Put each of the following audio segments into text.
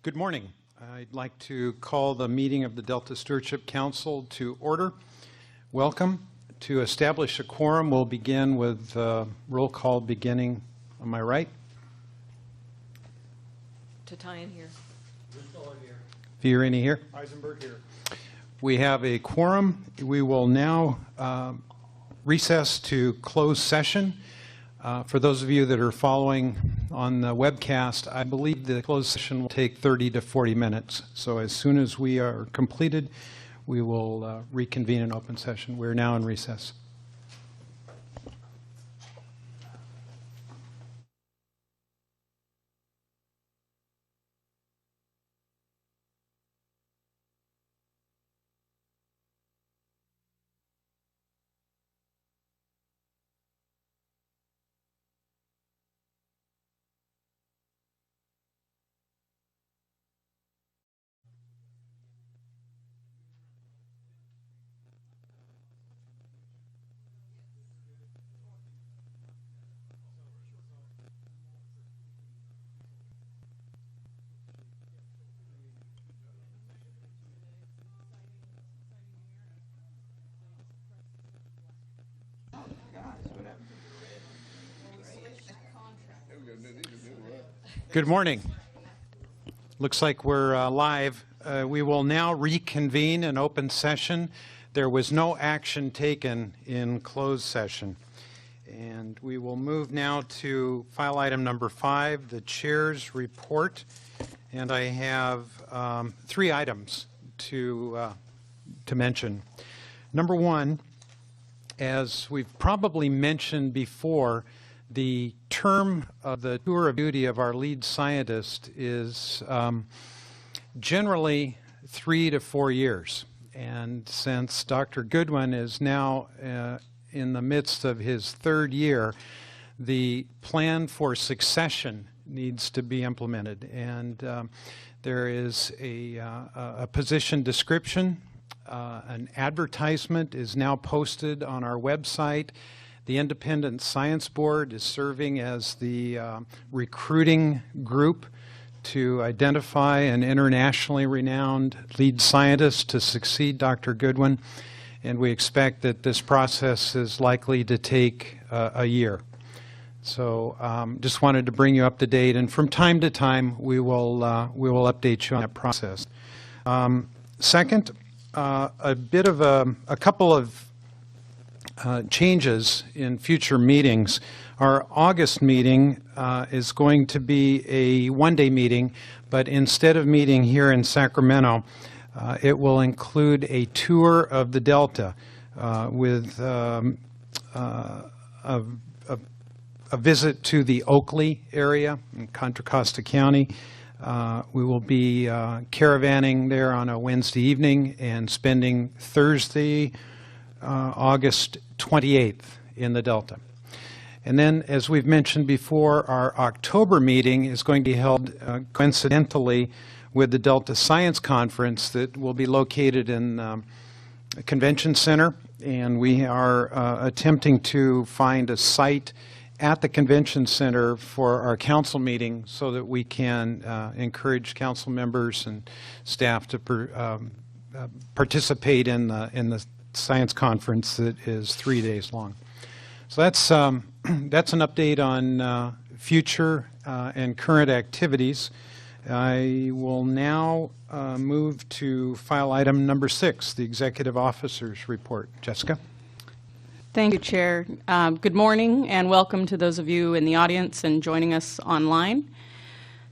Good morning. I'd like to call the meeting of the Delta Stewardship Council to order. Welcome. To establish a quorum, we'll begin with roll call beginning on my right. Tatian here. Fiorini here. Eisenberg here. We have a quorum. We will now recess to closed session. For those of you that are following on the webcast, I believe the closed session will take 30 to 40 minutes. So as soon as we are completed, we will reconvene an open session. We're now in recess. Good morning. Looks like we're live. We will now reconvene an open session. There was no action taken in closed session. And we will move now to file item number 5, the chair's report. And I have 3 items to mention. Number 1, as we've probably mentioned before, the term of the tour of duty of our lead scientist is generally 3 to 4 years. And since Dr. Goodwin is now in the midst of his 3rd year, the plan for succession needs to be implemented. And there is a position description. An advertisement is now posted on our website. The Independent Science Board is serving as the recruiting group to identify an internationally renowned lead scientist to succeed Dr. Goodwin, and we expect that this process is likely to take a year. So just wanted to bring you up to date, and from time to time we will update you on that process. Second, a couple of changes in future meetings. Our August meeting is going to be a one-day meeting, but instead of meeting here in Sacramento, it will include a tour of the Delta with a visit to the Oakley area in Contra Costa County. We will be caravanning there on a Wednesday evening and spending Thursday, August 28th in the Delta. And then, as we've mentioned before, our October meeting is going to be held coincidentally with the Delta Science Conference that will be located in the Convention Center. And we are attempting to find a site at the Convention Center for our council meeting so that we can encourage council members and staff to participate in the science conference that is 3 days long. So that's an update on future and current activities. I will now move to file item number 6, the Executive Officer's Report. Jessica? Thank you, Chair. Good morning and welcome to those of you in the audience and joining us online.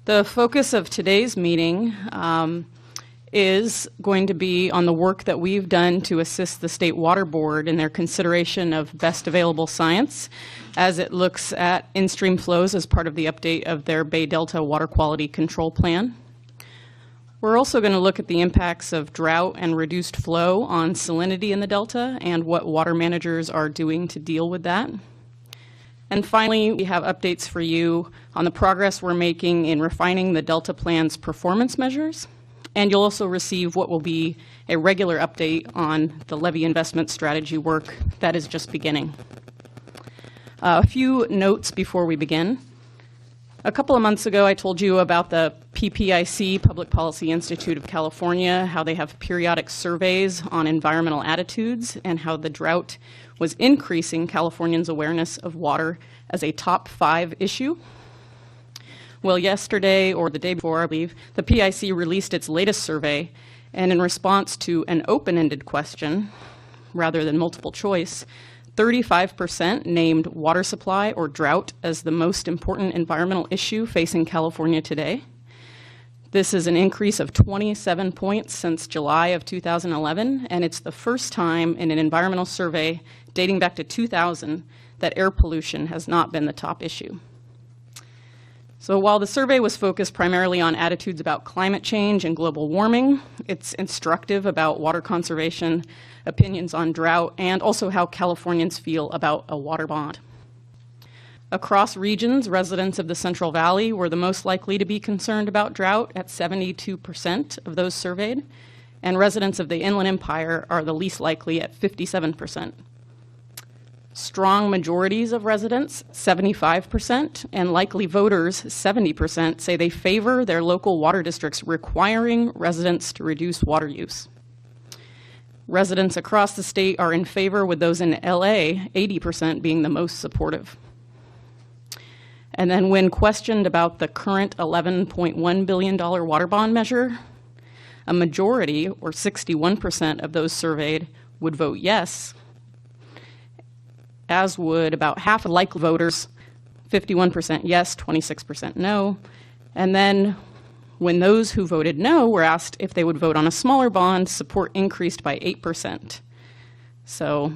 The focus of today's meeting is going to be on the work that we've done to assist the State Water Board in their consideration of best available science as it looks at in-stream flows as part of the update of their Bay Delta Water Quality Control Plan. We're also going to look at the impacts of drought and reduced flow on salinity in the Delta and what water managers are doing to deal with that. And finally, we have updates for you on the progress we're making in refining the Delta Plan's performance measures. And you'll also receive what will be a regular update on the levee investment strategy work that is just beginning. A few notes before we begin. A couple of months ago, I told you about the PPIC, Public Policy Institute of California, how they have periodic surveys on environmental attitudes and how the drought was increasing Californians' awareness of water as a top 5 issue. Well, yesterday, or the day before, I believe, the PIC released its latest survey, and in response to an open-ended question, rather than multiple choice, 35% named water supply or drought as the most important environmental issue facing California today. This is an increase of 27 points since July of 2011, and it's the first time in an environmental survey dating back to 2000 that air pollution has not been the top issue. So while the survey was focused primarily on attitudes about climate change and global warming, it's instructive about water conservation, opinions on drought, and also how Californians feel about a water bond. Across regions, residents of the Central Valley were the most likely to be concerned about drought at 72% of those surveyed, and residents of the Inland Empire are the least likely at 57%. Strong majorities of residents, 75%, and likely voters, 70%, say they favor their local water districts requiring residents to reduce water use. Residents across the state are in favor, with those in LA, 80% being the most supportive. And then when questioned about the current $11.1 billion water bond measure, a majority, or 61% of those surveyed, would vote yes, as would about half of likely voters, 51% yes, 26% no. And then when those who voted no were asked if they would vote on a smaller bond, support increased by 8%. So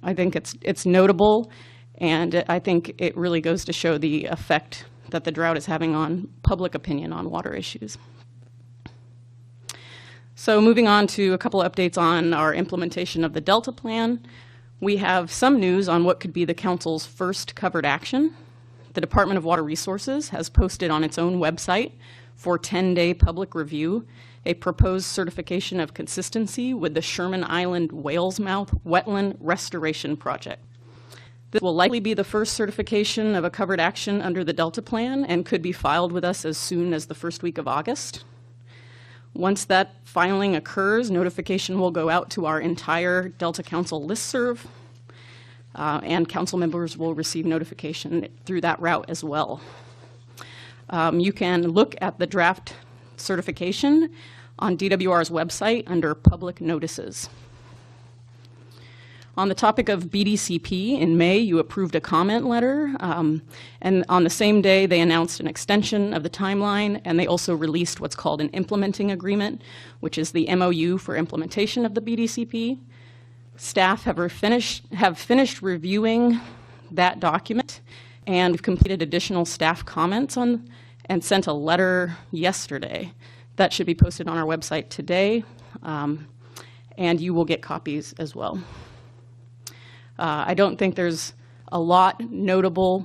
I think it's notable, and I think it really goes to show the effect that the drought is having on public opinion on water issues. So moving on to a couple of updates on our implementation of the Delta Plan. We have some news on what could be the Council's first covered action. The Department of Water Resources has posted on its own website for 10-day public review a proposed certification of consistency with the Sherman Island Whale's Mouth Wetland Restoration Project. This will likely be the first certification of a covered action under the Delta Plan and could be filed with us as soon as the first week of August. Once that filing occurs, notification will go out to our entire Delta Council listserv, and council members will receive notification through that route as well. You can look at the draft certification on DWR's website under Public Notices. On the topic of BDCP, in May, you approved a comment letter, and on the same day, they announced an extension of the timeline, and they also released what's called an implementing agreement, which is the MOU for implementation of the BDCP. Staff have finished reviewing that document, and we've completed additional staff comments on and sent a letter yesterday. That should be posted on our website today, and you will get copies as well. I don't think there's a lot notable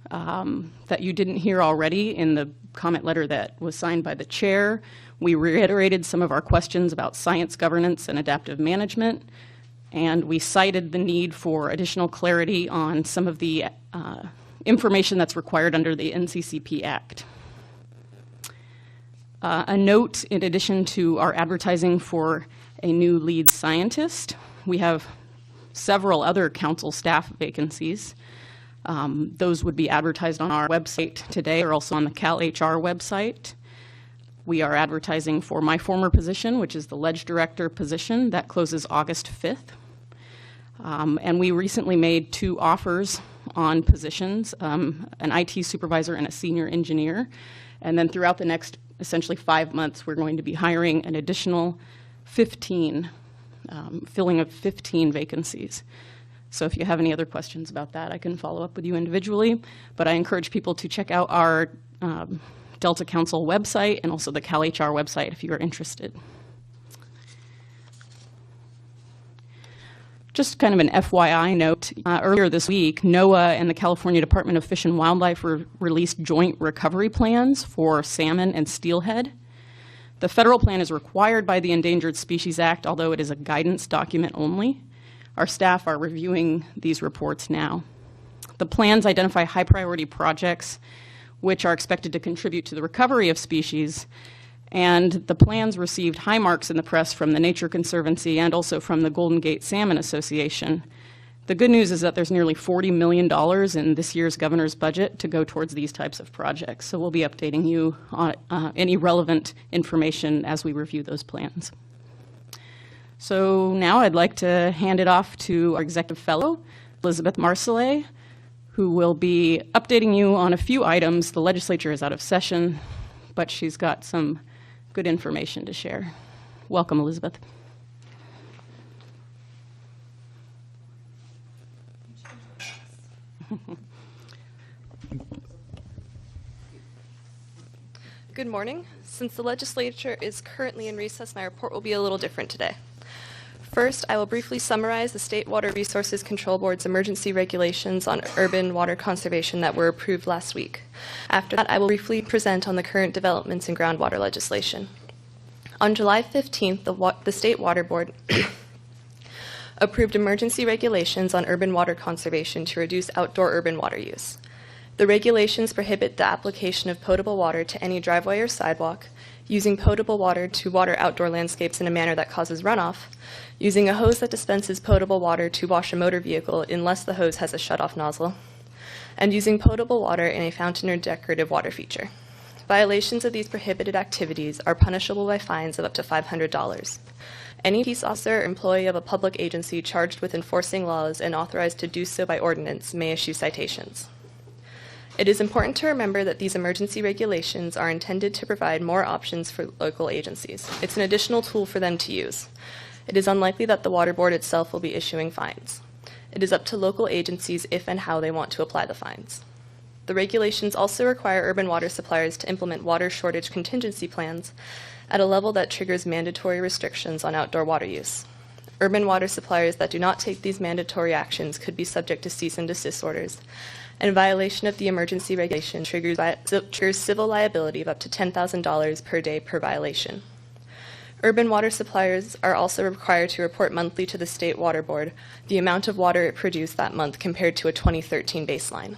that you didn't hear already in the comment letter that was signed by the chair. We reiterated some of our questions about science governance and adaptive management, and we cited the need for additional clarity on some of the information that's required under the NCCP Act. A note, in addition to our advertising for a new lead scientist, we have several other council staff vacancies. Those would be advertised on our website today, or also on the CalHR website. We are advertising for my former position, which is the Ledge Director position. That closes August 5th. And we recently made 2 offers on positions, an IT supervisor and a senior engineer. And then throughout the next, essentially 5 months, we're going to be hiring an additional 15 filling of 15 vacancies. So if you have any other questions about that, I can follow up with you individually. But I encourage people to check out our Delta Council website and also the CalHR website if you are interested. Just kind of an FYI note, earlier this week, NOAA and the California Department of Fish and Wildlife released joint recovery plans for salmon and steelhead. The federal plan is required by the Endangered Species Act, although it is a guidance document only. Our staff are reviewing these reports now. The plans identify high priority projects which are expected to contribute to the recovery of species. And the plans received high marks in the press from the Nature Conservancy and also from the Golden Gate Salmon Association. The good news is that there's nearly $40 million in this year's governor's budget to go towards these types of projects. So we'll be updating you on any relevant information as we review those plans. So now I'd like to hand it off to our executive fellow, Elizabeth Marcellet, who will be updating you on a few items. The legislature is out of session, but she's got some good information to share. Welcome, Elizabeth. Good morning. Since the legislature is currently in recess, my report will be a little different today. First, I will briefly summarize the State Water Resources Control Board's emergency regulations on urban water conservation that were approved last week. After that, I will briefly present on the current developments in groundwater legislation. On July 15th, the State Water Board approved emergency regulations on urban water conservation to reduce outdoor urban water use. The regulations prohibit the application of potable water to any driveway or sidewalk, using potable water to water outdoor landscapes in a manner that causes runoff, using a hose that dispenses potable water to wash a motor vehicle unless the hose has a shutoff nozzle, and using potable water in a fountain or decorative water feature. Violations of these prohibited activities are punishable by fines of up to $500. Any peace officer or employee of a public agency charged with enforcing laws and authorized to do so by ordinance may issue citations. It is important to remember that these emergency regulations are intended to provide more options for local agencies. It's an additional tool for them to use. It is unlikely that the Water Board itself will be issuing fines. It is up to local agencies if and how they want to apply the fines. The regulations also require urban water suppliers to implement water shortage contingency plans at a level that triggers mandatory restrictions on outdoor water use. Urban water suppliers that do not take these mandatory actions could be subject to cease and desist orders, and violation of the emergency regulation triggers civil liability of up to $10,000 per day per violation. Urban water suppliers are also required to report monthly to the State Water Board the amount of water it produced that month compared to a 2013 baseline.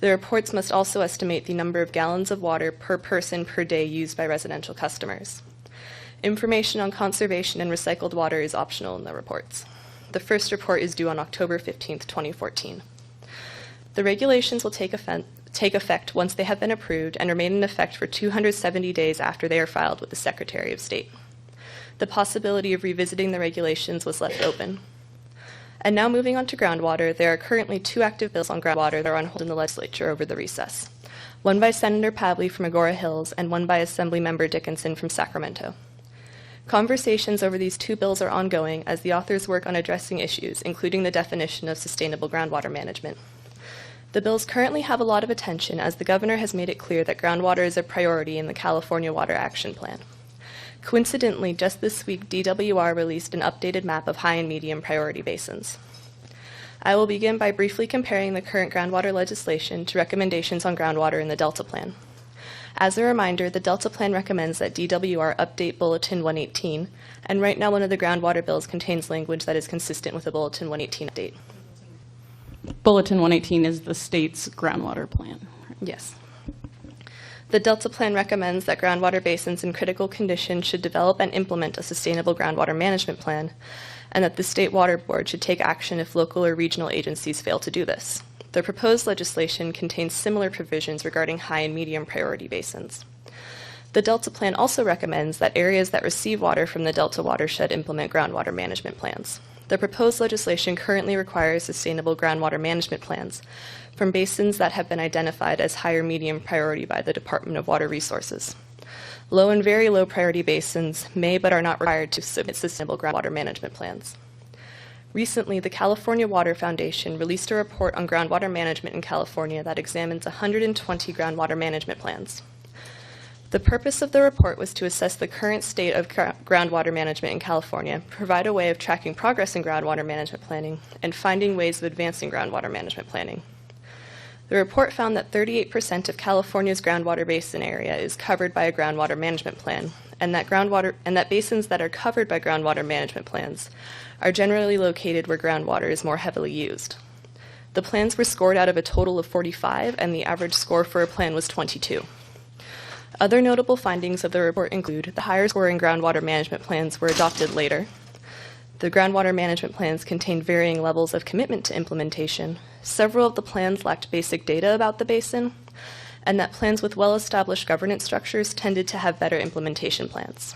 The reports must also estimate the number of gallons of water per person per day used by residential customers. Information on conservation and recycled water is optional in the reports. The first report is due on October 15, 2014. The regulations will take effect once they have been approved and remain in effect for 270 days after they are filed with the Secretary of State. The possibility of revisiting the regulations was left open. And now moving on to groundwater, there are currently 2 active bills on groundwater that are on hold in the legislature over the recess. One by Senator Pavley from Agora Hills and one by Assemblymember Dickinson from Sacramento. Conversations over these 2 bills are ongoing as the authors work on addressing issues, including the definition of sustainable groundwater management. The bills currently have a lot of attention as the governor has made it clear that groundwater is a priority in the California Water Action Plan. Coincidentally, just this week, DWR released an updated map of high and medium priority basins. I will begin by briefly comparing the current groundwater legislation to recommendations on groundwater in the Delta Plan. As a reminder, the Delta Plan recommends that DWR update Bulletin 118, and right now one of the groundwater bills contains language that is consistent with the Bulletin 118 update. Bulletin 118 is the state's groundwater plan. Yes. The Delta Plan recommends that groundwater basins in critical condition should develop and implement a sustainable groundwater management plan, and that the State Water Board should take action if local or regional agencies fail to do this. The proposed legislation contains similar provisions regarding high and medium priority basins. The Delta Plan also recommends that areas that receive water from the Delta watershed implement groundwater management plans. The proposed legislation currently requires sustainable groundwater management plans from basins that have been identified as high or medium priority by the Department of Water Resources. Low and very low priority basins may but are not required to submit sustainable groundwater management plans. Recently, the California Water Foundation released a report on groundwater management in California that examines 120 groundwater management plans. The purpose of the report was to assess the current state of groundwater management in California, provide a way of tracking progress in groundwater management planning, and finding ways of advancing groundwater management planning. The report found that 38% of California's groundwater basin area is covered by a groundwater management plan, and that basins that are covered by groundwater management plans are generally located where groundwater is more heavily used. The plans were scored out of a total of 45, and the average score for a plan was 22. Other notable findings of the report include the higher scoring groundwater management plans were adopted later. The groundwater management plans contained varying levels of commitment to implementation. Several of the plans lacked basic data about the basin, and that plans with well-established governance structures tended to have better implementation plans.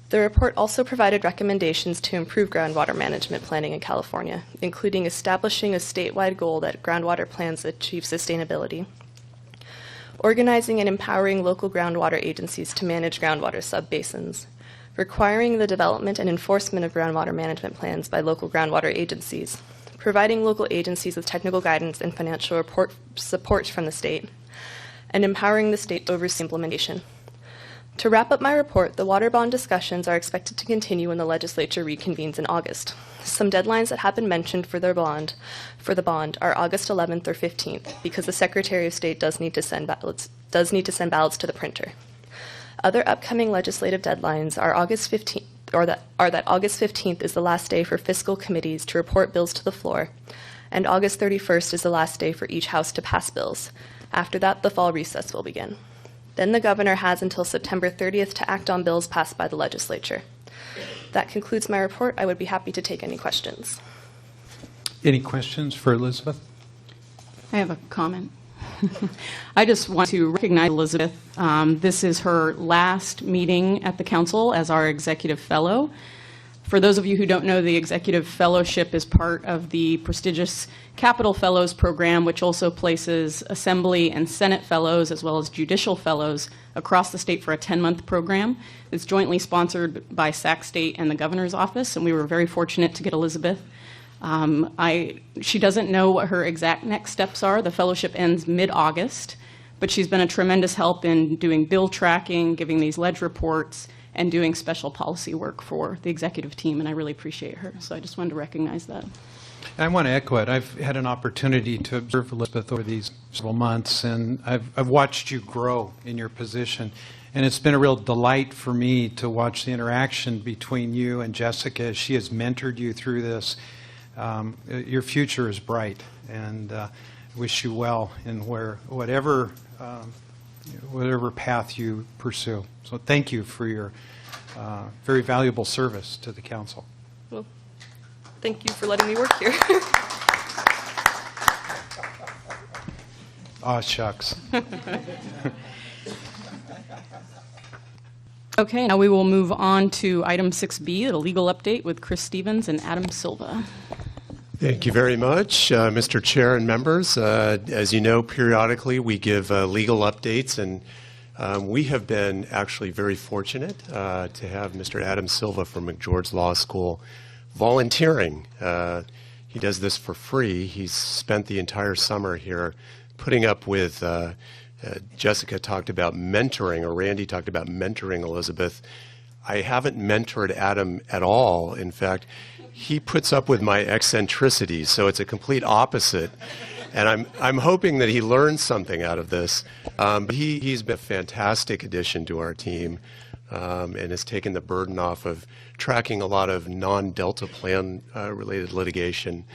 The report also provided recommendations to improve groundwater management planning in California, including establishing a statewide goal that groundwater plans achieve sustainability, organizing and empowering local groundwater agencies to manage groundwater subbasins, requiring the development and enforcement of groundwater management plans by local groundwater agencies, providing local agencies with technical guidance and financial support from the state, and empowering the state to oversee implementation. To wrap up my report, the water bond discussions are expected to continue when the legislature reconvenes in August. Some deadlines that have been mentioned for the bond are August 11th or 15th, because the Secretary of State does need to send ballots to the printer. Other upcoming legislative deadlines are August 15th, that August 15th is the last day for fiscal committees to report bills to the floor, and August 31st is the last day for each house to pass bills. After that, the fall recess will begin. Then the governor has until September 30th to act on bills passed by the legislature. That concludes my report. I would be happy to take any questions. Any questions for Elizabeth? I have a comment. I just want to recognize Elizabeth. This is her last meeting at the council as our executive fellow. For those of you who don't know, the Executive Fellowship is part of the prestigious Capital Fellows program, which also places Assembly and Senate Fellows as well as Judicial Fellows across the state for a 10-month program. It's jointly sponsored by Sac State and the Governor's Office, and we were very fortunate to get Elizabeth. She doesn't know what her exact next steps are. The fellowship ends mid-August, but she's been a tremendous help in doing bill tracking, giving these ledge reports, and doing special policy work for the executive team, and I really appreciate her. So I just wanted to recognize that. I want to echo it. I've had an opportunity to observe Elizabeth over these several months, and I've watched you grow in your position. And it's been a real delight for me to watch the interaction between you and Jessica as she has mentored you through this. Your future is bright, and wish you well in whatever path you pursue. So thank you for your very valuable service to the council. Well, thank you for letting me work here. Aw, shucks. Okay, now we will move on to item 6B, the legal update with Chris Stevens and Adam Silva. Thank you very much, Mr. Chair and members. As you know, periodically we give legal updates, and we have been actually very fortunate to have Mr. Adam Silva from McGeorge Law School volunteering. He does this for free. He's spent the entire summer here putting up with Jessica talked about mentoring, or Randy talked about mentoring Elizabeth. I haven't mentored Adam at all. In fact, he puts up with my eccentricities, so it's a complete opposite. And I'm hoping that he learns something out of this. But he's been a fantastic addition to our team, and has taken the burden off of tracking a lot of non-Delta plan related litigation.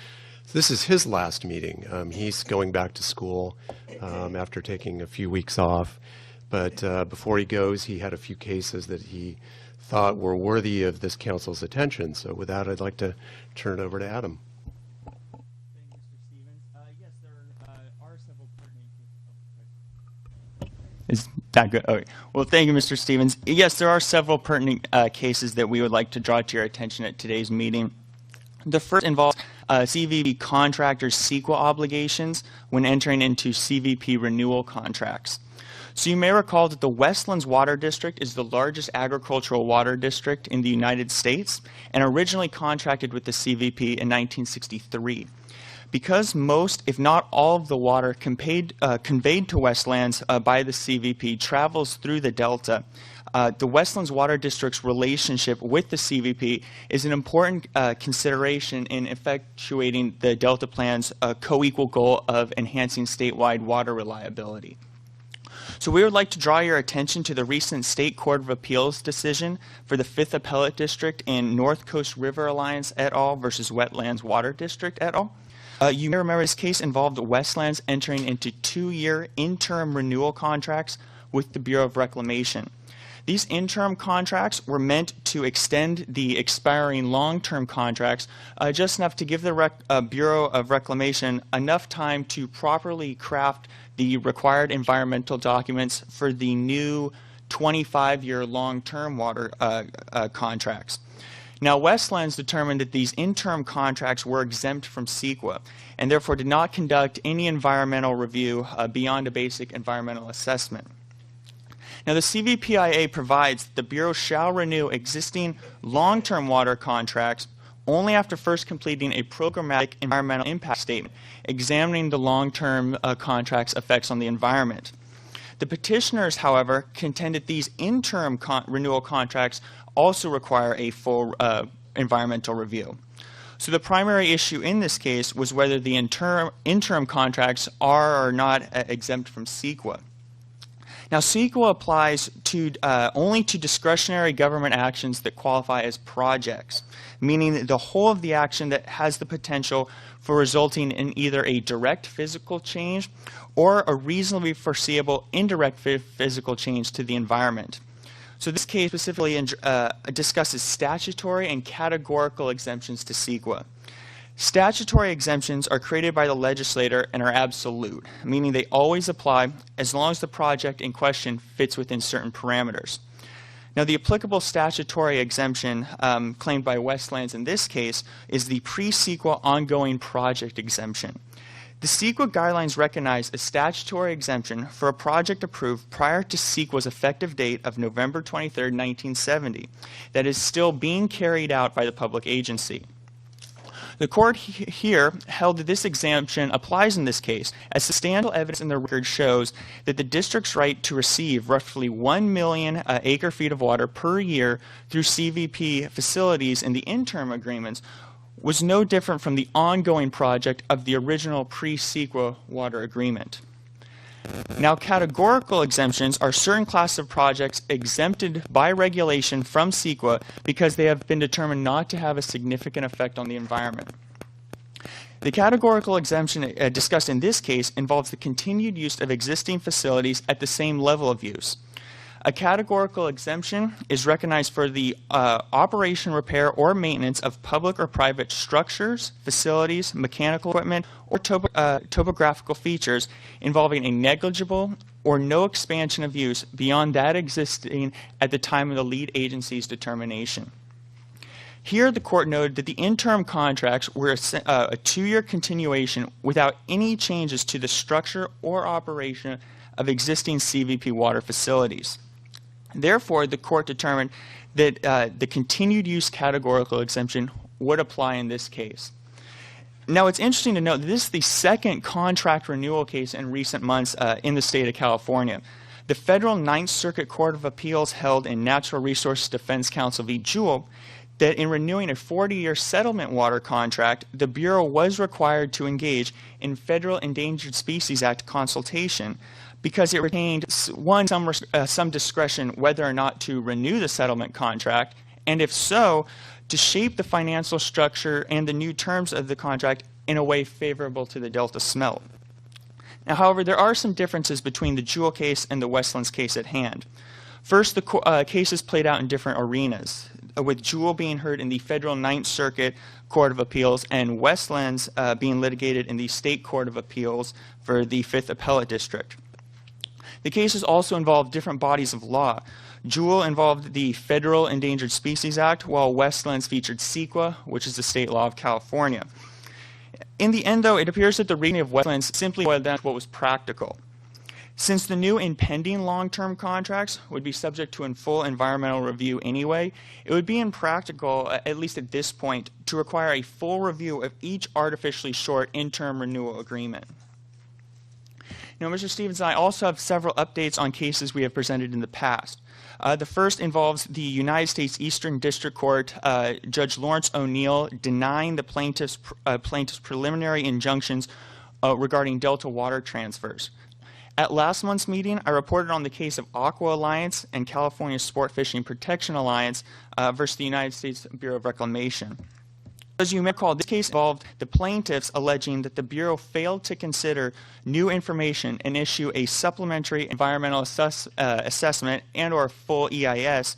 This is his last meeting. He's going back to school after taking a few weeks off. But before he goes, he had a few cases that he thought were worthy of this council's attention. So with that, I'd like to turn it over to Adam. Thank you, Mr. Stevens. Yes, there are several pertinent cases. Is that good? Okay. Well, thank you, Mr. Stevens. Yes, there are several pertinent cases that we would like to draw to your attention at today's meeting. The first involves CVP contractors' CEQA obligations when entering into CVP renewal contracts. So you may recall that the Westlands Water District is the largest agricultural water district in the United States and originally contracted with the CVP in 1963. Because most, if not all, of the water conveyed to Westlands by the CVP travels through the Delta, the Westlands Water District's relationship with the CVP is an important consideration in effectuating the Delta Plan's co-equal goal of enhancing statewide water reliability. So we would like to draw your attention to the recent State Court of Appeals decision for the 5th Appellate District in North Coast River Alliance et al. Versus Wetlands Water District et al. You may remember this case involved Westlands entering into 2-year interim renewal contracts with the Bureau of Reclamation. These interim contracts were meant to extend the expiring long-term contracts just enough to give the Bureau of Reclamation enough time to properly craft the required environmental documents for the new 25-year long-term water contracts. Now, Westlands determined that these interim contracts were exempt from CEQA and therefore did not conduct any environmental review beyond a basic environmental assessment. Now, the CVPIA provides that the Bureau shall renew existing long-term water contracts only after first completing a programmatic environmental impact statement examining the long-term contract's effects on the environment. The petitioners, however, contend that these interim renewal contracts also require a full environmental review. So the primary issue in this case was whether the interim contracts are or not exempt from CEQA. Now, CEQA applies to only to discretionary government actions that qualify as projects, meaning the whole of the action that has the potential for resulting in either a direct physical change or a reasonably foreseeable indirect physical change to the environment. So this case specifically discusses statutory and categorical exemptions to CEQA. Statutory exemptions are created by the legislator and are absolute, meaning they always apply as long as the project in question fits within certain parameters. Now, the applicable statutory exemption claimed by Westlands in this case is the pre-CEQA ongoing project exemption. The CEQA guidelines recognize a statutory exemption for a project approved prior to CEQA's effective date of November 23, 1970, that is still being carried out by the public agency. The court here held that this exemption applies in this case, as substantial evidence in the record shows that the district's right to receive roughly 1 million acre-feet of water per year through CVP facilities in the interim agreements was no different from the ongoing project of the original pre-CEQA water agreement. Now, categorical exemptions are certain classes of projects exempted by regulation from CEQA because they have been determined not to have a significant effect on the environment. The categorical exemption discussed in this case involves the continued use of existing facilities at the same level of use. A categorical exemption is recognized for the operation, repair, or maintenance of public or private structures, facilities, mechanical equipment, or topographical features involving a negligible or no expansion of use beyond that existing at the time of the lead agency's determination. Here, the court noted that the interim contracts were a 2-year continuation without any changes to the structure or operation of existing CVP water facilities. Therefore, the court determined that the continued use categorical exemption would apply in this case. Now, it's interesting to note that this is the second contract renewal case in recent months in the state of California. The Federal Ninth Circuit Court of Appeals held in Natural Resources Defense Council v. Jewell that in renewing a 40-year settlement water contract, the Bureau was required to engage in Federal Endangered Species Act consultation because it retained, one, some discretion whether or not to renew the settlement contract, and if so, to shape the financial structure and the new terms of the contract in a way favorable to the Delta smelt. Now, however, there are some differences between the Jewell case and the Westlands case at hand. First, the cases played out in different arenas, with Jewell being heard in the Federal Ninth Circuit Court of Appeals and Westlands being litigated in the State Court of Appeals for the 5th Appellate District. The cases also involved different bodies of law. Jewell involved the Federal Endangered Species Act, while Westlands featured CEQA, which is the state law of California. In the end, though, it appears that the reading of Westlands simply boiled down to what was practical. Since the new impending long-term contracts would be subject to a full environmental review anyway, it would be impractical, at least at this point, to require a full review of each artificially short interim renewal agreement. Now, Mr. Stevens and I also have several updates on cases we have presented in the past. The first involves the United States Eastern District Court, Judge Lawrence O'Neill denying the plaintiff's preliminary injunctions regarding Delta water transfers. At last month's meeting, I reported on the case of Aqua Alliance and California Sport Fishing Protection Alliance versus the United States Bureau of Reclamation. As you may recall, this case involved the plaintiffs alleging that the Bureau failed to consider new information and issue a supplementary environmental assessment and/or full EIS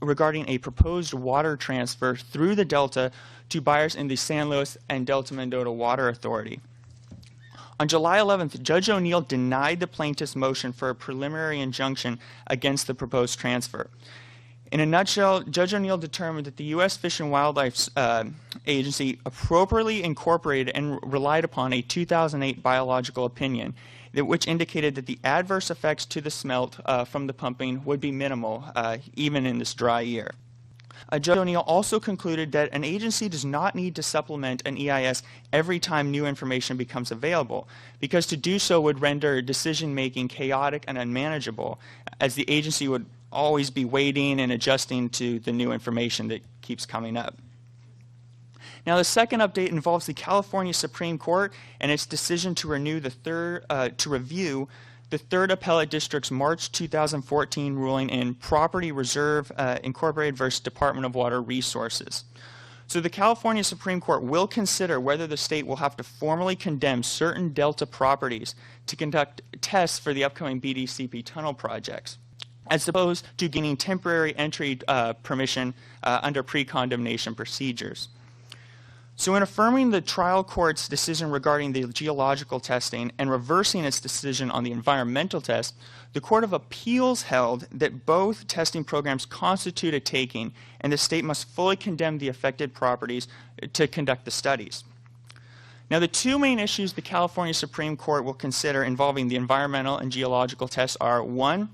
regarding a proposed water transfer through the Delta to buyers in the San Luis and Delta Mendota Water Authority. On July 11th, Judge O'Neill denied the plaintiff's motion for a preliminary injunction against the proposed transfer. In a nutshell, Judge O'Neill determined that the U.S. Fish and Wildlife Agency appropriately incorporated and relied upon a 2008 biological opinion, which indicated that the adverse effects to the smelt from the pumping would be minimal, even in this dry year. Judge O'Neill also concluded that an agency does not need to supplement an EIS every time new information becomes available, because to do so would render decision-making chaotic and unmanageable, as the agency would always be waiting and adjusting to the new information that keeps coming up. Now, the second update involves the California Supreme Court and its decision to review the Third Appellate District's March 2014 ruling in Property Reserve Incorporated versus Department of Water Resources. So the California Supreme Court will consider whether the state will have to formally condemn certain Delta properties to conduct tests for the upcoming BDCP tunnel projects, as opposed to gaining temporary entry permission under pre-condemnation procedures. So in affirming the trial court's decision regarding the geological testing and reversing its decision on the environmental test, the Court of Appeals held that both testing programs constitute a taking and the state must fully condemn the affected properties to conduct the studies. Now, the two main issues the California Supreme Court will consider involving the environmental and geological tests are, one,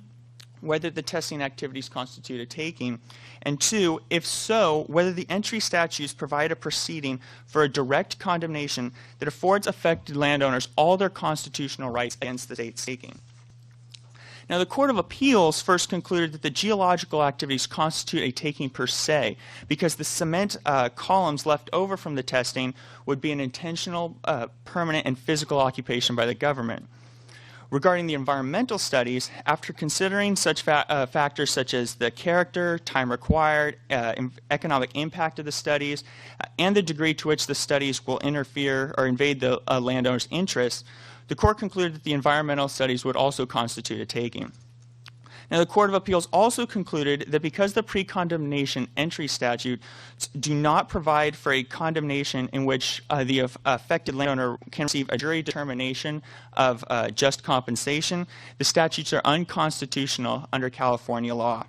whether the testing activities constitute a taking, and two, if so, whether the entry statutes provide a proceeding for a direct condemnation that affords affected landowners all their constitutional rights against the state's taking. Now, the Court of Appeals first concluded that the geological activities constitute a taking per se, because the cement columns left over from the testing would be an intentional, permanent, and physical occupation by the government. Regarding the environmental studies, after considering such factors such as the character, time required, economic impact of the studies, and the degree to which the studies will interfere or invade the landowner's interests, the court concluded that the environmental studies would also constitute a taking. Now, the Court of Appeals also concluded that because the pre-condemnation entry statutes do not provide for a condemnation in which the affected landowner can receive a jury determination of just compensation, the statutes are unconstitutional under California law.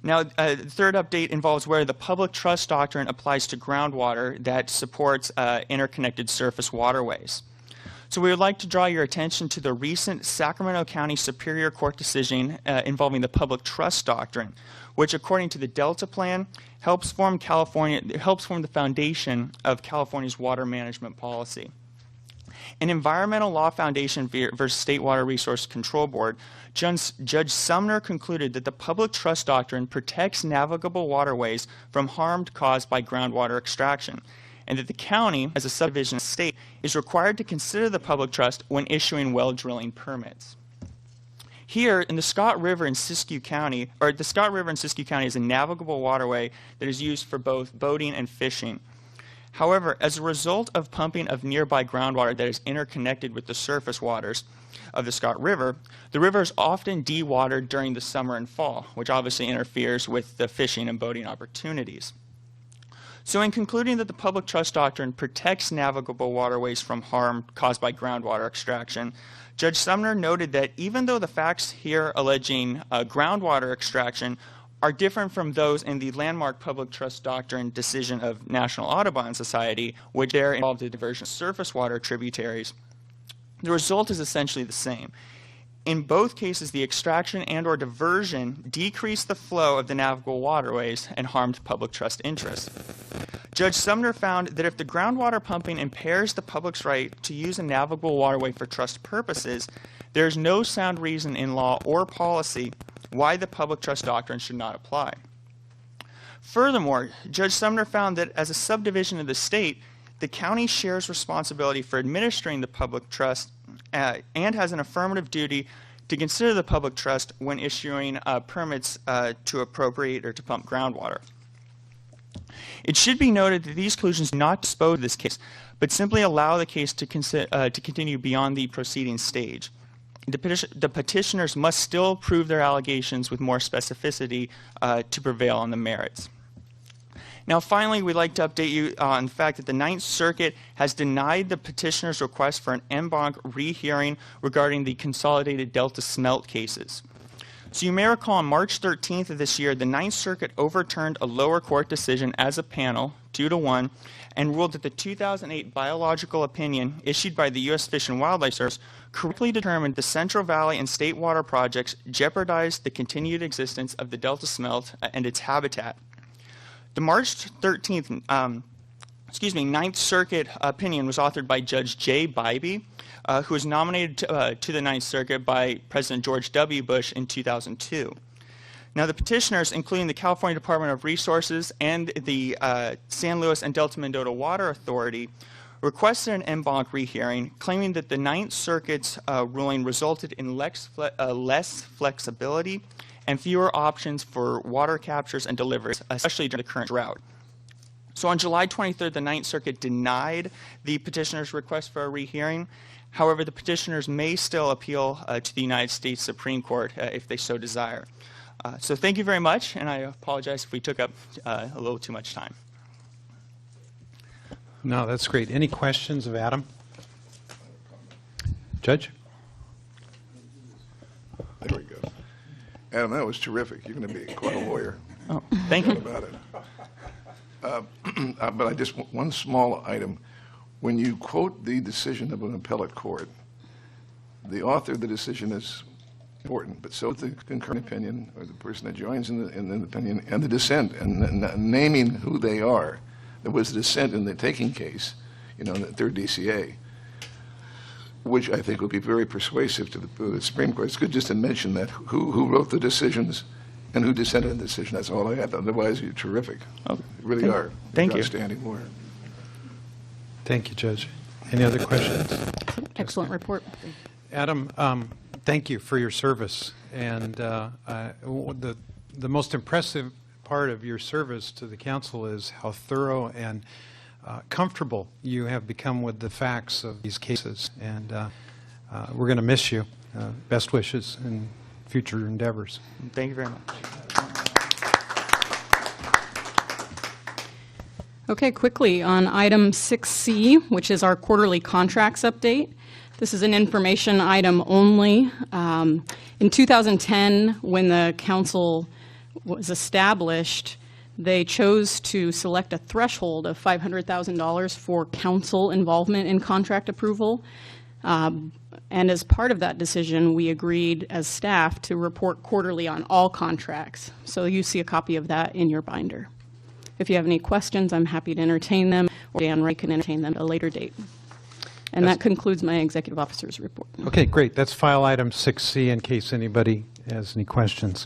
Now, the third update involves where the public trust doctrine applies to groundwater that supports interconnected surface waterways. So we would like to draw your attention to the recent Sacramento County Superior Court decision involving the public trust doctrine, which, according to the Delta Plan, helps form the foundation of California's water management policy. In Environmental Law Foundation versus State Water Resource Control Board, Judge Sumner concluded that the public trust doctrine protects navigable waterways from harm caused by groundwater extraction, and that the county, as a subdivision of the state, is required to consider the public trust when issuing well drilling permits. Here, in the Scott River in Siskiyou County, the Scott River in Siskiyou County is a navigable waterway that is used for both boating and fishing. However, as a result of pumping of nearby groundwater that is interconnected with the surface waters of the Scott River, the river is often dewatered during the summer and fall, which obviously interferes with the fishing and boating opportunities. So in concluding that the public trust doctrine protects navigable waterways from harm caused by groundwater extraction, Judge Sumner noted that even though the facts here alleging groundwater extraction are different from those in the landmark public trust doctrine decision of National Audubon Society, which there involved the diversion of surface water tributaries, the result is essentially the same. In both cases, the extraction and/or diversion decreased the flow of the navigable waterways and harmed public trust interests. Judge Sumner found that if the groundwater pumping impairs the public's right to use a navigable waterway for trust purposes, there is no sound reason in law or policy why the public trust doctrine should not apply. Furthermore, Judge Sumner found that as a subdivision of the state, the county shares responsibility for administering the public trust and has an affirmative duty to consider the public trust when issuing permits to appropriate or to pump groundwater. It should be noted that these conclusions do not dispose of this case, but simply allow the case to continue beyond the proceeding stage. The petitioners must still prove their allegations with more specificity to prevail on the merits. Now, finally, we'd like to update you on the fact that the Ninth Circuit has denied the petitioner's request for an en banc rehearing regarding the consolidated Delta smelt cases. So you may recall on March 13th of this year, the Ninth Circuit overturned a lower court decision as a panel, 2-1, and ruled that the 2008 biological opinion issued by the U.S. Fish and Wildlife Service correctly determined the Central Valley and State water projects jeopardized the continued existence of the Delta smelt and its habitat. The March 13th, Ninth Circuit opinion was authored by Judge Jay Bybee, who was nominated to the Ninth Circuit by President George W. Bush in 2002. Now, the petitioners, including the California Department of Resources and the San Luis and Delta Mendota Water Authority, requested an en banc rehearing, claiming that the Ninth Circuit's ruling resulted in less flexibility and fewer options for water captures and deliveries, especially during the current drought. So on July 23rd, the Ninth Circuit denied the petitioner's request for a rehearing. However, the petitioners may still appeal to the United States Supreme Court if they so desire. So thank you very much, and I apologize if we took up a little too much time. No, that's great. Any questions of Adam? Judge? There we go. Adam, that was terrific. You're going to be quite a lawyer. Oh, thank you. About it. But I just one small item. When you quote the decision of an appellate court, the author of the decision is important, but so is the concurrent opinion, or the person that joins in the opinion, and the dissent, and naming who they are. There was a dissent in the taking case, in the third DCA, which I think would be very persuasive to the Supreme Court. It's good just to mention that, who wrote the decisions and who dissented in the decision. That's all I have. Otherwise, you're terrific. Oh, you really are. Thank you. Outstanding lawyer. Thank you, Judge. Any other questions? Excellent report. Adam, thank you for your service. And the most impressive part of your service to the council is how thorough and comfortable you have become with the facts of these cases. And we're going to miss you. Best wishes in future endeavors. Thank you very much. Okay, quickly on item 6C, which is our quarterly contracts update. This is an information item only. In 2010, when the council was established, they chose to select a threshold of $500,000 for council involvement in contract approval. And as part of that decision, we agreed as staff to report quarterly on all contracts. So you see a copy of that in your binder. If you have any questions, I'm happy to entertain them, or Dan Wright can entertain them at a later date. And that concludes my executive officer's report. Okay, great. That's file item 6C in case anybody has any questions.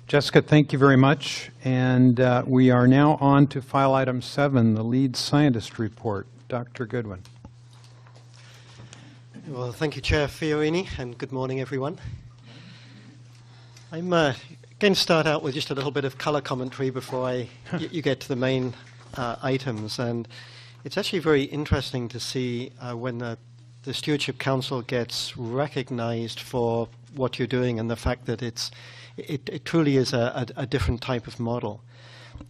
Jessica, thank you very much. And we are now on to file item 7, the lead scientist report. Dr. Goodwin. Well, thank you, Chair Fiorini, and good morning, everyone. I'm going to start out with just a little bit of color commentary before you get to the main items. And it's actually very interesting to see when the Stewardship Council gets recognized for what you're doing and the fact that it truly is a different type of model.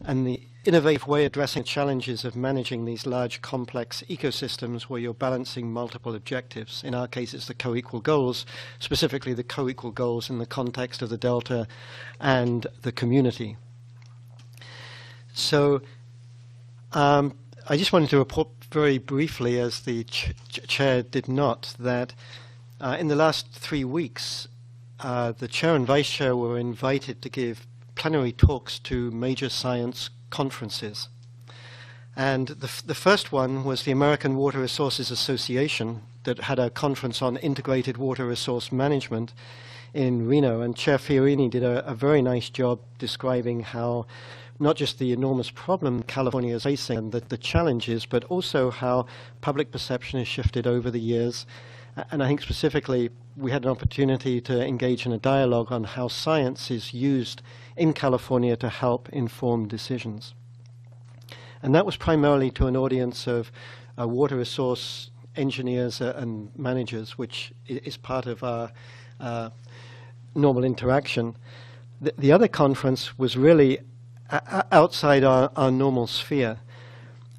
And the innovative way addressing challenges of managing these large, complex ecosystems where you're balancing multiple objectives. In our case, it's the co-equal goals, specifically the co-equal goals in the context of the Delta and the community. So I just wanted to report very briefly, as the chair did not, that in the last 3 weeks, the chair and vice chair were invited to give plenary talks to major science conferences. And the first one was the American Water Resources Association that had a conference on integrated water resource management in Reno. And Chair Fiorini did a very nice job describing how not just the enormous problem California is facing and the challenges, but also how public perception has shifted over the years. And I think specifically we had an opportunity to engage in a dialogue on how science is used in California to help inform decisions. And that was primarily to an audience of water resource engineers and managers, which is part of our normal interaction. The other conference was really outside our normal sphere.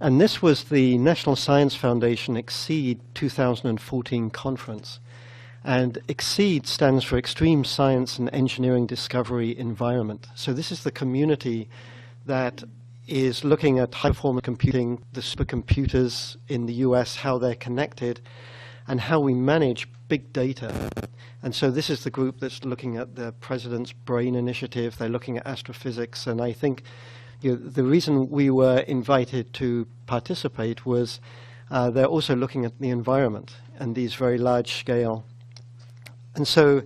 And this was the National Science Foundation Exceed 2014 conference. And Exceed stands for Extreme Science and Engineering Discovery Environment. So this is the community that is looking at high-performance computing, the supercomputers in the US, how they're connected, and how we manage big data. And so this is the group that's looking at the President's Brain Initiative. They're looking at astrophysics. And I think the reason we were invited to participate was they're also looking at the environment and these very large-scale. And so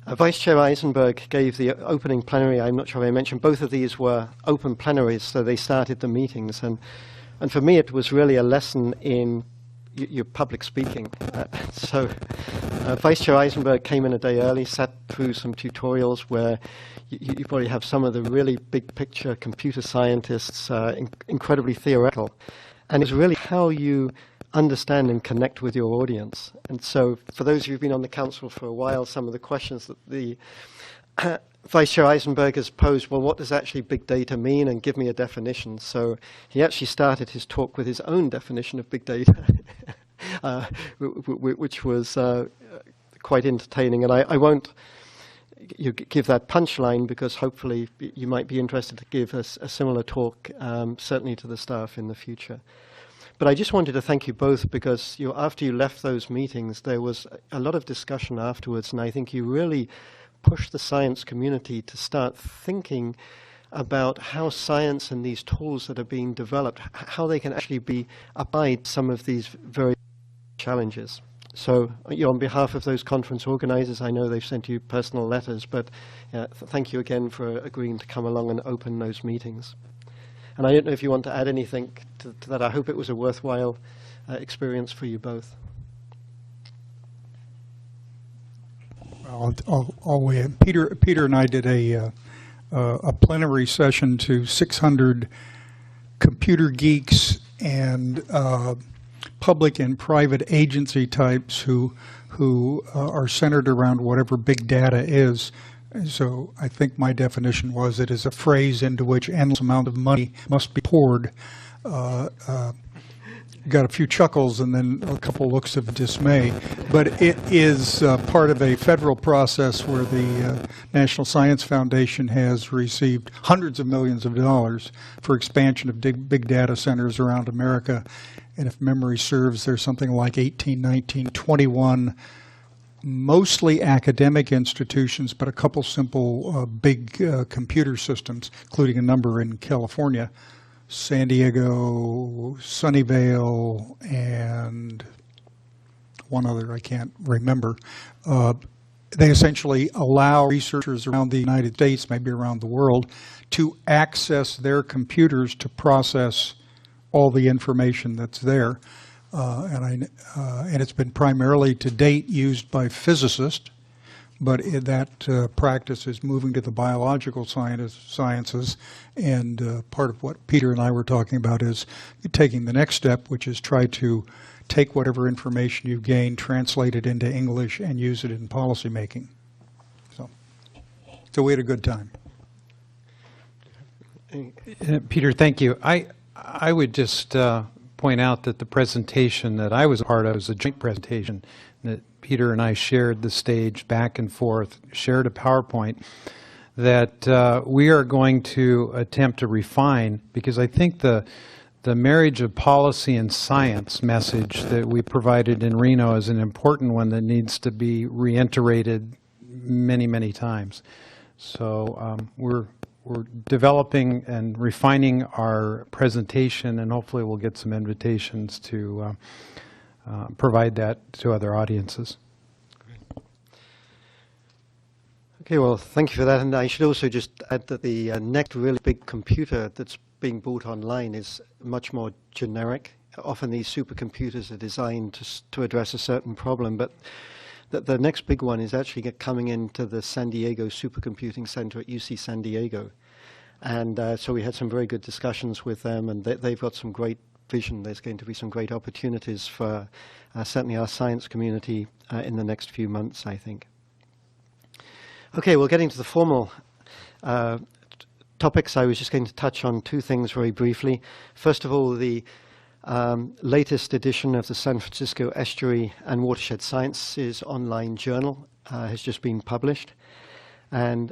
Vice Chair Eisenberg gave the opening plenary. I'm not sure if I mentioned, both of these were open plenaries, so they started the meetings. And for me, it was really a lesson in your public speaking. So Vice Chair Eisenberg came in a day early, sat through some tutorials where you probably have some of the really big picture computer scientists, incredibly theoretical. And it's really how you understand and connect with your audience. And so for those of you who've been on the council for a while, some of the questions that the Vice Chair Eisenberg has posed, well, what does actually big data mean? And give me a definition. So he actually started his talk with his own definition of big data, which was quite entertaining. And I won't give that punchline because hopefully you might be interested to give us a similar talk, certainly to the staff in the future. But I just wanted to thank you both because after you left those meetings, there was a lot of discussion afterwards, and I think you really pushed the science community to start thinking about how science and these tools that are being developed, how they can actually be applied to some of these very challenges. So on behalf of those conference organizers, I know they've sent you personal letters, but thank you again for agreeing to come along and open those meetings. And I don't know if you want to add anything to that. I hope it was a worthwhile experience for you both. Well, Peter and I did a plenary session to 600 computer geeks and public and private agency types who are centered around whatever big data is. So I think my definition was it is a phrase into which endless amount of money must be poured. Got a few chuckles and then a couple looks of dismay. But it is part of a federal process where the National Science Foundation has received hundreds of millions of dollars for expansion of big data centers around America. And if memory serves, there's something like 18, 19, 21 mostly academic institutions, but a couple simple big computer systems, including a number in California, San Diego, Sunnyvale, and one other I can't remember. They essentially allow researchers around the United States, maybe around the world, to access their computers to process all the information that's there. And it's been primarily to date used by physicists, but that practice is moving to the biological sciences, and part of what Peter and I were talking about is taking the next step, which is try to take whatever information you've gained, translate it into English, and use it in policy making. So we had a good time. Peter, thank you. I would just point out that the presentation that I was a part of was a joint presentation that Peter and I shared the stage back and forth, shared a PowerPoint that we are going to attempt to refine, because I think the marriage of policy and science message that we provided in Reno is an important one that needs to be reiterated many, many times. So we're developing and refining our presentation, and hopefully we'll get some invitations to provide that to other audiences. Okay, well, thank you for that. And I should also just add that the next really big computer that's being bought online is much more generic. Often these supercomputers are designed to address a certain problem, but the next big one is actually coming into the San Diego Supercomputing Center at UC San Diego. And so we had some very good discussions with them, and they've got some great vision. There's going to be some great opportunities for certainly our science community in the next few months, I think. Okay, well, getting to the formal topics, I was just going to touch on two things very briefly. First of all, the latest edition of the San Francisco Estuary and Watershed Sciences online journal has just been published. And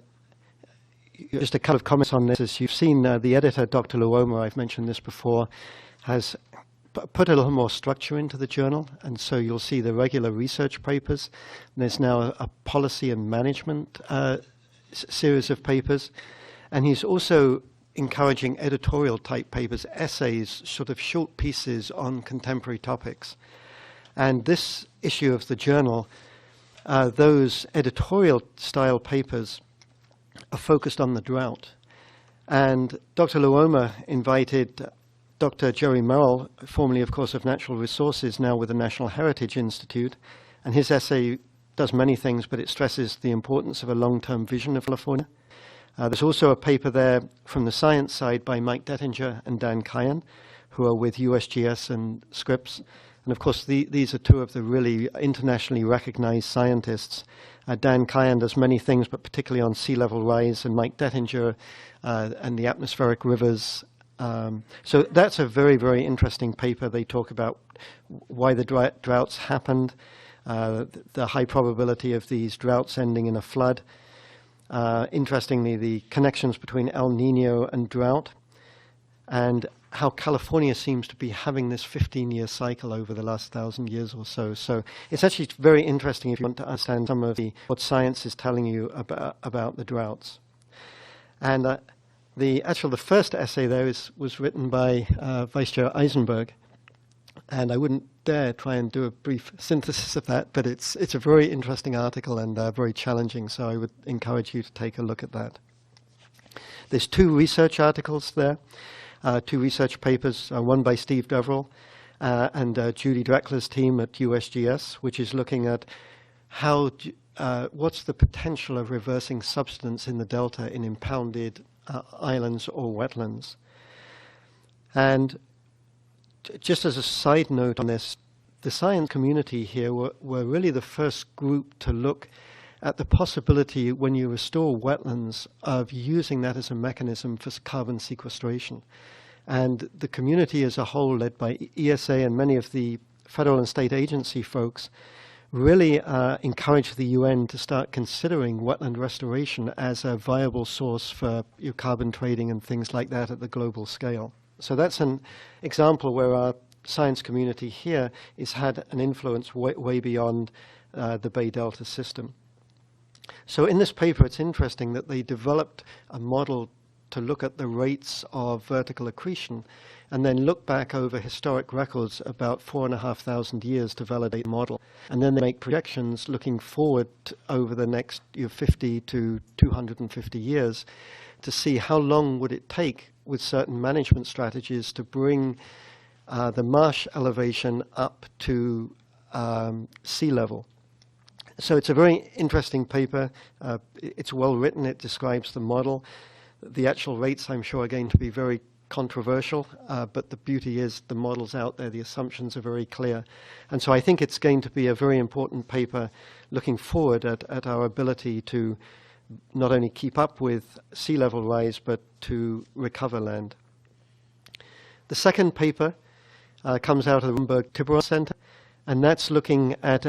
just a couple of comments on this. As you've seen, the editor, Dr. Luoma, I've mentioned this before, has put a little more structure into the journal. And so you'll see the regular research papers. And there's now a policy and management series of papers. And he's also encouraging editorial type papers, essays, sort of short pieces on contemporary topics. And this issue of the journal, those editorial style papers are focused on the drought. And Dr. Luoma invited Dr. Jerry Merrill, formerly, of course, of Natural Resources, now with the National Heritage Institute. And his essay does many things, but it stresses the importance of a long-term vision of California. There's also a paper there from the science side by Mike Dettinger and Dan Kyan, who are with USGS and Scripps. And of course, these are two of the really internationally recognized scientists. Dan Kyan does many things, but particularly on sea level rise, and Mike Dettinger and the atmospheric rivers. So that's a very, very interesting paper. They talk about why the droughts happened, the high probability of these droughts ending in a flood. Interestingly, the connections between El Nino and drought, and how California seems to be having this 15-year cycle over the last 1,000 years or so. So it's actually very interesting if you want to understand some of what science is telling you about the droughts. And the first essay there was written by Vice Chair Eisenberg, and I wouldn't dare try and do a brief synthesis of that, but it's a very interesting article and very challenging, so I would encourage you to take a look at that. There's two research articles there, two research papers, one by Steve Deverell and Judy Dreckler's team at USGS, which is looking at how what's the potential of reversing subsidence in the delta in impounded islands or wetlands. And just as a side note on this, the science community here were really the first group to look at the possibility, when you restore wetlands, of using that as a mechanism for carbon sequestration. And the community as a whole, led by ESA and many of the federal and state agency folks, really encouraged the UN to start considering wetland restoration as a viable source for your carbon trading and things like that at the global scale. So that's an example where our science community here has had an influence way beyond the Bay Delta system. So in this paper, it's interesting that they developed a model to look at the rates of vertical accretion and then look back over historic records about 4,500 years to validate the model. And then they make projections looking forward over the next 50 to 250 years to see how long would it take with certain management strategies to bring the marsh elevation up to sea level. So it's a very interesting paper. It's well written. It describes the model. The actual rates, I'm sure, are going to be very controversial, but the beauty is the model's out there. The assumptions are very clear. And so I think it's going to be a very important paper looking forward at our ability to not only keep up with sea level rise, but to recover land. The second paper comes out of the Rumberg-Tiburon Center, and that's looking at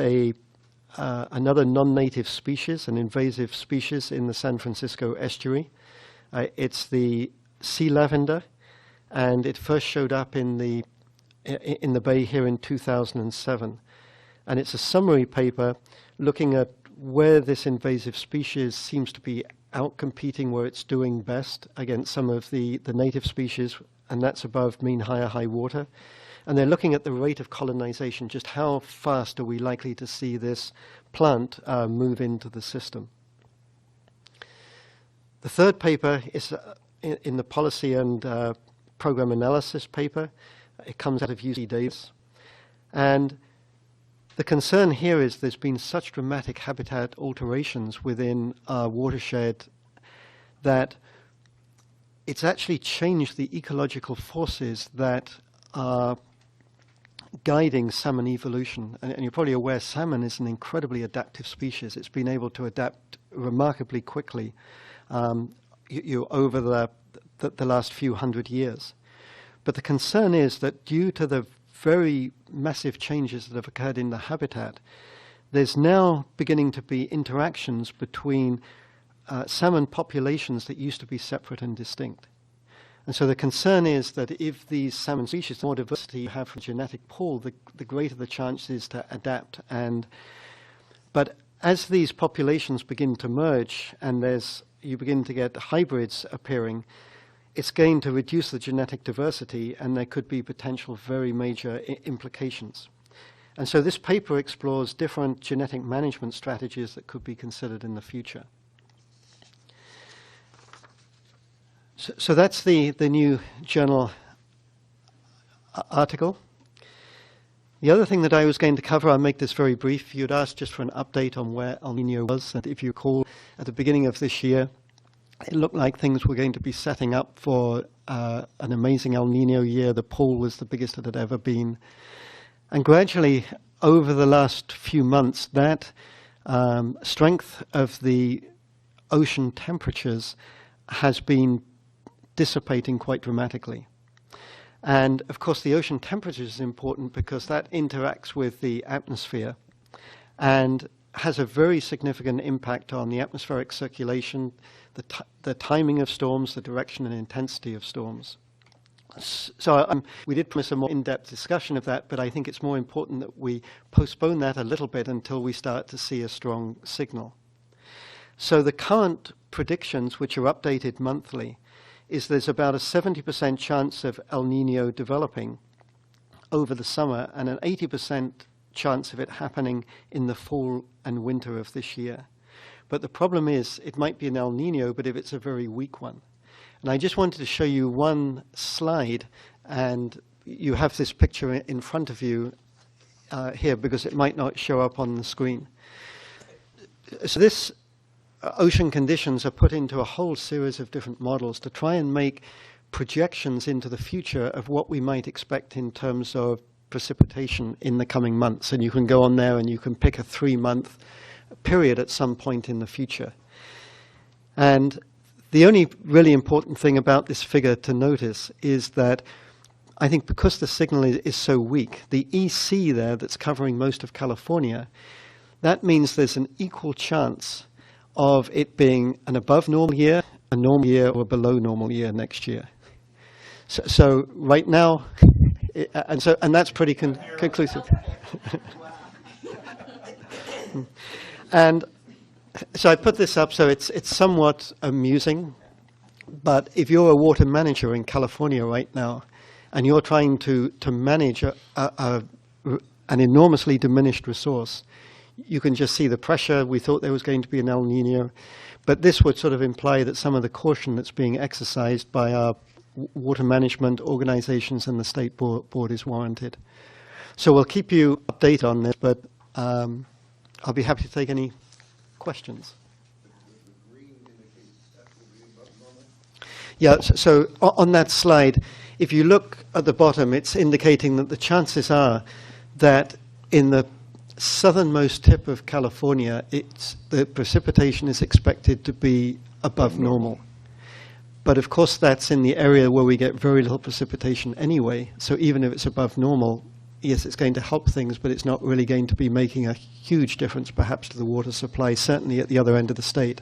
another non-native species, an invasive species in the San Francisco estuary. It's the sea lavender, and it first showed up in the bay here in 2007. And it's a summary paper looking at where this invasive species seems to be outcompeting where it's doing best against some of the native species, and that's above mean high water. And they're looking at the rate of colonization, just how fast are we likely to see this plant move into the system. The third paper is in the policy and program analysis paper. It comes out of UC Davis. And the concern here is there's been such dramatic habitat alterations within our watershed that it's actually changed the ecological forces that are guiding salmon evolution. And you're probably aware salmon is an incredibly adaptive species. It's been able to adapt remarkably quickly over the last few hundred years. But the concern is that due to the very massive changes that have occurred in the habitat, there's now beginning to be interactions between salmon populations that used to be separate and distinct. And so the concern is that if these salmon species, the more diversity you have from genetic pool, the greater the chance is to adapt. But as these populations begin to merge and you begin to get hybrids appearing, it's going to reduce the genetic diversity, and there could be potential very major implications. And so this paper explores different genetic management strategies that could be considered in the future. So that's the new journal article. The other thing that I was going to cover, I'll make this very brief. You'd asked just for an update on where El Nino was. And if you recall, at the beginning of this year, it looked like things were going to be setting up for an amazing El Nino year. The pool was the biggest it had ever been. And gradually, over the last few months, that strength of the ocean temperatures has been dissipating quite dramatically. And of course the ocean temperature is important because that interacts with the atmosphere and has a very significant impact on the atmospheric circulation, the timing of storms, the direction and intensity of storms. So we did promise a more in-depth discussion of that, but I think it's more important that we postpone that a little bit until we start to see a strong signal. So the current predictions, which are updated monthly, is there's about a 70% chance of El Nino developing over the summer and an 80% chance of it happening in the fall and winter of this year. But the problem is it might be an El Nino, but if it's a very weak one. And I just wanted to show you one slide, and you have this picture in front of you here because it might not show up on the screen. So this ocean conditions are put into a whole series of different models to try and make projections into the future of what we might expect in terms of precipitation in the coming months. And you can go on there and you can pick a 3-month period at some point in the future. And the only really important thing about this figure to notice is that I think because the signal is so weak, the EC there that's covering most of California, that means there's an equal chance of it being an above normal year, a normal year, or a below normal year next year. So right now, and that's pretty conclusive. And so I put this up so it's somewhat amusing, but if you're a water manager in California right now, and you're trying to manage an enormously diminished resource, you can just see the pressure. We thought there was going to be an El Nino, but this would sort of imply that some of the caution that's being exercised by our water management organizations and the state board is warranted. So we'll keep you updated on this, but I'll be happy to take any questions. Yeah, so on that slide, if you look at the bottom, it's indicating that the chances are that in the southernmost tip of California, the precipitation is expected to be above normal. But of course that's in the area where we get very little precipitation anyway, so even if it's above normal, yes, it's going to help things, but it's not really going to be making a huge difference perhaps to the water supply, certainly at the other end of the state.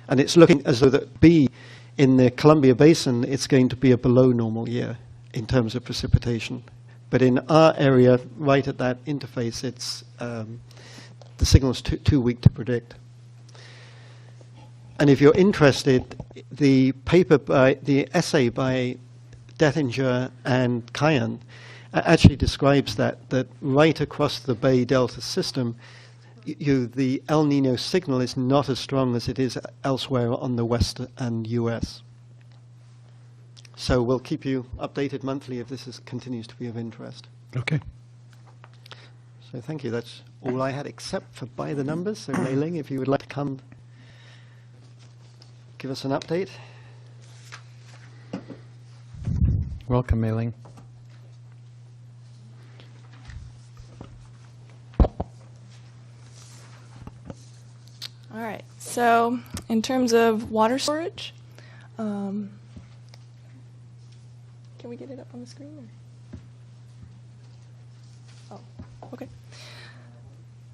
And it's looking as though that B, in the Columbia Basin, it's going to be a below normal year in terms of precipitation. But in our area, right at that interface, it's the signal's too weak to predict. And if you're interested, the essay by Dettinger and Kayan actually describes that right across the Bay Delta system, the El Nino signal is not as strong as it is elsewhere on the West and US. So we'll keep you updated monthly if this continues to be of interest. Okay. So thank you. That's all I had, except for by the numbers. So Mei Ling, if you would like to come give us an update. Welcome, Mei-Ling. All right, so in terms of water storage, can we get it up on the screen? Or? Oh, okay.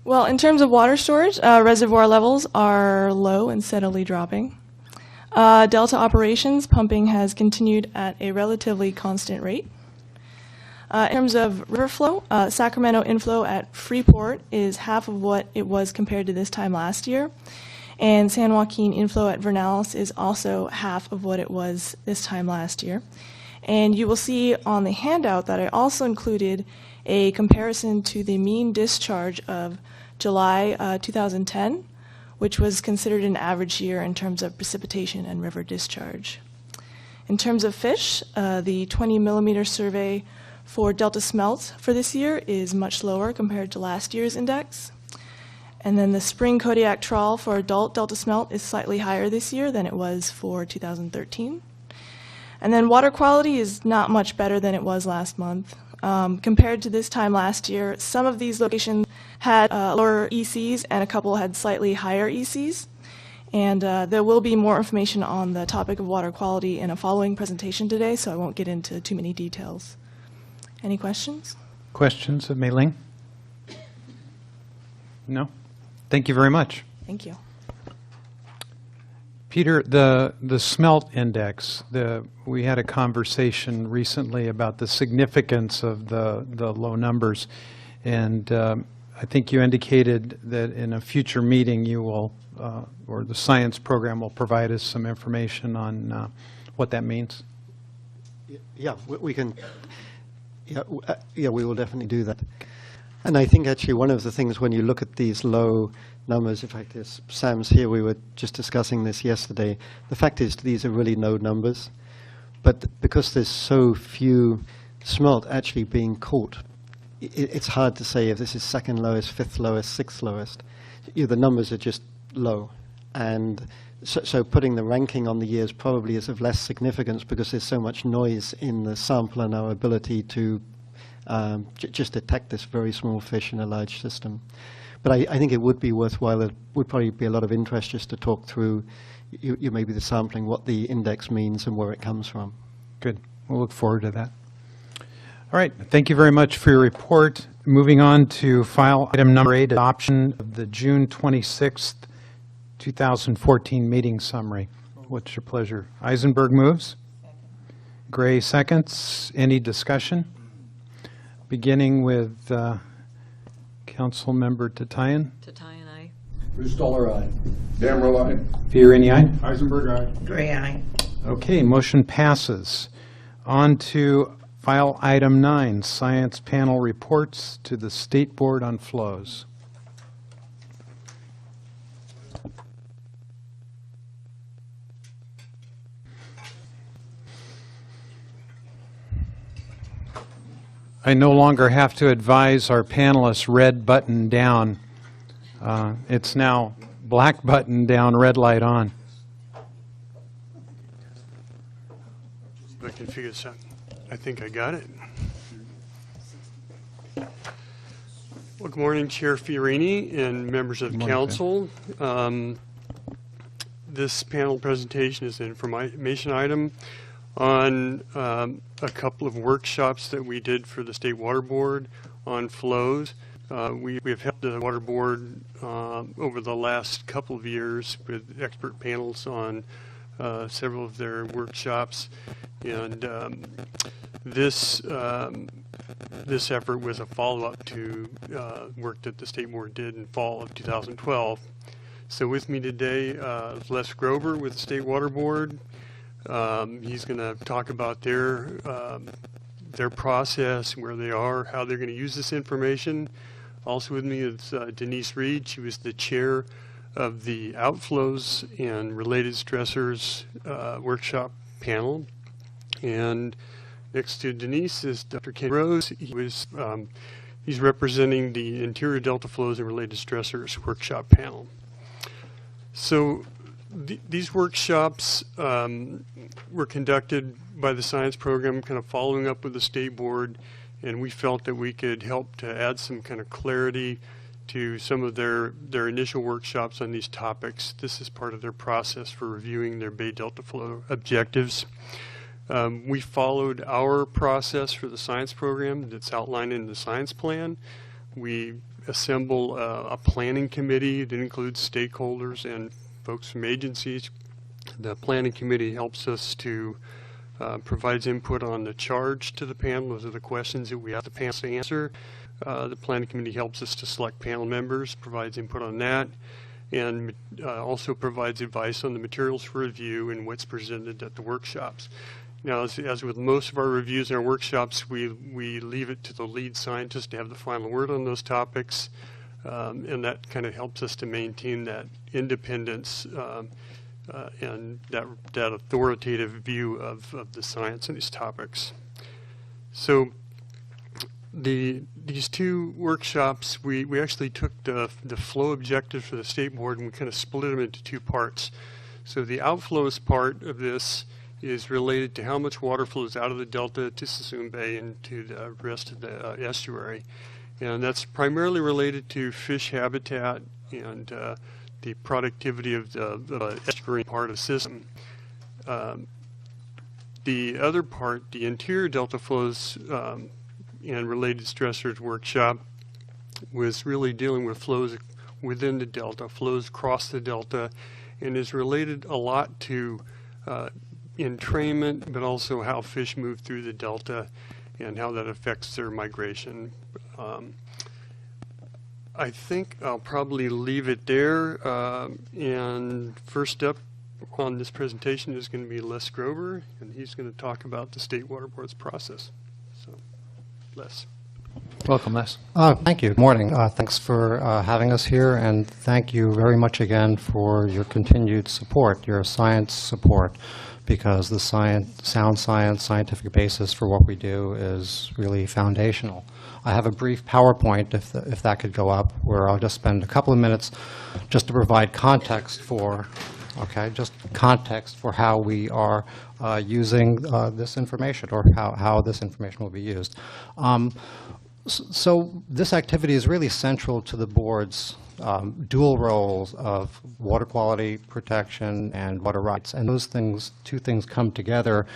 Well, in terms of water storage, reservoir levels are low and steadily dropping. Delta operations, pumping has continued at a relatively constant rate. In terms of river flow, Sacramento inflow at Freeport is half of what it was compared to this time last year. And San Joaquin inflow at Vernalis is also half of what it was this time last year. And you will see on the handout that I also included a comparison to the mean discharge of July 2010, which was considered an average year in terms of precipitation and river discharge. In terms of fish, the 20 millimeter survey for Delta smelt for this year is much lower compared to last year's index. And then the spring Kodiak trawl for adult Delta smelt is slightly higher this year than it was for 2013. And then water quality is not much better than it was last month. Compared to this time last year, some of these locations had lower ECs and a couple had slightly higher ECs. And there will be more information on the topic of water quality in a following presentation today, so I won't get into too many details. Any questions? Questions of Mei-Ling? No? Thank you very much. Thank you. Peter, the smelt index, we had a conversation recently about the significance of the low numbers, and I think you indicated that in a future meeting you will, or the science program will provide us some information on what that means. Yeah, we can. Yeah, we will definitely do that. And I think actually one of the things when you look at these low numbers, in fact, as Sam's here, we were just discussing this yesterday, the fact is these are really low numbers. But because there's so few smelt actually being caught, it's hard to say if this is second lowest, fifth lowest, sixth lowest. The numbers are just low. And so putting the ranking on the years probably is of less significance because there's so much noise in the sample and our ability to just detect this very small fish in a large system. But I think it would be worthwhile. It would probably be a lot of interest just to talk through you maybe the sampling, what the index means and where it comes from. Good. We'll look forward to that. All right. Thank you very much for your report. Moving on to file item number 8, adoption of the June 26th, 2014 meeting summary. What's your pleasure? Eisenberg moves. Gray seconds. Any discussion? Beginning with Council Member Tatayan. Tatayan, aye. Bruce Stoller, aye. Damrell, aye. Fiorini, aye. Eisenberg, aye. Gray, aye. Okay, motion passes. On to file item 9, Science Panel reports to the State Board on Flows. I no longer have to advise our panelists red button down. It's now black button down, red light on. I can figure this out. I think I got it. Well, good morning, Chair Fiorini and members of the council. This panel presentation is an information item on a couple of workshops that we did for the State Water Board on flows. We have helped the Water Board over the last couple of years with expert panels on several of their workshops, and this effort was a follow-up to work that the State Board did in fall of 2012. So with me today is Les Grover with the State Water Board. He's going to talk about their process, where they are, how they're going to use this information. Also with me is Denise Reed. She was the chair of the Outflows and Related Stressors workshop panel. And next to Denise is Dr. Ken Rose. He's representing the Interior Delta Flows and Related Stressors workshop panel. So These workshops were conducted by the science program, kind of following up with the state board, and we felt that we could help to add some kind of clarity to some of their initial workshops on these topics. This is part of their process for reviewing their Bay Delta flow objectives. We followed our process for the science program that's outlined in the science plan. We assemble a planning committee that includes stakeholders and folks from agencies. The planning committee helps us to provides input on the charge to the panel. Those are the questions that we have the panel to answer. The planning committee helps us to select panel members, provides input on that, and also provides advice on the materials for review and what's presented at the workshops. Now, as with most of our reviews and our workshops, we leave it to the lead scientist to have the final word on those topics, and that kind of helps us to maintain that independence and that authoritative view of the science and these topics. So these two workshops, we actually took the flow objectives for the state board and we kind of split them into two parts. So the outflows part of this is related to how much water flows out of the delta to Suisun Bay and to the rest of the estuary. And that's primarily related to fish habitat and the productivity of the estuary part of the system. The other part, the interior delta flows and related stressors workshop, was really dealing with flows within the delta, flows across the delta, and is related a lot to entrainment, but also how fish move through the delta and how that affects their migration. I think I'll probably leave it there. And first up on this presentation is going to be Les Grover, and he's going to talk about the State Water Board's process. So, Les. Welcome, Les. Thank you. Good morning. Thanks for having us here, and thank you very much again for your continued support, your science support, because the sound science, scientific basis for what we do is really foundational. I have a brief PowerPoint, if that could go up, where I'll just spend a couple of minutes just to provide context for, just context for how we are using this information, or how this information will be used. So this activity is really central to the board's dual roles of water quality protection and water rights. And those things, two things, come together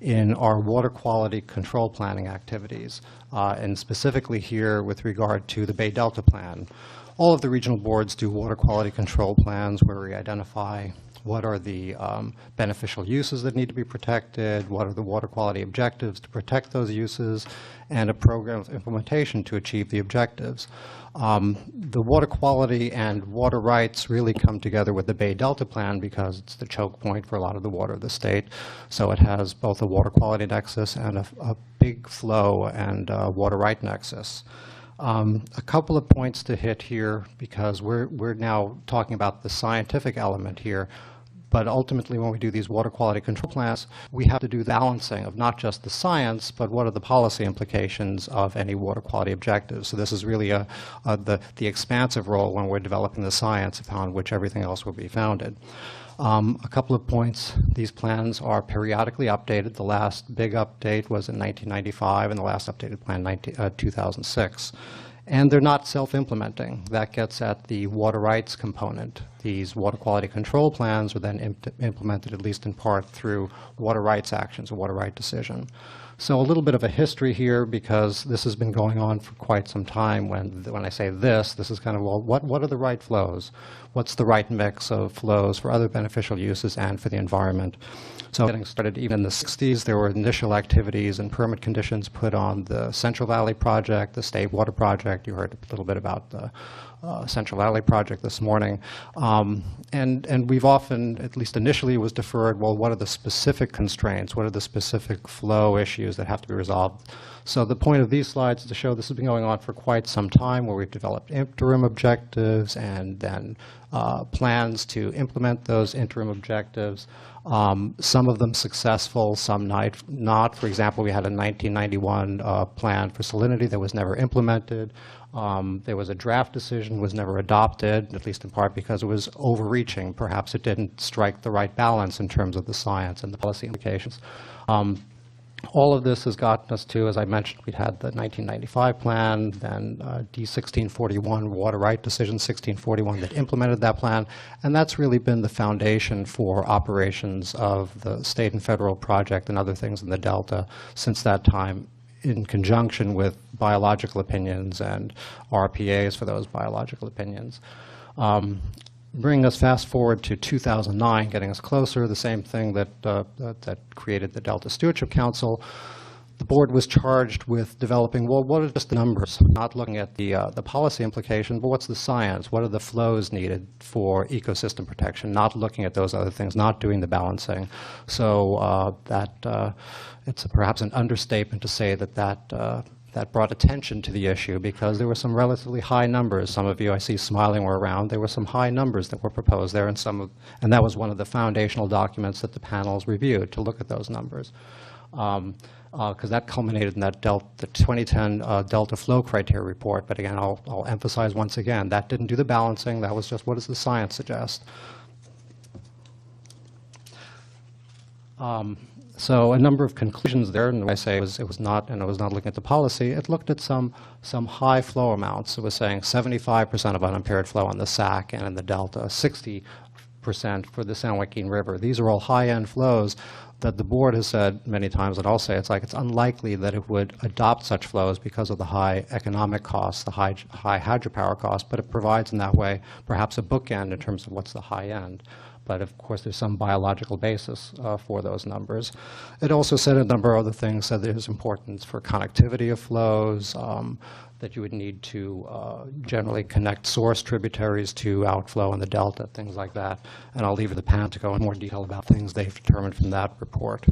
in our water quality control planning activities, and specifically here with regard to the Bay Delta Plan. All of the regional boards do water quality control plans where we identify what are the beneficial uses that need to be protected, what are the water quality objectives to protect those uses, and a program of implementation to achieve the objectives. The water quality and water rights really come together with the Bay Delta Plan because it's the choke point for a lot of the water of the state. So it has both a water quality nexus and a big flow and water right nexus. A couple of points to hit here, because we're now talking about the scientific element here. But ultimately, when we do these water quality control plans, we have to do the balancing of not just the science, but what are the policy implications of any water quality objectives. So this is really the expansive role when we're developing the science upon which everything else will be founded. A couple of points. These plans are periodically updated. The last big update was in 1995, and the last updated plan 2006. And they're not self-implementing. That gets at the water rights component. These water quality control plans are then implemented, at least in part, through water rights actions, a water right decision. So a little bit of a history here, because this has been going on for quite some time. When I say this is kind of, well, what are the right flows? What's the right mix of flows for other beneficial uses and for the environment? So getting started even in the 60s, there were initial activities and permit conditions put on the Central Valley Project, the State Water Project. You heard a little bit about the Central Valley Project this morning. And we've often, at least initially, was deferred, well, what are the specific constraints? What are the specific flow issues that have to be resolved? So the point of these slides is to show this has been going on for quite some time, where we've developed interim objectives and then plans to implement those interim objectives. Some of them successful, some not. For example, we had a 1991 plan for salinity that was never implemented. There was a draft decision, was never adopted, at least in part because it was overreaching. Perhaps it didn't strike the right balance in terms of the science and the policy implications. All of this has gotten us to, as I mentioned, we had the 1995 plan, then D1641 water right decision, 1641 that implemented that plan, and that's really been the foundation for operations of the state and federal project and other things in the Delta since that time, in conjunction with biological opinions and RPAs for those biological opinions. Bringing us fast forward to 2009, getting us closer, the same thing that created the Delta Stewardship Council. The board was charged with developing, well, what are just the numbers, not looking at the policy implications, but what's the science? What are the flows needed for ecosystem protection? Not looking at those other things, not doing the balancing. So it's perhaps an understatement to say that brought attention to the issue because there were some relatively high numbers. Some of you I see smiling were around. There were some high numbers that were proposed there, and that was one of the foundational documents that the panels reviewed to look at those numbers. Because that culminated in that the 2010 Delta Flow Criteria report. But again, I'll emphasize once again, that didn't do the balancing. That was just what does the science suggest. So a number of conclusions there, and I say it was not looking at the policy. It looked at some high flow amounts. It was saying 75% of unimpaired flow on the Sac and in the Delta, 60% for the San Joaquin River. These are all high-end flows that the board has said many times, and I'll say it's unlikely that it would adopt such flows because of the high economic costs, the high hydropower costs, but it provides in that way perhaps a bookend in terms of what's the high end. But of course, there's some biological basis for those numbers. It also said a number of other things, said there's importance for connectivity of flows, that you would need to generally connect source tributaries to outflow in the Delta, things like that. And I'll leave it to the panel to go in more detail about things they've determined from that report.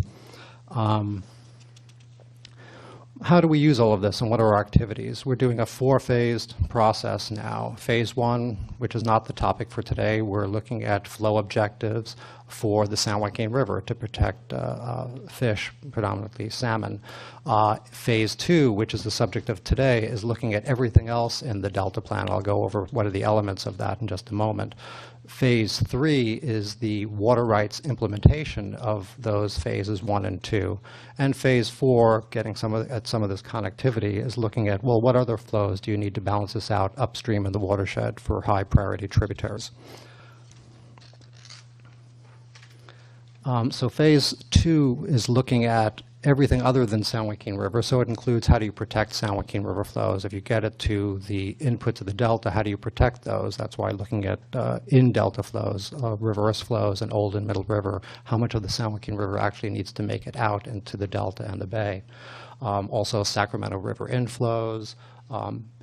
How do we use all of this, and what are our activities? We're doing a 4-phased process now. Phase 1, which is not the topic for today, we're looking at flow objectives for the San Joaquin River to protect fish, predominantly salmon. Phase 2, which is the subject of today, is looking at everything else in the Delta Plan. I'll go over what are the elements of that in just a moment. Phase 3 is the water rights implementation of those phases 1 and 2. And phase 4, getting at some of this connectivity, is looking at, well, what other flows do you need to balance this out upstream in the watershed for high priority tributaries? So phase 2 is looking at everything other than San Joaquin River. So it includes how do you protect San Joaquin River flows. If you get it to the inputs of the Delta, how do you protect those? That's why looking at in-Delta flows, reverse flows, and old and middle river, how much of the San Joaquin River actually needs to make it out into the Delta and the Bay. Also Sacramento River inflows,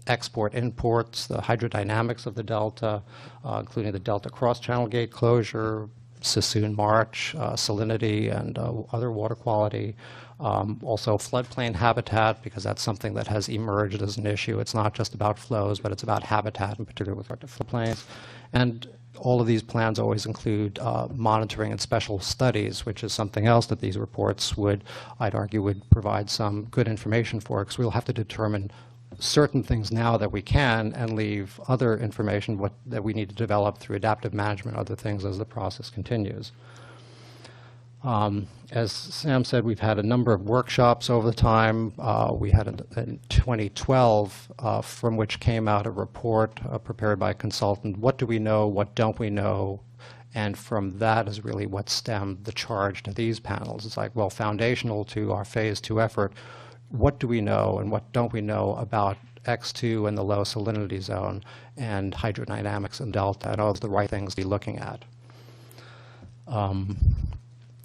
export imports, the hydrodynamics of the Delta, including the Delta cross-channel gate closure, Sassoon March, salinity, and other water quality. Also floodplain habitat, because that's something that has emerged as an issue. It's not just about flows, but it's about habitat, in particular with regard to floodplains. And all of these plans always include monitoring and special studies, which is something else that these reports would, I'd argue, would provide some good information for, because we'll have to determine certain things now that we can and leave other information that we need to develop through adaptive management, other things as the process continues. As Sam said, we've had a number of workshops over the time. We had in 2012, from which came out a report prepared by a consultant. What do we know? What don't we know? And from that is really what stemmed the charge to these panels. It's like, well, foundational to our phase 2 effort, what do we know and what don't we know about X2 and the low salinity zone and hydrodynamics and Delta, and all the right things to be looking at.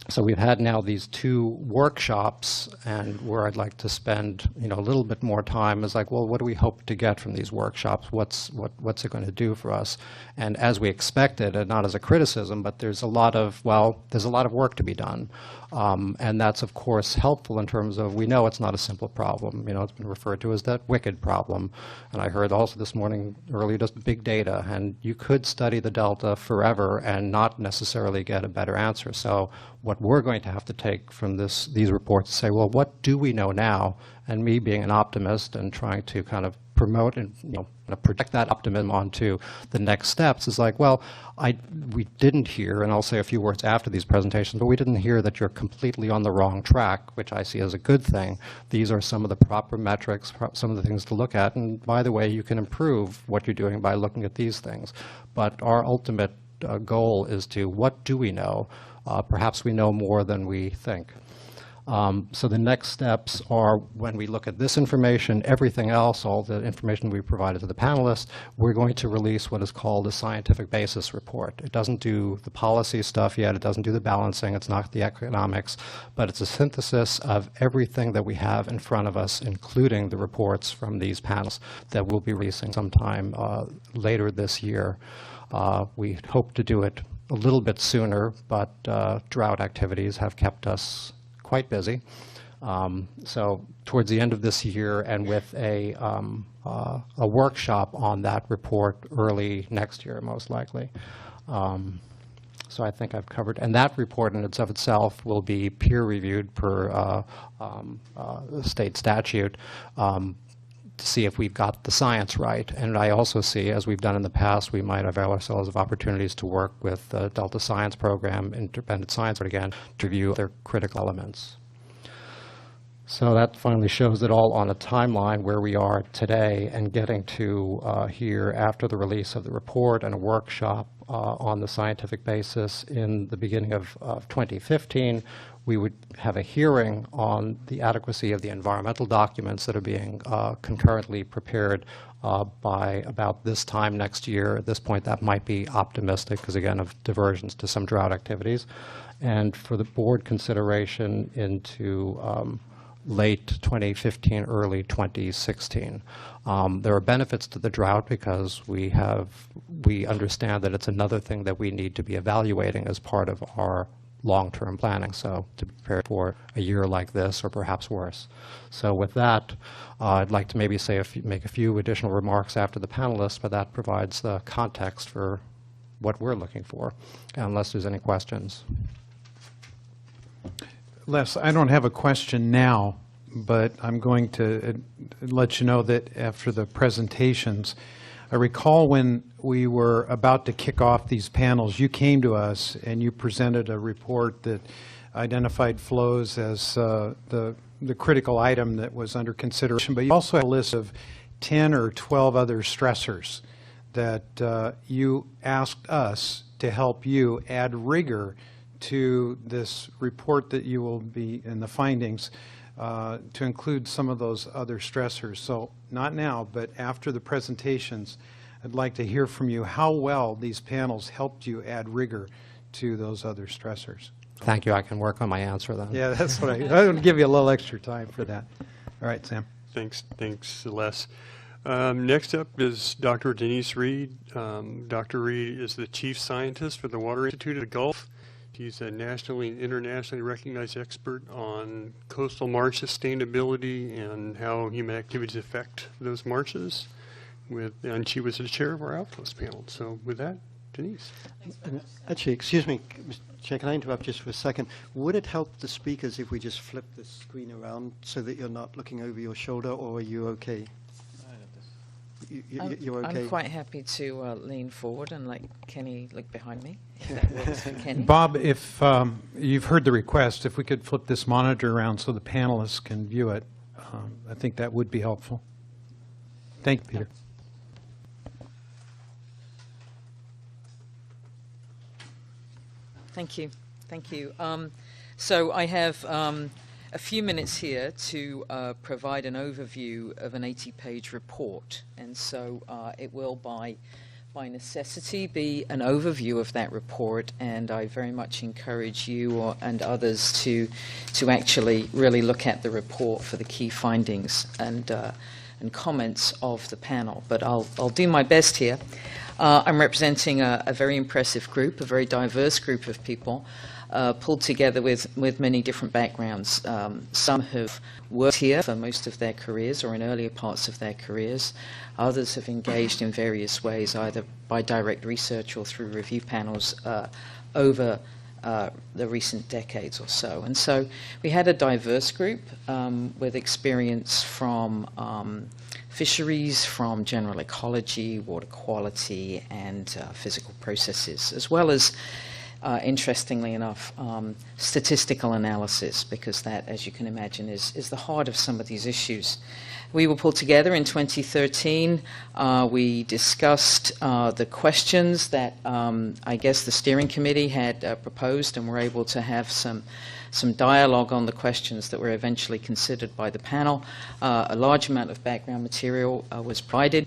So we've had now these 2 workshops, and where I'd like to spend, a little bit more time is like, well, what do we hope to get from these workshops? What's it going to do for us? And as we expected, and not as a criticism, but there's a lot of work to be done. And that's, of course, helpful in terms of, we know it's not a simple problem. It's been referred to as that wicked problem. And I heard also this morning earlier just big data, and you could study the delta forever and not necessarily get a better answer. So what we're going to have to take from these reports is say, well, what do we know now? And me being an optimist and trying to kind of promote and project that optimism onto the next steps is like, well, we didn't hear, and I'll say a few words after these presentations, but we didn't hear that you're completely on the wrong track, which I see as a good thing. These are some of the proper metrics, some of the things to look at, and by the way, you can improve what you're doing by looking at these things. But our ultimate goal is to, what do we know? Perhaps we know more than we think. So the next steps are, when we look at this information, everything else, all the information we provided to the panelists, we're going to release what is called a scientific basis report. It doesn't do the policy stuff yet, it doesn't do the balancing, it's not the economics, but it's a synthesis of everything that we have in front of us, including the reports from these panels that we'll be releasing sometime later this year. We hope to do it a little bit sooner, but drought activities have kept us quite busy. So towards the end of this year, and with a workshop on that report early next year, most likely. So I think I've covered, and that report in itself will be peer-reviewed per state statute to see if we've got the science right. And I also see, as we've done in the past, we might avail ourselves of opportunities to work with the Delta Science Program, Independent Science, but again, to review their critical elements. So that finally shows it all on a timeline where we are today, and getting to here after the release of the report and a workshop on the scientific basis in the beginning of 2015. We would have a hearing on the adequacy of the environmental documents that are being concurrently prepared by about this time next year. At this point, that might be optimistic because, again, of diversions to some drought activities. And for the board consideration into late 2015, early 2016. There are benefits to the drought because we understand that it's another thing that we need to be evaluating as part of our long-term planning, so to prepare for a year like this or perhaps worse. So with that, I'd like to maybe make a few additional remarks after the panelists, but that provides the context for what we're looking for, unless there's any questions. Les, I don't have a question now, but I'm going to let you know that after the presentations, I recall when we were about to kick off these panels, you came to us and you presented a report that identified flows as the critical item that was under consideration, but you also had a list of 10 or 12 other stressors that you asked us to help you add rigor to this report that you will be in the findings to include some of those other stressors. So not now, but after the presentations, I'd like to hear from you how well these panels helped you add rigor to those other stressors. Thank you. I can work on my answer then. Yeah, that's what I'm going to give you a little extra time for that. All right, Sam. Thanks, Les. Next up is Dr. Denise Reed. Dr. Reed is the Chief Scientist for the Water Institute of the Gulf. She's a nationally and internationally recognized expert on coastal marsh sustainability and how human activities affect those marshes. And she was the chair of our Outpost panel. So with that, Denise. Actually, excuse me, Mr. Chair, can I interrupt just for a second? Would it help the speakers if we just flip the screen around so that you're not looking over your shoulder, or are you okay? You're okay? I'm quite happy to lean forward and let Kenny look behind me, if that works for Kenny. Bob, if you've heard the request, if we could flip this monitor around so the panelists can view it, I think that would be helpful. Thank you, Peter. Thank you. Thank you. So I have a few minutes here to provide an overview of an 80-page report, and so it will, by by necessity be an overview of that report, and I very much encourage you and others to actually really look at the report for the key findings and comments of the panel. But I'll do my best here. I'm representing a very impressive group, a very diverse group of people, pulled together with many different backgrounds. Some have worked here for most of their careers or in earlier parts of their careers. Others have engaged in various ways, either by direct research or through review panels over the recent decades or so. And so we had a diverse group with experience from fisheries, from general ecology, water quality, and physical processes, as well as interestingly enough, statistical analysis, because that, as you can imagine, is the heart of some of these issues. We were pulled together in 2013. We discussed the questions that I guess the steering committee had proposed, and were able to have some dialogue on the questions that were eventually considered by the panel. A large amount of background material was provided.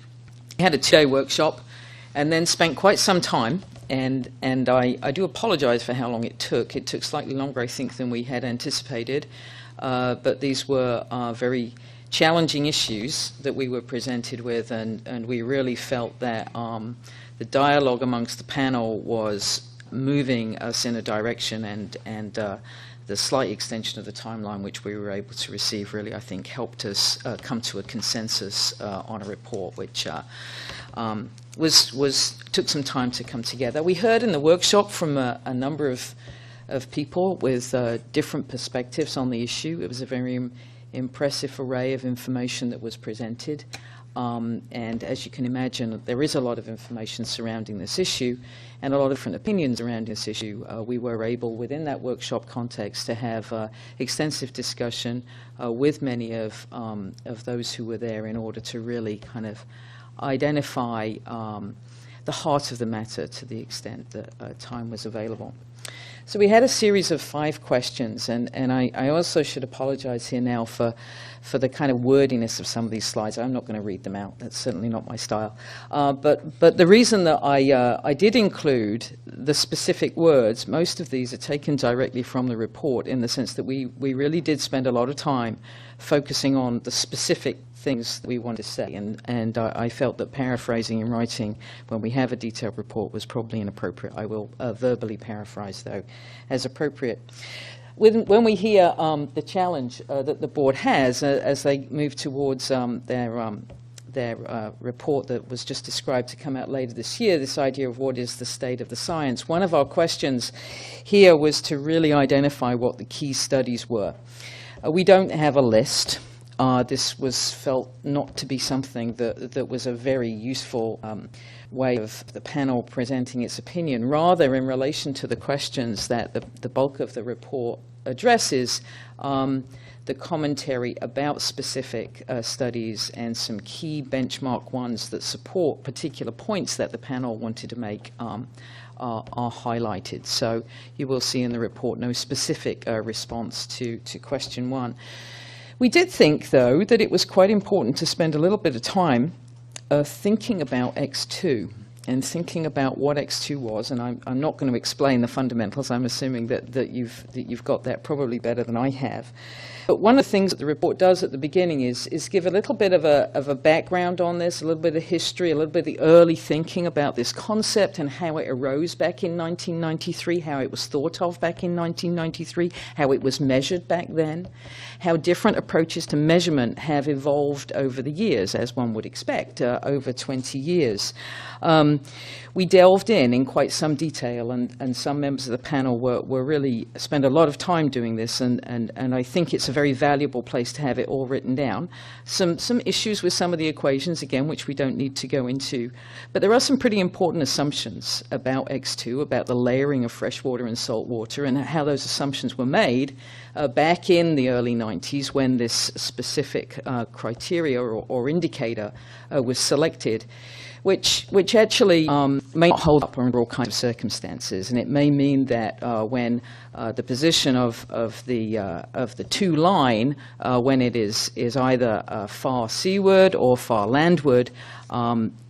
We had a 2-day workshop and then spent quite some time, and I do apologize for how long it took. It took slightly longer, I think, than we had anticipated, but these were very challenging issues that we were presented with, and we really felt that the dialogue amongst the panel was moving us in a direction, and the slight extension of the timeline which we were able to receive really, I think, helped us come to a consensus on a report which took some time to come together. We heard in the workshop from a number of people with different perspectives on the issue. It was a very impressive array of information that was presented. And as you can imagine, there is a lot of information surrounding this issue and a lot of different opinions around this issue. We were able, within that workshop context, to have extensive discussion with many of those who were there in order to really kind of identify the heart of the matter to the extent that time was available. So we had a series of 5 questions, and I also should apologize here now for the kind of wordiness of some of these slides. I'm not going to read them out. That's certainly not my style. But the reason that I did include the specific words, most of these are taken directly from the report, in the sense that we really did spend a lot of time focusing on the specific things that we wanted to say, and I felt that paraphrasing in writing when we have a detailed report was probably inappropriate. I will verbally paraphrase, though, as appropriate. When we hear the challenge that the board has as they move towards their report that was just described to come out later this year, this idea of what is the state of the science, one of our questions here was to really identify what the key studies were. We don't have a list. This was felt not to be something that was a very useful way of the panel presenting its opinion. Rather, in relation to the questions that the bulk of the report addresses, the commentary about specific studies and some key benchmark ones that support particular points that the panel wanted to make are highlighted. So you will see in the report no specific response to question 1. We did think, though, that it was quite important to spend a little bit of time thinking about X2 and thinking about what X2 was. And I'm not going to explain the fundamentals. I'm assuming that you've got that probably better than I have. But one of the things that the report does at the beginning is give a little bit of a background on this, a little bit of history, a little bit of the early thinking about this concept and how it arose back in 1993, how it was thought of back in 1993, how it was measured back then, how different approaches to measurement have evolved over the years, as one would expect, over 20 years. We delved in quite some detail, and some members of the panel were really spent a lot of time doing this, and I think it's a very valuable place to have it all written down. Some issues with some of the equations, again, which we don't need to go into, but there are some pretty important assumptions about X2, about the layering of fresh water and salt water, and how those assumptions were made back in the early 90s when this specific criteria or indicator was selected. which actually may not hold up under all kinds of circumstances, and it may mean that when the position of the two line, when it is either far seaward or far landward,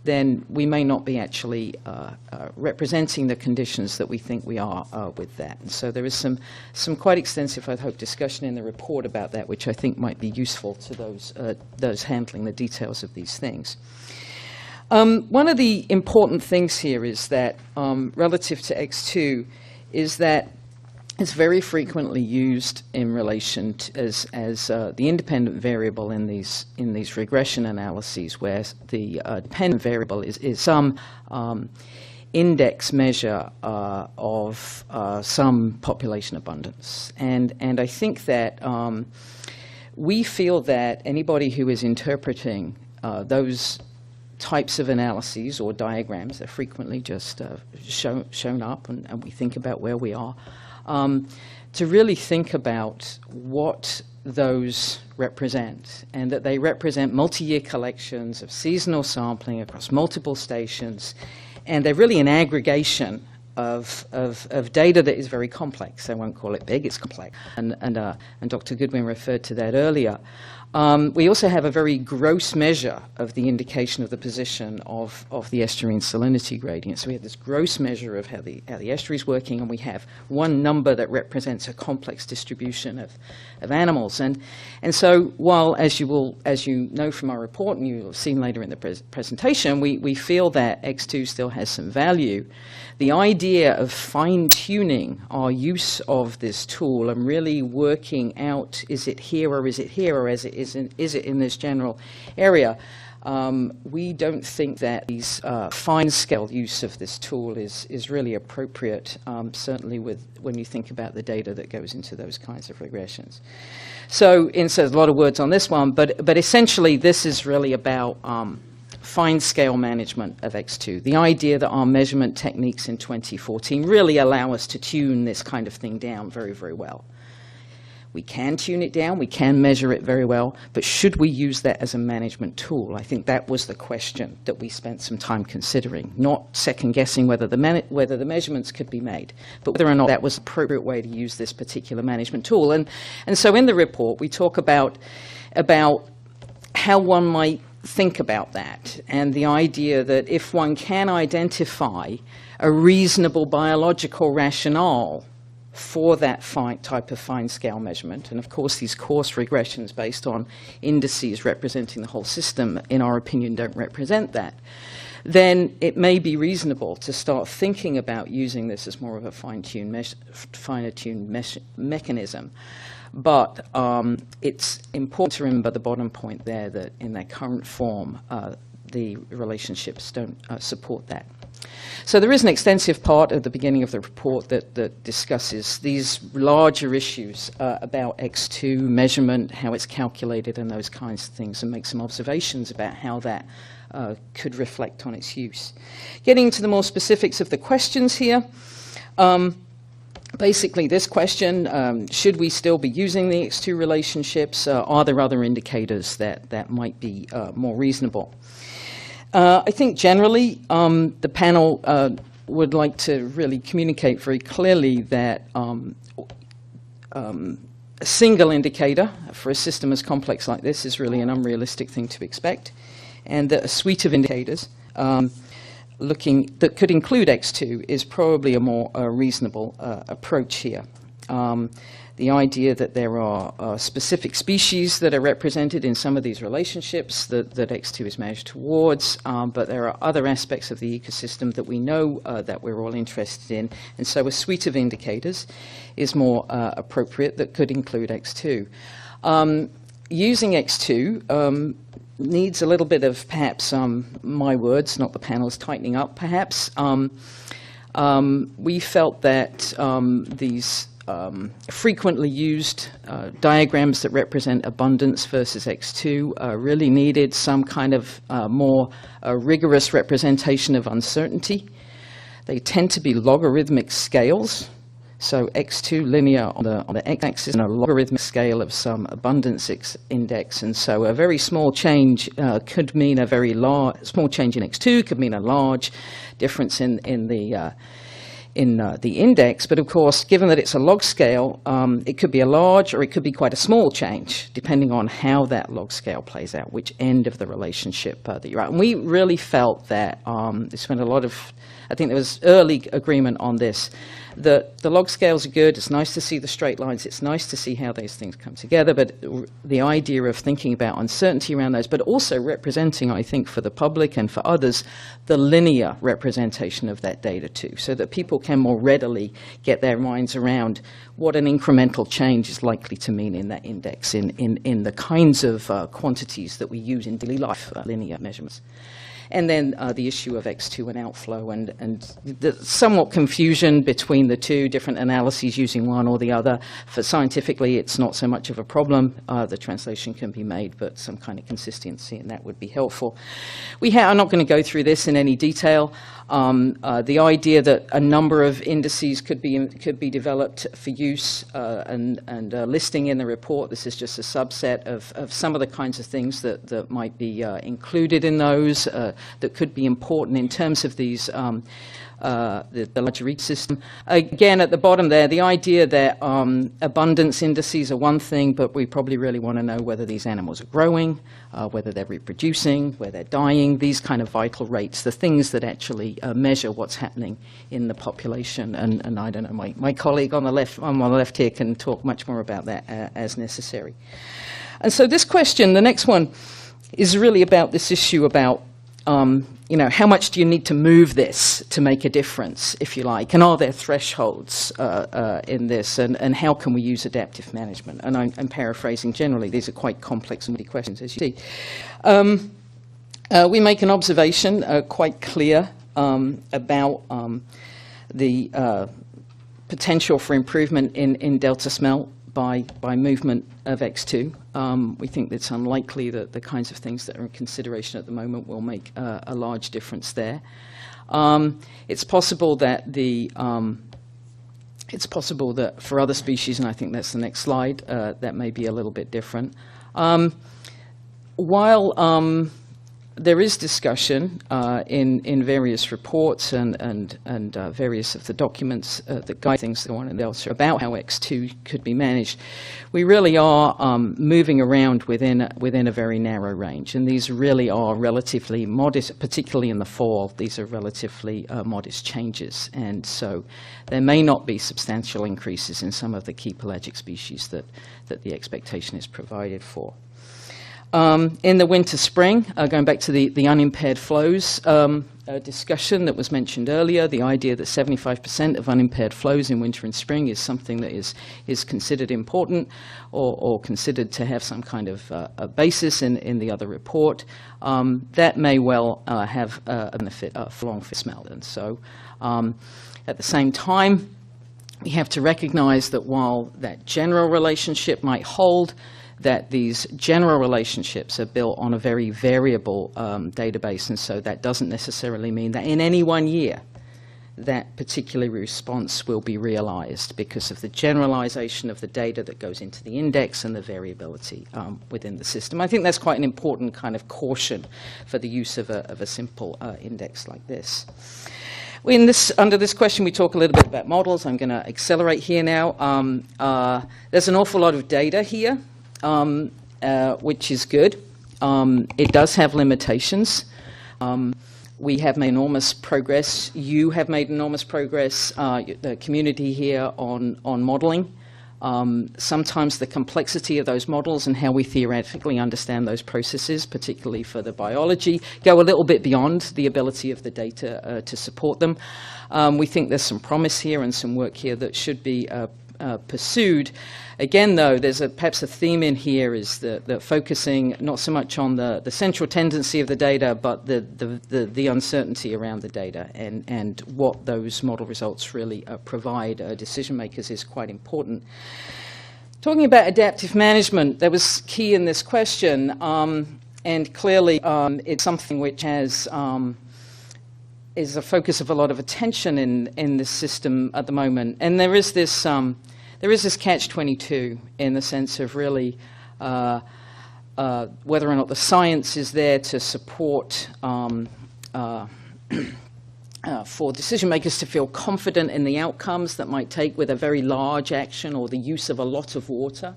then we may not be actually representing the conditions that we think we are with that. And so there is some quite extensive, I hope, discussion in the report about that, which I think might be useful to those handling the details of these things. One of the important things here is that, relative to X2, is that it's very frequently used in relation to, as the independent variable in these regression analyses, where the dependent variable is some index measure of some population abundance. And I think that we feel that anybody who is interpreting those types of analyses or diagrams, they're frequently just shown up, and we think about where we are, to really think about what those represent, and that they represent multi-year collections of seasonal sampling across multiple stations, and they're really an aggregation of data that is very complex. I won't call it big, it's complex. And Dr. Goodwin referred to that earlier. We also have a very gross measure of the indication of the position of the estuarine salinity gradient. So we have this gross measure of how the estuary is working, and we have one number that represents a complex distribution of animals. And so while, as you know from our report, and you'll have seen later in the presentation, we feel that X2 still has some value, the idea of fine-tuning our use of this tool and really working out, is it here or is it here, or is it in this general area, we don't think that these fine-scale use of this tool is really appropriate, certainly when you think about the data that goes into those kinds of regressions. So there's a lot of words on this one, but essentially this is really about fine-scale management of X2. The idea that our measurement techniques in 2014 really allow us to tune this kind of thing down very, very well. We can tune it down, we can measure it very well, but should we use that as a management tool? I think that was the question that we spent some time considering, not second-guessing whether the measurements could be made, but whether or not that was the appropriate way to use this particular management tool. And so in the report, we talk about how one might think about that, and the idea that if one can identify a reasonable biological rationale for that type of fine-scale measurement, and of course these coarse regressions based on indices representing the whole system, in our opinion, don't represent that, then it may be reasonable to start thinking about using this as more of a fine-tuned mechanism. But it's important to remember the bottom point there, that in their current form, the relationships don't support that. So there is an extensive part at the beginning of the report that discusses these larger issues about X2 measurement, how it's calculated, and those kinds of things, and makes some observations about how that could reflect on its use. Getting into the more specifics of the questions here. Basically, this question, should we still be using the X2 relationships? Are there other indicators that might be more reasonable? I think generally the panel would like to really communicate very clearly that a single indicator for a system as complex like this is really an unrealistic thing to expect, and that a suite of indicators that could include X2 is probably a more reasonable approach here. The idea that there are specific species that are represented in some of these relationships that X2 is measured towards, but there are other aspects of the ecosystem that we know that we're all interested in, and so a suite of indicators is more appropriate that could include X2. Using X2 needs a little bit of, perhaps, my words, not the panel's, tightening up, perhaps. We felt that these frequently used diagrams that represent abundance versus X2 really needed some kind of more rigorous representation of uncertainty. They tend to be logarithmic scales, So x2 linear on the x-axis and a logarithmic scale of some abundance index. And so a very small change could mean a very large, small change in x2 could mean a large difference in the index. But of course, given that it's a log scale, it could be a large or it could be quite a small change, depending on how that log scale plays out, which end of the relationship that you're at. And we really felt that, they spent a lot of, I think there was early agreement on this, that the log scales are good. It's nice to see the straight lines. It's nice to see how those things come together. But the idea of thinking about uncertainty around those, but also representing, I think, for the public and for others, the linear representation of that data too, so that people can more readily get their minds around what an incremental change is likely to mean in that index, in the kinds of quantities that we use in daily life, linear measurements. And then the issue of X2 and outflow, and the somewhat confusion between the two, different analyses using one or the other. For scientifically, it's not so much of a problem. The translation can be made, but some kind of consistency, and that would be helpful. I'm not going to go through this in any detail. The idea that a number of indices could be developed for use and listing in the report. This is just a subset of some of the kinds of things that might be included in those that could be important in terms of these the larger ecosystem. Again, at the bottom there, the idea that abundance indices are one thing, but we probably really want to know whether these animals are growing, whether they're reproducing, whether they're dying, these kind of vital rates, the things that actually measure what's happening in the population. And I don't know, my colleague on the left here can talk much more about that as necessary. And so this question, the next one, is really about this issue about how much do you need to move this to make a difference, if you like, and are there thresholds in this, and how can we use adaptive management? And I'm paraphrasing generally. These are quite complex and many questions, as you see. We make an observation quite clear about the potential for improvement in delta smelt by movement of X2. We think it's unlikely that the kinds of things that are in consideration at the moment will make a large difference there. It's possible that for other species, and I think that's the next slide, that may be a little bit different. While there is discussion in various reports and various of the documents that guide things that go on and elsewhere about how X2 could be managed, we really are moving around within a very narrow range. And these really are relatively modest, particularly in the fall. These are relatively modest changes. And so there may not be substantial increases in some of the key pelagic species that the expectation is provided for. In the winter-spring, going back to the unimpaired flows discussion that was mentioned earlier, the idea that 75% of unimpaired flows in winter and spring is something that is considered important or considered to have some kind of a basis in the other report, that may well have a benefit for long-fit smelt. And so at the same time, we have to recognize that while that general relationship might hold, that these general relationships are built on a very variable database, and so that doesn't necessarily mean that in any one year that particular response will be realized because of the generalization of the data that goes into the index and the variability within the system. I think that's quite an important kind of caution for the use of a simple index like this. Under this question, we talk a little bit about models. I'm going to accelerate here now. There's an awful lot of data here, which is good. It does have limitations. We have made enormous progress. You have made enormous progress, the community here, on modeling. Sometimes the complexity of those models and how we theoretically understand those processes, particularly for the biology, go a little bit beyond the ability of the data to support them. We think there's some promise here and some work here that should be pursued. Again, though, there's perhaps a theme in here is that focusing not so much on the central tendency of the data, but the uncertainty around the data and what those model results really provide decision makers is quite important. Talking about adaptive management, that was key in this question, and clearly it's something which has is a focus of a lot of attention in this system at the moment. And there is this catch-22 in the sense of really whether or not the science is there to support for decision makers to feel confident in the outcomes that might take with a very large action or the use of a lot of water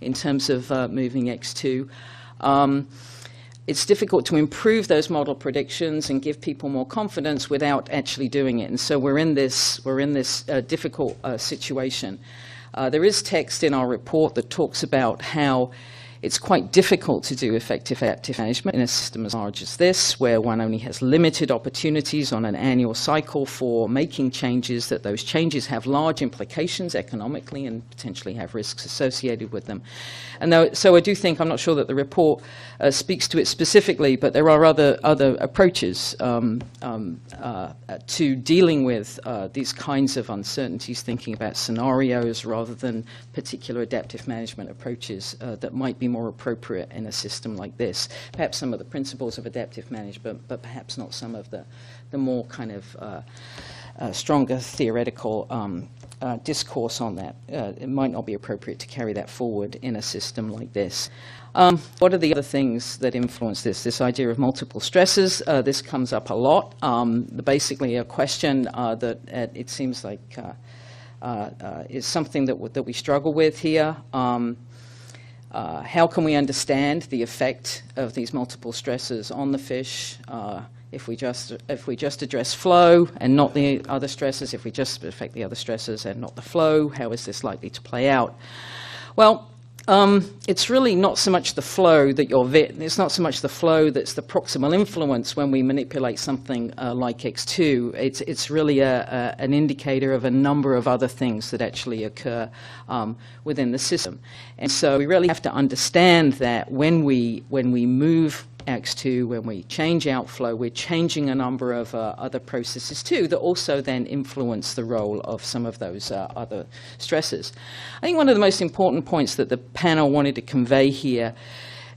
in terms of moving X2. It's difficult to improve those model predictions and give people more confidence without actually doing it. And so we're in this difficult situation. There is text in our report that talks about how it's quite difficult to do effective active management in a system as large as this, where one only has limited opportunities on an annual cycle for making changes, that those changes have large implications economically and potentially have risks associated with them. And so I do think, I'm not sure that the report speaks to it specifically, but there are other approaches to dealing with these kinds of uncertainties, thinking about scenarios rather than particular adaptive management approaches that might be more appropriate in a system like this. Perhaps some of the principles of adaptive management, but perhaps not some of the more kind of stronger theoretical discourse on that. It might not be appropriate to carry that forward in a system like this. What are the other things that influence this? This idea of multiple stresses, this comes up a lot. Basically a question that it seems like is something that we struggle with here. How can we understand the effect of these multiple stresses on the fish? If we just address flow and not the other stresses, if we just affect the other stresses and not the flow, how is this likely to play out? Well, it's really not so much the flow that it's not so much the flow that's the proximal influence when we manipulate something like X2. It's really an indicator of a number of other things that actually occur within the system. And so we really have to understand that when we move X2, when we change outflow, we're changing a number of other processes too that also then influence the role of some of those other stresses. I think one of the most important points that the panel wanted to convey here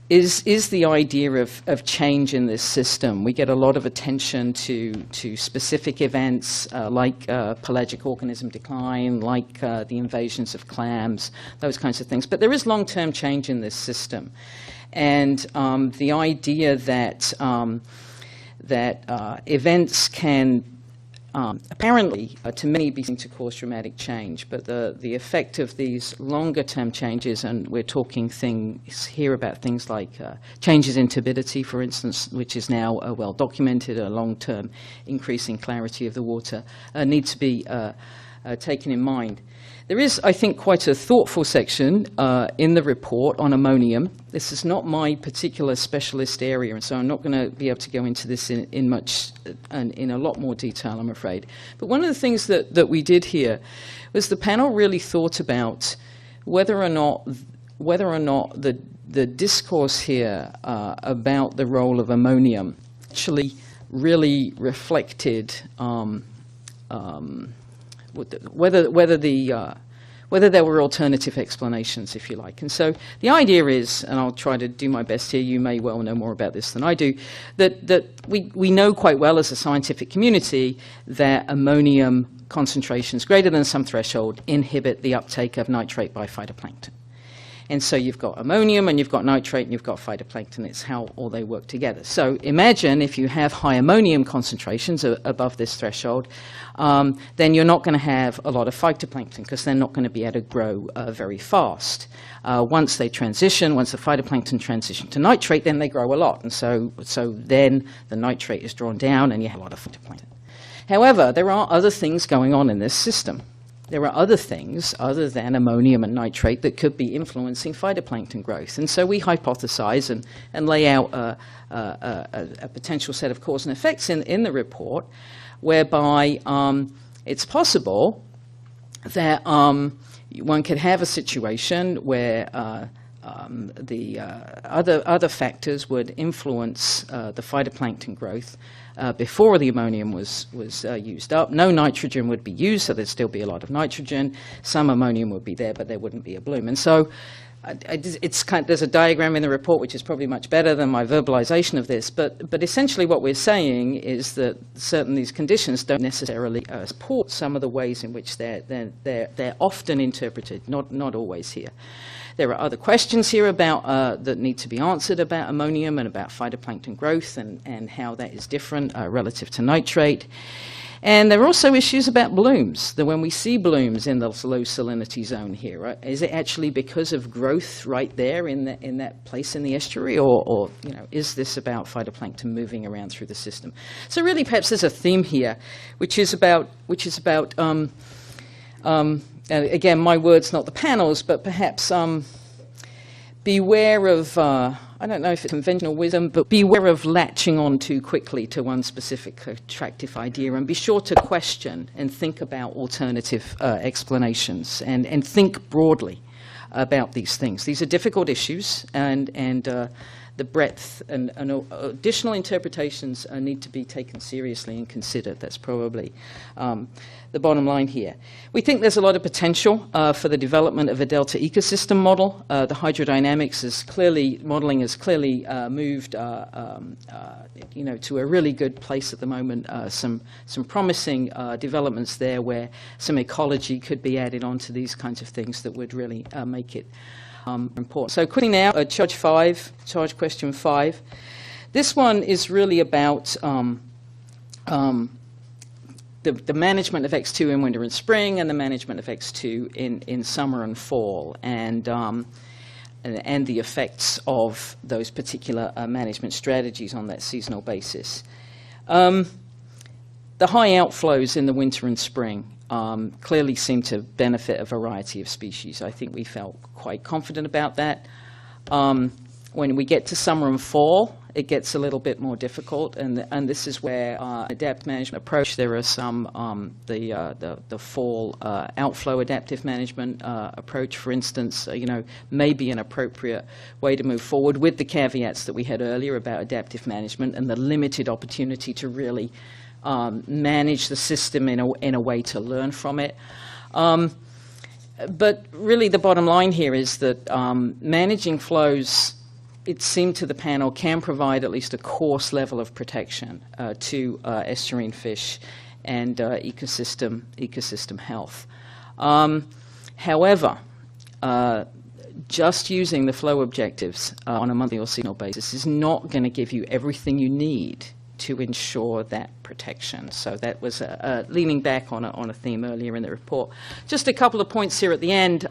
is the idea of change in this system. We get a lot of attention to specific events like pelagic organism decline, like the invasions of clams, those kinds of things. But there is long-term change in this system. And the idea that events can apparently, to many, be seen to cause dramatic change, but the effect of these longer-term changes, and we're talking things here about things like changes in turbidity, for instance, which is now well documented, a long-term increase in clarity of the water, need to be taken in mind. There is, I think, quite a thoughtful section in the report on ammonium. This is not my particular specialist area, and so I'm not going to be able to go into this in a lot more detail, I'm afraid. But one of the things that we did here was the panel really thought about whether or not the discourse here about the role of ammonium actually really reflected whether there were alternative explanations, if you like. And so the idea is, and I'll try to do my best here, you may well know more about this than I do, that we know quite well as a scientific community that ammonium concentrations greater than some threshold inhibit the uptake of nitrate by phytoplankton. And so you've got ammonium and you've got nitrate and you've got phytoplankton. It's how all they work together. So imagine if you have high ammonium concentrations above this threshold, then you're not going to have a lot of phytoplankton because they're not going to be able to grow very fast. Once the phytoplankton transition to nitrate, then they grow a lot. And so then the nitrate is drawn down and you have a lot of phytoplankton. However, there are other things going on in this system. There are other things other than ammonium and nitrate that could be influencing phytoplankton growth. And so we hypothesize and lay out a potential set of cause and effects in the report whereby it's possible that one could have a situation where the other factors would influence the phytoplankton growth before the ammonium was used up. No nitrogen would be used, so there'd still be a lot of nitrogen. Some ammonium would be there, but there wouldn't be a bloom. And so there's a diagram in the report which is probably much better than my verbalization of this, but essentially what we're saying is that certain these conditions don't necessarily support some of the ways in which they're often interpreted, not always here. There are other questions here about that need to be answered about ammonium and about phytoplankton growth and how that is different relative to nitrate. And there are also issues about blooms, that when we see blooms in the low salinity zone here, right, is it actually because of growth right there in that place in the estuary, or is this about phytoplankton moving around through the system? So really, perhaps there's a theme here, which is about again, my words, not the panel's, but perhaps beware of, I don't know if it's conventional wisdom, but beware of latching on too quickly to one specific attractive idea, and be sure to question and think about alternative explanations and think broadly about these things. These are difficult issues, and the breadth and additional interpretations need to be taken seriously and considered. That's probably the bottom line here. We think there's a lot of potential for the development of a delta ecosystem model. The hydrodynamics modeling has clearly moved to a really good place at the moment. Some promising developments there where some ecology could be added onto these kinds of things that would really make it important. So quickly now, charge question 5. This one is really about the management of X2 in winter and spring, and the management of X2 in summer and fall, and the effects of those particular management strategies on that seasonal basis. The high outflows in the winter and spring clearly seem to benefit a variety of species. I think we felt quite confident about that. When we get to summer and fall, it gets a little bit more difficult, and this is where adaptive management approach. There are some the fall outflow adaptive management approach, for instance, may be an appropriate way to move forward, with the caveats that we had earlier about adaptive management and the limited opportunity to really manage the system in a way to learn from it. But really the bottom line here is that managing flows, it seemed to the panel, can provide at least a coarse level of protection to estuarine fish and ecosystem health. However, just using the flow objectives on a monthly or seasonal basis is not going to give you everything you need to ensure that protection. So that was leaning back on a theme earlier in the report. Just a couple of points here at the end.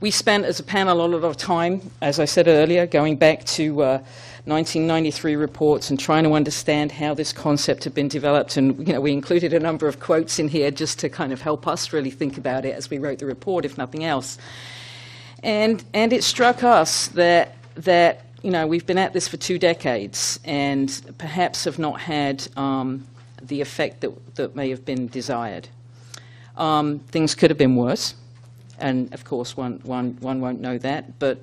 We spent, as a panel, a lot of time, as I said earlier, going back to 1993 reports and trying to understand how this concept had been developed. And we included a number of quotes in here just to kind of help us really think about it as we wrote the report, if nothing else. And it struck us that we've been at this for 2 decades and perhaps have not had the effect that may have been desired. Things could have been worse. And of course, one won't know that, but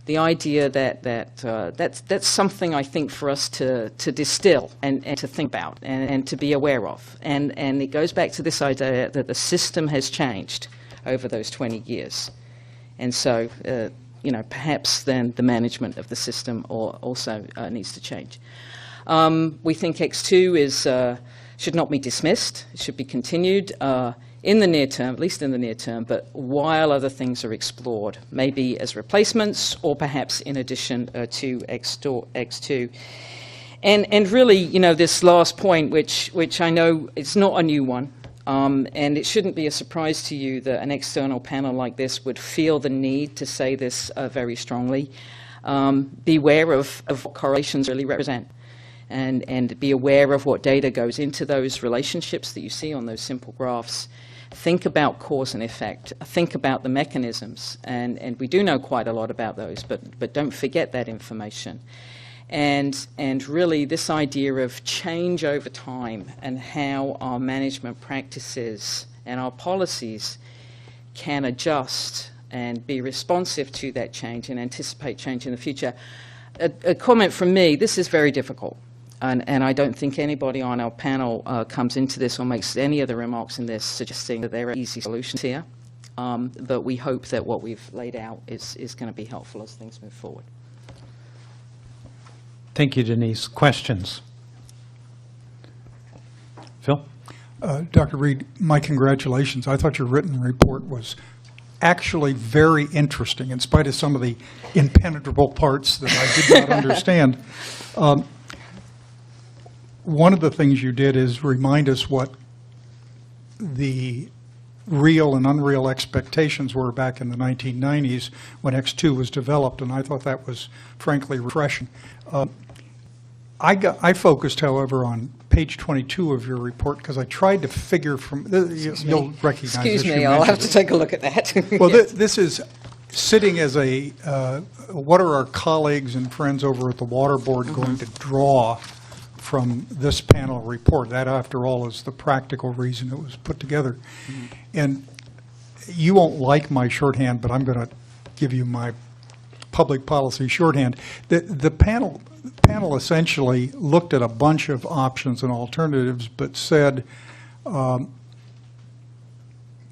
the idea that's something I think for us to distill and to think about and to be aware of, and it goes back to this idea that the system has changed over those 20 years, and so perhaps then the management of the system also needs to change. We think X2 should not be dismissed; it should be continued. In the near term, at least in the near term, but while other things are explored, maybe as replacements or perhaps in addition to X2. And really, this last point, which I know is not a new one, and it shouldn't be a surprise to you that an external panel like this would feel the need to say this very strongly. Beware of what correlations really represent. And be aware of what data goes into those relationships that you see on those simple graphs. Think about cause and effect. Think about the mechanisms, and we do know quite a lot about those, but don't forget that information. And really this idea of change over time and how our management practices and our policies can adjust and be responsive to that change and anticipate change in the future. A comment from me, this is very difficult. And I don't think anybody on our panel comes into this or makes any of the remarks in this suggesting that there are easy solutions here. But we hope that what we've laid out is going to be helpful as things move forward. Thank you, Denise. Questions? Phil? Dr. Reed, my congratulations. I thought your written report was actually very interesting, in spite of some of the impenetrable parts that I did not understand. One of the things you did is remind us what the real and unreal expectations were back in the 1990s when X2 was developed, and I thought that was frankly refreshing. I focused, however, on page 22 of your report because I tried to figure from, you'll recognize Excuse this. me, I'll have to take a look at that. Well, Yes. this is sitting as a, what are our colleagues and friends over at the Water Board going to draw from this panel report? That, after all, is the practical reason it was put together. And you won't like my shorthand, but I'm going to give you my public policy shorthand. The panel essentially looked at a bunch of options and alternatives, but said,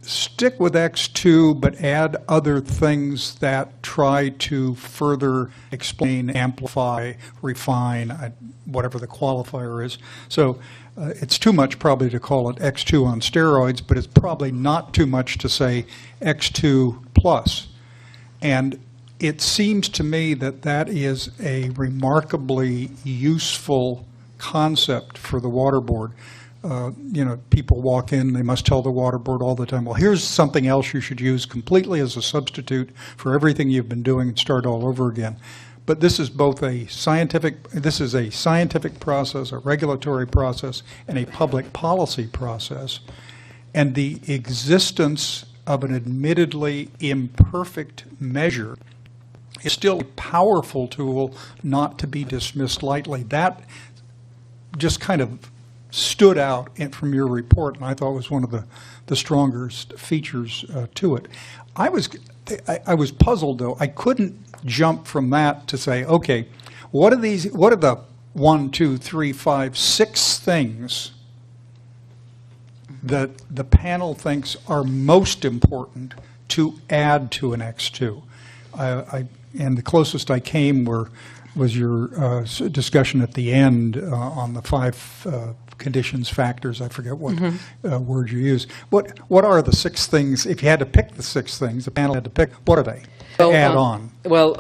stick with X2, but add other things that try to further explain, amplify, refine, whatever the qualifier is. So it's too much probably to call it X2 on steroids, but it's probably not too much to say X2 plus. And it seems to me that that is a remarkably useful concept for the Water Board. You know, people walk in, they must tell the Water Board all the time, well, here's something else you should use completely as a substitute for everything you've been doing and start all over again. But this is both a scientific process, a regulatory process, and a public policy process. And the existence of an admittedly imperfect measure is still a powerful tool not to be dismissed lightly. That just kind of stood out from your report, and I thought was one of the strongest features to it. I was puzzled, though. I couldn't jump from that to say, okay, what are the 1, 2, 3, 5, 6 things that the panel thinks are most important to add to an X2? And the closest I came was your discussion at the end on the 5 conditions, factors. I forget what word you use. What are the 6 things? If you had to pick the 6 things, the panel had to pick. What are they? Well, add on. Well,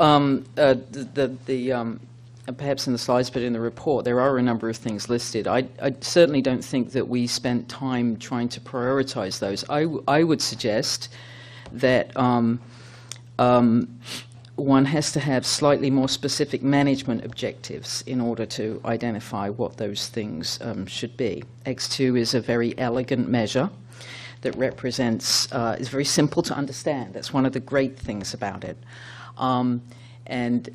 perhaps in the slides, but in the report, there are a number of things listed. I certainly don't think that we spent time trying to prioritize those. I would suggest that one has to have slightly more specific management objectives in order to identify what those things should be. X2 is a very elegant measure that represents, is very simple to understand. That's one of the great things about it. And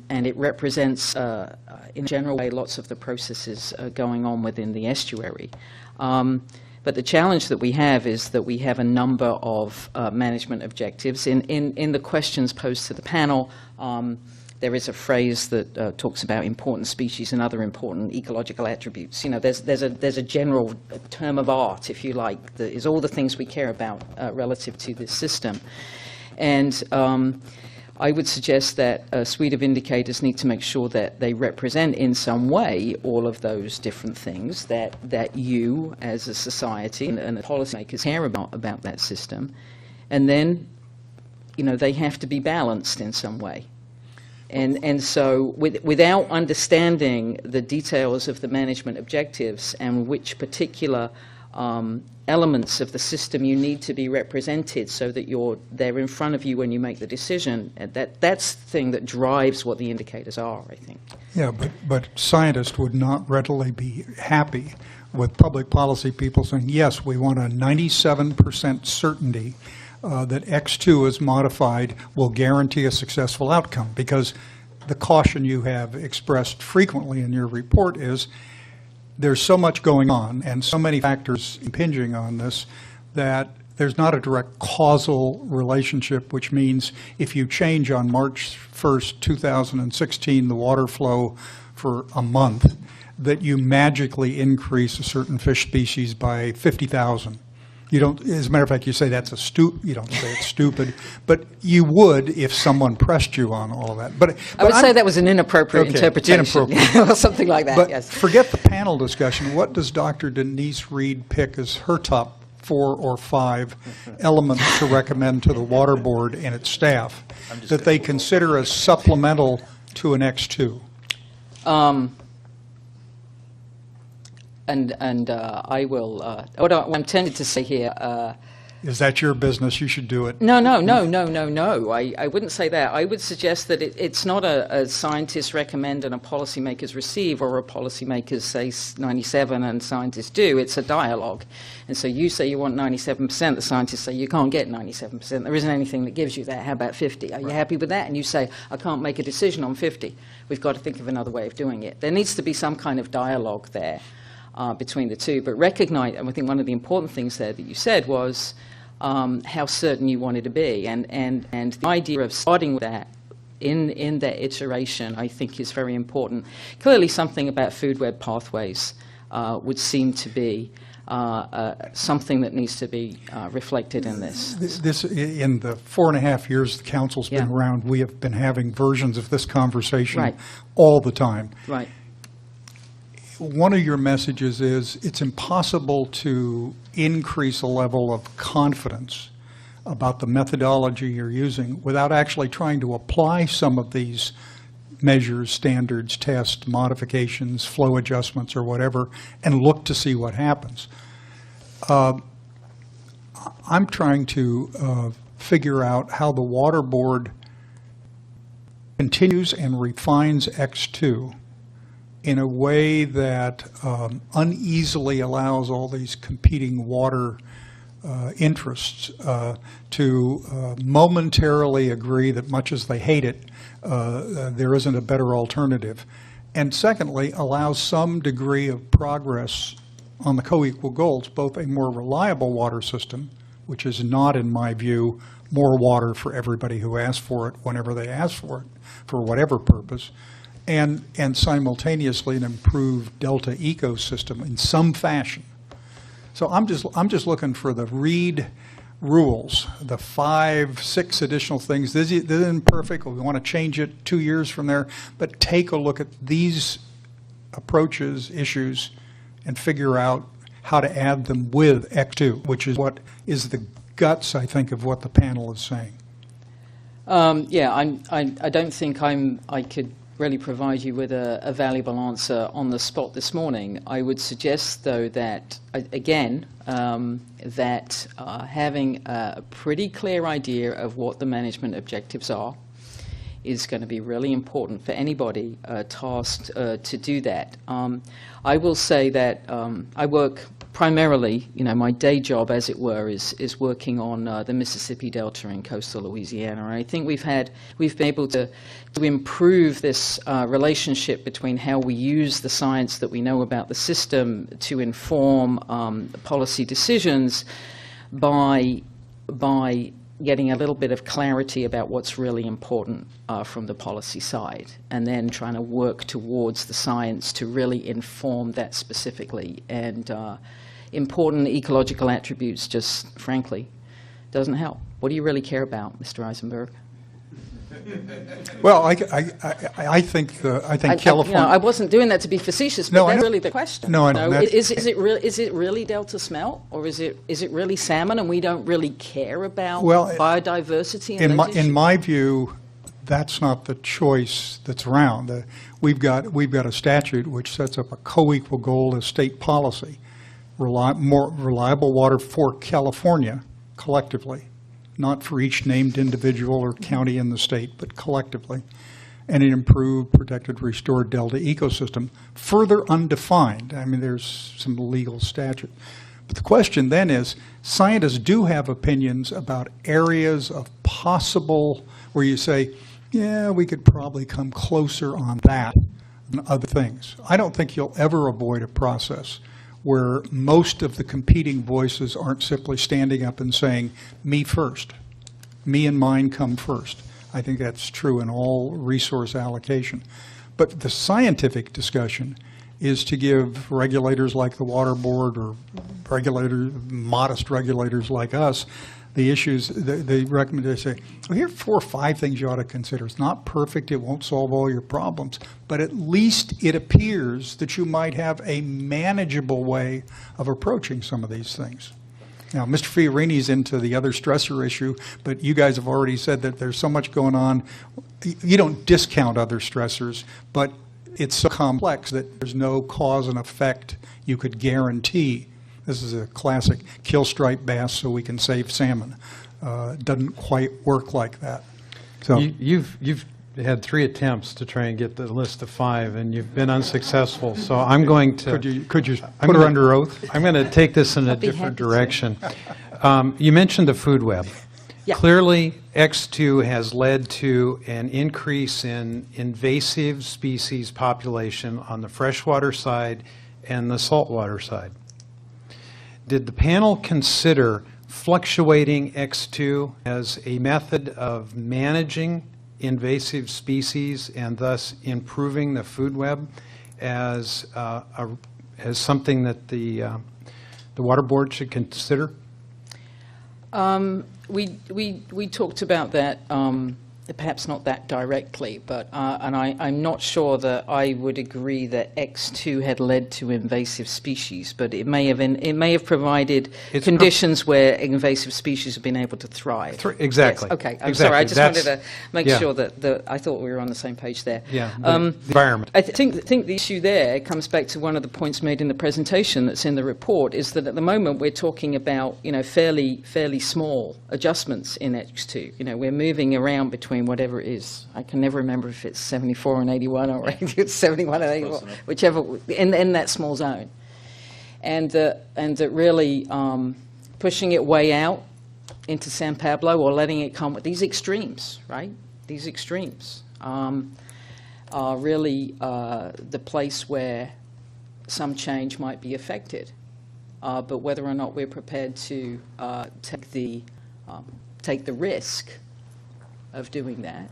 it represents, in a general way, lots of the processes going on within the estuary. But the challenge that we have is that we have a number of management objectives. In the questions posed to the panel, there is a phrase that talks about important species and other important ecological attributes. You know, there's a general term of art, if you like, that is all the things we care about relative to this system. And I would suggest that a suite of indicators need to make sure that they represent in some way all of those different things that you as a society and the policymakers care about that system. And then, you know, they have to be balanced in some way. And so without understanding the details of the management objectives and which particular elements of the system you need to be represented so that they're in front of you when you make the decision, that's the thing that drives what the indicators are, I think. Yeah, but scientists would not readily be happy with public policy people saying, yes, we want a 97% certainty that X2 is modified will guarantee a successful outcome, because the caution you have expressed frequently in your report is there's so much going on and so many factors impinging on this that there's not a direct causal relationship, which means if you change on March 1st, 2016, the water flow for a month, that you magically increase a certain fish species by 50,000. You don't, as a matter of fact, you say that's you don't say it's stupid, but you would if someone pressed you on all of that. But I would say that was an inappropriate Okay, interpretation. inappropriate. Or something like that, But yes. forget the panel discussion. What does Dr. Denise Reed pick as her top 4 or 5 elements to recommend to the Water Board and its staff that they consider as supplemental to an X2? I will, what I'm tempted to say here, Is that your business? You should do it. No. I wouldn't say that. I would suggest that it's not a scientists recommend and a policymakers receive, or a policymakers say 97 and scientists do. It's a dialogue. And so you say you want 97%, the scientists say you can't get 97%. There isn't anything that gives you that. How about 50? Are you happy with that? And you say, I can't make a decision on 50. We've got to think of another way of doing it. There needs to be some kind of dialogue there between the two. But recognize, and I think one of the important things there that you said was how certain you wanted to be. And the idea of starting with that in that iteration, I think, is very important. Clearly, something about food web pathways would seem to be something that needs to be reflected in this. In the 4.5 years the council's been around, we have been having versions of this conversation all the time. Right. One of your messages is it's impossible to increase a level of confidence about the methodology you're using without actually trying to apply some of these measures, standards, tests, modifications, flow adjustments, or whatever, and look to see what happens. I'm trying to figure out how the Water Board continues and refines X2 in a way that uneasily allows all these competing water interests to momentarily agree that much as they hate it, there isn't a better alternative. And secondly, allows some degree of progress on the co-equal goals, both a more reliable water system, which is not, in my view, more water for everybody who asks for it whenever they ask for it, for whatever purpose, and simultaneously an improved delta ecosystem in some fashion. So I'm just looking for the Reed rules, the 5, 6 additional things. This isn't perfect. We want to change it 2 years from there, but take a look at these approaches, issues, and figure out how to add them with X2, which is what is the guts, I think, of what the panel is saying. I don't think I could really provide you with a valuable answer on the spot this morning. I would suggest, though, that, again, that having a pretty clear idea of what the management objectives are is going to be really important for anybody tasked to do that. I will say that I work primarily, my day job, as it were, is working on the Mississippi Delta in coastal Louisiana. And I think we've been able to improve this relationship between how we use the science that we know about the system to inform policy decisions by getting a little bit of clarity about what's really important from the policy side, and then trying to work towards the science to really inform that specifically. And important ecological attributes just, frankly, doesn't help. What do you really care about, Mr. Eisenberg? Well, I think California. I wasn't doing that to be facetious, but that's really the question. No, I know. Is it really delta smelt, or is it really salmon, and we don't really care about biodiversity? And in my view, that's not the choice that's around. We've got a statute which sets up a co-equal goal as state policy, more reliable water for California collectively. Not for each named individual or county in the state, but collectively, and an improved, protected, restored delta ecosystem, further undefined. I mean, there's some legal statute. But the question then is, scientists do have opinions about areas of possible, where you say, yeah, we could probably come closer on that than other things. I don't think you'll ever avoid a process where most of the competing voices aren't simply standing up and saying, me first. Me and mine come first. I think that's true in all resource allocation. But the scientific discussion is to give regulators like the Water Board or modest regulators like us the issues, the recommendation, say, well, here are 4 or 5 things you ought to consider. It's not perfect, it won't solve all your problems, but at least it appears that you might have a manageable way of approaching some of these things. Now, Mr. Fiorini's into the other stressor issue, but you guys have already said that there's so much going on. You don't discount other stressors, but it's so complex that there's no cause and effect you could guarantee. This is a classic kill striped bass so we can save salmon. It doesn't quite work like that. So you've had 3 attempts to try and get the list of 5, and you've been unsuccessful. So I'm going to. Could you put her under oath? I'm going to take this in a different direction. You mentioned the food web. Yeah. Clearly, X2 has led to an increase in invasive species population on the freshwater side and the saltwater side. Did the panel consider fluctuating X2 as a method of managing invasive species and thus improving the food web as something that the Water Board should consider? We talked about that, perhaps not that directly, but and I'm not sure that I would agree that X2 had led to invasive species, but it may have provided conditions where invasive species have been able to thrive. Exactly. Yes. Okay. I'm exactly. sorry. I just wanted to make yeah. sure that I thought we were on the same page there. Yeah. The environment. I think the issue there comes back to one of the points made in the presentation that's in the report, is that at the moment we're talking about fairly small adjustments in X2. We're moving around between whatever it is. I can never remember if it's 74 and 81 or it's 71 and 81, whichever, in that small zone. And that really pushing it way out into San Pablo or letting it come with these extremes, right? These extremes are really the place where some change might be affected. But whether or not we're prepared to take the risk of doing that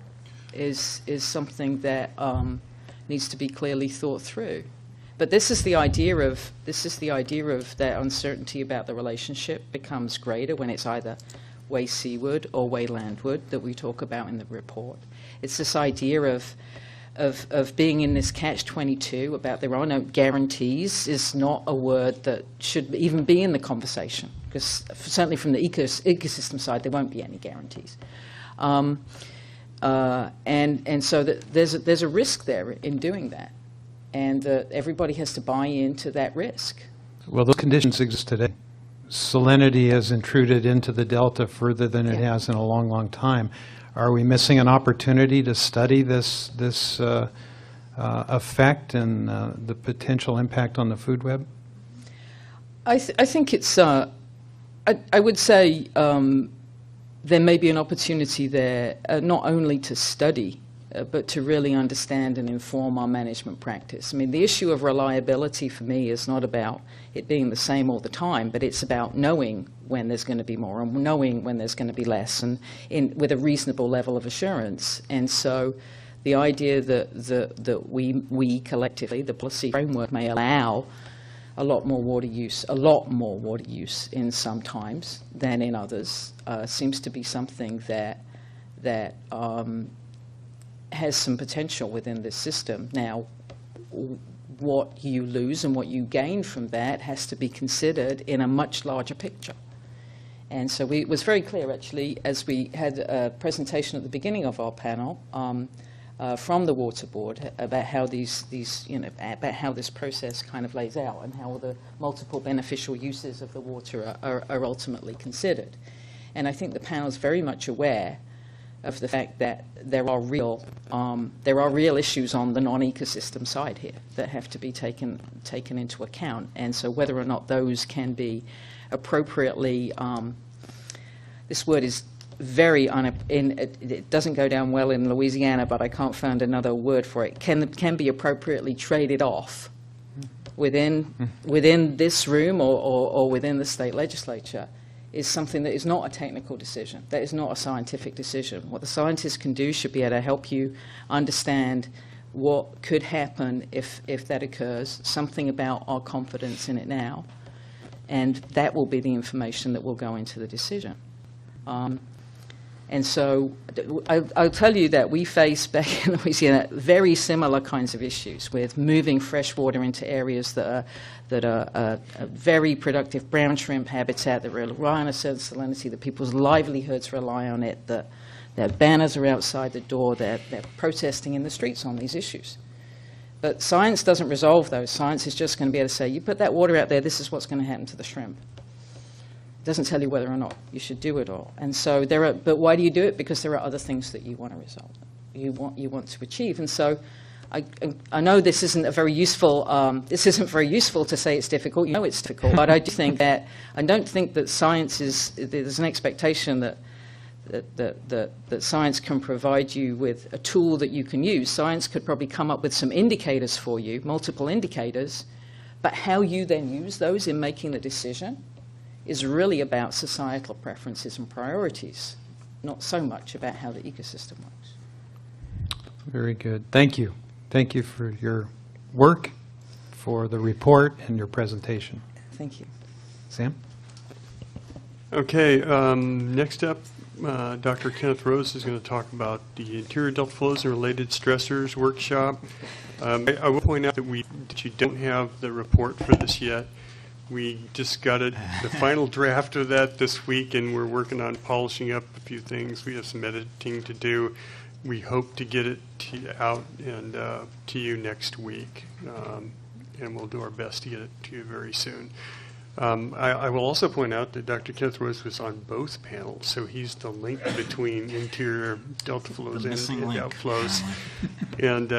is something that needs to be clearly thought through. But this is the idea of that uncertainty about the relationship becomes greater when it's either way seaward or way landward that we talk about in the report. It's this idea of being in this catch-22 about there are no guarantees is not a word that should even be in the conversation, because certainly from the ecosystem side there won't be any guarantees. And so there's a risk there in doing that, and everybody has to buy into that risk. Well, those conditions exist today. Salinity has intruded into the delta further than it has in a long, long time. Are we missing an opportunity to study this effect and the potential impact on the food web? I think it's. I would say there may be an opportunity there, not only to study, but to really understand and inform our management practice. I mean, the issue of reliability for me is not about it being the same all the time, but it's about knowing when there's going to be more and knowing when there's going to be less, and with a reasonable level of assurance. And so the idea that we collectively, the policy framework, may allow a lot more water use in some times than in others, seems to be something that has some potential within this system. Now, what you lose and what you gain from that has to be considered in a much larger picture. And so it was very clear, actually, as we had a presentation at the beginning of our panel from the Water Board about how about how this process kind of lays out and how the multiple beneficial uses of the water are ultimately considered. And I think the panel is very much aware of the fact that there are real issues on the non-ecosystem side here that have to be taken into account. And so whether or not those can be appropriately, this word is very it doesn't go down well in Louisiana, but I can't find another word for it. Can be appropriately traded off within this room or within the state legislature is something that is not a technical decision. That is not a scientific decision. What the scientists can do should be able to help you understand what could happen if that occurs, something about our confidence in it now, and that will be the information that will go into the decision. And so I'll tell you that we face back in Louisiana very similar kinds of issues with moving fresh water into areas that are a very productive brown shrimp habitat that rely on a certain salinity, that people's livelihoods rely on it, that their banners are outside the door, they're protesting in the streets on these issues. But science doesn't resolve those. Science is just going to be able to say, you put that water out there, this is what's going to happen to the shrimp. It doesn't tell you whether or not you should do it all. And so but why do you do it? Because there are other things that you want to resolve, you want to achieve. And so I know this isn't very useful to say it's difficult. You know it's difficult, but I don't think that science there's an expectation that science can provide you with a tool that you can use. Science could probably come up with some indicators for you, multiple indicators, but how you then use those in making the decision is really about societal preferences and priorities, not so much about how the ecosystem works. Very good. Thank you. Thank you for your work, for the report, and your presentation. Thank you. Sam? Okay, next up, Dr. Kenneth Rose is going to talk about the interior delta flows and related stressors workshop. I will point out that you don't have the report for this yet. We just got the final draft of that this week, and we're working on polishing up a few things. We have some editing to do. We hope to get it out and to you next week, and we'll do our best to get it to you very soon. I will also point out that Dr. Kenneth Rose was on both panels, so he's the link between interior delta flows and outflows. And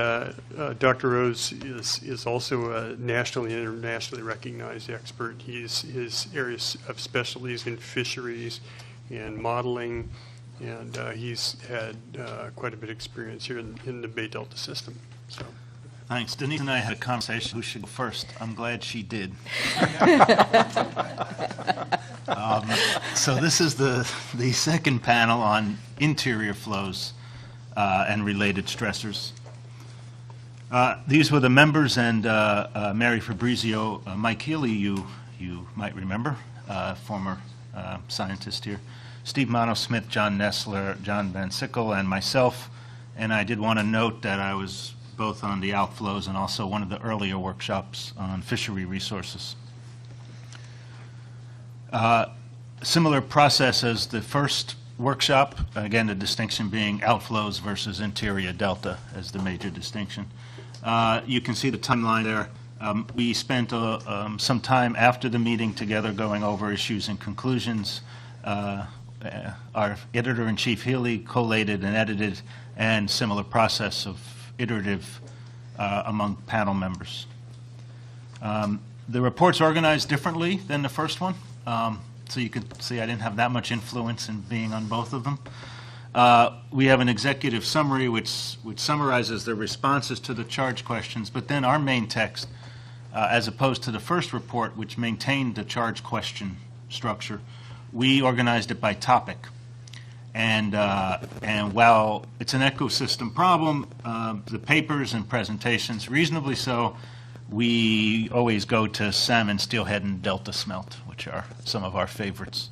Dr. Rose is also a nationally and internationally recognized expert. His areas of specialties in fisheries and modeling, and he's had quite a bit of experience here in the Bay Delta system. So. Thanks. Denise and I had a conversation who should go first. I'm glad she did. So this is the second panel on interior flows and related stressors. These were the members, and Mary Fabrizio, Mike Healy, you might remember, former scientist here, Steve Mono-Smith, John Nessler, John Van Sickle, and myself. And I did want to note that I was both on the outflows and also one of the earlier workshops on fishery resources. Similar process as the first workshop, again the distinction being outflows versus interior delta as the major distinction. You can see the timeline there. We spent some time after the meeting together going over issues and conclusions. Our editor-in-chief Healy collated and edited, and similar process of iterative among panel members. The report's organized differently than the first one, so you can see I didn't have that much influence in being on both of them. We have an executive summary which summarizes the responses to the charge questions, but then our main text, as opposed to the first report, which maintained the charge question structure, we organized it by topic. And while it's an ecosystem problem, the papers and presentations, reasonably so, we always go to salmon, steelhead, and delta smelt, which are some of our favorites.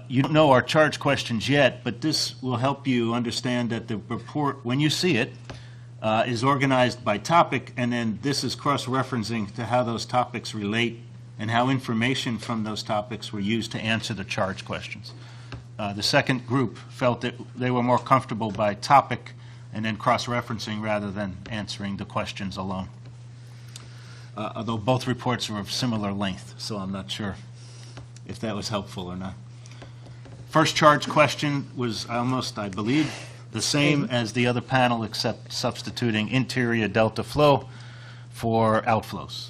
You don't know our charge questions yet, but this will help you understand that the report, when you see it, is organized by topic, and then this is cross-referencing to how those topics relate and how information from those topics were used to answer the charge questions. The second group felt that they were more comfortable by topic and then cross-referencing rather than answering the questions alone. Although both reports are of similar length, so I'm not sure if that was helpful or not. First charge question was almost, I believe, the same as the other panel, except substituting interior delta flow for outflows.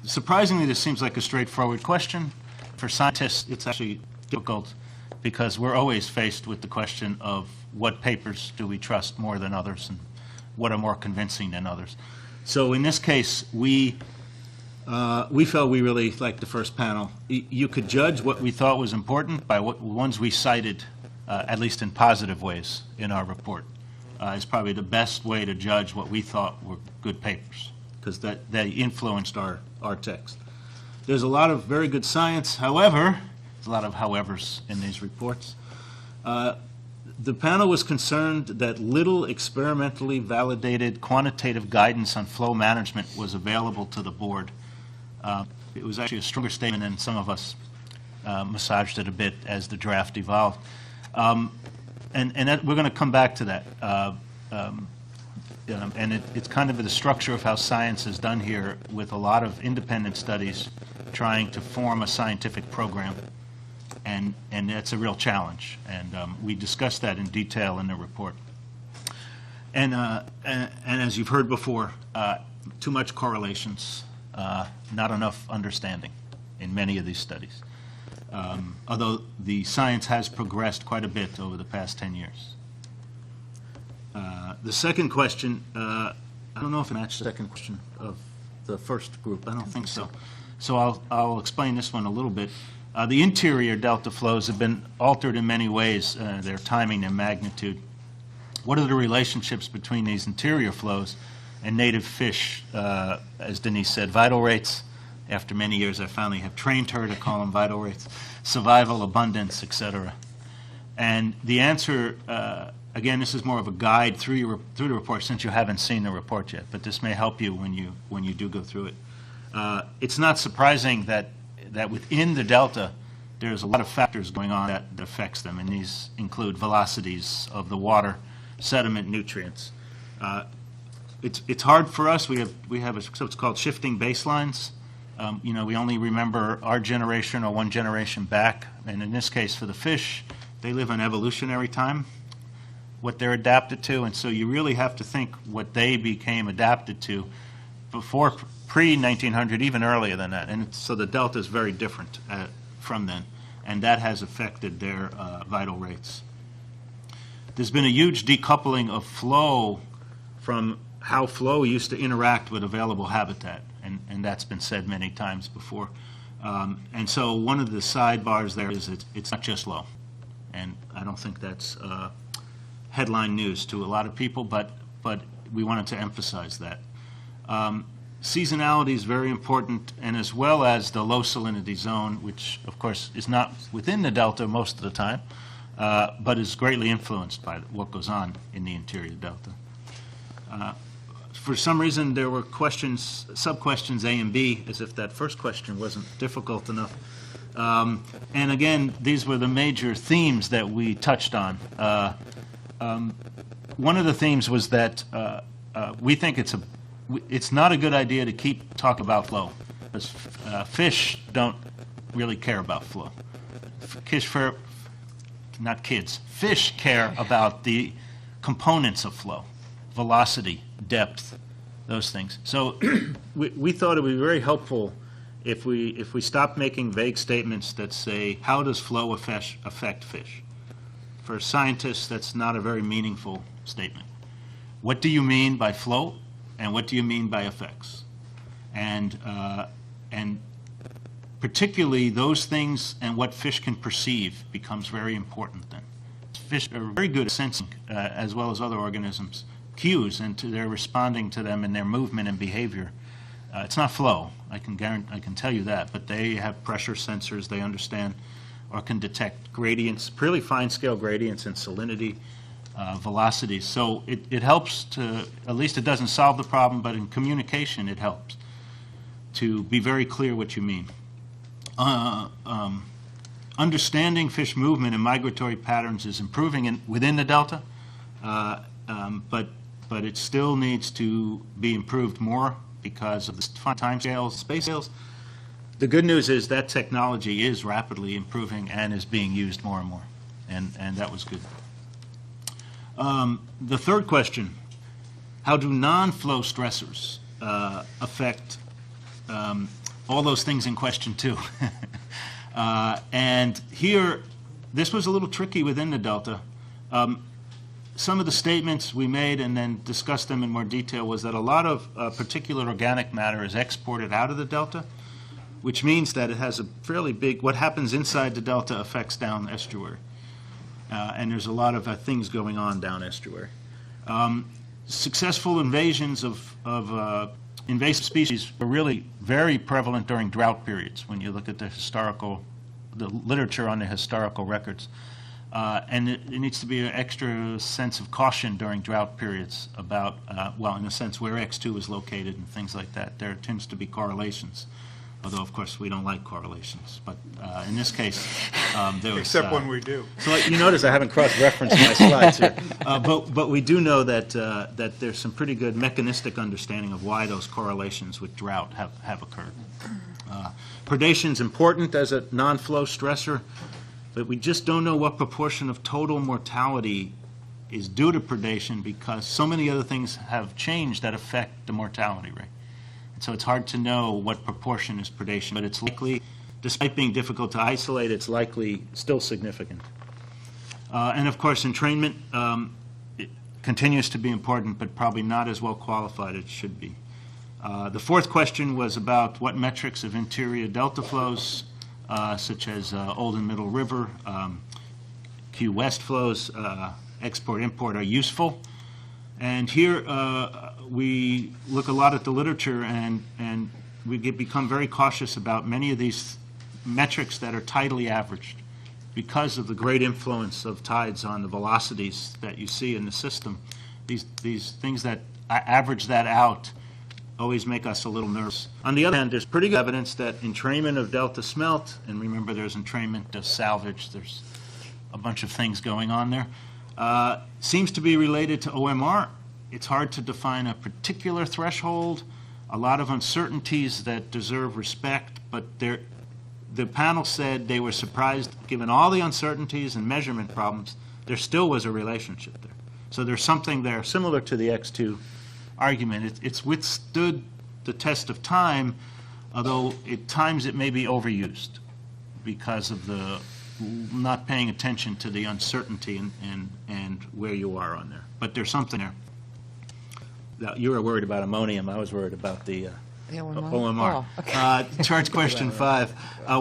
Surprisingly, this seems like a straightforward question. For scientists, it's actually difficult because we're always faced with the question of what papers do we trust more than others and what are more convincing than others. So in this case, we felt we really liked the first panel. You could judge what we thought was important by what ones we cited, at least in positive ways, in our report. is probably the best way to judge what we thought were good papers, because they influenced our text. There's a lot of very good science. However, there's a lot of howevers in these reports. The panel was concerned that little experimentally validated quantitative guidance on flow management was available to the board. It was actually a stronger statement, and some of us massaged it a bit as the draft evolved. And that, we're going to come back to that. And it's kind of the structure of how science is done here, with a lot of independent studies trying to form a scientific program. And that's a real challenge. And we discussed that in detail in the report. And as you've heard before, too much correlations, not enough understanding in many of these studies. Although the science has progressed quite a bit over the past 10 years. The second question, I don't know if it matched the second question of the first group. I don't think so. So I'll explain this one a little bit. The interior delta flows have been altered in many ways, their timing and magnitude. What are the relationships between these interior flows and native fish? As Denise said, vital rates. After many years, I finally have trained her to call them vital rates, survival, abundance, etc. And the answer, again, this is more of a guide through the report, since you haven't seen the report yet, but this may help you when you do go through it. It's not surprising that within the delta, there's a lot of factors going on that affects them, and these include velocities of the water, sediment, nutrients. It's hard for us. We have what's called shifting baselines. We only remember our generation or one generation back, and in this case for the fish, they live on evolutionary time, what they're adapted to, and so you really have to think what they became adapted to before pre-1900, even earlier than that, and so the delta is very different from then, and that has affected their vital rates. There's been a huge decoupling of flow from how flow used to interact with available habitat, and that's been said many times before. And so one of the sidebars there is it's not just flow, and I don't think that's headline news to a lot of people, but we wanted to emphasize that. Seasonality is very important, and as well as the low salinity zone, which of course is not within the delta most of the time, but is greatly influenced by what goes on in the interior delta. For some reason, there were questions, sub-questions A and B, as if that first question wasn't difficult enough. And again, these were the major themes that we touched on. One of the themes was that we think it's not a good idea to keep talking about flow, because fish don't really care about flow. Fish care about the components of flow, velocity, depth, those things. So we thought it would be very helpful if we stop making vague statements that say, how does flow affect fish? For scientists, that's not a very meaningful statement. What do you mean by flow, and what do you mean by effects? And particularly those things and what fish can perceive becomes very important then. Fish are very good at sensing, as well as other organisms, cues, and they're responding to them in their movement and behavior. It's not flow, I can tell you that, but they have pressure sensors, they understand or can detect gradients, really fine scale gradients in salinity, velocities. So it helps to, at least it doesn't solve the problem, but in communication it helps to be very clear what you mean. Understanding fish movement and migratory patterns is improving within the delta, but it still needs to be improved more because of the time scales, space scales. The good news is that technology is rapidly improving and is being used more and more, and that was good. The third question, how do non-flow stressors affect all those things in question two? And here, this was a little tricky within the delta. Some of the statements we made and then discussed them in more detail was that a lot of particulate organic matter is exported out of the delta, which means that it has a fairly big, what happens inside the delta affects down estuary. And there's a lot of things going on down estuary. Successful invasions of invasive species were really very prevalent during drought periods when you look at the literature on the historical records. And it needs to be an extra sense of caution during drought periods about, well, in a sense, where X2 is located and things like that. There tends to be correlations, although, of course, we don't like correlations. But in this case, there was... Except when we do. So you notice I haven't cross-referenced my slides here. But we do know that, that there's some pretty good mechanistic understanding of why those correlations with drought have occurred. Predation is important as a non-flow stressor, but we just don't know what proportion of total mortality is due to predation because so many other things have changed that affect the mortality rate. And so it's hard to know what proportion is predation, but it's likely, despite being difficult to isolate, it's likely still significant. And of course, entrainment it continues to be important, but probably not as well qualified as it should be. The fourth question was about what metrics of interior delta flows, such as Old and Middle River, Q West flows, export-import, are useful. And here we look a lot at the literature, and we become very cautious about many of these metrics that are tidally averaged because of the great influence of tides on the velocities that you see in the system. These things that average that out always make us a little nervous. On the other hand, there's pretty good evidence that entrainment of delta smelt, and remember there's entrainment of salvage, there's a bunch of things going on there, seems to be related to OMR. It's hard to define a particular threshold, a lot of uncertainties that deserve respect, but the panel said they were surprised, given all the uncertainties and measurement problems, there still was a relationship there. So there's something there similar to the X2 argument. It's withstood the test of time, although at times it may be overused because of the not paying attention to the uncertainty and where you are on there. But there's something there. Now, you were worried about ammonium. I was worried about the OMR. Oh, okay. Charge question 5.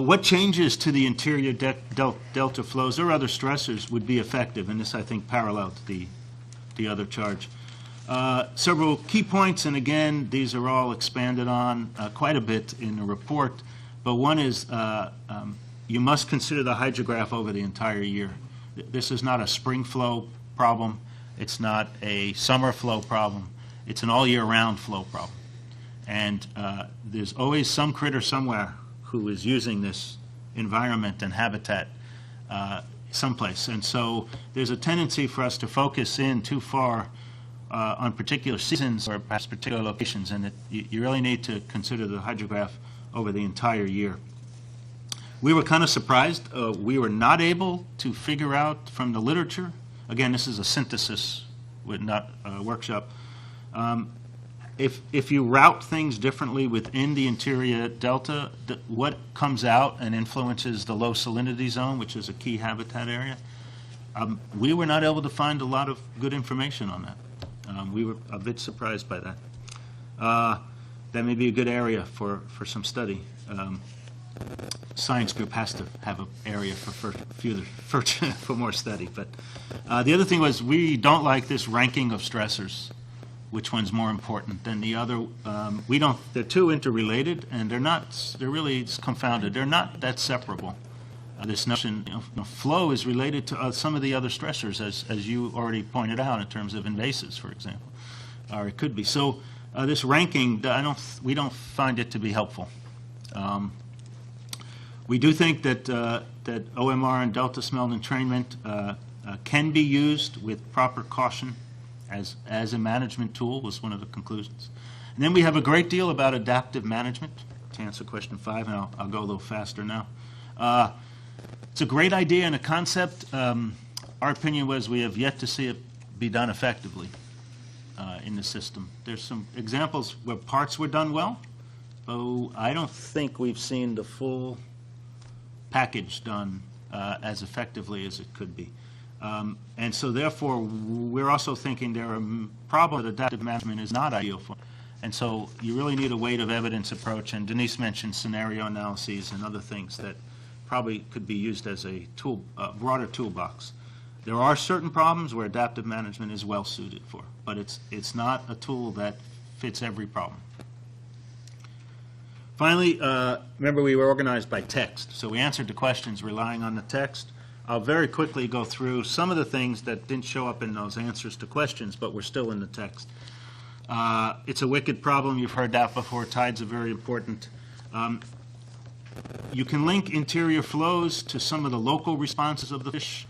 What changes to the interior delta flows or other stressors would be effective? And this, I think, paralleled the other charge. Several key points, and again, these are all expanded on quite a bit in the report, but one is you must consider the hydrograph over the entire year. This is not a spring flow problem. It's not a summer flow problem. It's an all-year-round flow problem. And there's always some critter somewhere who is using this environment and habitat someplace. And so there's a tendency for us to focus in too far on particular seasons or perhaps particular locations, and you really need to consider the hydrograph over the entire year. We were kind of surprised. We were not able to figure out from the literature, again, this is a synthesis, not a workshop, if you route things differently within the interior delta, what comes out and influences the low salinity zone, which is a key habitat area, we were not able to find a lot of good information on that. We were a bit surprised by that. That may be a good area for some study. Science group has to have an area for more study. But the other thing was we don't like this ranking of stressors. Which one's more important than the other? We don't. They're too interrelated, and they're not. They're really confounded. They're not that separable. This notion, flow is related to some of the other stressors, as you already pointed out, in terms of invasives, for example, or it could be. So this ranking, we don't find it to be helpful. We do think that that OMR and delta smelt entrainment can be used with proper caution as a management tool, was one of the conclusions. And then we have a great deal about adaptive management, to answer question 5, and I'll go a little faster now. It's a great idea and a concept. Our opinion was we have yet to see it be done effectively in the system. There's some examples where parts were done well, but I don't think we've seen the full package done as effectively as it could be. And so therefore, we're also thinking there are problems that adaptive management is not ideal for. And so you really need a weight of evidence approach, and Denise mentioned scenario analyses and other things that probably could be used as a tool, broader toolbox. There are certain problems where adaptive management is well suited for, but it's not a tool that fits every problem. Finally, remember we were organized by text, so we answered the questions relying on the text. I'll very quickly go through some of the things that didn't show up in those answers to questions, but were still in the text. It's a wicked problem. You've heard that before. Tides are very important. You can link interior flows to some of the local responses of the fish.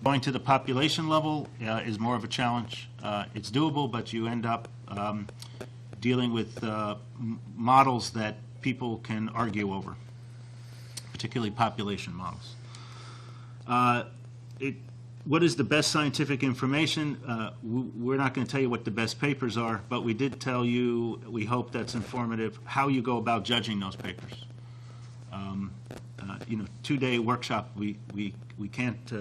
Going to the population level is more of a challenge. It's doable, but you end up dealing with models that people can argue over, particularly population models. What is the best scientific information? We're not going to tell you what the best papers are, but we did tell you, we hope that's informative, how you go about judging those papers. Two-day workshop, we can't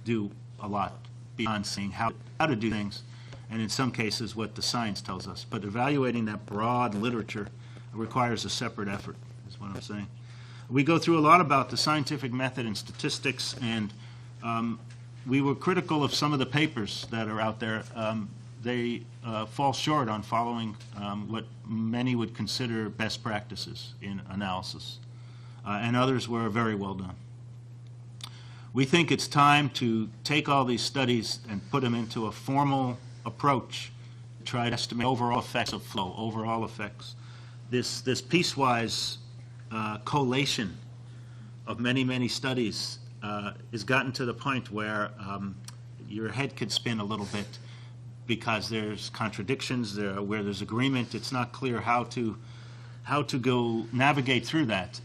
do a lot beyond seeing how to do things, and in some cases what the science tells us. But evaluating that broad literature requires a separate effort, is what I'm saying. We go through a lot about the scientific method and statistics, and we were critical of some of the papers that are out there. They fall short on following what many would consider best practices in analysis, and others were very well done. We think it's time to take all these studies and put them into a formal approach to try to estimate overall effects of flow, overall effects. This piecewise collation of many, many studies has gotten to the point where your head could spin a little bit because there's contradictions, where there's agreement. It's not clear how to go navigate through that.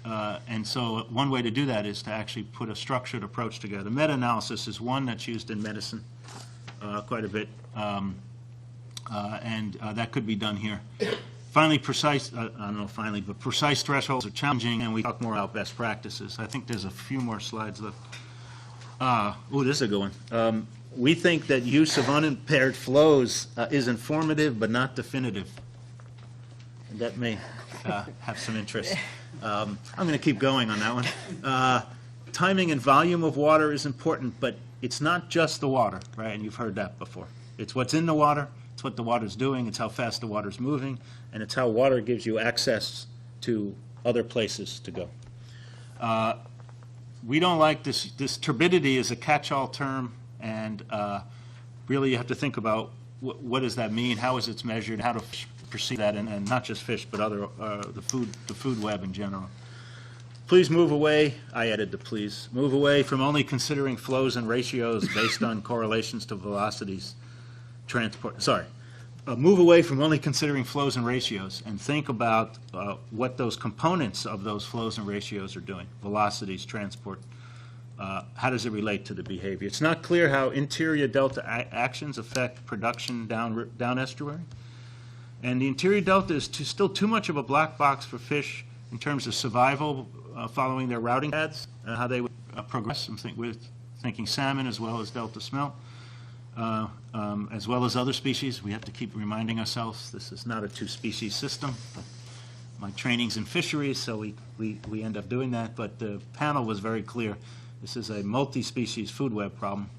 And so one way to do that is to actually put a structured approach together. Meta-analysis is one that's used in medicine quite a bit, and that could be done here. Finally, precise thresholds are challenging, and we talk more about best practices. I think there's a few more slides left. This is a good one. We think that use of unimpaired flows is informative but not definitive. And that may have some interest. I'm going to keep going on that one. Timing and volume of water is important, but it's not just the water, right? And you've heard that before. It's what's in the water, it's what the water's doing, it's how fast the water's moving, and it's how water gives you access to other places to go. We don't like this turbidity is a catch-all term, and really you have to think about what does that mean, how is it measured, how to perceive that, and not just fish, but other the food web in general. Please move away. I added the please. Move away from only considering flows and ratios based on correlations to velocities. Move away from only considering flows and ratios and think about what those components of those flows and ratios are doing. Velocities, transport. How does it relate to the behavior? It's not clear how interior delta actions affect production down estuary. And the interior delta is still too much of a black box for fish in terms of survival following their routing paths, how they would progress. We're thinking salmon as well as delta smelt, as well as other species. We have to keep reminding ourselves this is not a two-species system. But my training's in fisheries, so we end up doing that. But the panel was very clear. This is a multi-species food web problem.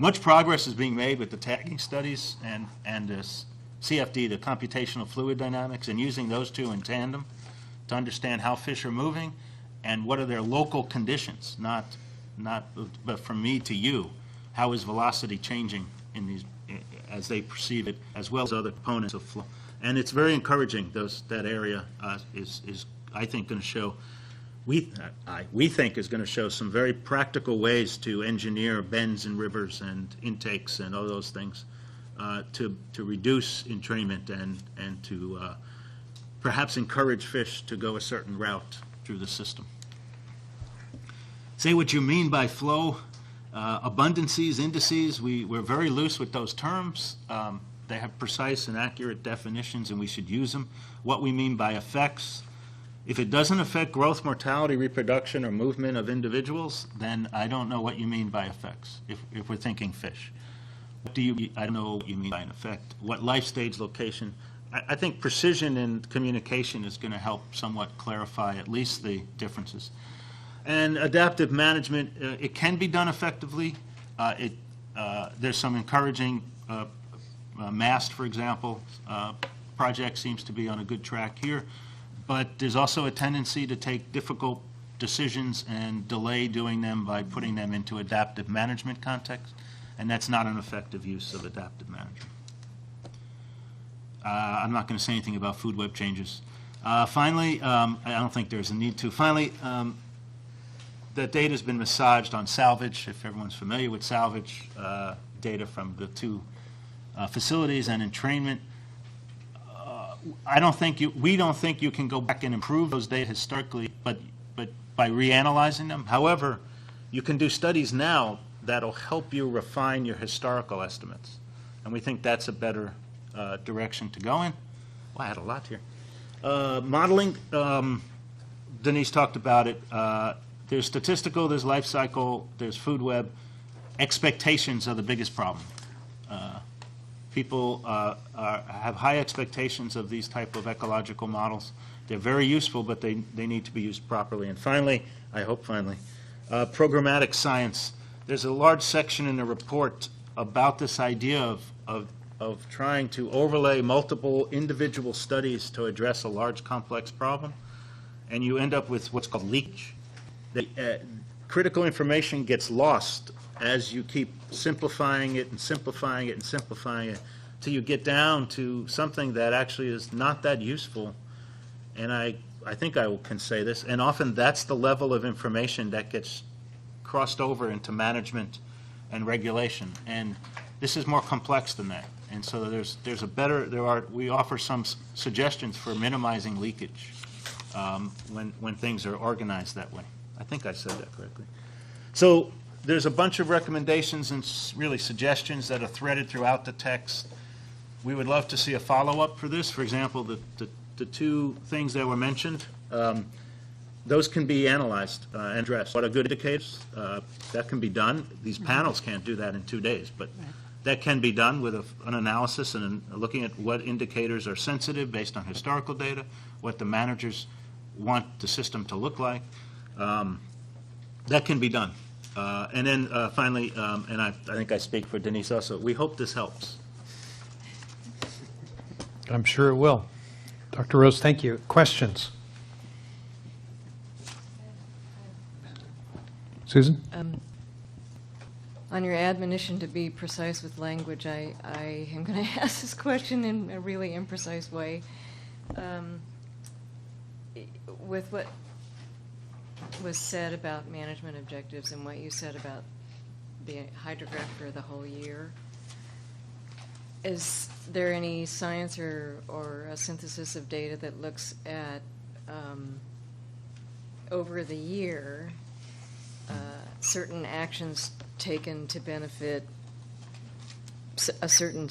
Much progress is being made with the tagging studies and this CFD, the computational fluid dynamics, and using those two in tandem to understand how fish are moving and what are their local conditions, but from me to you, how is velocity changing in these as they perceive it, as well as other components of flow. And it's very encouraging. That area is I think going to show. We think is going to show some very practical ways to engineer bends in rivers and intakes and all those things to reduce entrainment and to perhaps encourage fish to go a certain route through the system. Say what you mean by flow. Abundances, indices, we're very loose with those terms. They have precise and accurate definitions, and we should use them. What we mean by effects. If it doesn't affect growth, mortality, reproduction, or movement of individuals, then I don't know what you mean by effects, if we're thinking fish. I don't know what you mean by an effect. What life stage location? I think precision in communication is going to help somewhat clarify at least the differences. And adaptive management, it can be done effectively. There's some encouraging, MAST, for example, project seems to be on a good track here, but there's also a tendency to take difficult decisions and delay doing them by putting them into adaptive management context, and that's not an effective use of adaptive management. I'm not going to say anything about food web changes. Finally, I don't think there's a need to. Finally, that data has been massaged on salvage, if everyone's familiar with salvage data from the two facilities and entrainment. We don't think you can go back and improve those data historically, but by reanalyzing them. However, you can do studies now that'll help you refine your historical estimates, and we think that's a better direction to go in. Well, I had a lot here. Modeling, Denise talked about it. There's statistical, there's life cycle, there's food web. Expectations are the biggest problem. People have high expectations of these type of ecological models. They're very useful, but they need to be used properly. And finally, I hope finally, programmatic science. There's a large section in the report about this idea of trying to overlay multiple individual studies to address a large complex problem, and you end up with what's called leakage. Critical information gets lost as you keep simplifying it and simplifying it and simplifying it till you get down to something that actually is not that useful. And I think I can say this, and often that's the level of information that gets crossed over into management and regulation. And this is more complex than that. And so we offer some suggestions for minimizing leakage when things are organized that way. I think I said that correctly. So there's a bunch of recommendations and really suggestions that are threaded throughout the text. We would love to see a follow-up for this. For example, the two things that were mentioned, those can be analyzed and addressed. What are good indicators? That can be done. These panels can't do that in 2 days, but that can be done with an analysis and looking at what indicators are sensitive based on historical data, what the managers want the system to look like. That can be done. And then finally, and I think I speak for Denise also, we hope this helps. I'm sure it will. Dr. Rose, thank you. Questions? Susan? On your admonition to be precise with language, I am going to ask this question in a really imprecise way. With what was said about management objectives and what you said about the hydrograph for the whole year, is there any science or a synthesis of data that looks at over the year certain actions taken to benefit a certain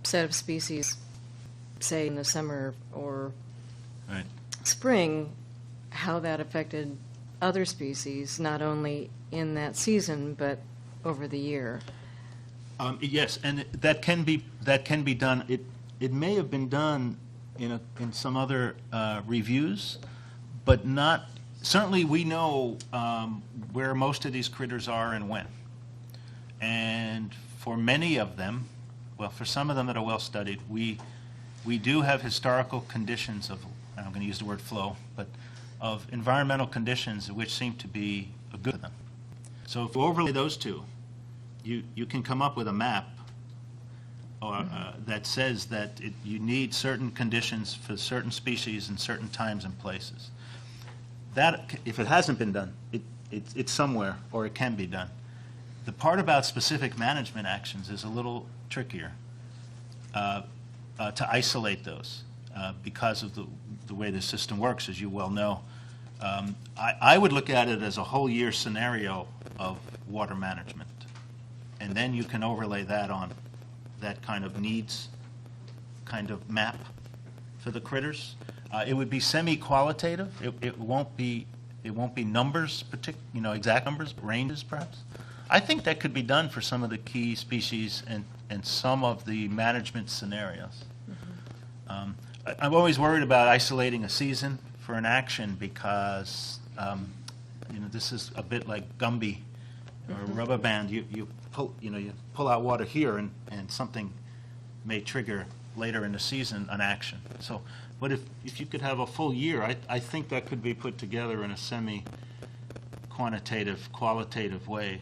set of species, say in the summer or spring, how that affected other species, not only in that season, but over the year? Yes, and that can be done. It may have been done in some other reviews, but not. Certainly, we know where most of these critters are and when. And for many of them, well, for some of them that are well studied, we do have historical conditions of, I'm going to use the word flow, but of environmental conditions which seem to be good for them. So if we overlay those two, you can come up with a map that says that you need certain conditions for certain species in certain times and places. That, if it hasn't been done, it's somewhere, or it can be done. The part about specific management actions is a little trickier to isolate those because of the way the system works, as you well know. I would look at it as a whole year scenario of water management. And then you can overlay that on that kind of needs kind of map for the critters. It would be semi-qualitative. It won't be numbers, exact numbers, ranges perhaps. I think that could be done for some of the key species and some of the management scenarios. Mm-hmm. I'm always worried about isolating a season for an action because this is a bit like Gumby or rubber band. You you pull out water here, and something may trigger later in the season an action. So, but if you could have a full year, I think that could be put together in a semi-quantitative, qualitative way.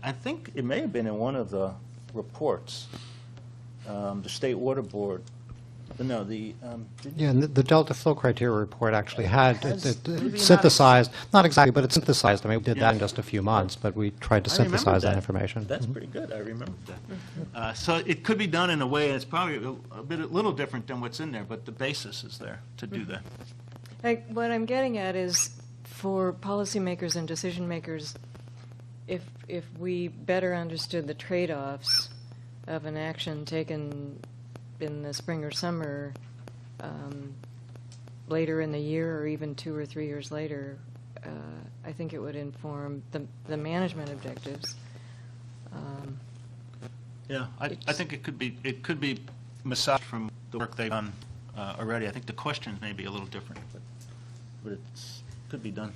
I think it may have been in one of the reports, the State Water Board. No, Yeah, and the Delta Flow Criteria report actually had it maybe synthesized, not exactly, but it synthesized. I mean, we did Yeah. that in just a few months, but we tried to I remember synthesize that information. That's pretty good. I remember that. So it could be done in a way, and it's probably a little different than what's in there, but the basis is there to do that. What I'm getting at is, for policymakers and decision makers, if we better understood the trade-offs of an action taken in the spring or summer, later in the year, or even 2 or 3 years later, I think it would inform the management objectives. Yeah, I think it could be massaged from the work they've done already. I think the questions may be a little different, but it could be done.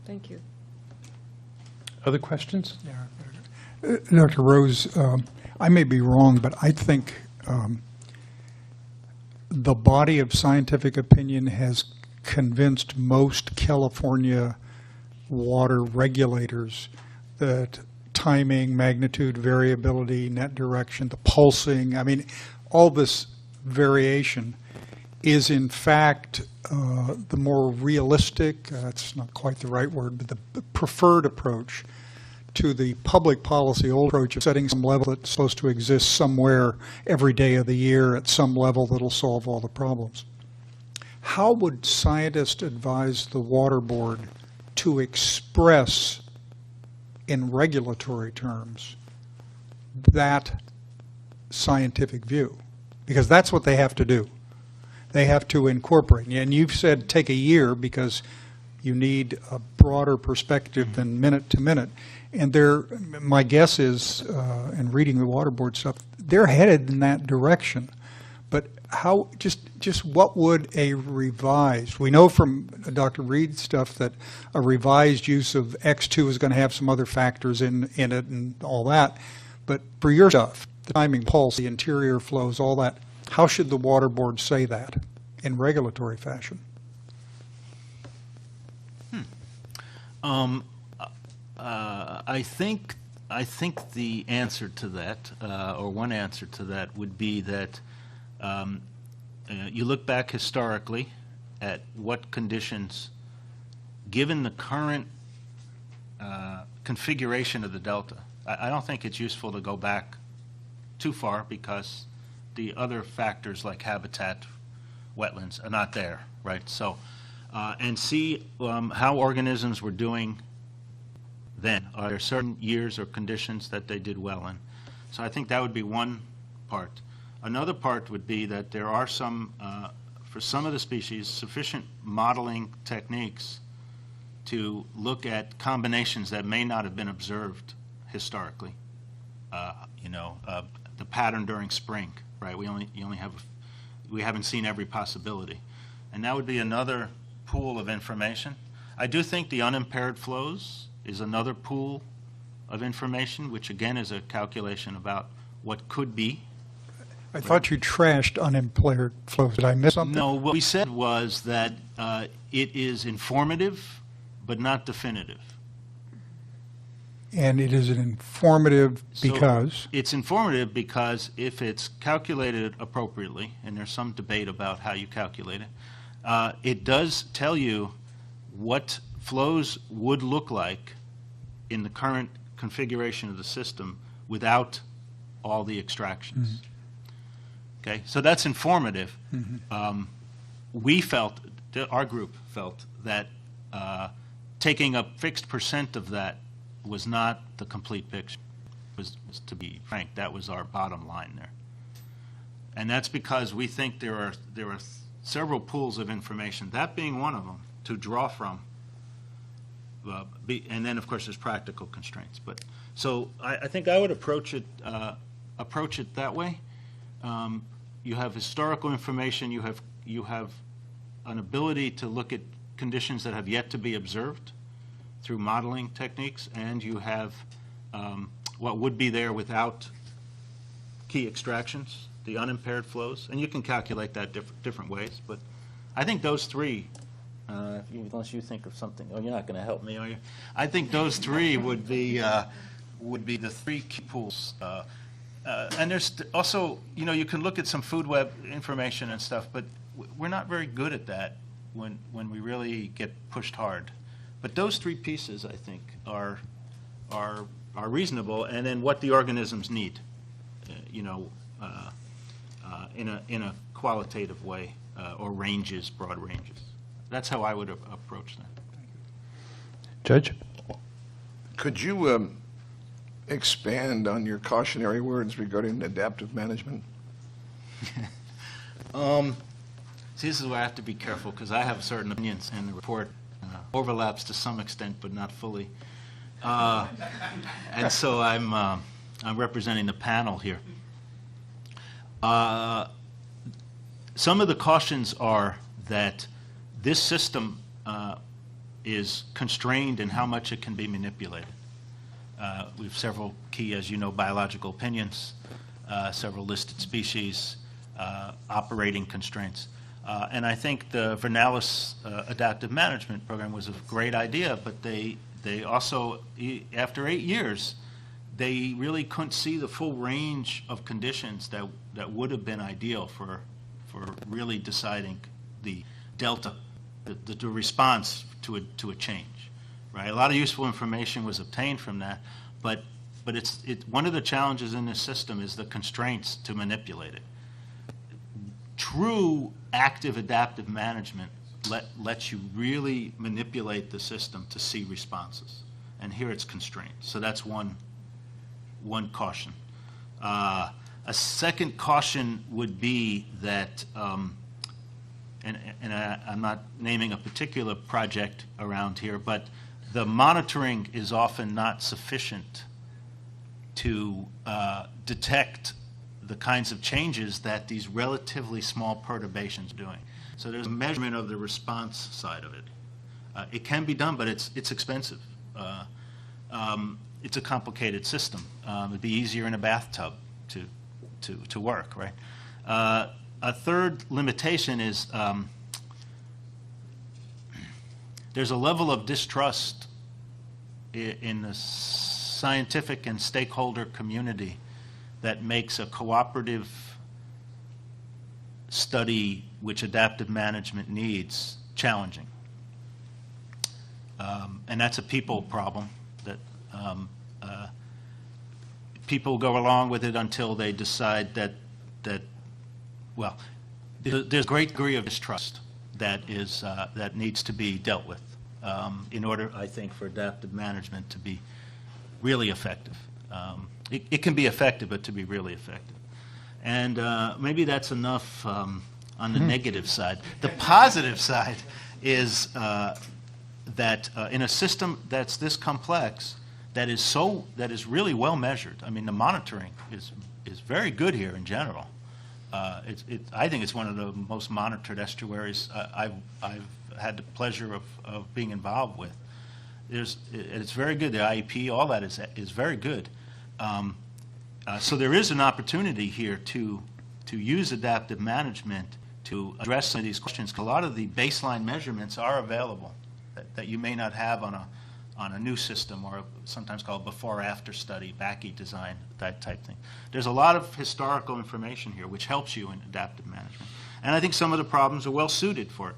Thank you. Other questions? Dr. Rose, I may be wrong, but I think the body of scientific opinion has convinced most California water regulators that timing, magnitude, variability, net direction, the pulsing, I mean, all this variation is in fact the more realistic, that's not quite the right word, but the preferred approach to the public policy old approach of setting some level that's supposed to exist somewhere every day of the year at some level that'll solve all the problems. How would scientists advise the water board to express in regulatory terms that scientific view? Because that's what they have to do. They have to incorporate. And you've said take a year because you need a broader perspective than minute to minute. And my guess is, in reading the water board stuff, they're headed in that direction. But how, just what would a revised, we know from Dr. Reed's stuff that a revised use of X2 is going to have some other factors in it and all that. But for your stuff, the timing, pulse, the interior flows, all that, how should the water board say that in regulatory fashion? I think the answer to that, or one answer to that, would be that you look back historically at what conditions, given the current configuration of the delta. I don't think it's useful to go back too far because the other factors like habitat, wetlands are not there, right? So, and see how organisms were doing then. Are there certain years or conditions that they did well in? So I think that would be one part. Another part would be that there are some, for some of the species, sufficient modeling techniques to look at combinations that may not have been observed historically. The pattern during spring, right? We haven't seen every possibility. And that would be another pool of information. I do think the unimpaired flows is another pool of information, which again is a calculation about what could be. I thought you trashed unimpaired flows. Did I miss something? No, what we said was that it is informative, but not definitive. And it is an informative because? So it's informative because if it's calculated appropriately, and there's some debate about how you calculate it, it does tell you what flows would look like in the current configuration of the system without all the extractions. Mm-hmm. Okay, so that's informative. Mm-hmm. We felt, our group felt, that taking a fixed percent of that was not the complete picture. Was to be frank, that was our bottom line there. And that's because we think there are several pools of information, that being one of them, to draw from. And then, of course, there's practical constraints. But so I think I would approach it that way. You have historical information. You have an ability to look at conditions that have yet to be observed through modeling techniques, and you have what would be there without key extractions, the unimpaired flows, and you can calculate that different ways. But I think those three, unless you think of something, oh, you're not going to help me, are you? I think those three would be the three key pools. And there's also, you can look at some food web information and stuff, but we're not very good at that when we really get pushed hard. But those three pieces, I think, are reasonable, and then what the organisms need, in a qualitative way, or ranges, broad ranges. That's how I would approach that. Judge? Could you expand on your cautionary words regarding adaptive management? See, this is where I have to be careful, because I have certain opinions, and the report overlaps to some extent, but not fully. And so I'm representing the panel here. Some of the cautions are that this system is constrained in how much it can be manipulated. We have several key, as you know, biological opinions, several listed species, operating constraints. And I think the Vernalis Adaptive Management Program was a great idea, but they also, after 8 years, they really couldn't see the full range of conditions that would have been ideal for really deciding the delta, the response to a change, right? A lot of useful information was obtained from that, but one of the challenges in this system is the constraints to manipulate it. True active adaptive management lets you really manipulate the system to see responses, and here it's constrained. So that's one caution. A second caution would be that, and I'm not naming a particular project around here, but the monitoring is often not sufficient to detect the kinds of changes that these relatively small perturbations are doing. So there's a measurement of the response side of it. It can be done, but it's expensive. It's a complicated system. It'd be easier in a bathtub to work, right? A third limitation is there's a level of distrust in the scientific and stakeholder community that makes a cooperative study which adaptive management needs challenging. And that's a people problem, that people go along with it until they decide that well, there's a great degree of distrust that needs to be dealt with in order, I think, for adaptive management to be really effective. It can be effective, but to be really effective. And maybe that's enough on the negative side. The positive side is that in a system that's this complex, that is really well measured. I mean, the monitoring is very good here in general. I think it's one of the most monitored estuaries I've had the pleasure of being involved with. It's very good. The IEP, all that is very good. So there is an opportunity here to use adaptive management to address some of these questions. A lot of the baseline measurements are available that you may not have on a new system, or sometimes called before-after study, BACI design, that type thing. There's a lot of historical information here which helps you in adaptive management. And I think some of the problems are well suited for it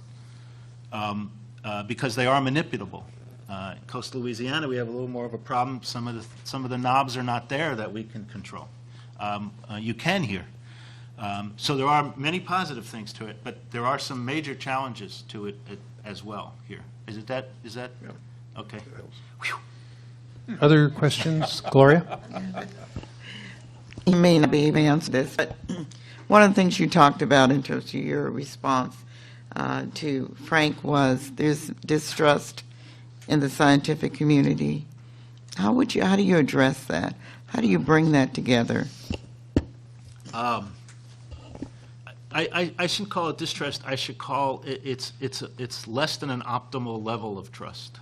because they are manipulable. In coastal Louisiana, we have a little more of a problem. Some of the knobs are not there that we can control. You can here. So there are many positive things to it, but there are some major challenges to it as well here. Is that? Yeah. Okay. Other questions? Gloria? You may not be able to answer this, but one of the things you talked about in terms of your response to Frank was there's distrust in the scientific community. How do you address that? How do you bring that together? I shouldn't call it distrust. I should call it it's less than an optimal level of trust.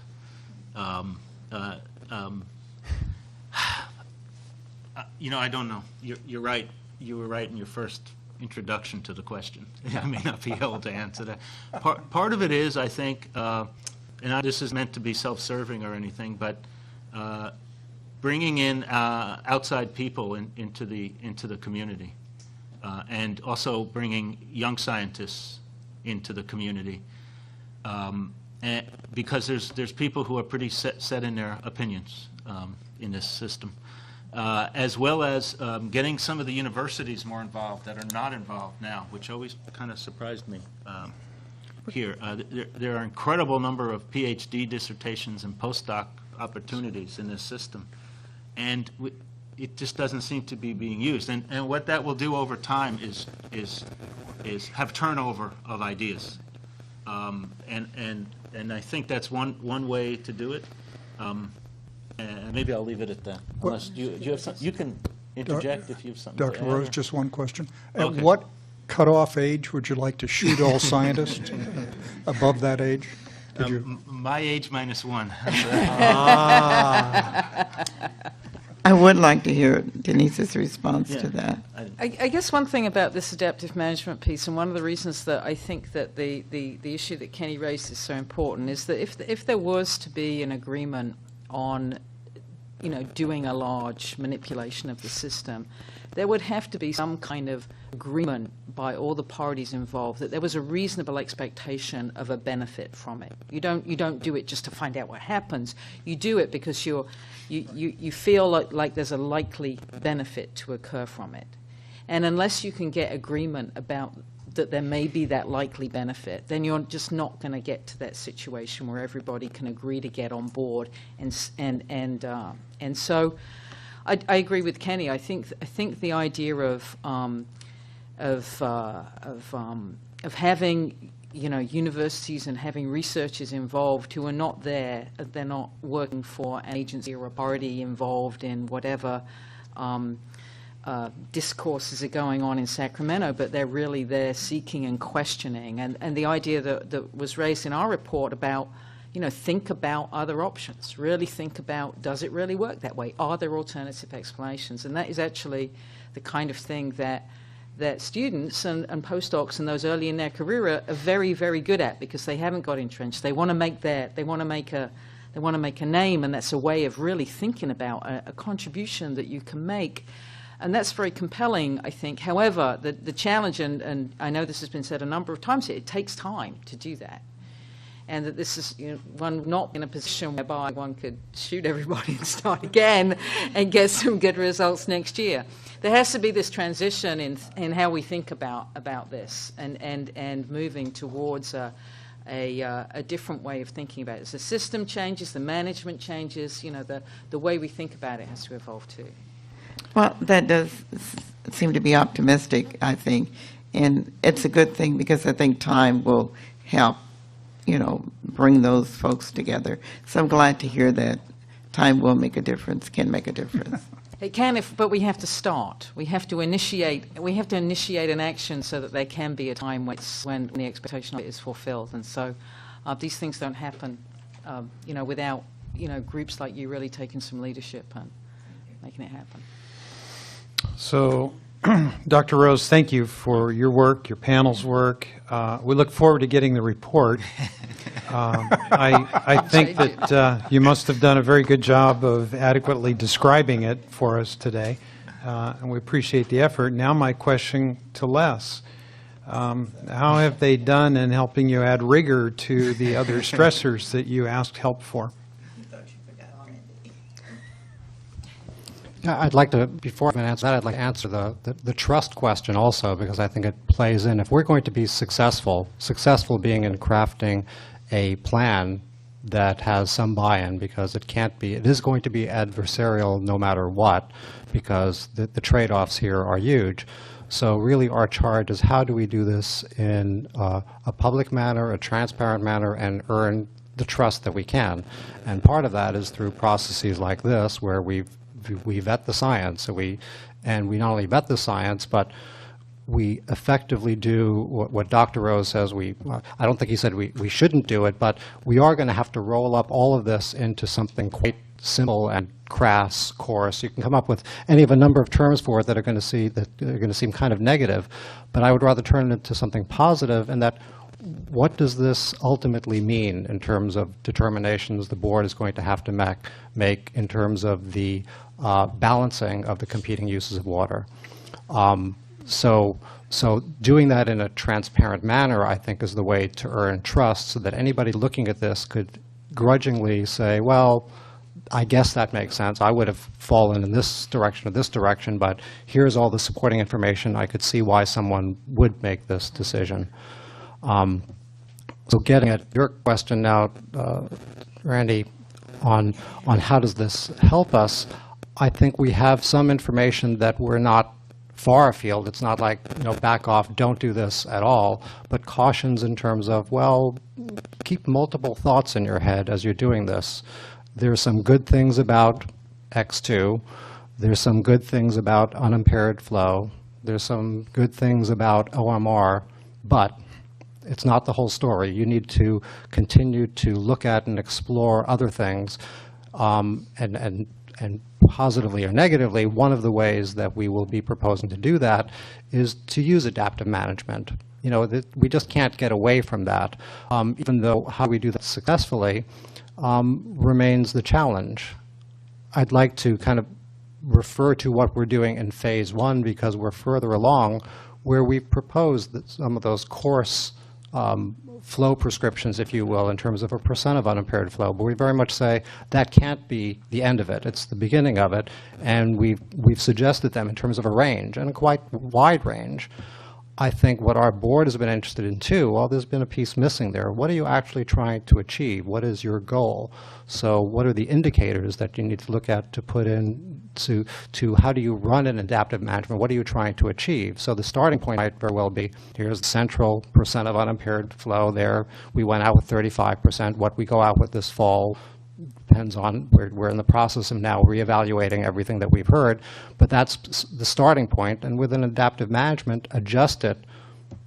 I don't know. You're right. You were right in your first introduction to the question. I may not be able to answer that. Part of it is, I think, this is meant to be self-serving or anything, but bringing in outside people into the community, and also bringing young scientists into the community, and because there's people who are pretty set in their opinions in this system. As well as getting some of the universities more involved that are not involved now, which always kind of surprised me here. There are an incredible number of PhD dissertations and postdoc opportunities in this system, and it just doesn't seem to be being used. And what that will do over time is have turnover of ideas, and I think that's one way to do it. And maybe I'll leave it at that. Unless do you have something, you can interject if you have something. Dr. Rose, just one question. At what cutoff age would you like to shoot all scientists? Above that age? My age -1. I would like to hear Denise's response to that. I guess one thing about this adaptive management piece, and one of the reasons that I think that the issue that Kenny raised is so important, is that if there was to be an agreement on, doing a large manipulation of the system, there would have to be some kind of agreement by all the parties involved that there was a reasonable expectation of a benefit from it. You don't do it just to find out what happens. You do it because you feel like there's a likely benefit to occur from it. And unless you can get agreement about that there may be that likely benefit, then you're just not going to get to that situation where everybody can agree to get on board. And so, I agree with Kenny. I think the idea of having universities and having researchers involved who are not there, they're not working for an agency or a party involved in whatever discourses are going on in Sacramento, but they're really there seeking and questioning. And the idea that was raised in our report about, think about other options. Really think about, does it really work that way? Are there alternative explanations? And that is actually the kind of thing that students and postdocs and those early in their career are very, very good at, because they haven't got entrenched. They want to make a name, and that's a way of really thinking about a contribution that you can make. And that's very compelling, I think. However, the challenge, and I know this has been said a number of times here, it takes time to do that. And that this is one not in a position whereby one could shoot everybody and start again and get some good results next year. There has to be this transition in how we think about this and moving towards a different way of thinking about it. As the system changes, the management changes, the way we think about it has to evolve too. Well, that does seem to be optimistic, I think. And it's a good thing, because I think time will help, bring those folks together. So I'm glad to hear that time will make a difference, can make a difference. It can, but we have to start. We have to initiate an action so that there can be a time when the expectation of it is fulfilled. And so these things don't happen, without, groups like you really taking some leadership and making it happen. So, Dr. Rose, thank you for your work, your panel's work. We look forward to getting the report. I think that you must have done a very good job of adequately describing it for us today, and we appreciate the effort. Now my question to Les. How have they done in helping you add rigor to the other stressors that you asked help for? I'd like to, before I answer that, I'd like to answer the trust question also, because I think it plays in. If we're going to be successful being in crafting a plan that has some buy-in, because it is going to be adversarial no matter what, because the trade-offs here are huge. So really our charge is, how do we do this in a public manner, a transparent manner, and earn the trust that we can? And part of that is through processes like this, where we vet the science. So we not only vet the science, but we effectively do what Dr. Rose says. I don't think he said we shouldn't do it, but we are going to have to roll up all of this into something quite simple and crass, coarse. You can come up with any of a number of terms for it that are going to seem kind of negative, but I would rather turn it into something positive, and that what does this ultimately mean in terms of determinations the board is going to have to make in terms of the balancing of the competing uses of water. So doing that in a transparent manner, I think, is the way to earn trust, so that anybody looking at this could grudgingly say, well, I guess that makes sense. I would have fallen in this direction or this direction, but here's all the supporting information. I could see why someone would make this decision. So getting at your question now, Randy, on how does this help us, I think we have some information that we're not far afield. It's not like, back off, don't do this at all, but cautions in terms of, well, keep multiple thoughts in your head as you're doing this. There's some good things about X2. There's some good things about unimpaired flow. There's some good things about OMR, but it's not the whole story. You need to continue to look at and explore other things, and positively or negatively, one of the ways that we will be proposing to do that is to use adaptive management. We just can't get away from that, even though how we do that successfully remains the challenge. I'd like to kind of refer to what we're doing in phase 1, because we're further along, where we've proposed that some of those coarse flow prescriptions, if you will, in terms of a % of unimpaired flow. But we very much say that can't be the end of it. It's the beginning of it. And we've suggested them in terms of a range, and a quite wide range. I think what our board has been interested in too, well, there's been a piece missing there. What are you actually trying to achieve? What is your goal? So what are the indicators that you need to look at to put in to how do you run an adaptive management? What are you trying to achieve? So the starting point might very well be, here's the central % of unimpaired flow there. We went out with 35%. What we go out with this fall depends on, we're in the process of now reevaluating everything that we've heard, but that's the starting point, and with an adaptive management, adjust it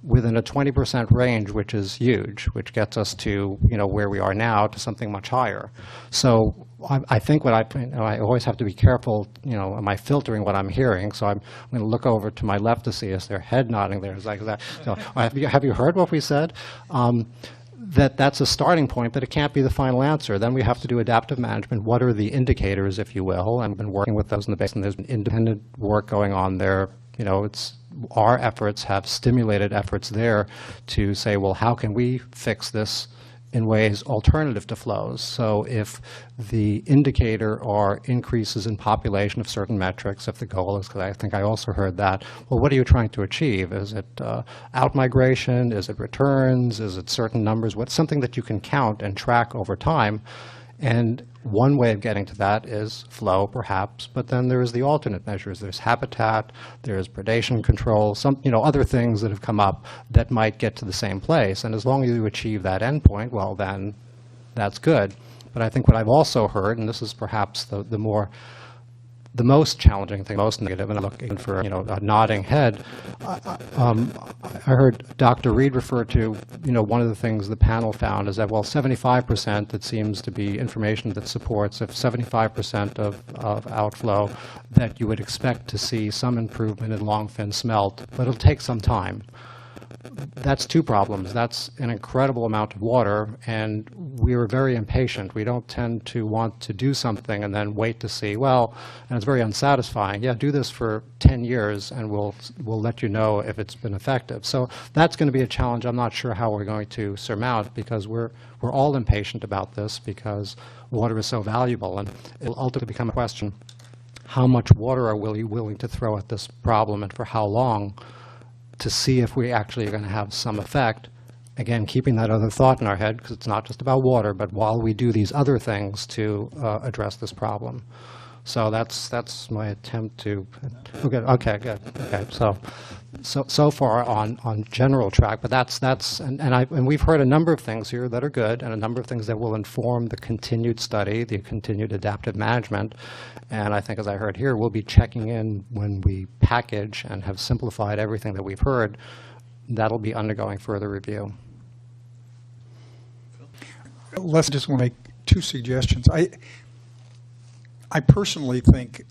within a 20% range, which is huge, which gets us to, where we are now, to something much higher. So I think what I always have to be careful, am I filtering what I'm hearing? So I'm going to look over to my left to see, is there head nodding there? Is like that. So have you heard what we said? That's a starting point, but it can't be the final answer. Then we have to do adaptive management. What are the indicators, if you will? I've been working with those in the basin. There's been independent work going on there. Our efforts have stimulated efforts there to say, well, how can we fix this in ways alternative to flows? So if the indicator are increases in population of certain metrics, if the goal is, because I think I also heard that, well, what are you trying to achieve? Is it outmigration? Is it returns? Is it certain numbers? What's something that you can count and track over time? And one way of getting to that is flow, perhaps, but then there's the alternate measures. There's habitat, there's predation control, some other things that have come up that might get to the same place. And as long as you achieve that endpoint, well, then that's good. But I think what I've also heard, and this is perhaps the most challenging thing, most negative, and I'm looking for a nodding head. I heard Dr. Reed refer to one of the things the panel found is that, well, 75%, that seems to be information that supports if 75% of outflow, that you would expect to see some improvement in longfin smelt, but it'll take some time. That's two problems. That's an incredible amount of water, and we are very impatient. We don't tend to want to do something and then wait to see, well, and it's very unsatisfying. Yeah, do this for 10 years, and we'll let you know if it's been effective. So that's going to be a challenge I'm not sure how we're going to surmount, because we're all impatient about this because water is so valuable, and it will ultimately become a question, how much water are we willing to throw at this problem and for how long, to see if we actually are going to have some effect. Again, keeping that other thought in our head, because it's not just about water, but while we do these other things to address this problem. So that's my attempt to. Okay, good. Okay, so far on general track, but that's and we've heard a number of things here that are good, and a number of things that will inform the continued study, the continued adaptive management. And I think, as I heard here, we'll be checking in when we package and have simplified everything that we've heard. That'll be undergoing further review. Let's just want to make two suggestions. I personally think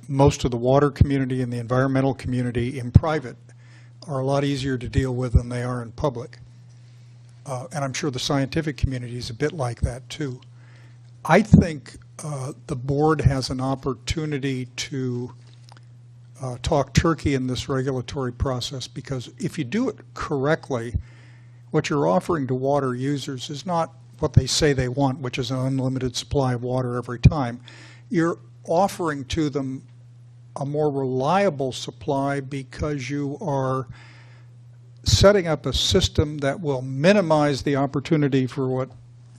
most of the water community and the environmental community in private are a lot easier to deal with than they are in public. And I'm sure the scientific community is a bit like that too. I think the board has an opportunity to talk turkey in this regulatory process, because if you do it correctly, what you're offering to water users is not what they say they want, which is an unlimited supply of water every time. You're offering to them a more reliable supply because you are setting up a system that will minimize the opportunity for what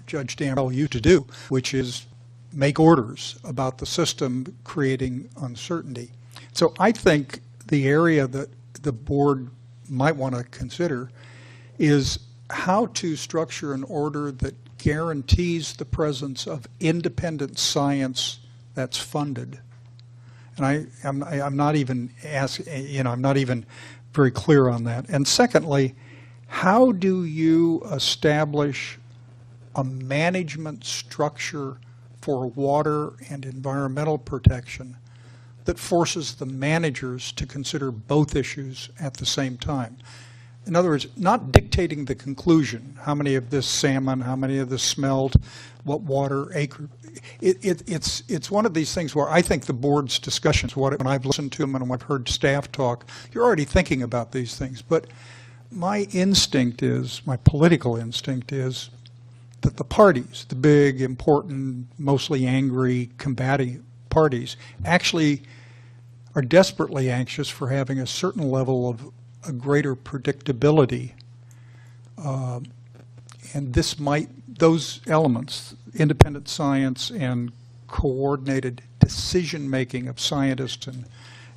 Judge Dan used to do, which is make orders about the system, creating uncertainty. So I think the area that the board might want to consider is how to structure an order that guarantees the presence of independent science that's funded. And I'm not even asking, I'm not even very clear on that. And secondly, how do you establish a management structure for water and environmental protection that forces the managers to consider both issues at the same time? In other words, not dictating the conclusion, how many of this salmon, how many of this smelt, what water acre. It's one of these things where I think the board's discussions, when I've listened to them and when I've heard staff talk, you're already thinking about these things. But my instinct is, my political instinct is, that the parties, the big, important, mostly angry, combating parties, actually are desperately anxious for having a certain level of a greater predictability. And this those elements, independent science and coordinated decision-making of scientists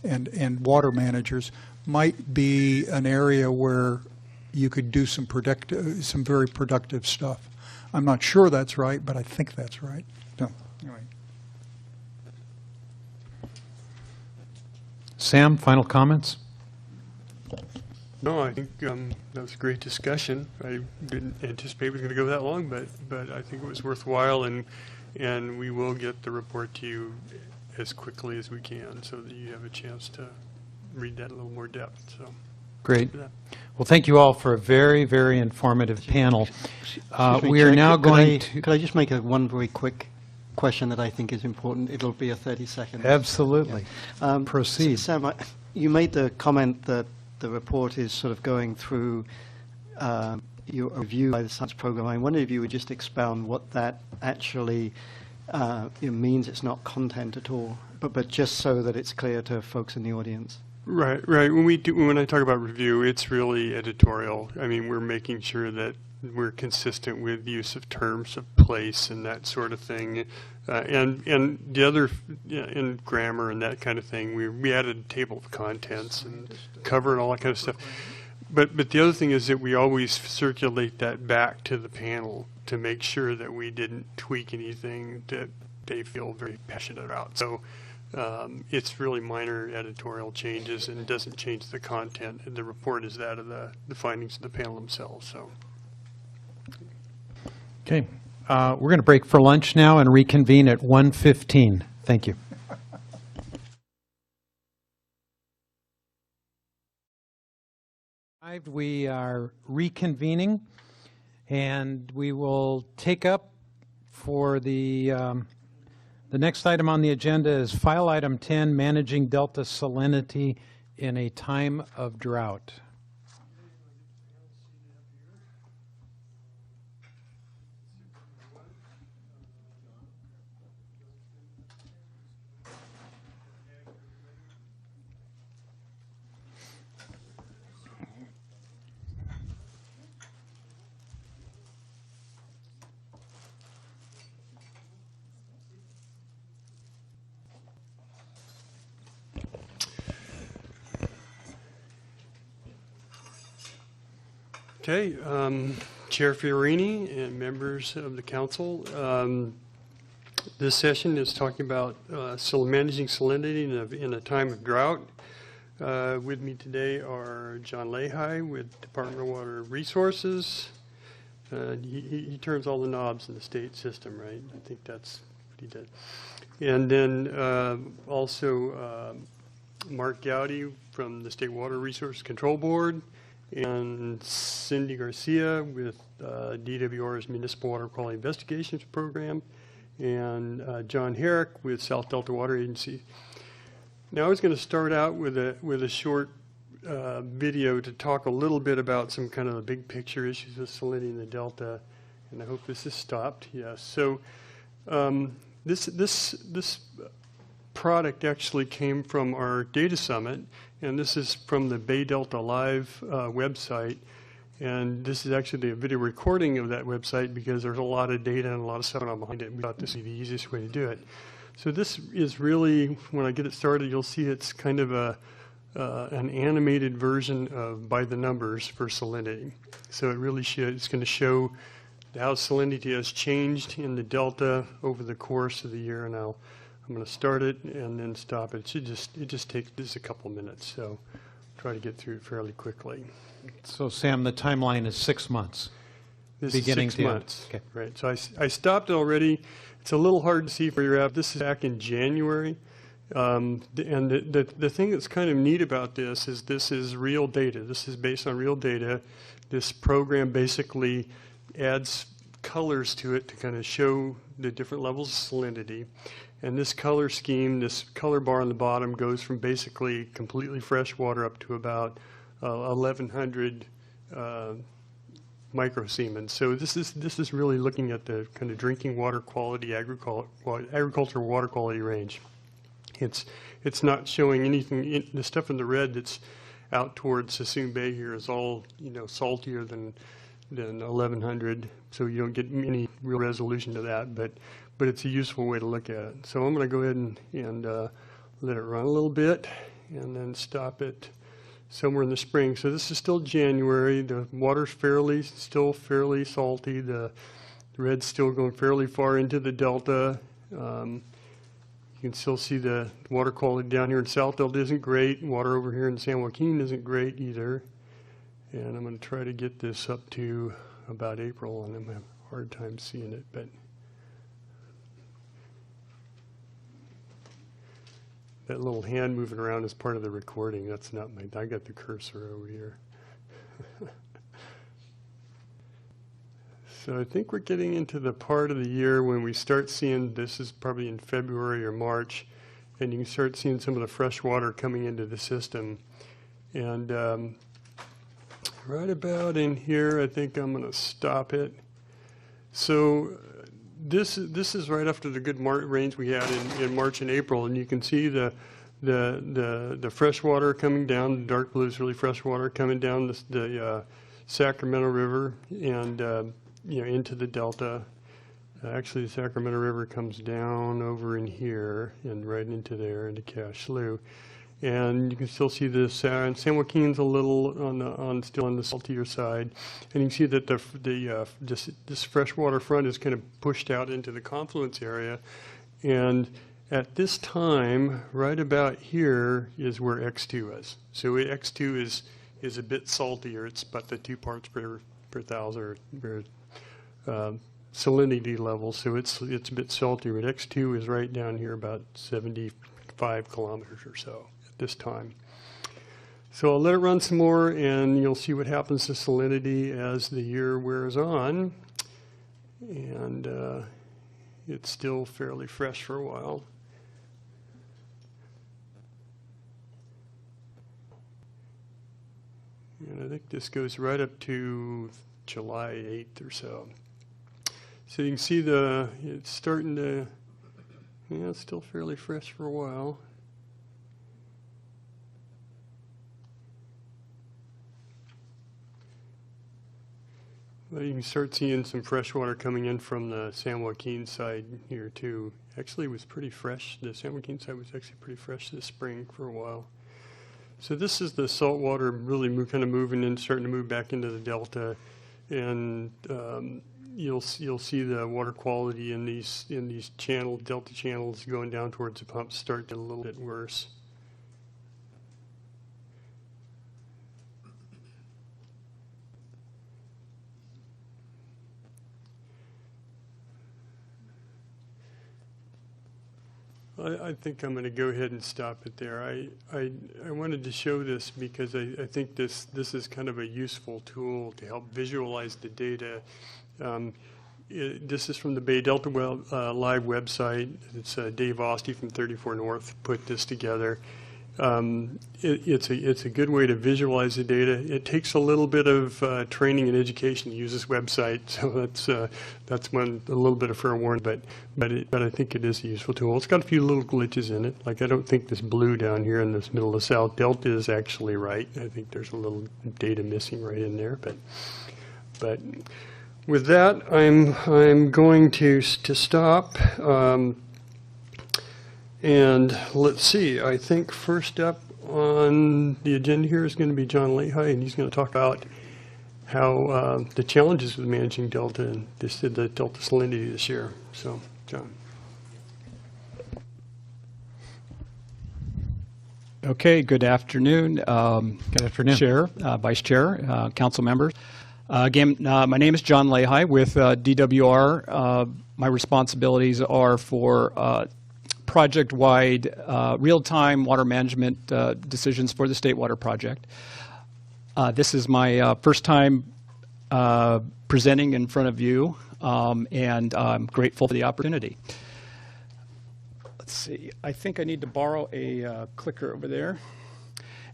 and water managers, might be an area where you could do some very productive stuff. I'm not sure that's right, but I think that's right. So, anyway. Sam, final comments? No, I think that was a great discussion. I didn't anticipate it was going to go that long, but I think it was worthwhile, and we will get the report to you as quickly as we can so that you have a chance to read that in a little more depth. So, great. Well, thank you all for a very, very informative panel. We are Chair, now going to... Could I just make one very quick question that I think is important? It'll be a 30-second. Absolutely. Yeah. Proceed. Sam, you made the comment that the report is sort of going through your review by the science program. I wonder if you would just expound what that actually means. It's not content at all, but just so that it's clear to folks in the audience. Right. When I talk about review, it's really editorial. I mean, we're making sure that we're consistent with use of terms of place and that sort of thing, and the other in grammar and that kind of thing. We added a table of contents and cover and all that kind of stuff. But the other thing is that we always circulate that back to the panel to make sure that we didn't tweak anything that they feel very passionate about. So it's really minor editorial changes, and it doesn't change the content. And the report is that of the findings of the panel themselves. So. Okay. We're going to break for lunch now and reconvene at 1:15. Thank you. We are reconvening, and we will take up for the next item on the agenda is file item 10, managing delta salinity in a time of drought. Okay, Chair Fiorini and members of the council, this session is talking about managing salinity in a time of drought. With me today are John Lehigh with Department of Water Resources, He turns all the knobs in the state system, right? I think that's what he did. And then also Mark Gowdy from the State Water Resource Control Board, and Cindy Garcia with DWR's Municipal Water Quality Investigations Program, and John Herrick with South Delta Water Agency. Now I was going to start out with a short video to talk a little bit about some kind of the big picture issues with salinity in the Delta, and I hope this is stopped. Yes. So this product actually came from our data summit, and this is from the Bay Delta Live website. And this is actually a video recording of that website because there's a lot of data and a lot of stuff behind it. We thought this would be the easiest way to do it. So this is really, when I get it started, you'll see it's kind of an animated version of by the numbers for salinity. So it really it's going to show how salinity has changed in the Delta over the course of the year. And I'm going to start it and then stop it. It just takes just a couple minutes. So try to get through it fairly quickly. So Sam, the timeline is 6 months. This beginning is 6 to end. months. Okay. Right. So I stopped already. It's a little hard to see for your app. This is back in January. And the thing that's kind of neat about this is real data. This is based on real data. This program basically adds colors to it to kind of show the different levels of salinity. And this color scheme, this color bar on the bottom, goes from basically completely fresh water up to about 1,100 microsiemens. So this is really looking at the kind of drinking water quality, agricultural water quality range. It's not showing anything. The stuff in the red that's out towards Sassoon Bay here is all saltier than 1,100. So you don't get any real resolution to that, but it's a useful way to look at it. So I'm going to go ahead and let it run a little bit and then stop it somewhere in the spring. So this is still January. The water's still fairly salty. The red's still going fairly far into the Delta. You can still see the water quality down here in South Delta isn't great. Water over here in San Joaquin isn't great either. And I'm going to try to get this up to about April, and I'm having a hard time seeing it, but that little hand moving around is part of the recording. That's not I got the cursor over here. So I think we're getting into the part of the year when we start seeing, this is probably in February or March, and you can start seeing some of the fresh water coming into the system. And right about in here, I think I'm going to stop it. So this is right after the good rains we had in March and April, and you can see the fresh water coming down. The dark blue is really fresh water coming down the Sacramento River and into the Delta. Actually, the Sacramento River comes down over in here and right into there into Cache Slough. And you can still see the San Joaquin's a little still on the saltier side, and you can see that this freshwater front is kind of pushed out into the confluence area. And at this time, right about here is where X2 is. So X2 is a bit saltier. It's about the 2 parts per thousand or salinity level. So it's a bit saltier. But X2 is right down here, about 75 kilometers or so this time. So I'll let it run some more, and you'll see what happens to salinity as the year wears on. And it's still fairly fresh for a while. And I think this goes right up to July 8th or so. So you can see it's starting to, it's still fairly fresh for a while. Well, you can start seeing some fresh water coming in from the San Joaquin side here too. Actually, it was pretty fresh. The San Joaquin side was actually pretty fresh this spring for a while. So this is the salt water really kind of moving in, starting to move back into the Delta, and you'll see the water quality in these Delta channels going down towards the pumps start to get a little bit worse. I think I'm going to go ahead and stop it there. I wanted to show this because I think this is kind of a useful tool to help visualize the data. This is from the Bay Delta Live website. It's Dave Oste from 34 North put this together. It's a good way to visualize the data. It takes a little bit of training and education to use this website, so that's a little bit of fair warning. But I think it is a useful tool. It's got a few little glitches in it. Like I don't think this blue down here in this middle of South Delta is actually right. I think there's a little data missing right in there. But with that, I'm going to stop. And let's see, I think first up on the agenda here is going to be John Lehigh, and he's going to talk about how the challenges with managing Delta and the Delta salinity this year. So, John. Okay, good afternoon. Good afternoon. Chair, Vice Chair, Council members. Again, my name is John Lehigh with DWR. My responsibilities are for project-wide real-time water management decisions for the State Water Project. This is my first time presenting in front of you, and I'm grateful for the opportunity. Let's see, I think I need to borrow a clicker over there.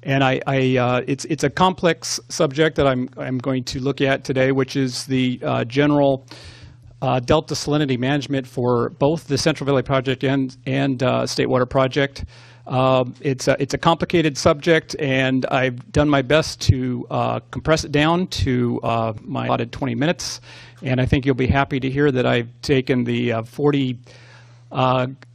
And it's a complex subject that I'm going to look at today, which is the general Delta salinity management for both the Central Valley Project and State Water Project. It's a complicated subject, and I've done my best to compress it down to my allotted 20 minutes. And I think you'll be happy to hear that I've taken the 40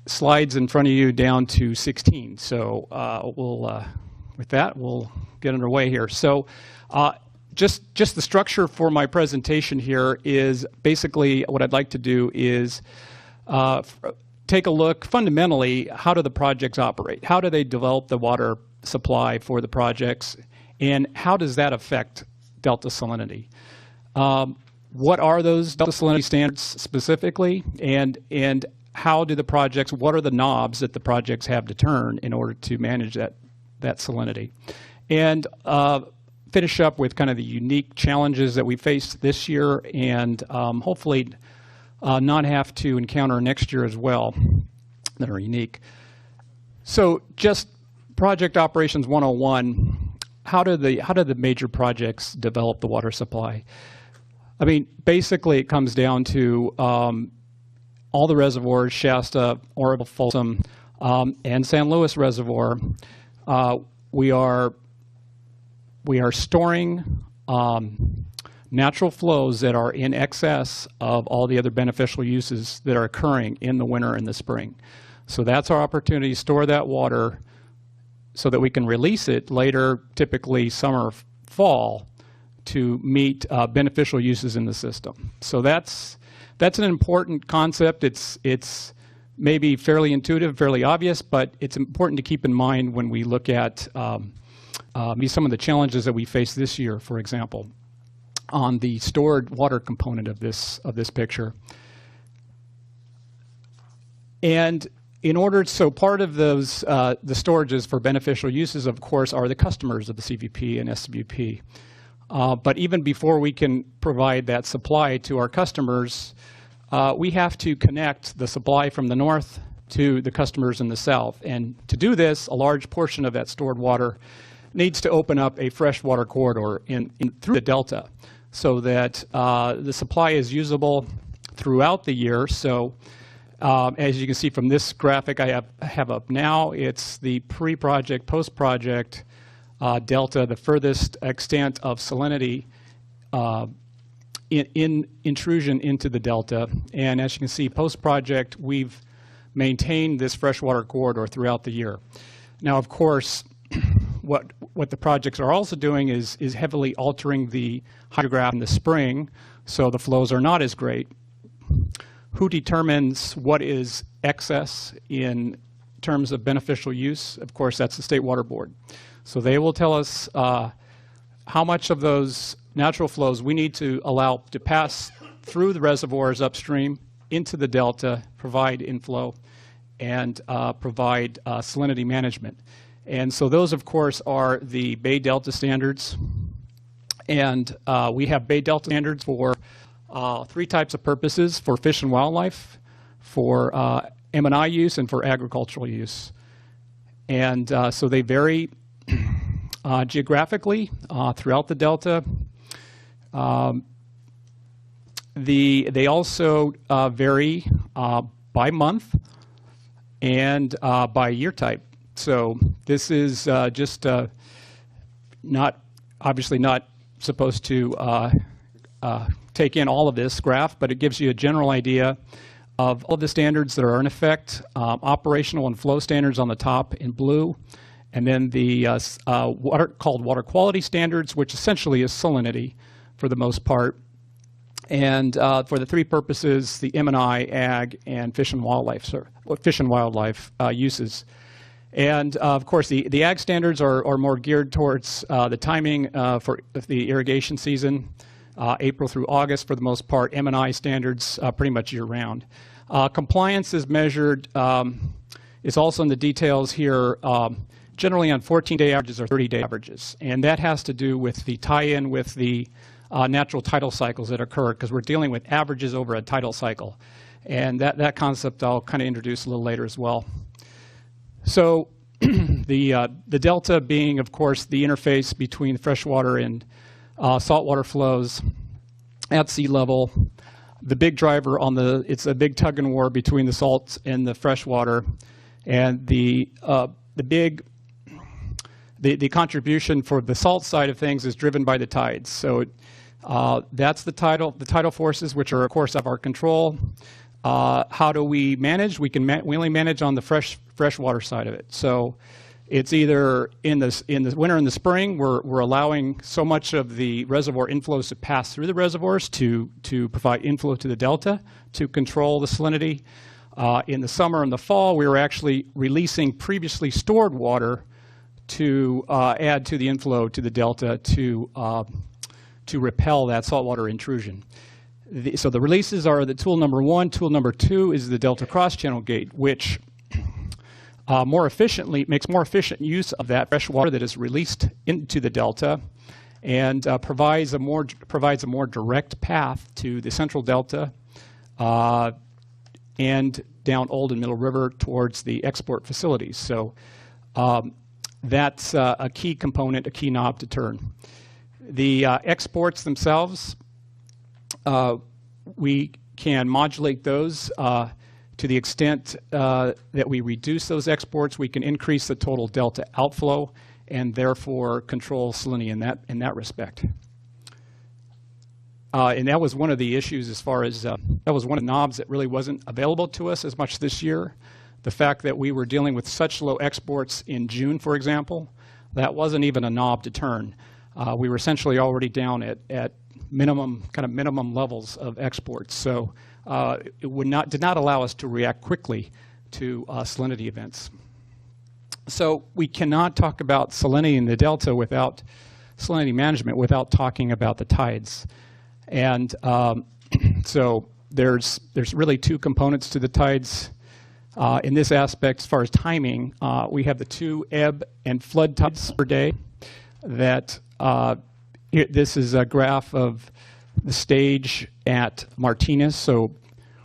slides in front of you down to 16. So with that, we'll get underway here. So. Just the structure for my presentation here is basically what I'd like to do is take a look fundamentally, how do the projects operate? How do they develop the water supply for the projects? And how does that affect Delta salinity? What are those Delta salinity standards specifically? And how do the projects, what are the knobs that the projects have to turn in order to manage that salinity? And finish up with kind of the unique challenges that we faced this year and hopefully not have to encounter next year as well that are unique. So just project operations 101, how do the major projects develop the water supply? I mean, basically it comes down to all the reservoirs, Shasta, Oroville, Folsom, and San Luis Reservoir. We are storing natural flows that are in excess of all the other beneficial uses that are occurring in the winter and the spring. So that's our opportunity to store that water so that we can release it later, typically summer, fall, to meet beneficial uses in the system. So that's an important concept. It's maybe fairly intuitive, fairly obvious, but it's important to keep in mind when we look at some of the challenges that we face this year, for example, on the stored water component of this picture. And in order, so part of those, the storages for beneficial uses, of course, are the customers of the CVP and SWP. But even before we can provide that supply to our customers, we have to connect the supply from the north to the customers in the south. And to do this, a large portion of that stored water needs to open up a freshwater corridor through the Delta so that the supply is usable throughout the year. So as you can see from this graphic I have up now, it's the pre-project, post-project Delta, the furthest extent of salinity in intrusion into the Delta. And as you can see, post-project, we've maintained this freshwater corridor throughout the year. Now, of course, what the projects are also doing is heavily altering the hydrograph in the spring, so the flows are not as great. Who determines what is excess in terms of beneficial use? Of course, that's the State Water Board. So they will tell us how much of those natural flows we need to allow to pass through the reservoirs upstream into the Delta, provide inflow, and provide salinity management. And so those, of course, are the Bay Delta standards. And we have Bay Delta standards for 3 types of purposes: for fish and wildlife, for M&I use, and for agricultural use. And so they vary geographically throughout the Delta. They also vary by month and by year type. So this is just obviously not supposed to take in all of this graph, but it gives you a general idea of all the standards that are in effect, operational and flow standards on the top in blue, and then the called water quality standards, which essentially is salinity for the most part, and for the 3 purposes, the M&I, ag, and fish and wildlife uses. And of course, the ag standards are more geared towards the timing for the irrigation season, April through August for the most part. M&I standards pretty much year-round. Compliance is measured, is also in the details here, generally on 14-day averages or 30-day averages. And that has to do with the tie-in with the natural tidal cycles that occur, because we're dealing with averages over a tidal cycle. And that concept I'll kind of introduce a little later as well. So the delta being, of course, the interface between freshwater and saltwater flows at sea level. The big driver it's a big tug and war between the salts and the freshwater, and the contribution for the salt side of things is driven by the tides. So that's the tidal forces, which are of course out of our control. How do we manage? We only manage on the freshwater side of it. So it's either in the winter and the spring, we're allowing so much of the reservoir inflows to pass through the reservoirs to provide inflow to the delta to control the salinity. In the summer and the fall, we were actually releasing previously stored water to add to the inflow to the delta to repel that saltwater intrusion. So the releases are the tool number 1. Tool number 2 is the delta cross-channel gate, which makes more efficient use of that fresh water that is released into the delta, and provides a more direct path to the central delta and down Old and Middle River towards the export facilities. So that's a key component, a key knob to turn. The exports themselves, we can modulate those to the extent that we reduce those exports. We can increase the total delta outflow and therefore control salinity in that respect. And that was one of the issues as far as, that was one of the knobs that really wasn't available to us as much this year. The fact that we were dealing with such low exports in June, for example, that wasn't even a knob to turn. We were essentially already down at minimum levels of exports. So it did not allow us to react quickly to salinity events. So we cannot talk about salinity in the delta without salinity management, without talking about the tides. And so there's really 2 components to the tides. In this aspect, as far as timing, we have the 2 ebb and flood tides per day. That this is a graph of the stage at Martinez, so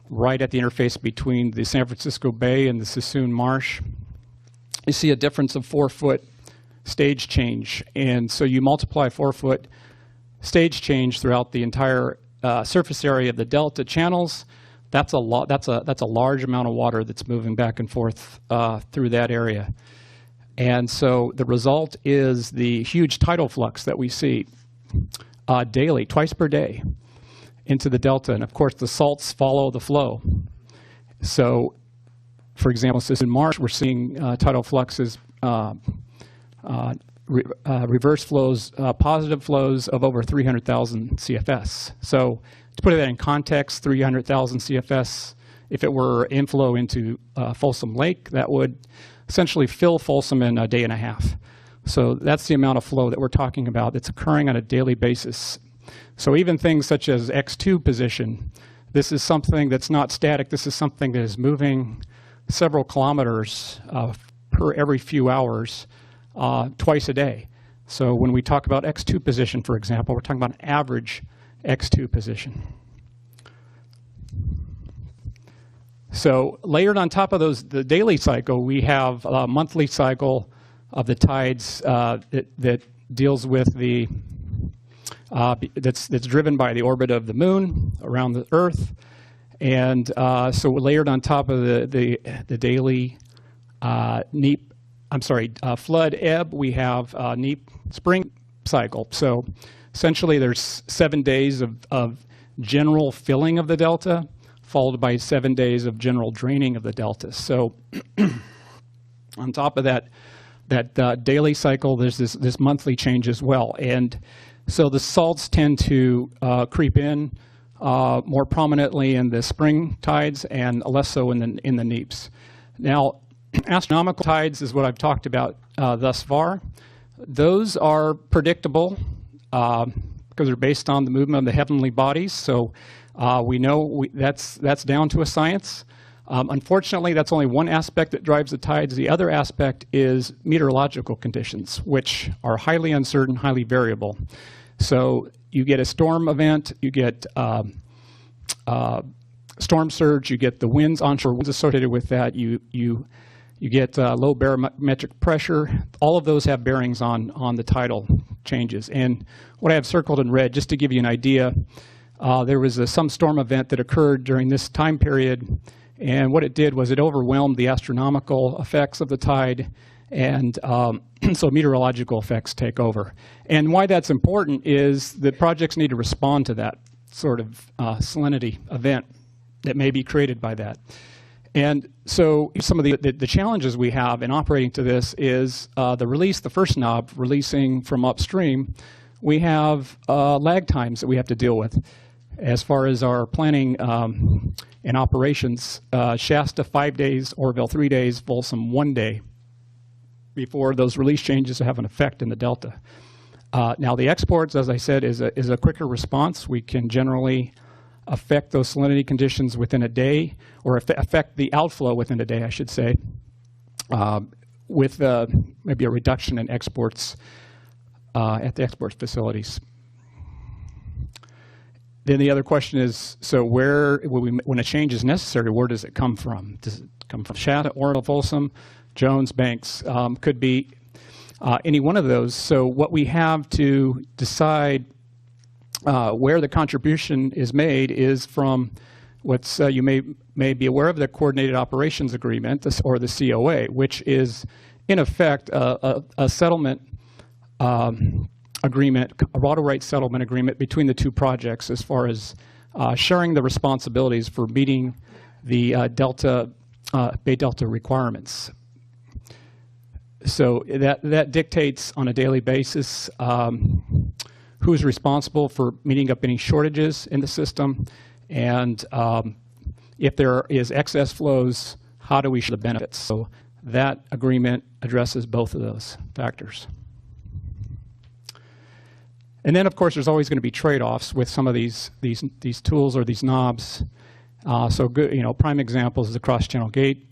right at the interface between the San Francisco Bay and the Sassoon Marsh. You see a difference of 4-foot stage change, and so you multiply 4-foot stage change throughout the entire surface area of the delta channels. That's a lot. That's a large amount of water that's moving back and forth through that area. And so the result is the huge tidal flux that we see daily, twice per day, into the delta. And of course, the salts follow the flow. So, for example, in March, we're seeing tidal fluxes, reverse flows, positive flows of over 300,000 CFS. So to put that in context, 300,000 CFS, if it were inflow into Folsom Lake, that would essentially fill Folsom in a day and a half. So that's the amount of flow that we're talking about that's occurring on a daily basis. So even things such as X2 position, this is something that's not static. This is something that is moving several kilometers per every few hours twice a day. So when we talk about X2 position, for example, we're talking about an average X2 position. So layered on top of those, the daily cycle, we have a monthly cycle of the tides that deals with the that's driven by the orbit of the moon around the Earth, and so layered on top of the daily flood ebb, we have neap spring cycle. So essentially, there's 7 days of general filling of the delta, followed by 7 days of general draining of the delta. So on top of that daily cycle, there's this monthly change as well. And so the salts tend to creep in more prominently in the spring tides and less so in the neaps. Now, astronomical tides is what I've talked about thus far. Those are predictable because they're based on the movement of the heavenly bodies. So we know that's down to a science. Unfortunately, that's only one aspect that drives the tides. The other aspect is meteorological conditions, which are highly uncertain, highly variable. So you get a storm event, you get storm surge, you get the winds, onshore winds associated with that, you get low barometric pressure. All of those have bearings on the tidal changes. And what I have circled in red, just to give you an idea, there was some storm event that occurred during this time period, and what it did was it overwhelmed the astronomical effects of the tide, and so meteorological effects take over. And why that's important is that projects need to respond to that sort of salinity event that may be created by that. And so some of the challenges we have in operating to this is the first knob releasing from upstream. We have lag times that we have to deal with as far as our planning and operations. Shasta 5 days, Oroville 3 days, Folsom 1 day before those release changes have an effect in the delta. Now the exports, as I said, is a quicker response. We can generally affect those salinity conditions within a day, or affect the outflow within a day, I should say, with maybe a reduction in exports at the export facilities. Then the other question is, so when a change is necessary, where does it come from? Does it come from Shasta, Oroville, Folsom, Jones, Banks? Could be any one of those. So what we have to decide where the contribution is made is from what's you may be aware of, the Coordinated Operations Agreement, or the COA, which is in effect a settlement agreement, a water rights settlement agreement between the two projects as far as sharing the responsibilities for meeting the Bay Delta requirements. So that dictates on a daily basis who's responsible for meeting up any shortages in the system, and if there is excess flows, how do we share the benefits? So that agreement addresses both of those factors. And then, of course, there's always going to be trade-offs with some of these tools or these knobs. So good, prime examples is the cross-channel gate.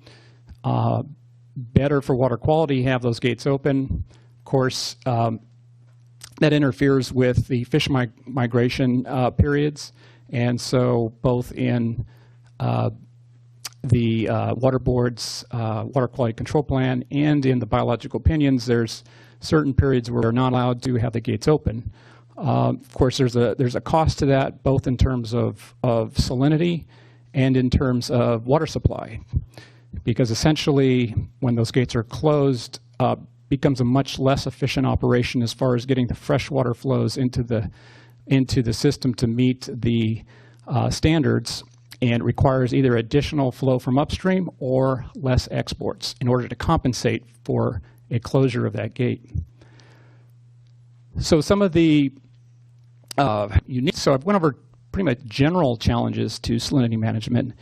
Better for water quality, have those gates open. Of course, that interferes with the fish migration periods, and so both in the Water Board's Water Quality Control Plan and in the biological opinions, there's certain periods where they're not allowed to have the gates open. Of course, there's a cost to that, both in terms of salinity and in terms of water supply, because essentially when those gates are closed, becomes a much less efficient operation as far as getting the freshwater flows into the system to meet the standards, and requires either additional flow from upstream or less exports in order to compensate for a closure of that gate. So some of the so I've went over pretty much general challenges to salinity management.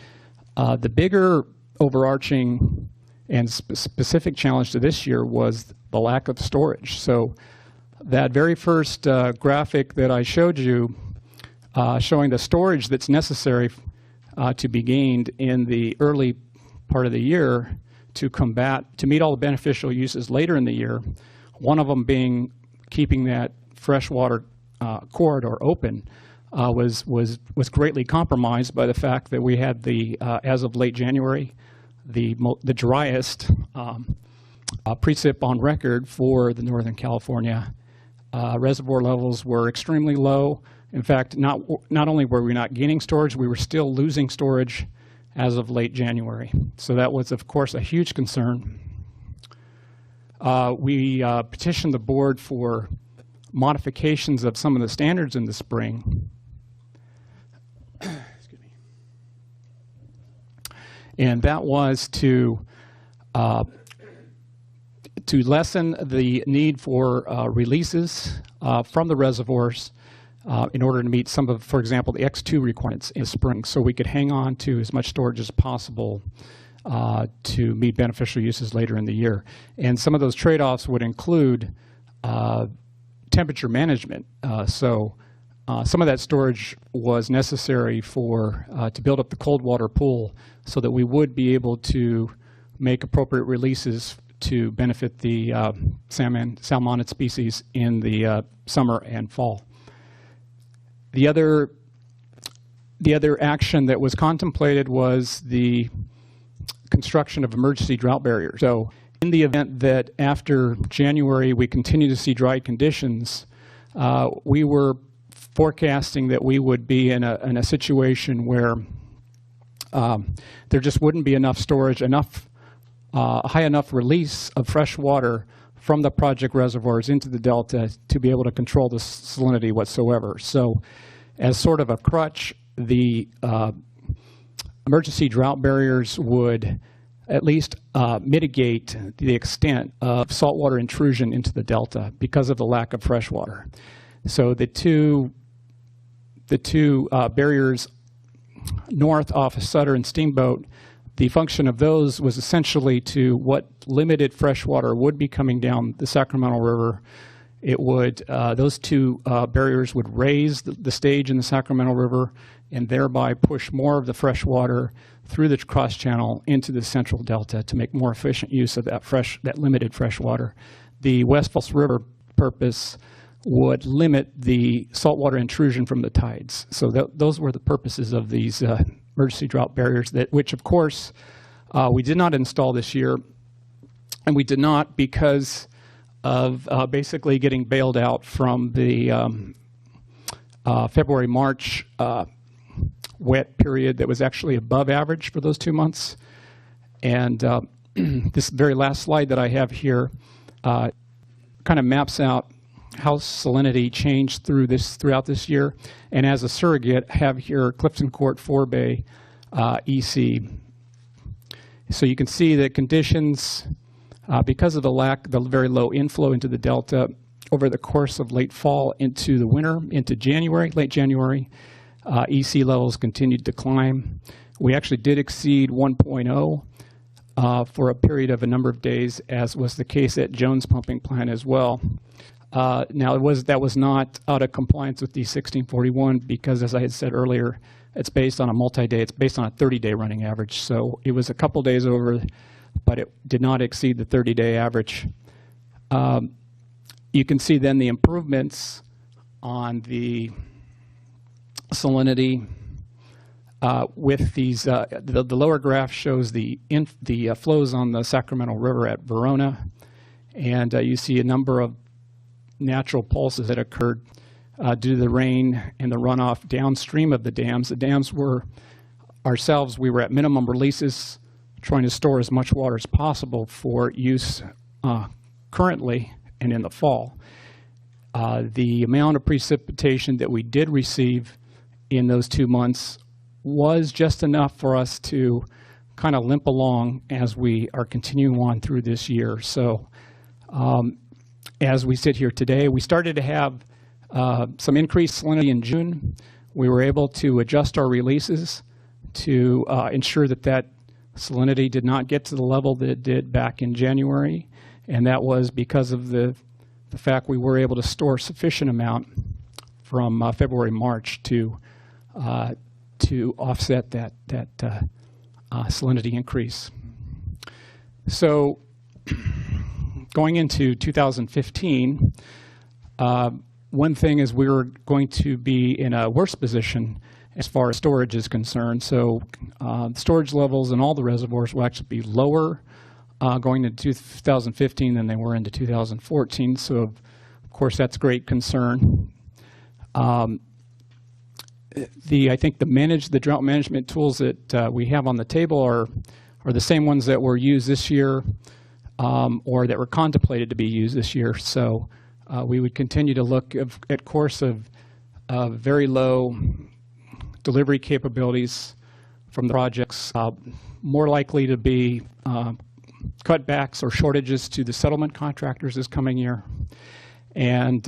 The bigger overarching and specific challenge to this year was the lack of storage. So that very first graphic that I showed you, showing the storage that's necessary to be gained in the early part of the year to meet all the beneficial uses later in the year, one of them being keeping that freshwater corridor open, was greatly compromised by the fact that we had as of late January, the driest precip on record for the Northern California. Reservoir levels were extremely low. In fact, not only were we not gaining storage, we were still losing storage as of late January. So that was, of course, a huge concern. We petitioned the board for modifications of some of the standards in the spring. Excuse me. And that was to lessen the need for releases from the reservoirs in order to meet some of, for example, the X2 requirements in the spring, so we could hang on to as much storage as possible to meet beneficial uses later in the year. And some of those trade-offs would include temperature management. So some of that storage was necessary to build up the cold water pool so that we would be able to make appropriate releases to benefit the salmonid species in the summer and fall. The other action that was contemplated was the construction of emergency drought barriers. So in the event that after January we continue to see dry conditions, we were forecasting that we would be in a situation where there just wouldn't be enough storage, high enough release of fresh water from the project reservoirs into the delta to be able to control the salinity whatsoever. So as sort of a crutch, the emergency drought barriers would at least mitigate the extent of saltwater intrusion into the delta because of the lack of fresh water. So the two barriers north off of Sutter and Steamboat, the function of those was essentially to what limited fresh water would be coming down the Sacramento River. It would, those two barriers would raise the stage in the Sacramento River and thereby push more of the fresh water through the cross channel into the central delta to make more efficient use of that limited fresh water. The West Falls River purpose would limit the saltwater intrusion from the tides. So those were the purposes of these emergency drought barriers, which of course we did not install this year, and we did not because of basically getting bailed out from the February-March wet period that was actually above average for those 2 months. And this very last slide that I have here kind of maps out how salinity changed throughout this year. And as a surrogate, have here Clifton Court 4-Bay EC. So you can see that conditions, because of the very low inflow into the delta over the course of late fall into the winter, into January, late January, EC levels continued to climb. We actually did exceed 1.0 for a period of a number of days, as was the case at Jones Pumping Plant as well. Now, that was not out of compliance with the 1641 because, as I had said earlier, it's based on a multi-day, it's based on a 30-day running average. So it was a couple days over, but it did not exceed the 30-day average. You can see then the improvements on the salinity with these. The lower graph shows the flows on the Sacramento River at Verona, and you see a number of natural pulses that occurred due to the rain and the runoff downstream of the dams. The dams we were at minimum releases, trying to store as much water as possible for use currently and in the fall. The amount of precipitation that we did receive in those 2 months was just enough for us to kind of limp along as we are continuing on through this year. So as we sit here today, we started to have some increased salinity in June. We were able to adjust our releases to ensure that salinity did not get to the level that it did back in January, and that was because of the fact we were able to store sufficient amount from February, March to offset that salinity increase. So going into 2015, one thing is we were going to be in a worse position as far as storage is concerned. So storage levels in all the reservoirs will actually be lower going into 2015 than they were into 2014. So, of course, that's great concern. I think the drought management tools that we have on the table are the same ones that were used this year or that were contemplated to be used this year. So we would continue to look at course of very low delivery capabilities from the projects, more likely to be cutbacks or shortages to the settlement contractors this coming year. And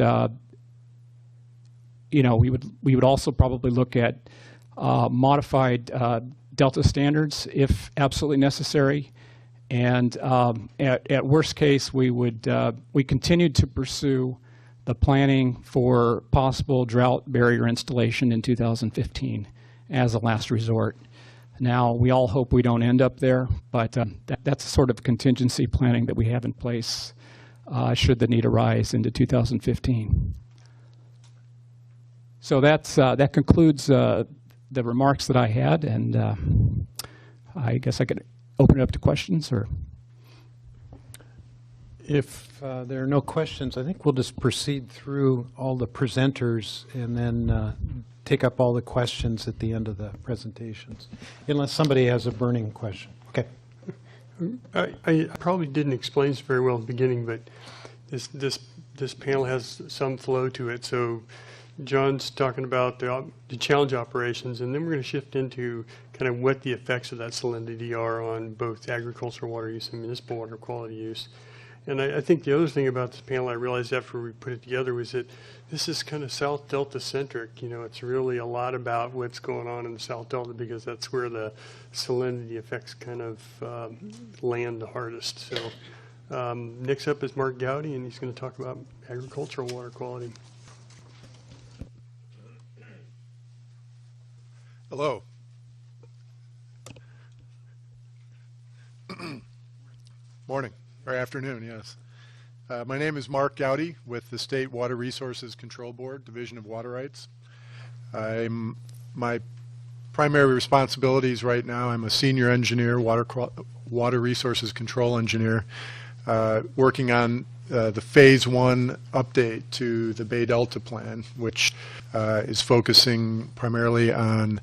we would also probably look at modified Delta standards if absolutely necessary. And at worst case, we continued to pursue the planning for possible drought barrier installation in 2015 as a last resort. Now, we all hope we don't end up there, but that's the sort of contingency planning that we have in place should the need arise into 2015. So that concludes the remarks that I had, and I guess I could open it up to questions. Or if there are no questions, I think we'll just proceed through all the presenters and then take up all the questions at the end of the presentations, unless somebody has a burning question. Okay. I probably didn't explain this very well at the beginning, but this panel has some flow to it. So John's talking about the challenge operations, and then we're going to shift into kind of what the effects of that salinity are on both agricultural water use and municipal water quality use. And I think the other thing about this panel I realized after we put it together was that this is kind of South Delta centric. It's really a lot about what's going on in the South Delta because that's where the salinity effects kind of land the hardest. So next up is Mark Gowdy, and he's going to talk about agricultural water quality. Hello. Morning, or afternoon, yes. My name is Mark Gowdy with the State Water Resources Control Board, Division of Water Rights. My primary responsibilities right now, I'm a senior engineer, water resources control engineer, working on the Phase 1 update to the Bay Delta Plan, which is focusing primarily on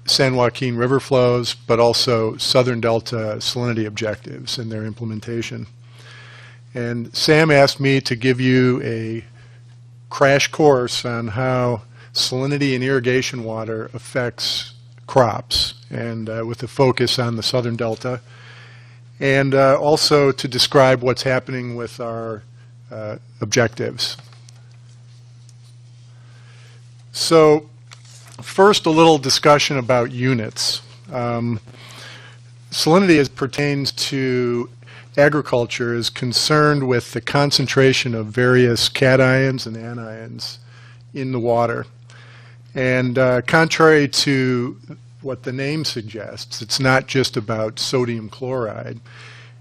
San Joaquin River flows, but also Southern Delta salinity objectives and their implementation. And Sam asked me to give you a crash course on how salinity in irrigation water affects crops, and with a focus on the Southern Delta, and also to describe what's happening with our objectives. So first, a little discussion about units. Salinity as pertains to agriculture is concerned with the concentration of various cations and anions in the water. And contrary to what the name suggests, it's not just about sodium chloride.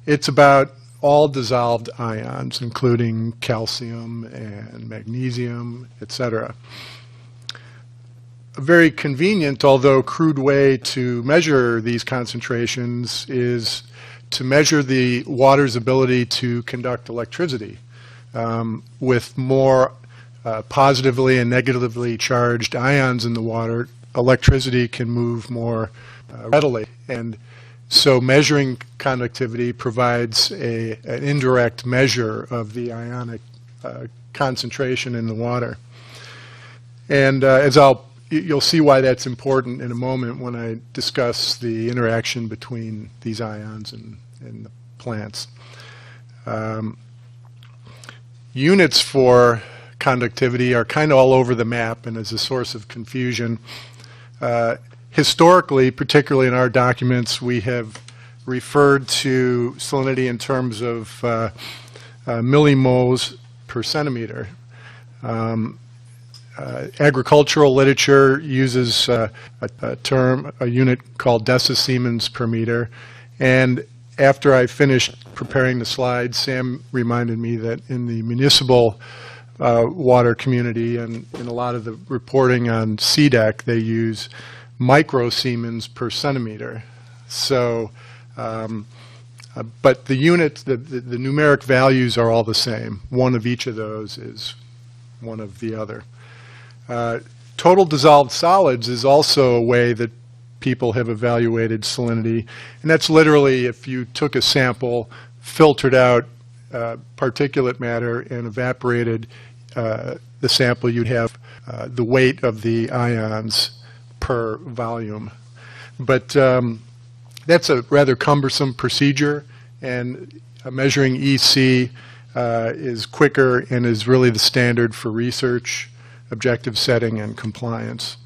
It's about all dissolved ions, including calcium and magnesium, etc. A very convenient, although crude way to measure these concentrations is to measure the water's ability to conduct electricity. With more positively and negatively charged ions in the water, electricity can move more readily. And so measuring conductivity provides an indirect measure of the ionic concentration in the water. And you'll see why that's important in a moment when I discuss the interaction between these ions and the plants. Units for conductivity are kind of all over the map and is a source of confusion. Historically, particularly in our documents, we have referred to salinity in terms of millimoles per centimeter. agricultural literature uses a unit called decisiemens per meter. And after I finished preparing the slides, Sam reminded me that in the municipal water community and in a lot of the reporting on CDEC, they use microsiemens per centimeter. So, but the units, the numeric values are all the same. One of each of those is one of the other. Total dissolved solids is also a way that people have evaluated salinity, and that's literally if you took a sample, filtered out particulate matter, and evaporated the sample, you'd have the weight of the ions per volume. But that's a rather cumbersome procedure, and measuring EC is quicker and is really the standard for research, objective setting, and compliance.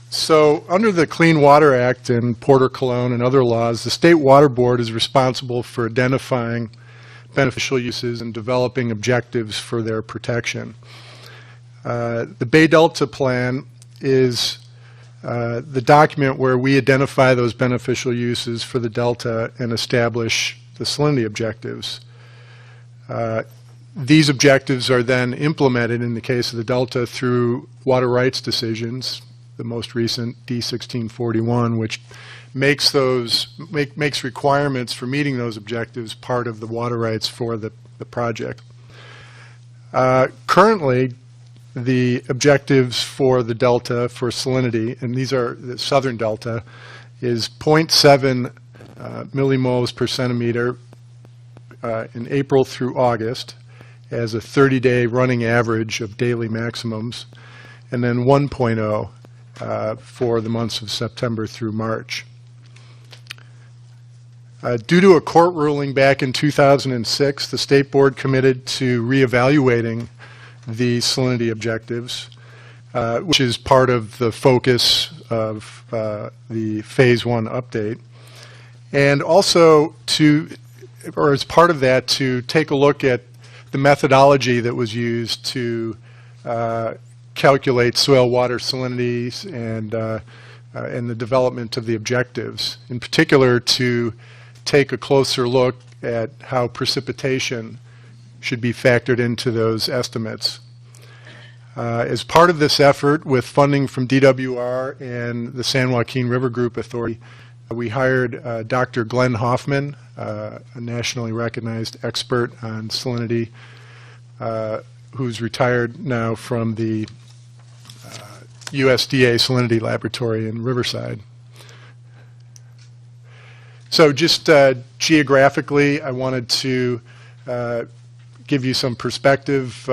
So under the Clean Water Act and Porter Cologne and other laws, the State Water Board is responsible for identifying beneficial uses and developing objectives for their protection. The Bay Delta Plan is the document where we identify those beneficial uses for the Delta and establish the salinity objectives. These objectives are then implemented in the case of the Delta through water rights decisions, the most recent D1641, which makes makes requirements for meeting those objectives part of the water rights for the project. Currently, the objectives for the Delta for salinity, and these are the southern Delta, is 0.7 millimoles per centimeter in April through August as a 30-day running average of daily maximums, and then 1.0 for the months of September through March. Due to a court ruling back in 2006, the State Board committed to reevaluating the salinity objectives, which is part of the focus of the Phase 1 update. And also as part of that, to take a look at the methodology that was used to calculate soil water salinities and the development of the objectives. In particular, to take a closer look at how precipitation should be factored into those estimates. As part of this effort, with funding from DWR and the San Joaquin River Group Authority, we hired Dr. Glenn Hoffman, a nationally recognized expert on salinity, who's retired now from the USDA Salinity Laboratory in Riverside. So just geographically, I wanted to give you some perspective.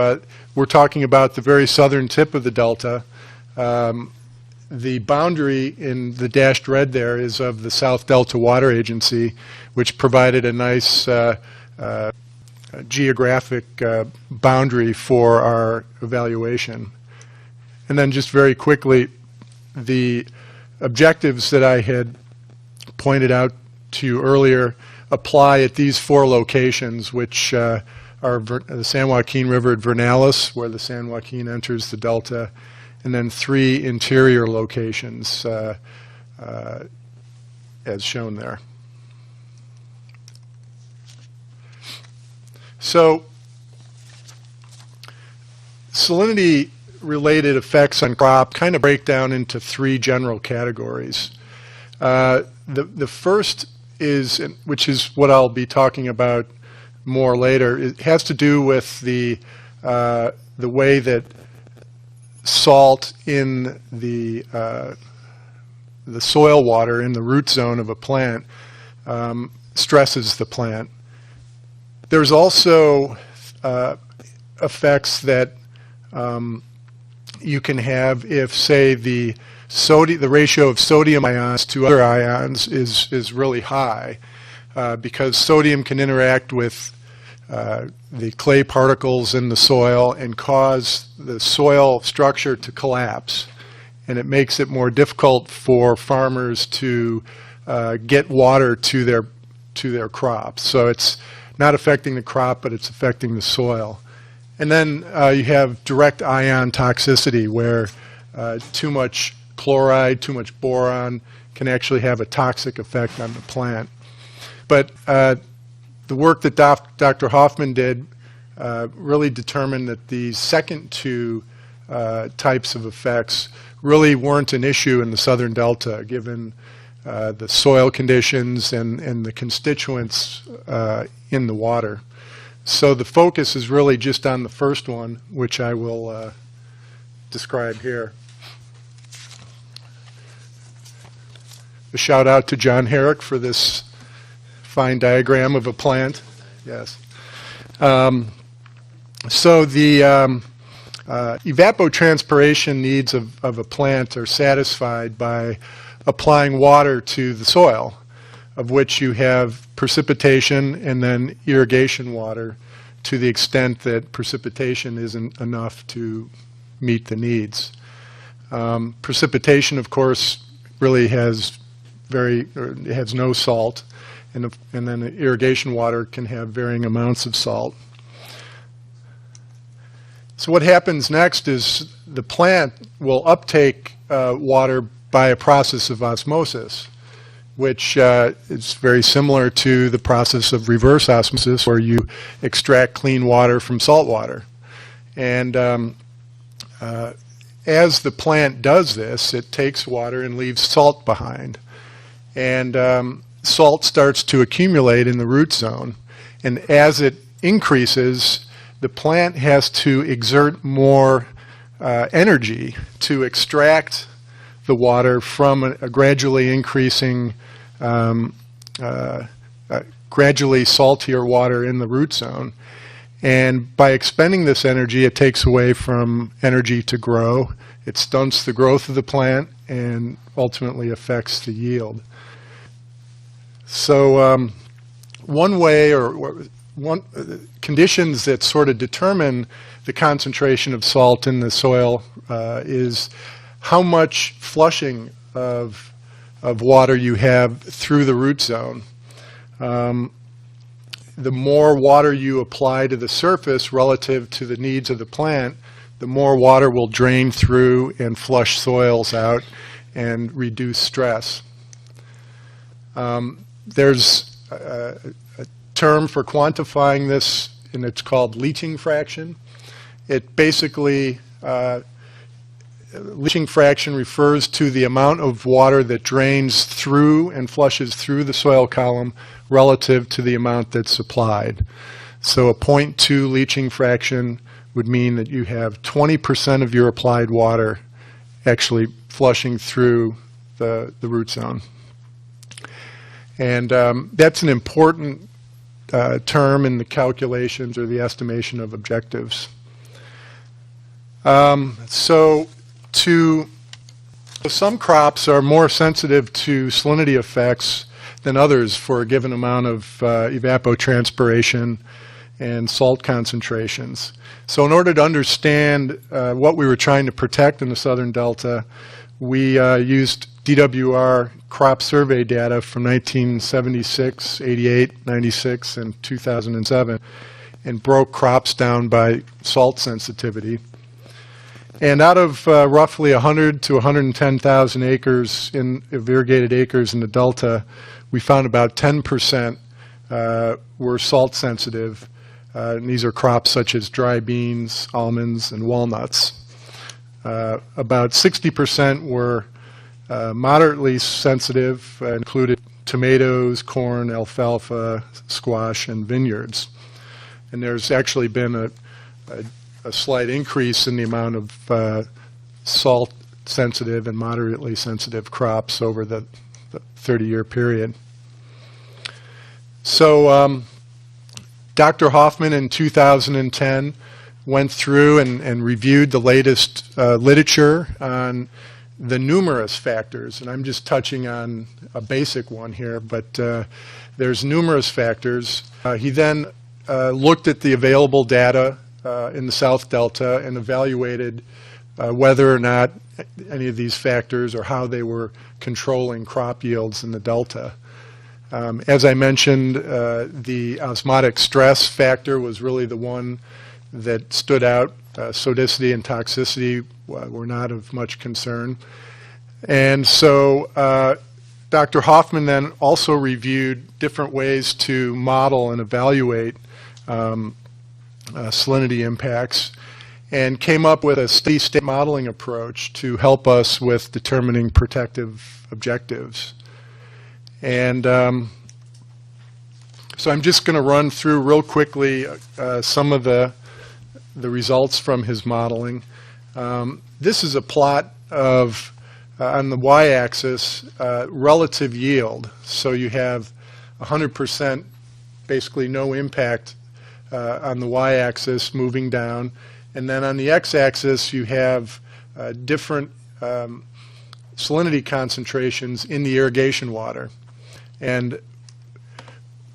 We're talking about the very southern tip of the Delta. The boundary in the dashed red there is of the South Delta Water Agency, which provided a nice geographic boundary for our evaluation. And then just very quickly, the objectives that I had pointed out to you earlier apply at these 4 locations, which are the San Joaquin River at Vernalis, where the San Joaquin enters the Delta, and then 3 interior locations as shown there. So salinity-related effects on crop kind of break down into 3 general categories. The first is, which is what I'll be talking about more later, it has to do with the way that salt in the soil water in the root zone of a plant stresses the plant. There's also effects that you can have if, say, the ratio of sodium ions to other ions is really high, because sodium can interact with the clay particles in the soil and cause the soil structure to collapse, and it makes it more difficult for farmers to get water to their crops. So it's not affecting the crop, but it's affecting the soil. And then you have direct ion toxicity, where too much chloride, too much boron can actually have a toxic effect on the plant. But the work that Dr. Hoffman did really determined that these second two types of effects really weren't an issue in the southern delta, given the soil conditions and the constituents in the water. So the focus is really just on the first one, which I will describe here. A shout out to John Herrick for this fine diagram of a plant. Yes. So the evapotranspiration needs of a plant are satisfied by applying water to the soil, of which you have precipitation and then irrigation water, to the extent that precipitation isn't enough to meet the needs. Precipitation, of course, really has no salt, and then the irrigation water can have varying amounts of salt. So what happens next is the plant will uptake water by a process of osmosis, which is very similar to the process of reverse osmosis, where you extract clean water from salt water. And as the plant does this, it takes water and leaves salt behind. And salt starts to accumulate in the root zone. And as it increases, the plant has to exert more energy to extract the water from a gradually increasing, gradually saltier water in the root zone. And by expending this energy, it takes away from energy to grow. It stunts the growth of the plant and ultimately affects the yield. So one way, or conditions that sort of determine the concentration of salt in the soil is how much flushing of water you have through the root zone. The more water you apply to the surface relative to the needs of the plant, the more water will drain through and flush soils out and reduce stress. There's a term for quantifying this, and it's called leaching fraction. It basically, leaching fraction refers to the amount of water that drains through and flushes through the soil column relative to the amount that's supplied. So a 0.2 leaching fraction would mean that you have 20% of your applied water actually flushing through the root zone. And that's an important term in the calculations or the estimation of objectives. So some crops are more sensitive to salinity effects than others for a given amount of evapotranspiration and salt concentrations. So in order to understand what we were trying to protect in the southern delta, we used DWR crop survey data from 1976, 88, 96, and 2007, and broke crops down by salt sensitivity. And out of roughly 100 to 110,000 acres of irrigated acres in the delta, we found about 10% were salt sensitive. And these are crops such as dry beans, almonds, and walnuts. About 60% were moderately sensitive, included tomatoes, corn, alfalfa, squash, and vineyards. And there's actually been a slight increase in the amount of salt-sensitive and moderately sensitive crops over the 30-year period. So Dr. Hoffman in 2010 went through and reviewed the latest literature on the numerous factors, and I'm just touching on a basic one here, but there's numerous factors. He then looked at the available data in the South Delta and evaluated whether or not any of these factors or how they were controlling crop yields in the Delta. As I mentioned, the osmotic stress factor was really the one that stood out. Sodicity and toxicity were not of much concern. And so Dr. Hoffman then also reviewed different ways to model and evaluate salinity impacts and came up with a steady-state modeling approach to help us with determining protective objectives. And so I'm just going to run through real quickly some of the results from his modeling. This is a plot of, on the y-axis, relative yield. So you have 100%, basically no impact on the y-axis moving down. And then on the x-axis, you have different salinity concentrations in the irrigation water. And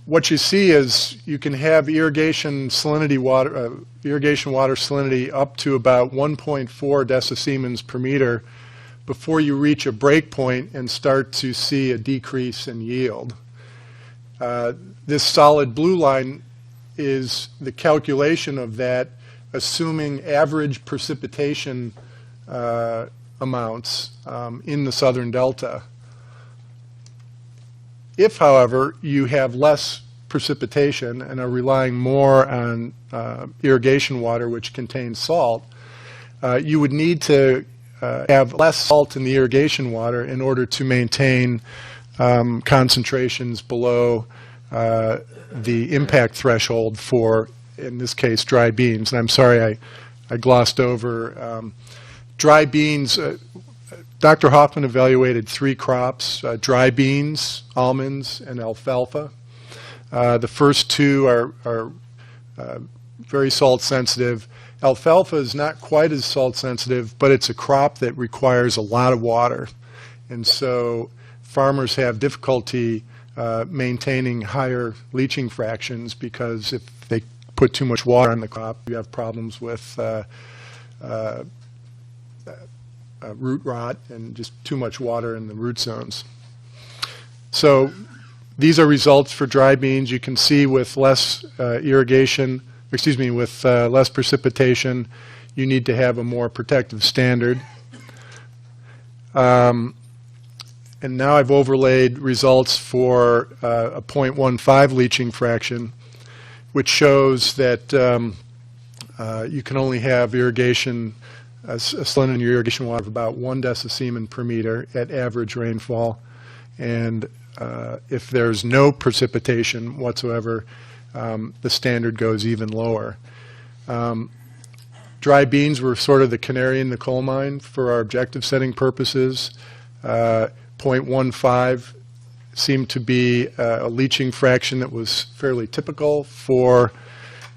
what you see is you can have irrigation water salinity up to about 1.4 decisiemens per meter before you reach a break point and start to see a decrease in yield. This solid blue line is the calculation of that, assuming average precipitation amounts in the southern delta. If, however, you have less precipitation and are relying more on irrigation water, which contains salt, you would need to have less salt in the irrigation water in order to maintain concentrations below the impact threshold for, in this case, dry beans. And I'm sorry I glossed over dry beans. Dr. Hoffman evaluated 3 crops, dry beans, almonds, and alfalfa. The first 2 are very salt sensitive. Alfalfa is not quite as salt sensitive, but it's a crop that requires a lot of water. And so farmers have difficulty maintaining higher leaching fractions, because if they put too much water on the crop, you have problems with root rot and just too much water in the root zones. So these are results for dry beans. You can see with less less precipitation, you need to have a more protective standard. And now I've overlaid results for a 0.15 leaching fraction, which shows that you can only have irrigation, salinity in your irrigation water of about 1 decisiemen per meter at average rainfall. And if there's no precipitation whatsoever, the standard goes even lower. Dry beans were sort of the canary in the coal mine for our objective setting purposes. 0.15 seemed to be a leaching fraction that was fairly typical for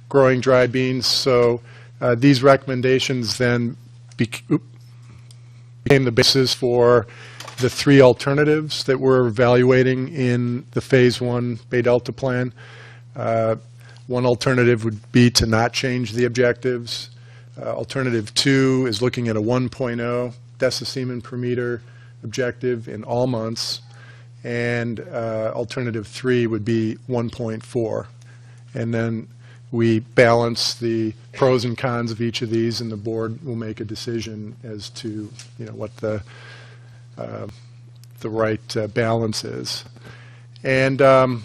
growing dry beans. So these recommendations then became the basis for the 3 alternatives that we're evaluating in the Phase 1 Bay Delta plan. One alternative would be to not change the objectives. Alternative 2 is looking at a 1.0 decisiemen per meter objective in all months. And alternative 3 would be 1.4. And then we balance the pros and cons of each of these, and the board will make a decision as to what the right balance is. And when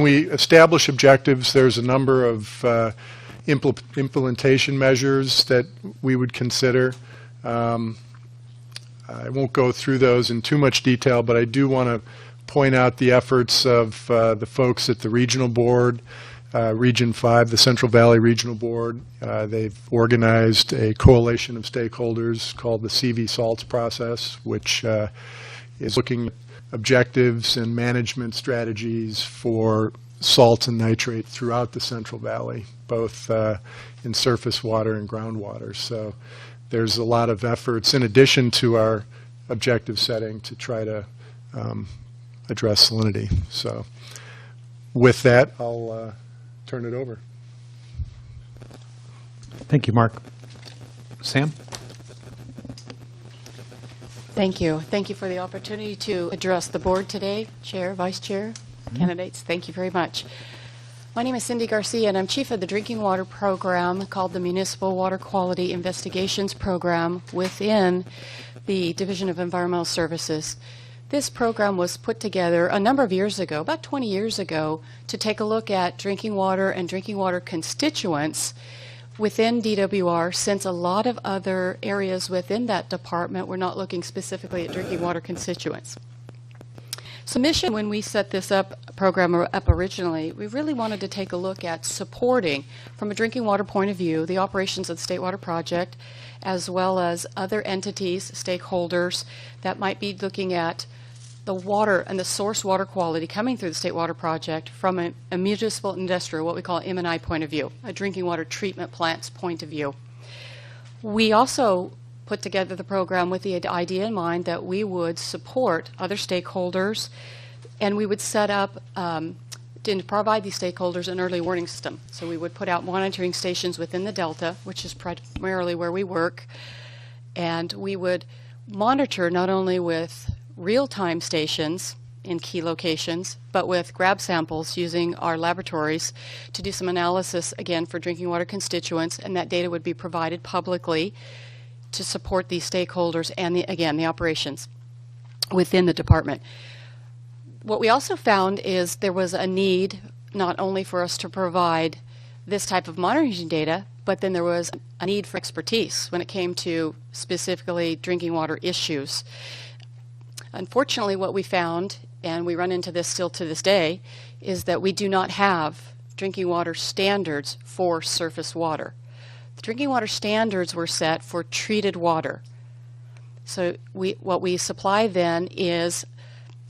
we establish objectives, there's a number of implementation measures that we would consider. I won't go through those in too much detail, but I do want to point out the efforts of the folks at the regional board, Region 5, the Central Valley Regional Board. They've organized a coalition of stakeholders called the CV Salts process, which is looking at objectives and management strategies for salt and nitrate throughout the Central Valley, both in surface water and groundwater. So there's a lot of efforts, in addition to our objective setting, to try to address salinity. So with that, I'll turn it over. Thank you, Mark. Sam? Thank you. Thank you for the opportunity to address the board today. Chair, Vice Chair, candidates, thank you very much. My name is Cindy Garcia, and I'm chief of the drinking water program called the Municipal Water Quality Investigations Program within the Division of Environmental Services. This program was put together a number of years ago, about 20 years ago, to take a look at drinking water and drinking water constituents within DWR, since a lot of other areas within that department were not looking specifically at drinking water constituents. So mission, when we set this program up originally, we really wanted to take a look at supporting, from a drinking water point of view, the operations of the State Water Project, as well as other entities, stakeholders, that might be looking at the water and the source water quality coming through the State Water Project from a municipal industrial, what we call M&I point of view, a drinking water treatment plant's point of view. We also put together the program with the idea in mind that we would support other stakeholders, and we would set up to provide these stakeholders an early warning system. So we would put out monitoring stations within the Delta, which is primarily where we work, and we would monitor not only with real-time stations in key locations, but with grab samples using our laboratories to do some analysis, again, for drinking water constituents, and that data would be provided publicly to support these stakeholders and, the operations within the department. What we also found is there was a need not only for us to provide this type of monitoring data, but then there was a need for expertise when it came to specifically drinking water issues. Unfortunately, what we found, and we run into this still to this day, is that we do not have drinking water standards for surface water. The drinking water standards were set for treated water. So what we supply then is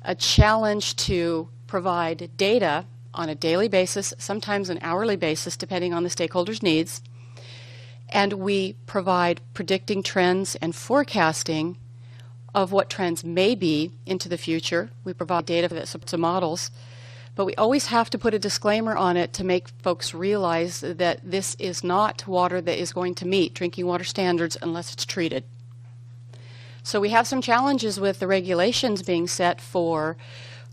a challenge to provide data on a daily basis, sometimes an hourly basis, depending on the stakeholders' needs. And we provide predicting trends and forecasting of what trends may be into the future. We provide data for some models. But we always have to put a disclaimer on it to make folks realize that this is not water that is going to meet drinking water standards unless it's treated. So we have some challenges with the regulations being set for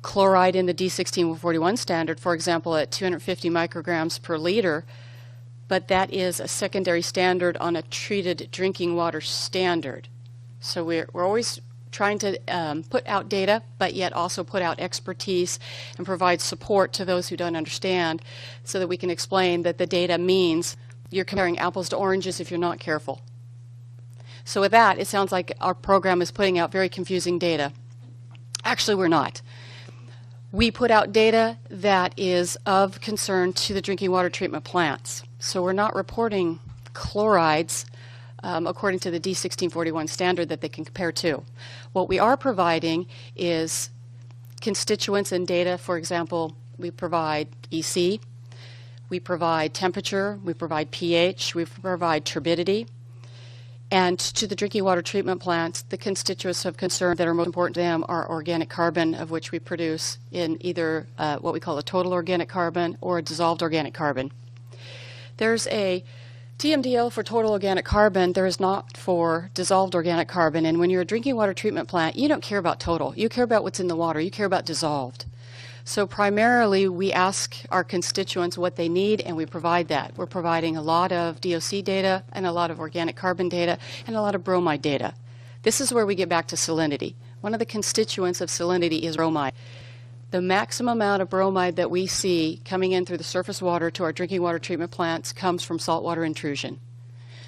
chloride in the D1641 standard, for example, at 250 micrograms per liter, but that is a secondary standard on a treated drinking water standard. So we're always trying to put out data, but yet also put out expertise and provide support to those who don't understand, so that we can explain that the data means you're comparing apples to oranges if you're not careful. So with that, it sounds like our program is putting out very confusing data. Actually, we're not. We put out data that is of concern to the drinking water treatment plants. So we're not reporting chlorides according to the D1641 standard that they can compare to. What we are providing is constituents and data. For example, we provide EC, we provide temperature, we provide pH, we provide turbidity. And to the drinking water treatment plants, the constituents of concern that are most important to them are organic carbon, of which we produce in either what we call a total organic carbon or a dissolved organic carbon. There's a TMDL for total organic carbon. There is not for dissolved organic carbon. And when you're a drinking water treatment plant, you don't care about total. You care about what's in the water. You care about dissolved. So primarily, we ask our constituents what they need, and we provide that. We're providing a lot of DOC data and a lot of organic carbon data and a lot of bromide data. This is where we get back to salinity. One of the constituents of salinity is bromide. The maximum amount of bromide that we see coming in through the surface water to our drinking water treatment plants comes from saltwater intrusion.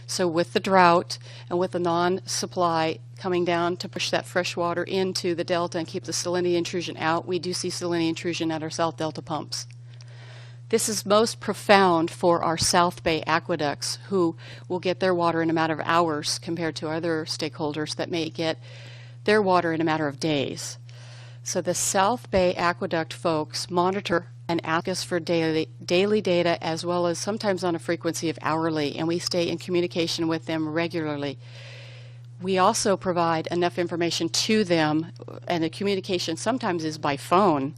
So with the drought and with the non-supply coming down to push that fresh water into the delta and keep the salinity intrusion out, we do see salinity intrusion at our South Delta pumps. This is most profound for our South Bay aqueducts, who will get their water in a matter of hours compared to other stakeholders that may get their water in a matter of days. So the South Bay aqueduct folks monitor and ask us for daily data, as well as sometimes on a frequency of hourly, and we stay in communication with them regularly. We also provide enough information to them, and the communication sometimes is by phone,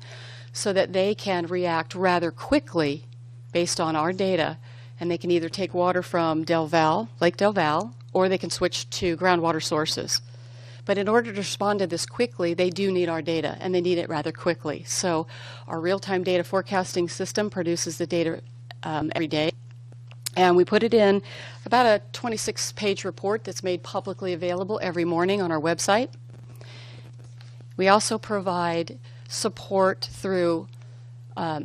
so that they can react rather quickly based on our data, and they can either take water from Del Val, Lake Del Val, or they can switch to groundwater sources. But in order to respond to this quickly, they do need our data, and they need it rather quickly. So our real-time data forecasting system produces the data every day. And we put it in about a 26-page report that's made publicly available every morning on our website. We also provide support through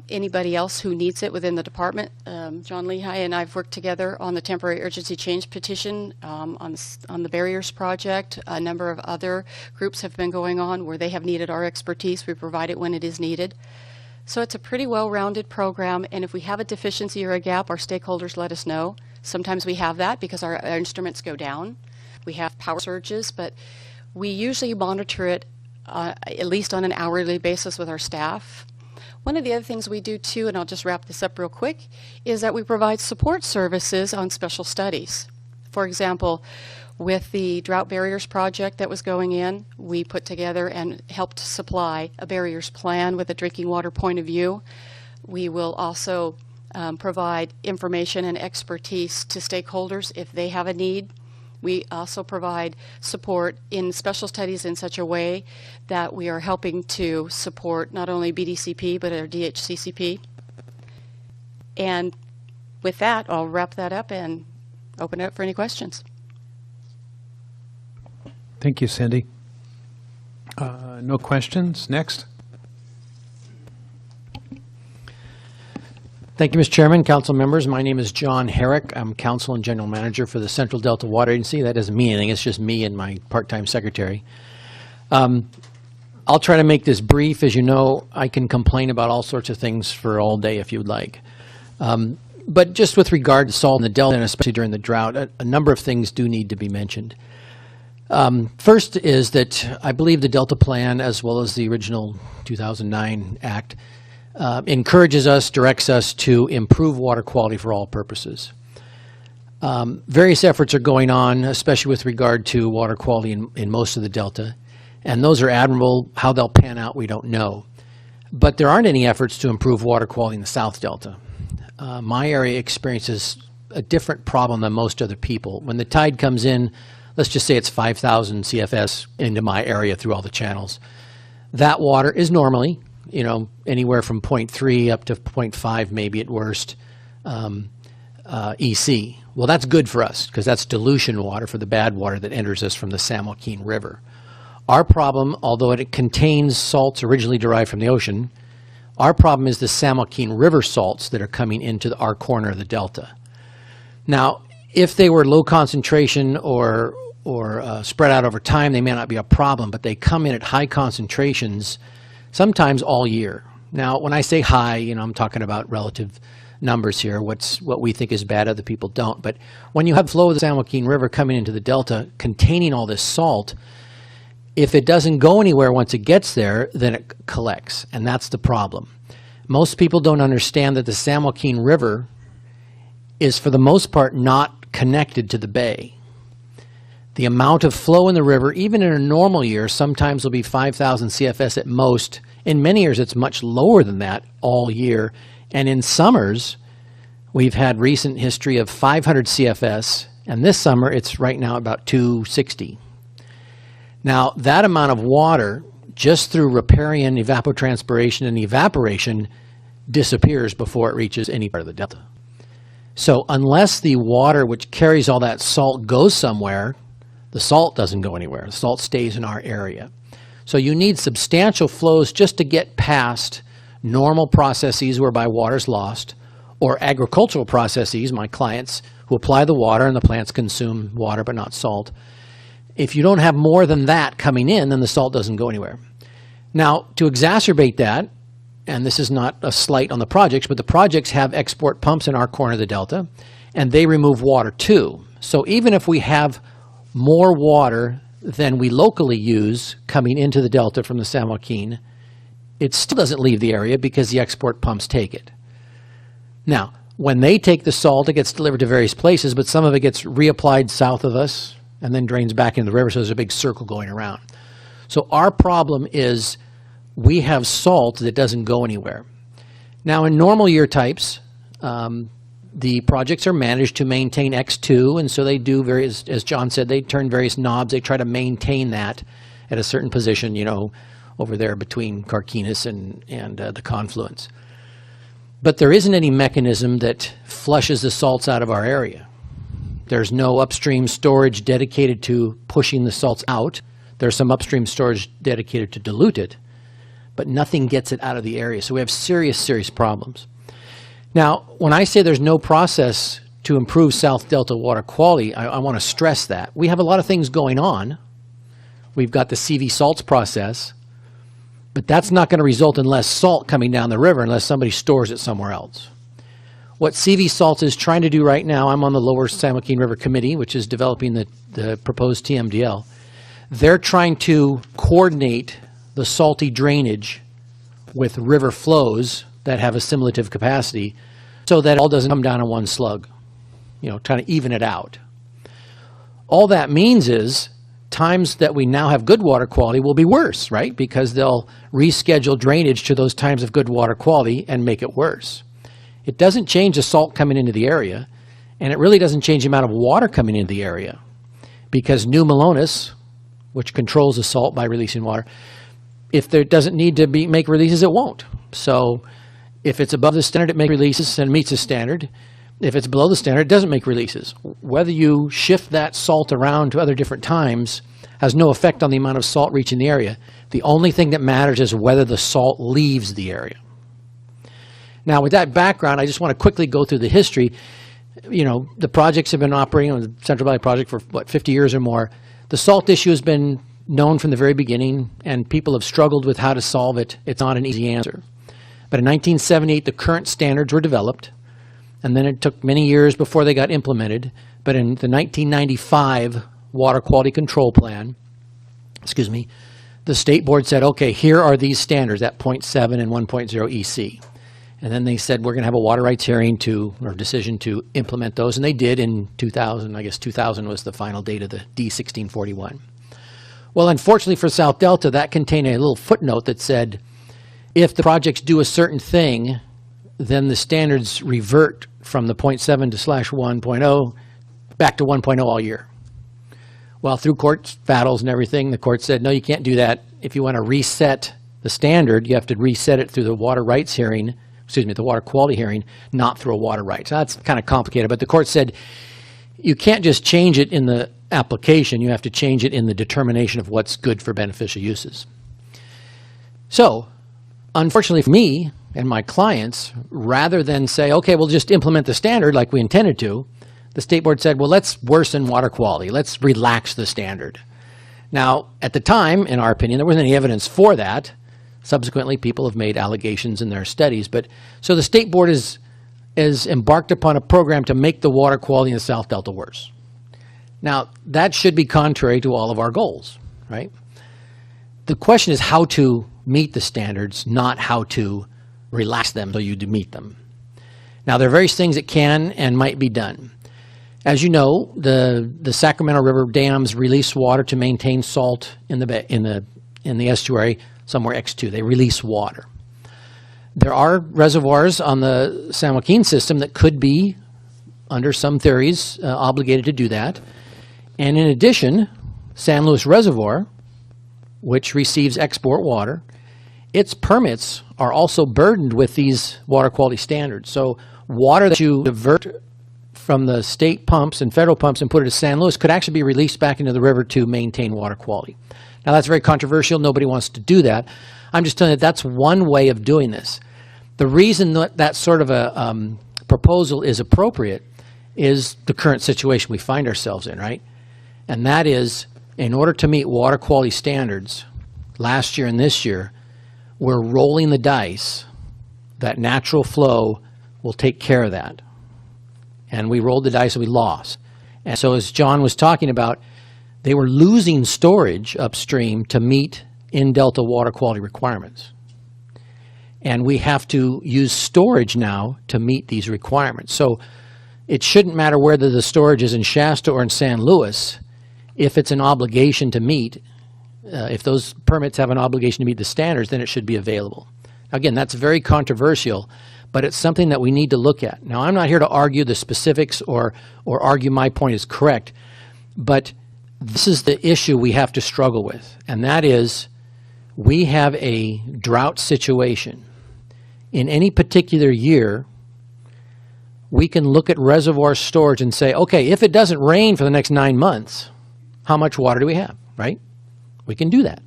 anybody else who needs it within the department. John Lehigh and I've worked together on the temporary urgency change petition on the barriers project. A number of other groups have been going on where they have needed our expertise. We provide it when it is needed. So it's a pretty well-rounded program, and if we have a deficiency or a gap, our stakeholders let us know. Sometimes we have that because our instruments go down. We have power surges, but we usually monitor it at least on an hourly basis with our staff. One of the other things we do too, and I'll just wrap this up real quick, is that we provide support services on special studies. For example, with the Drought Barriers project that was going in, we put together and helped supply a barriers plan with a drinking water point of view. We will also provide information and expertise to stakeholders if they have a need. We also provide support in special studies in such a way that we are helping to support not only BDCP but our DHCCP. And with that, I'll wrap that up and open it up for any questions. Thank you, Cindy. No questions. Next. Thank you, Mr. Chairman, council members. My name is John Herrick. I'm counsel and general manager for the Central Delta Water Agency. That doesn't mean anything. It's just me and my part-time secretary. I'll try to make this brief. As you know, I can complain about all sorts of things for all day if you'd like. But just with regard to salt in the Delta, and especially during the drought, a number of things do need to be mentioned. First is that I believe the Delta Plan, as well as the original 2009 Act, encourages us, directs us to improve water quality for all purposes. Various efforts are going on, especially with regard to water quality in most of the Delta, and those are admirable. How they'll pan out, we don't know. But there aren't any efforts to improve water quality in the South Delta. My area experiences a different problem than most other people. When the tide comes in, let's just say it's 5,000 CFS into my area through all the channels. That water is normally, anywhere from 0.3 up to 0.5 maybe at worst EC. Well, that's good for us because that's dilution water for the bad water that enters us from the San Joaquin River. Our problem, although it contains salts originally derived from the ocean, our problem is the San Joaquin River salts that are coming into our corner of the Delta. Now, if they were low concentration or spread out over time, they may not be a problem, but they come in at high concentrations sometimes all year. Now, when I say high, I'm talking about relative numbers here. What we think is bad, other people don't. But when you have flow of the San Joaquin River coming into the Delta containing all this salt, if it doesn't go anywhere once it gets there, then it collects, and that's the problem. Most people don't understand that the San Joaquin River is, for the most part, not connected to the bay. The amount of flow in the river, even in a normal year, sometimes will be 5,000 CFS at most. In many years, it's much lower than that all year. And in summers, we've had recent history of 500 CFS, and this summer, it's right now about 260. Now, that amount of water, just through riparian evapotranspiration and evaporation, disappears before it reaches any part of the Delta. So unless the water which carries all that salt goes somewhere, the salt doesn't go anywhere. The salt stays in our area. So you need substantial flows just to get past normal processes whereby water is lost, or agricultural processes, my clients, who apply the water and the plants consume water but not salt. If you don't have more than that coming in, then the salt doesn't go anywhere. Now, to exacerbate that, and this is not a slight on the projects, but the projects have export pumps in our corner of the Delta, and they remove water too. So even if we have more water than we locally use coming into the Delta from the San Joaquin, it still doesn't leave the area because the export pumps take it. Now, when they take the salt, it gets delivered to various places, but some of it gets reapplied south of us and then drains back into the river, so there's a big circle going around. So our problem is we have salt that doesn't go anywhere. Now, in normal year types, the projects are managed to maintain X2, and so they do various, as John said, they turn various knobs. They try to maintain that at a certain position, you know, over there between Carquinez and the confluence. But there isn't any mechanism that flushes the salts out of our area. There's no upstream storage dedicated to pushing the salts out. There's some upstream storage dedicated to dilute it, but nothing gets it out of the area. So we have serious, serious problems. Now, when I say there's no process to improve South Delta water quality, I want to stress that. We have a lot of things going on. We've got the CV salts process, but that's not going to result in less salt coming down the river unless somebody stores it somewhere else. What CV salts is trying to do right now, I'm on the Lower San Joaquin River Committee, which is developing the proposed TMDL. They're trying to coordinate the salty drainage with river flows that have assimilative capacity so that it all doesn't come down in one slug, you know, trying to even it out. All that means is times that we now have good water quality will be worse, right? Because they'll reschedule drainage to those times of good water quality and make it worse. It doesn't change the salt coming into the area, and it really doesn't change the amount of water coming into the area, because New Melones, which controls the salt by releasing water, if there doesn't need to make releases, it won't. So if it's above the standard, it makes releases and meets the standard. If it's below the standard, it doesn't make releases. Whether you shift that salt around to other different times has no effect on the amount of salt reaching the area. The only thing that matters is whether the salt leaves the area. Now, with that background, I just want to quickly go through the history. You know, the projects have been operating on the Central Valley Project for, 50 years or more. The salt issue has been known from the very beginning, and people have struggled with how to solve it. It's not an easy answer. But in 1978, the current standards were developed, and then it took many years before they got implemented. But in the 1995 Water Quality Control Plan, the state board said, okay, here are these standards at 0.7 and 1.0 EC. And then they said, we're going to have a water rights hearing or decision to implement those. And they did in 2000. I guess 2000 was the final date of the D1641. Well, unfortunately for South Delta, that contained a little footnote that said, if the projects do a certain thing, then the standards revert from the 0.7 to /1.0 back to 1.0 all year. Well, through court battles and everything, the court said, no, you can't do that. If you want to reset the standard, you have to reset it through the water rights hearing, the water quality hearing, not through a water rights. That's kind of complicated, but the court said you can't just change it in the application, you have to change it in the determination of what's good for beneficial uses. So, unfortunately for me and my clients, rather than say, okay, we'll just implement the standard like we intended to, the state board said, well, let's worsen water quality. Let's relax the standard. Now, at the time, in our opinion, there wasn't any evidence for that. Subsequently, people have made allegations in their studies. But so the state board is embarked upon a program to make the water quality in the South Delta worse. Now, that should be contrary to all of our goals, right? The question is how to meet the standards, not how to relax them so you do meet them. Now, there are various things that can and might be done. As you know, the Sacramento River dams release water to maintain salt in the estuary, somewhere X2. They release water. There are reservoirs on the San Joaquin system that could be, under some theories, obligated to do that. And in addition, San Luis Reservoir, which receives export water, its permits are also burdened with these water quality standards. So water that you divert from the state pumps and federal pumps and put it to San Luis could actually be released back into the river to maintain water quality. Now, that's very controversial. Nobody wants to do that. I'm just telling you that's one way of doing this. The reason that sort of a proposal is appropriate is the current situation we find ourselves in, right? And that is, in order to meet water quality standards last year and this year, we're rolling the dice that natural flow will take care of that. And we rolled the dice and we lost. And so as John was talking about, they were losing storage upstream to meet in-delta water quality requirements. And we have to use storage now to meet these requirements. So it shouldn't matter whether the storage is in Shasta or in San Luis. If it's an obligation to meet, if those permits have an obligation to meet the standards, then it should be available. Again, that's very controversial, but it's something that we need to look at. Now, I'm not here to argue the specifics or argue my point is correct, but this is the issue we have to struggle with, and that is we have a drought situation. In any particular year, we can look at reservoir storage and say, okay, if it doesn't rain for the next 9 months, how much water do we have, right? We can do that.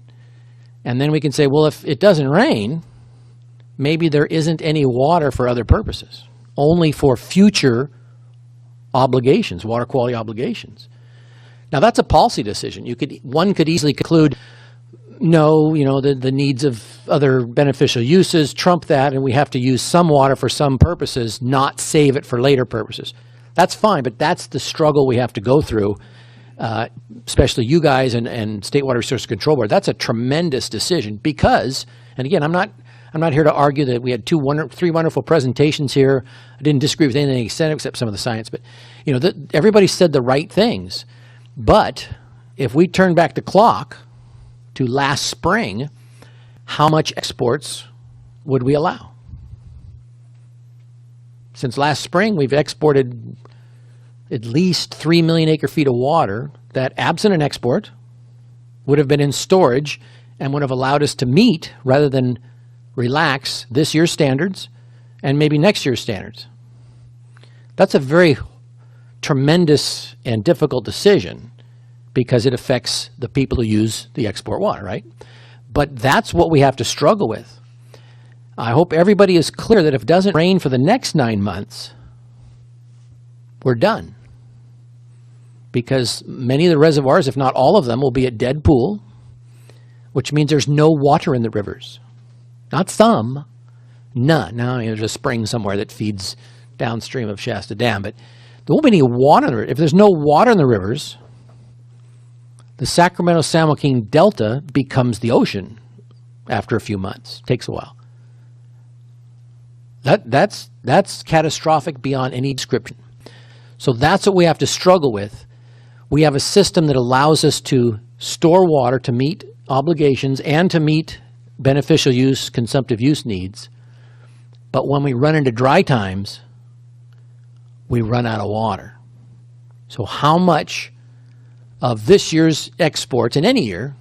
And then we can say, well, if it doesn't rain, maybe there isn't any water for other purposes, only for future obligations, water quality obligations. Now, that's a policy decision. One could easily conclude, no, the needs of other beneficial uses trump that, and we have to use some water for some purposes, not save it for later purposes. That's fine, but that's the struggle we have to go through, especially you guys and State Water Resources Control Board. That's a tremendous decision because, and again, I'm not here to argue that we had three wonderful presentations here. I didn't disagree with anything except some of the science, but everybody said the right things. But if we turn back the clock to last spring, how much exports would we allow? Since last spring, we've exported at least 3 million acre-feet of water that, absent an export, would have been in storage and would have allowed us to meet, rather than relax, this year's standards and maybe next year's standards. That's a very tremendous and difficult decision because it affects the people who use the export water, right? But that's what we have to struggle with. I hope everybody is clear that if it doesn't rain for the next 9 months, we're done. Because many of the reservoirs, if not all of them, will be a dead pool, which means there's no water in the rivers. Not some, none. Now, there's a spring somewhere that feeds downstream of Shasta Dam, but there won't be any water in the river. If there's no water in the rivers, the Sacramento-San Joaquin Delta becomes the ocean after a few months. Takes a while. That's catastrophic beyond any description. So that's what we have to struggle with. We have a system that allows us to store water to meet obligations and to meet beneficial use, consumptive use needs. But when we run into dry times, we run out of water. So how much of this year's exports in any year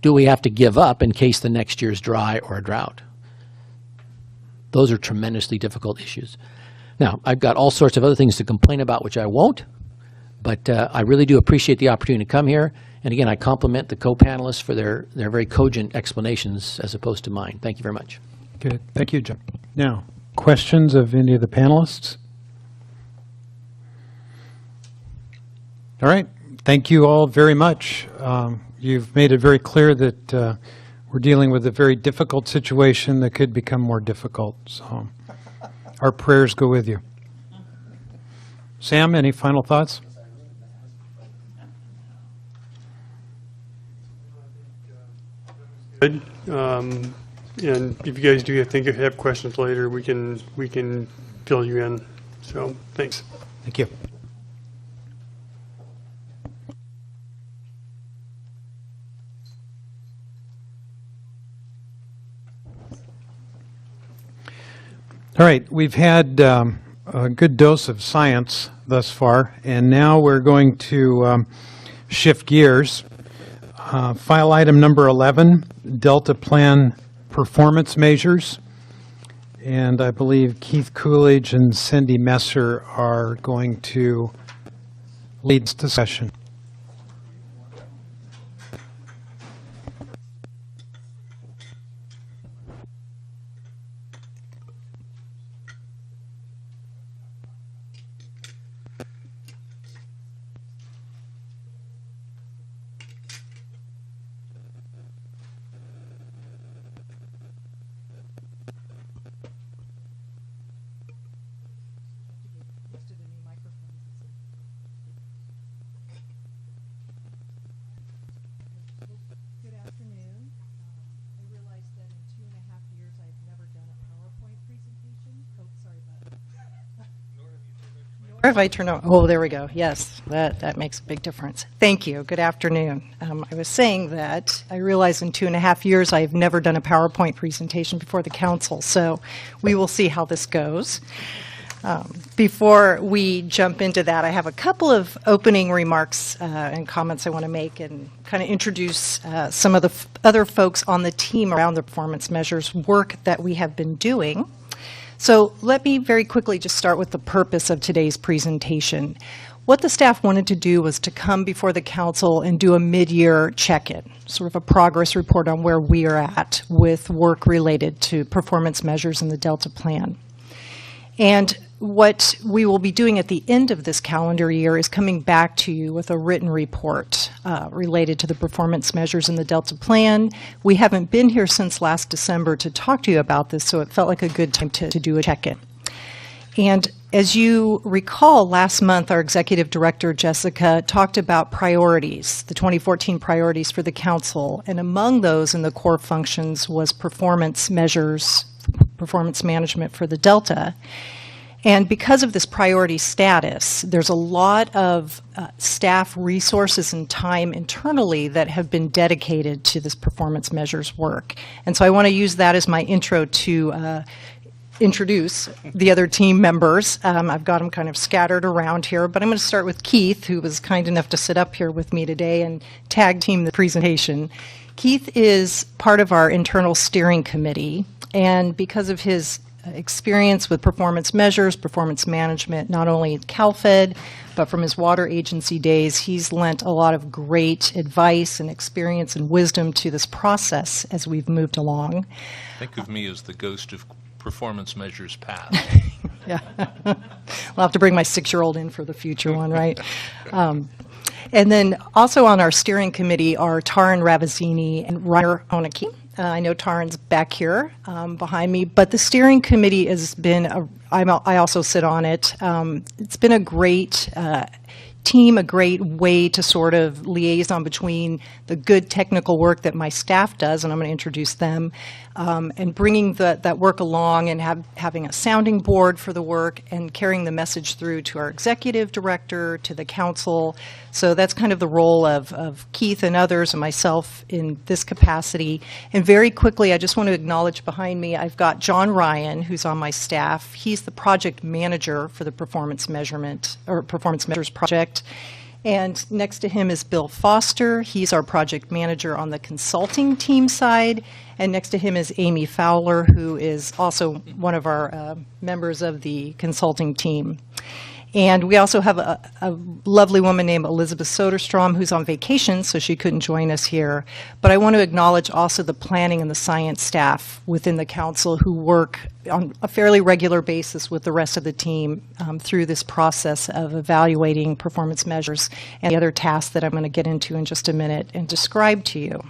do we have to give up in case the next year's dry or a drought? Those are tremendously difficult issues. Now, I've got all sorts of other things to complain about, which I won't, but I really do appreciate the opportunity to come here. And again, I compliment the co-panelists for their very cogent explanations as opposed to mine. Thank you very much. Good. Thank you, John. Now, questions of any of the panelists? All right. Thank you all very much. You've made it very clear that we're dealing with a very difficult situation that could become more difficult. So our prayers go with you. Sam, any final thoughts? Good. And if you guys do have questions later, we can fill you in. So thanks. Thank you. All right, we've had a good dose of science thus far, and now we're going to shift gears. File item number 11, Delta Plan Performance Measures. And I believe Keith Coolidge and Cindy Messer are going to lead the session. If I turn on, oh, there we go. Yes, that makes a big difference. Thank you. Good afternoon. I was saying that I realize in 2.5 years I have never done a PowerPoint presentation before the council, so we will see how this goes. Before we jump into that, I have a couple of opening remarks and comments I want to make and kind of introduce some of the other folks on the team around the performance measures work that we have been doing. So let me very quickly just start with the purpose of today's presentation. What the staff wanted to do was to come before the council and do a mid-year check-in, sort of a progress report on where we are at with work related to performance measures in the Delta Plan. And what we will be doing at the end of this calendar year is coming back to you with a written report related to the performance measures in the Delta Plan. We haven't been here since last December to talk to you about this, so it felt like a good time to do a check-in. And as you recall, last month our Executive Director, Jessica, talked about priorities, the 2014 priorities for the Council, and among those in the core functions was performance measures, performance management for the Delta. And because of this priority status, there's a lot of staff resources and time internally that have been dedicated to this performance measures work. And so I want to use that as my intro to introduce the other team members. I've got them kind of scattered around here, but I'm going to start with Keith, who was kind enough to sit up here with me today and tag team the presentation. Keith is part of our internal steering committee, and because of his experience with performance measures, performance management, not only at CalFed, but from his water agency days, he's lent a lot of great advice and experience and wisdom to this process as we've moved along. Think of me as the ghost of performance measures past. Yeah. I'll have to bring my 6-year-old in for the future one, right? And then also on our steering committee are Taryn Ravizini and Reiner Onaki. I know Taryn's back here behind me, but the steering committee has been, I also sit on it. It's been a great team, a great way to sort of liaison between the good technical work that my staff does, and I'm going to introduce them, and bringing that work along and having a sounding board for the work and carrying the message through to our executive director, to the council. So that's kind of the role of Keith and others and myself in this capacity. And very quickly, I just want to acknowledge behind me, I've got John Ryan, who's on my staff. He's the project manager for the performance measurement or performance measures project. And next to him is Bill Foster. He's our project manager on the consulting team side. And next to him is Amy Fowler, who is also one of our members of the consulting team. And we also have a lovely woman named Elizabeth Soderstrom, who's on vacation, so she couldn't join us here. But I want to acknowledge also the planning and the science staff within the council who work on a fairly regular basis with the rest of the team through this process of evaluating performance measures and the other tasks that I'm going to get into in just a minute and describe to you.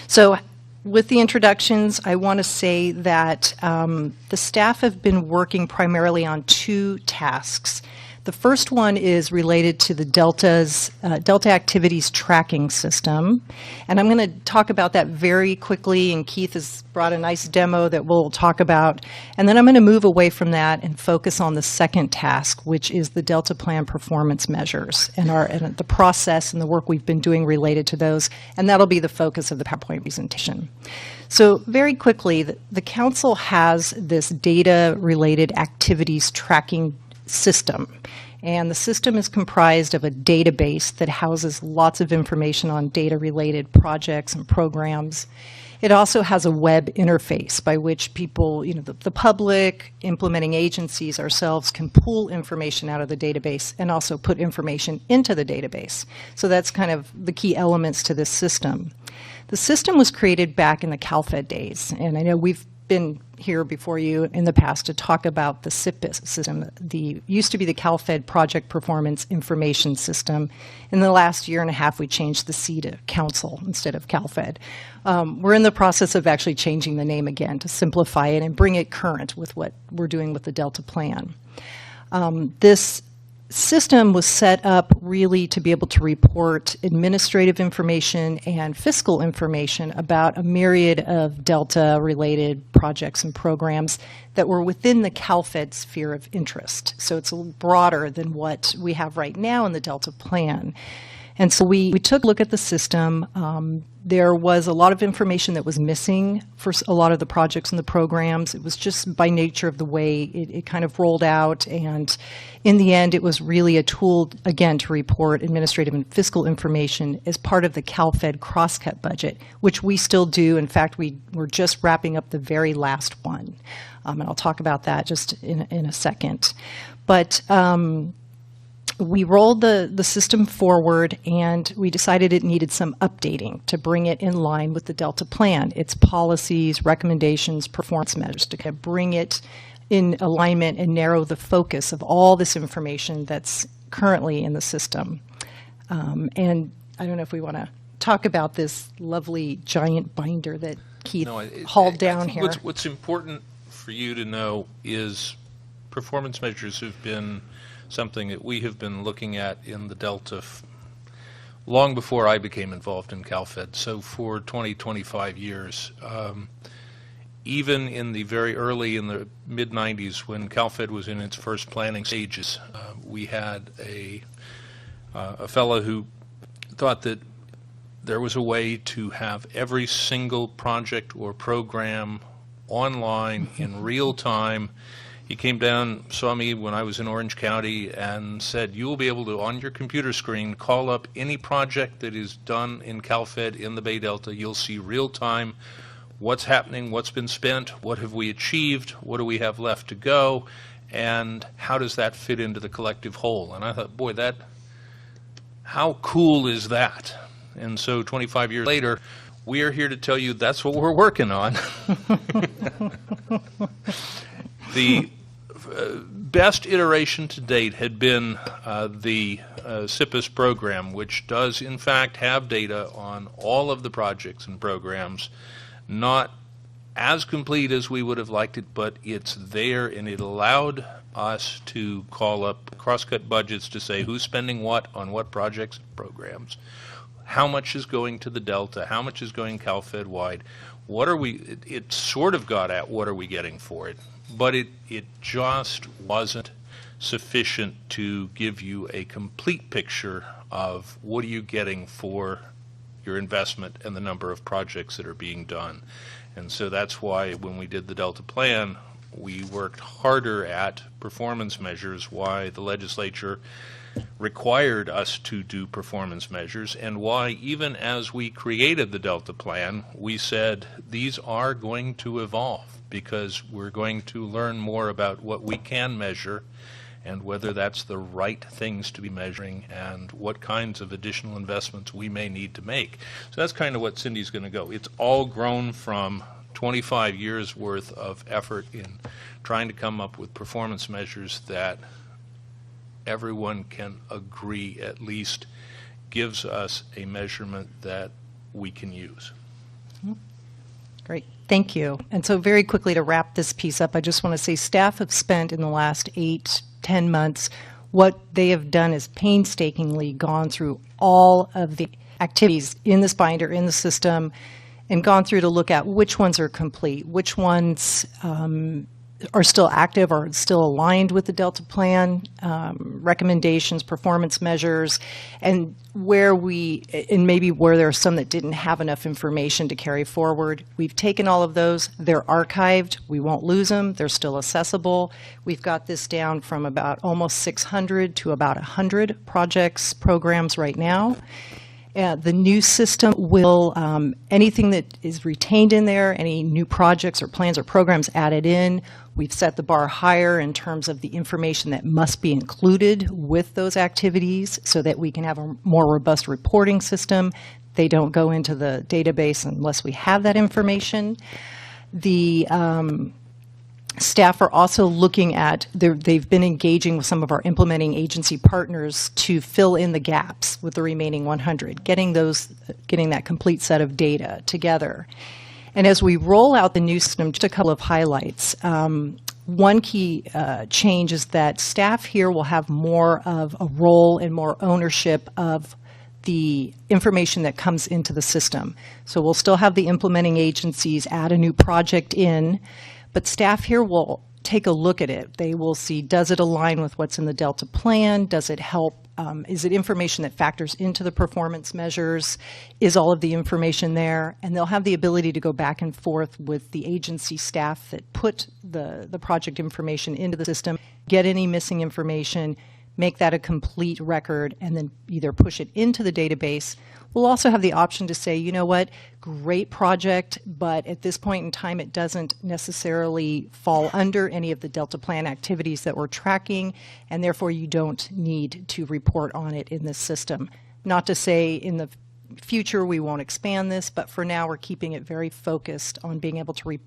So with the introductions, I want to say that the staff have been working primarily on 2 tasks. The first one is related to the Delta Activities Tracking System, and I'm going to talk about that very quickly, and Keith has brought a nice demo that we'll talk about, and then I'm going to move away from that and focus on the second task, which is the Delta Plan performance measures and the process and the work we've been doing related to those, and that'll be the focus of the PowerPoint presentation. So very quickly, the Council has this data-related activities tracking system. And the system is comprised of a database that houses lots of information on data-related projects and programs. It also has a web interface by which people, the public, implementing agencies, ourselves, can pull information out of the database and also put information into the database. So that's kind of the key elements to this system. The system was created back in the CalFed days, and I know we've been here before you in the past to talk about the CIPIS system. Used to be the CalFed Project Performance Information System. In the last year and a half, we changed the C to Council instead of CalFed. We're in the process of actually changing the name again to simplify it and bring it current with what we're doing with the Delta Plan. This system was set up really to be able to report administrative information and fiscal information about a myriad of Delta-related projects and programs that were within the CalFed sphere of interest. So it's a little broader than what we have right now in the Delta plan. And so we took a look at the system. There was a lot of information that was missing for a lot of the projects and the programs. It was just by nature of the way it kind of rolled out. And in the end, it was really a tool, again, to report administrative and fiscal information as part of the CalFed crosscut budget, which we still do. In fact, we're just wrapping up the very last one. And I'll talk about that just in a second. But we rolled the system forward, and we decided it needed some updating to bring it in line with the Delta plan, its policies, recommendations, performance measures, to kind of bring it in alignment and narrow the focus of all this information that's currently in the system. And I don't know if we want to talk about this lovely giant binder that Keith hauled down here. What's important for you to know is performance measures have been something that we have been looking at in the Delta long before I became involved in CalFed, so for 25 years. Even in the very early, in the mid-90s, when CalFed was in its first planning stages, we had a fellow who thought that there was a way to have every single project or program online in real time. He came down, saw me when I was in Orange County, and said, you will be able to, on your computer screen, call up any project that is done in CalFed in the Bay Delta. You'll see real time what's happening, what's been spent, what have we achieved, what do we have left to go, and how does that fit into the collective whole. And I thought, boy, how cool is that? And so 25 years later, we are here to tell you that's what we're working on. The best iteration to date had been the SIPUS program, which does in fact have data on all of the projects and programs. Not as complete as we would have liked it, but it's there, and it allowed us to call up cross-cut budgets to say who's spending what on what projects and programs, how much is going to the Delta, how much is going CalFed wide, what are we, it sort of got at what are we getting for it, but it just wasn't sufficient to give you a complete picture of what are you getting for your investment and the number of projects that are being done. And so that's why when we did the Delta plan, we worked harder at performance measures, why the legislature required us to do performance measures, and why even as we created the Delta plan, we said these are going to evolve because we're going to learn more about what we can measure and whether that's the right things to be measuring and what kinds of additional investments we may need to make. So that's kind of what Cindy's going to go. It's all grown from 25 years worth of effort in trying to come up with performance measures that everyone can agree at least gives us a measurement that we can use. Great, thank you. And so very quickly to wrap this piece up, I just want to say staff have spent in the last 8-10 months, what they have done is painstakingly gone through all of the activities in this binder, in the system, and gone through to look at which ones are complete, which ones are still active or still aligned with the Delta plan, recommendations, performance measures, and maybe where there are some that didn't have enough information to carry forward. We've taken all of those. They're archived. We won't lose them. They're still accessible. We've got this down from about almost 600 to about 100 projects, programs right now. The new system will, anything that is retained in there, any new projects or plans or programs added in, we've set the bar higher in terms of the information that must be included with those activities so that we can have a more robust reporting system. They don't go into the database unless we have that information. The staff are also looking at, they've been engaging with some of our implementing agency partners to fill in the gaps with the remaining 100, getting that complete set of data together. And as we roll out the new system, just a couple of highlights. one key change is that staff here will have more of a role and more ownership of the information that comes into the system. So we'll still have the implementing agencies add a new project in, but staff here will take a look at it. They will see, does it align with what's in the Delta plan? Does it help? Is it information that factors into the performance measures? Is all of the information there? And they'll have the ability to go back and forth with the agency staff that put the project information into the system, get any missing information, make that a complete record, and then either push it into the database. We'll also have the option to say, you know what, great project, but at this point in time it doesn't necessarily fall under any of the Delta Plan activities that we're tracking, and therefore you don't need to report on it in this system. Not to say in the future we won't expand this, but for now we're keeping it very focused on being able to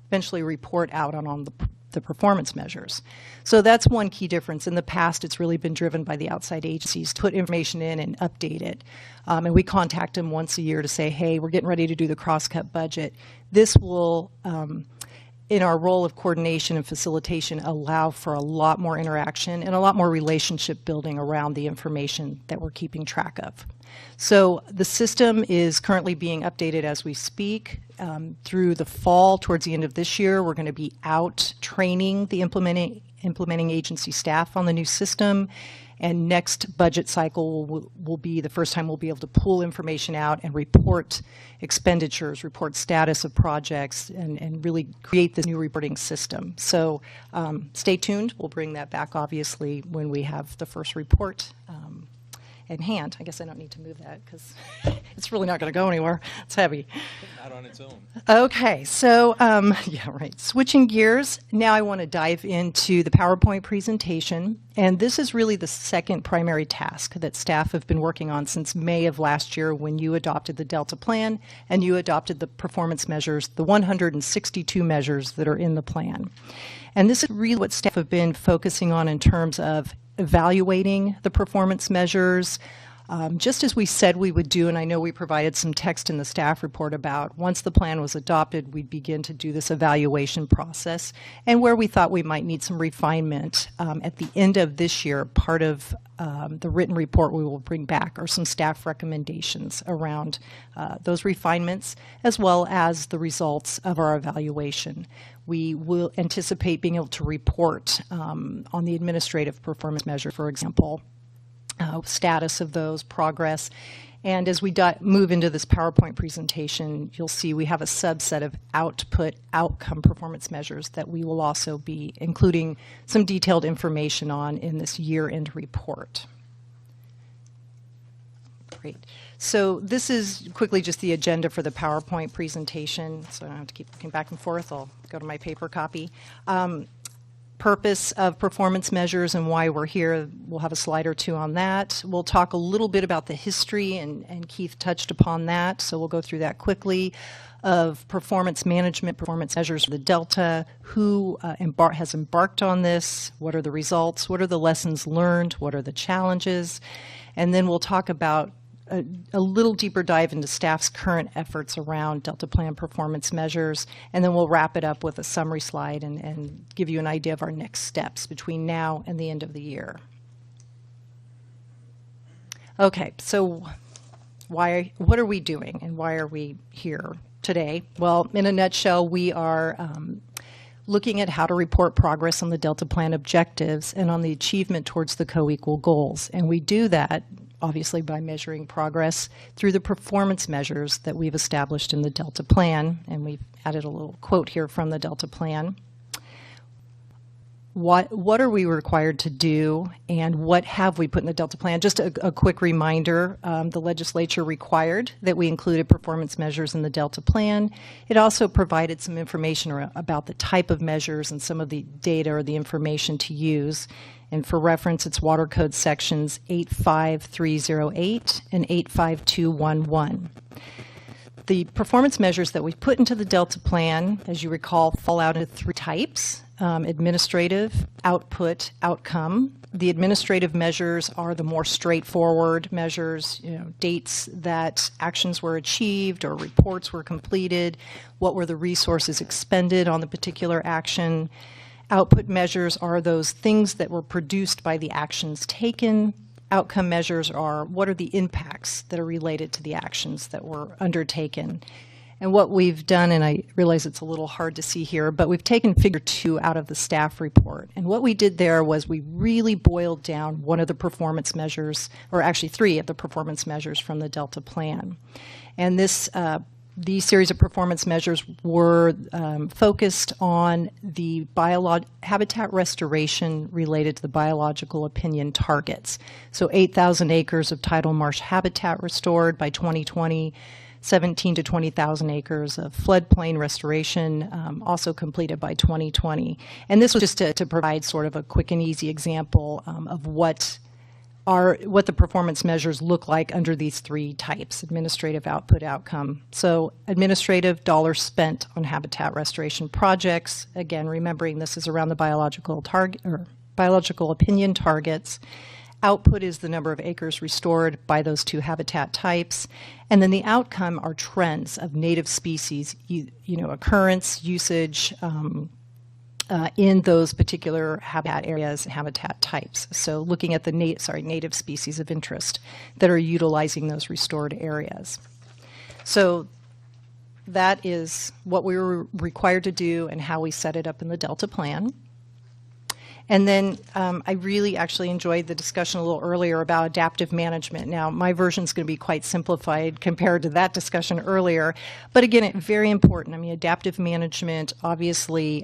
eventually report out on the performance measures. So that's one key difference. In the past, it's really been driven by the outside agencies to put information in and update it. And we contact them once a year to say, hey, we're getting ready to do the cross-cut budget. This will, in our role of coordination and facilitation, allow for a lot more interaction and a lot more relationship building around the information that we're keeping track of. So the system is currently being updated as we speak. Through the fall, towards the end of this year, we're going to be out training the implementing agency staff on the new system. And next budget cycle will be the first time we'll be able to pull information out and report expenditures, report status of projects, and really create this new reporting system. So stay tuned. We'll bring that back, obviously, when we have the first report in hand. I guess I don't need to move that because it's really not going to go anywhere. It's heavy. Not on its own. Okay, so yeah, right. Switching gears, now I want to dive into the PowerPoint presentation. And this is really the second primary task that staff have been working on since May of last year when you adopted the Delta plan and you adopted the performance measures, the 162 measures that are in the plan. And this is really what staff have been focusing on in terms of evaluating the performance measures, just as we said we would do, and I know we provided some text in the staff report about once the plan was adopted, we'd begin to do this evaluation process, and where we thought we might need some refinement. At the end of this year, part of the written report we will bring back are some staff recommendations around those refinements, as well as the results of our evaluation. We will anticipate being able to report on the administrative performance measure, for example, status of those, progress. And as we move into this PowerPoint presentation, you'll see we have a subset of output outcome performance measures that we will also be including some detailed information on in this year-end report. Great. So this is quickly just the agenda for the PowerPoint presentation, so I don't have to keep looking back and forth. I'll go to my paper copy. Purpose of performance measures and why we're here. We'll have a slide or two on that. We'll talk a little bit about the history, and Keith touched upon that, so we'll go through that quickly, of performance management, performance measures for the Delta, who has embarked on this, what are the results, what are the lessons learned, what are the challenges, and then we'll talk about a little deeper dive into staff's current efforts around Delta Plan performance measures, and then we'll wrap it up with a summary slide and give you an idea of our next steps between now and the end of the year. Okay, so what are we doing and why are we here today? Well, in a nutshell, we are looking at how to report progress on the Delta Plan objectives and on the achievement towards the co-equal goals, and we do that obviously by measuring progress through the performance measures that we've established in the Delta Plan, and we've added a little quote here from the Delta Plan. What are we required to do, and what have we put in the Delta Plan? Just a quick reminder, the legislature required that we included performance measures in the Delta Plan. It also provided some information about the type of measures and some of the data or the information to use. And for reference, it's Water Code sections 85308 and 85211. The performance measures that we put into the Delta Plan, as you recall, fall out into three types: administrative, output, outcome. The administrative measures are the more straightforward measures, dates that actions were achieved or reports were completed, what were the resources expended on the particular action. Output measures are those things that were produced by the actions taken. Outcome measures are what are the impacts that are related to the actions that were undertaken. And what we've done, and I realize it's a little hard to see here, but we've taken figure 2 out of the staff report. And what we did there was we really boiled down one of the performance measures, or actually 3 of the performance measures from the Delta Plan. And these series of performance measures were focused on the habitat restoration related to the biological opinion targets. So 8,000 acres of tidal marsh habitat restored by 2020, 17 to 20,000 acres of floodplain restoration also completed by 2020. And this was just to provide sort of a quick and easy example of what the performance measures look like under these 3 types: administrative, output, outcome. So administrative, dollars spent on habitat restoration projects. Again, remembering this is around the biological target or biological opinion targets. Output is the number of acres restored by those 2 habitat types. And then the outcome are trends of native species, occurrence, usage in those particular habitat areas and habitat types. So looking at the native species of interest that are utilizing those restored areas. So that is what we were required to do and how we set it up in the Delta Plan. And then I really actually enjoyed the discussion a little earlier about adaptive management. Now, my version is going to be quite simplified compared to that discussion earlier. But again, it's very important. I mean, adaptive management obviously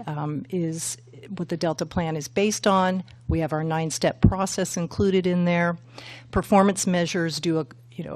is what the Delta Plan is based on. We have our 9-step process included in there. Performance measures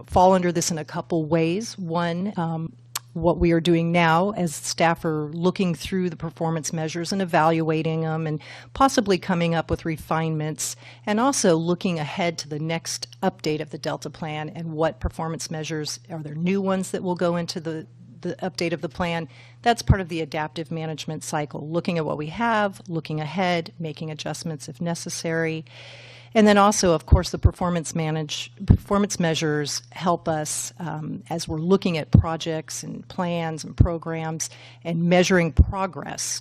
fall under this in a couple ways. One, what we are doing now as staff are looking through the performance measures and evaluating them and possibly coming up with refinements, and also looking ahead to the next update of the Delta Plan and what performance measures, are there new ones that will go into the update of the plan. That's part of the adaptive management cycle, looking at what we have, looking ahead, making adjustments if necessary. And then also, of course, the performance measures help us as we're looking at projects and plans and programs and measuring progress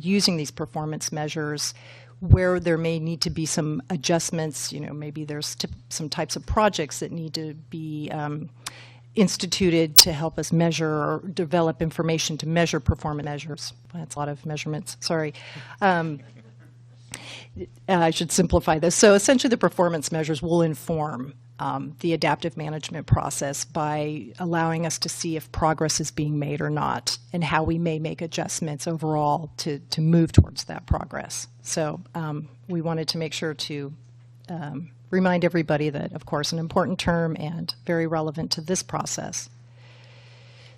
using these performance measures, where there may need to be some adjustments. Maybe there's some types of projects that need to be instituted to help us measure or develop information to measure performance measures. That's a lot of measurements, sorry. I should simplify this. So essentially the performance measures will inform the adaptive management process by allowing us to see if progress is being made or not, and how we may make adjustments overall to move towards that progress. So we wanted to make sure to remind everybody that, of course, an important term and very relevant to this process.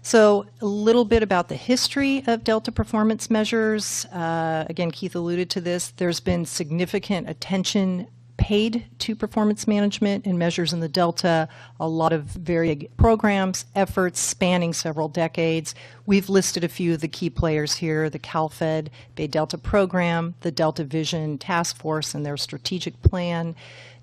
So a little bit about the history of Delta performance measures. Again, Keith alluded to this. There's been significant attention paid to performance management and measures in the Delta, a lot of very programs, efforts spanning several decades. We've listed a few of the key players here: the CalFed Bay Delta Program, the Delta Vision Task Force and their strategic plan,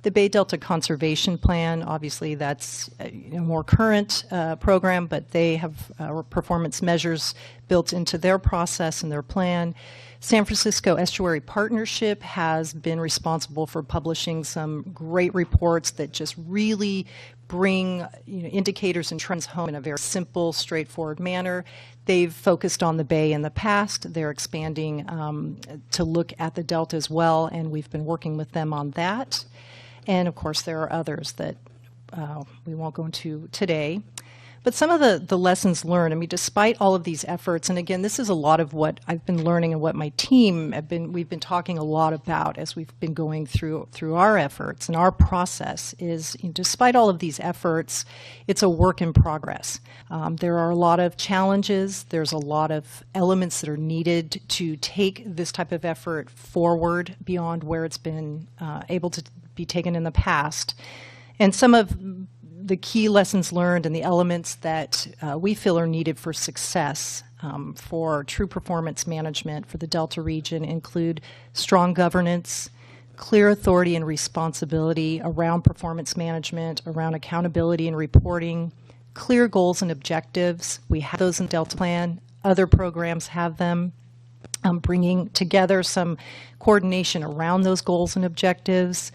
the Bay Delta Conservation Plan. Obviously that's a more current program, but they have performance measures built into their process and their plan. San Francisco Estuary Partnership has been responsible for publishing some great reports that just really bring indicators and trends home in a very simple, straightforward manner. They've focused on the Bay in the past. They're expanding to look at the Delta as well, and we've been working with them on that. And of course, there are others that we won't go into today. But some of the lessons learned, I mean, despite all of these efforts, and again, this is a lot of what I've been learning and what my team we've been talking a lot about as we've been going through our efforts and our process is, despite all of these efforts, it's a work in progress. There are a lot of challenges. There's a lot of elements that are needed to take this type of effort forward beyond where it's been able to be taken in the past. And some of the key lessons learned and the elements that we feel are needed for success for true performance management for the Delta region include strong governance, clear authority and responsibility around performance management, around accountability and reporting, clear goals and objectives. We have those in Delta Plan. Other programs have them. bringing together some coordination around those goals and objectives,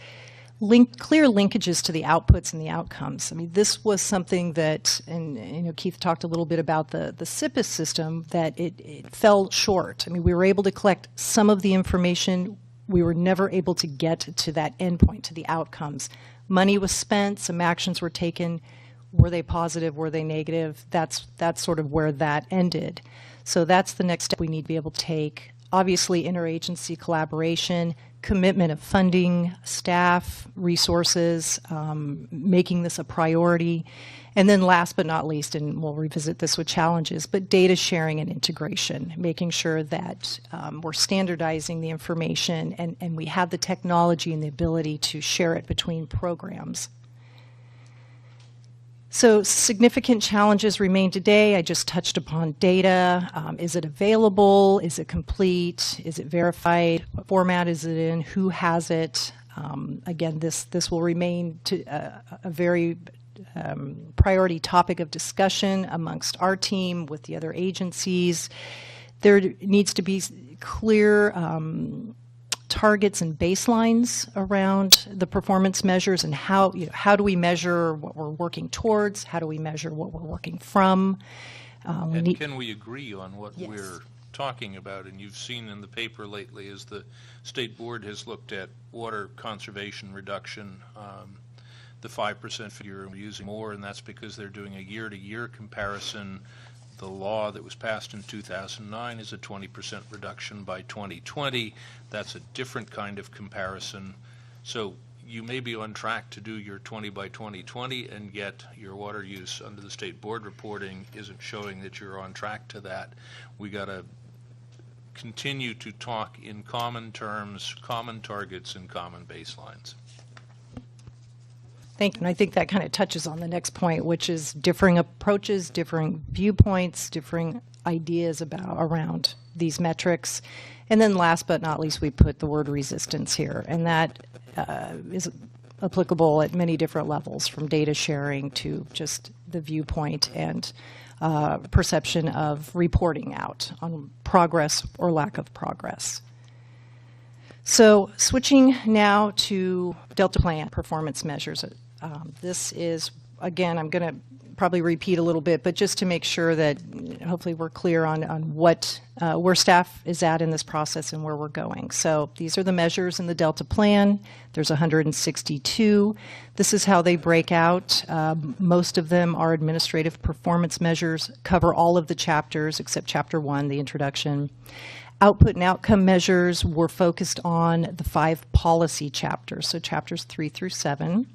clear linkages to the outputs and the outcomes. I mean, this was something that, and you know, Keith talked a little bit about the SIPIS system, that it fell short. I mean, we were able to collect some of the information. We were never able to get to that endpoint, to the outcomes. Money was spent, some actions were taken. Were they positive? Were they negative? That's sort of where that ended. So that's the next step we need to be able to take. Obviously, interagency collaboration, commitment of funding, staff, resources, making this a priority. And then last but not least, and we'll revisit this with challenges, but data sharing and integration, making sure that we're standardizing the information and we have the technology and the ability to share it between programs. So significant challenges remain today. I just touched upon data. Is it available? Is it complete? Is it verified? What format is it in? Who has it? Again, this will remain a very priority topic of discussion amongst our team with the other agencies. There needs to be clear targets and baselines around the performance measures and how do we measure what we're working towards? How do we measure what we're working from? And can we agree on what we're talking about? And you've seen in the paper lately as the state board has looked at water conservation reduction, the 5% figure we're using more, and that's because they're doing a year-to-year comparison. The law that was passed in 2009 is a 20% reduction by 2020. That's a different kind of comparison. So you may be on track to do your 20 by 2020, and yet your water use under the state board reporting isn't showing that you're on track to that. We got to continue to talk in common terms, common targets, and common baselines. Thank you. And I think that kind of touches on the next point, which is differing approaches, differing viewpoints, differing ideas around these metrics. And then last but not least, we put the word resistance here. And that is applicable at many different levels, from data sharing to just the viewpoint and perception of reporting out on progress or lack of progress. So switching now to Delta Plan performance measures. This is, again, I'm going to probably repeat a little bit, but just to make sure that hopefully we're clear on what where staff is at in this process and where we're going. So these are the measures in the Delta Plan. There's 162. This is how they break out. Most of them are administrative performance measures, cover all of the chapters except Chapter 1, the introduction. Output and outcome measures were focused on the 5 policy chapters, so chapters 3 through 7.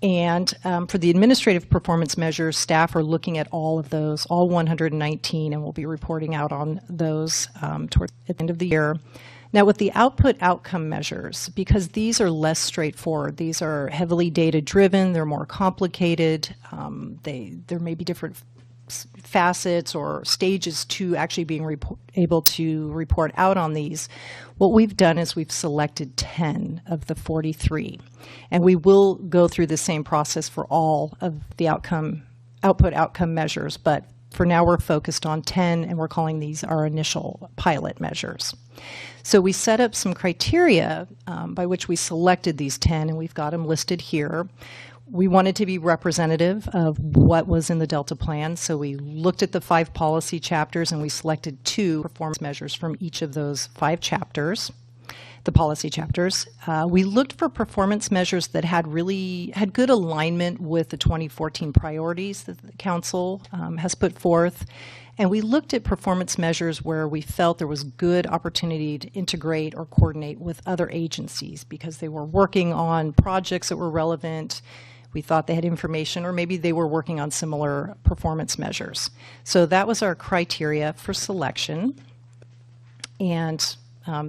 And for the administrative performance measures, staff are looking at all of those, all 119, and we'll be reporting out on those toward at the end of the year. Now, with the output outcome measures, because these are less straightforward, these are heavily data-driven, they're more complicated, there may be different facets or stages to actually being able to report out on these. What we've done is we've selected 10 of the 43, and we will go through the same process for all of the output outcome measures, but for now we're focused on 10, and we're calling these our initial pilot measures. So we set up some criteria by which we selected these 10, and we've got them listed here. We wanted to be representative of what was in the Delta Plan, so we looked at the 5 policy chapters and we selected 2 performance measures from each of those 5 chapters, the policy chapters. We looked for performance measures that had good alignment with the 2014 priorities that the Council has put forth, and we looked at performance measures where we felt there was good opportunity to integrate or coordinate with other agencies because they were working on projects that were relevant. We thought they had information, or maybe they were working on similar performance measures. So that was our criteria for selection. And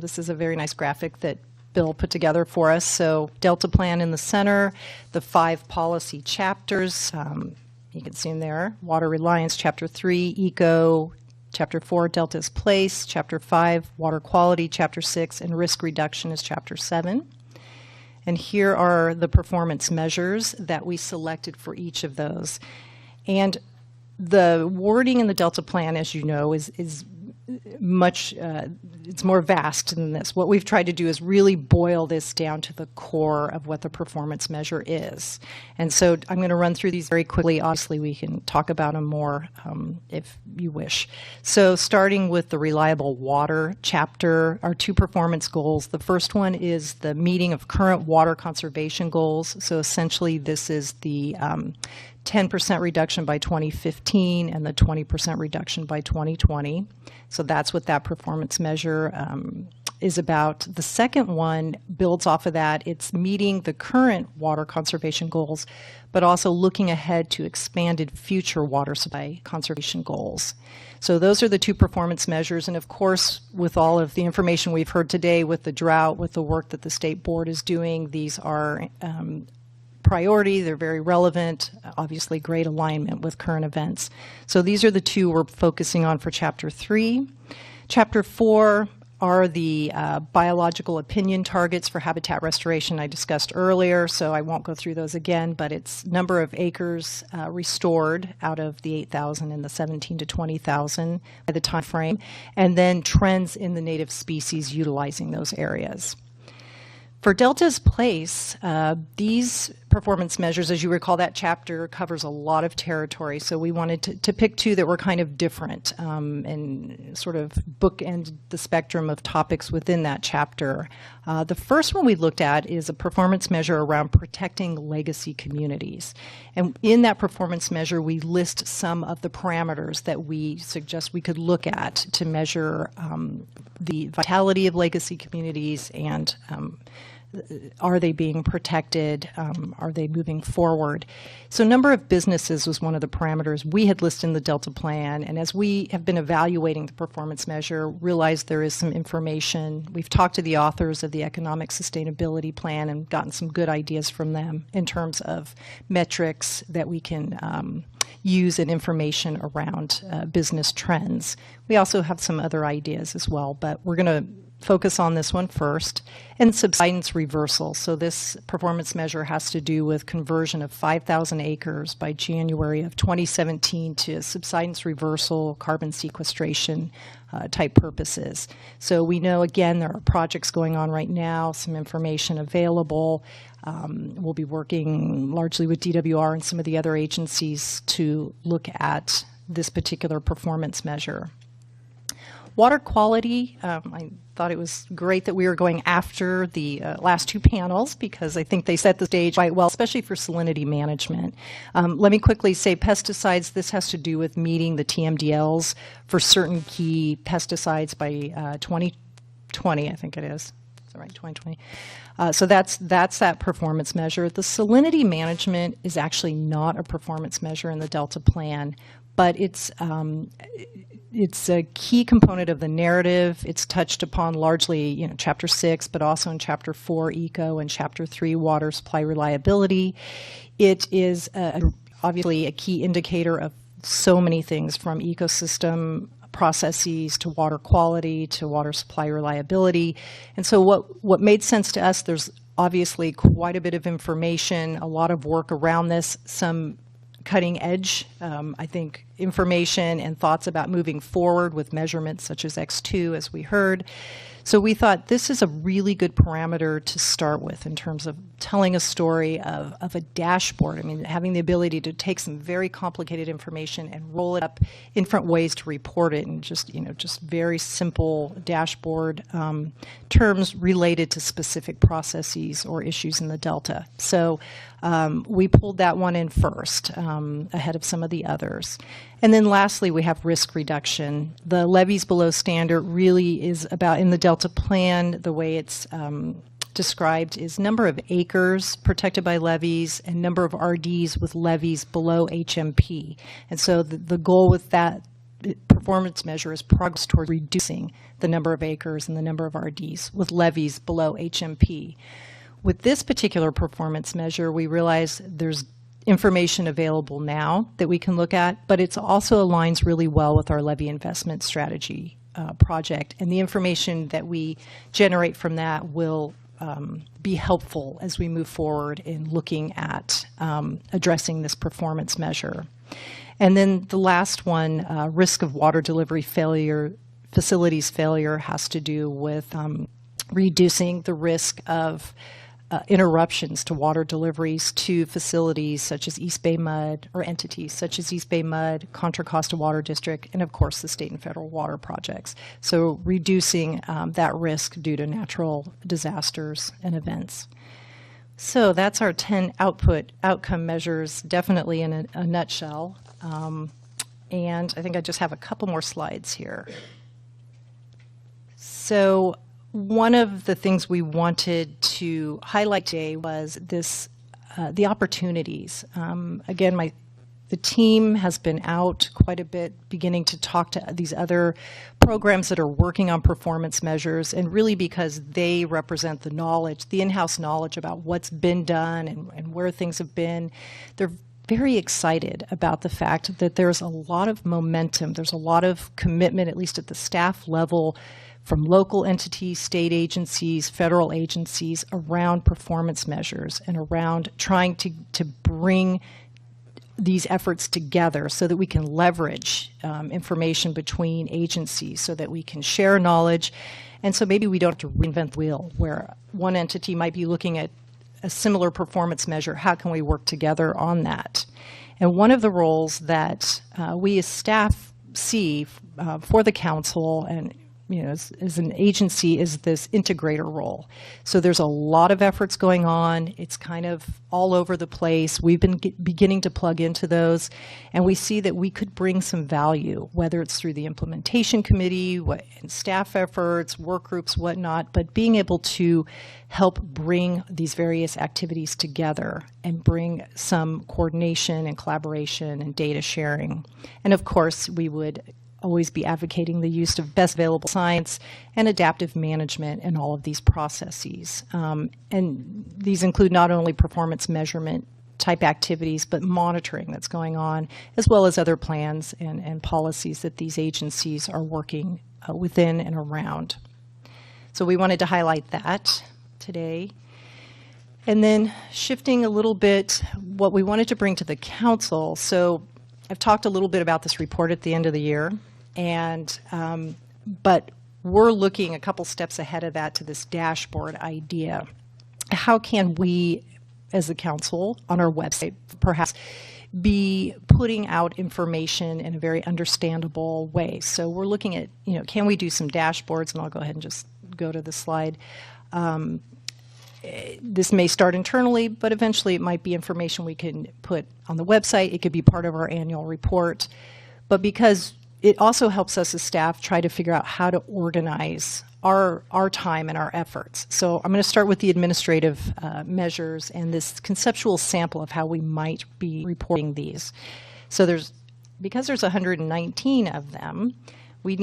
this is a very nice graphic that Bill put together for us. So Delta Plan in the center, the 5 policy chapters. You can see them there. Water Reliance, Chapter 3, Eco, Chapter 4, Delta's Place, Chapter 5, Water Quality, Chapter 6, and Risk Reduction is Chapter 7. And here are the performance measures that we selected for each of those. And the wording in the Delta Plan, as you know, is it's more vast than this. What we've tried to do is really boil this down to the core of what the performance measure is. And so I'm going to run through these very quickly. Obviously, we can talk about them more if you wish. So starting with the reliable water chapter, our 2 performance goals. The first one is the meeting of current water conservation goals. So essentially, this is the 10% reduction by 2015 and the 20% reduction by 2020. So that's what that performance measure is about. The second one builds off of that. It's meeting the current water conservation goals, but also looking ahead to expanded future water supply conservation goals. So those are the 2 performance measures. And of course, with all of the information we've heard today, with the drought, with the work that the state board is doing, these are priority. They're very relevant, obviously great alignment with current events. So these are the 2 we're focusing on for Chapter 3. Chapter 4 are the biological opinion targets for habitat restoration I discussed earlier, so I won't go through those again, but it's number of acres restored out of the 8,000 and the 17 to 20,000 by the time frame, and then trends in the native species utilizing those areas. For Delta's place, these performance measures, as you recall, that chapter covers a lot of territory, so we wanted to pick 2 that were kind of different and sort of bookend the spectrum of topics within that chapter. The first one we looked at is a performance measure around protecting legacy communities. And in that performance measure, we list some of the parameters that we suggest we could look at to measure the vitality of legacy communities and are they being protected? Are they moving forward? So number of businesses was one of the parameters we had listed in the Delta plan. And as we have been evaluating the performance measure, realized there is some information. We've talked to the authors of the Economic Sustainability Plan and gotten some good ideas from them in terms of metrics that we can use and information around business trends. We also have some other ideas as well, but we're going to focus on this one first. And subsidence reversal. So this performance measure has to do with conversion of 5,000 acres by January of 2017 to subsidence reversal, carbon sequestration type purposes. So we know, again, there are projects going on right now, some information available. We'll be working largely with DWR and some of the other agencies to look at this particular performance measure. Water quality, I thought it was great that we were going after the last 2 panels because I think they set the stage quite well, especially for salinity management. Let me quickly say pesticides, this has to do with meeting the TMDLs for certain key pesticides by 2020, I think it is. Is that right, 2020? So that's that performance measure. The salinity management is actually not a performance measure in the Delta plan, but it's a key component of the narrative. It's touched upon largely, Chapter 6, but also in Chapter 4, Eco, and Chapter 3, Water Supply Reliability. It is obviously a key indicator of so many things, from ecosystem processes to water quality to water supply reliability. And so what made sense to us, there's obviously quite a bit of information, a lot of work around this, some cutting edge, I think, information and thoughts about moving forward with measurements such as X2, as we heard. So we thought this is a really good parameter to start with in terms of telling a story of a dashboard. I mean, having the ability to take some very complicated information and roll it up in different ways to report it, and just very simple dashboard terms related to specific processes or issues in the Delta. So we pulled that one in first, ahead of some of the others. And then lastly, we have risk reduction. The levees below standard really is about, in the Delta plan, the way it's described is number of acres protected by levees and number of RDs with levees below HMP. And so the goal with that performance measure is progress toward reducing the number of acres and the number of RDs with levees below HMP. With this particular performance measure, we realize there's information available now that we can look at, but it also aligns really well with our levee investment strategy project. And the information that we generate from that will be helpful as we move forward in looking at addressing this performance measure. And then the last one, risk of water delivery facilities failure has to do with reducing the risk of interruptions to water deliveries to facilities such as East Bay Mud, or entities such as East Bay Mud, Contra Costa Water District, and of course the state and federal water projects. So reducing that risk due to natural disasters and events. So that's our 10 outcome measures, definitely in a nutshell. And I think I just have a couple more slides here. So one of the things we wanted to highlight today was this, the opportunities. Again, the team has been out quite a bit, beginning to talk to these other programs that are working on performance measures, and really because they represent the knowledge, the in-house knowledge about what's been done and where things have been. They're very excited about the fact that there's a lot of momentum, there's a lot of commitment, at least at the staff level, from local entities, state agencies, federal agencies, around performance measures and around trying to bring these efforts together so that we can leverage information between agencies, so that we can share knowledge, and so maybe we don't have to reinvent the wheel, where one entity might be looking at a similar performance measure. How can we work together on that? And one of the roles that we as staff see for the council and as an agency is this integrator role. So there's a lot of efforts going on. It's kind of all over the place. We've been beginning to plug into those, and we see that we could bring some value, whether it's through the implementation committee, staff efforts, work groups, whatnot, but being able to help bring these various activities together and bring some coordination and collaboration and data sharing. And of course, we would always be advocating the use of best available science and adaptive management in all of these processes. And these include not only performance measurement type activities, but monitoring that's going on, as well as other plans and policies that these agencies are working within and around. So we wanted to highlight that today. And then shifting a little bit, what we wanted to bring to the council. So I've talked a little bit about this report at the end of the year, and but we're looking a couple steps ahead of that to this dashboard idea. How can we, as the council, on our website, perhaps be putting out information in a very understandable way? So we're looking at, can we do some dashboards? And I'll go ahead and just go to the slide. This may start internally, but eventually it might be information we can put on the website. It could be part of our annual report. But because it also helps us as staff try to figure out how to organize our time and our efforts. So I'm going to start with the administrative measures and this conceptual sample of how we might be reporting these. So because there's 119 of them, we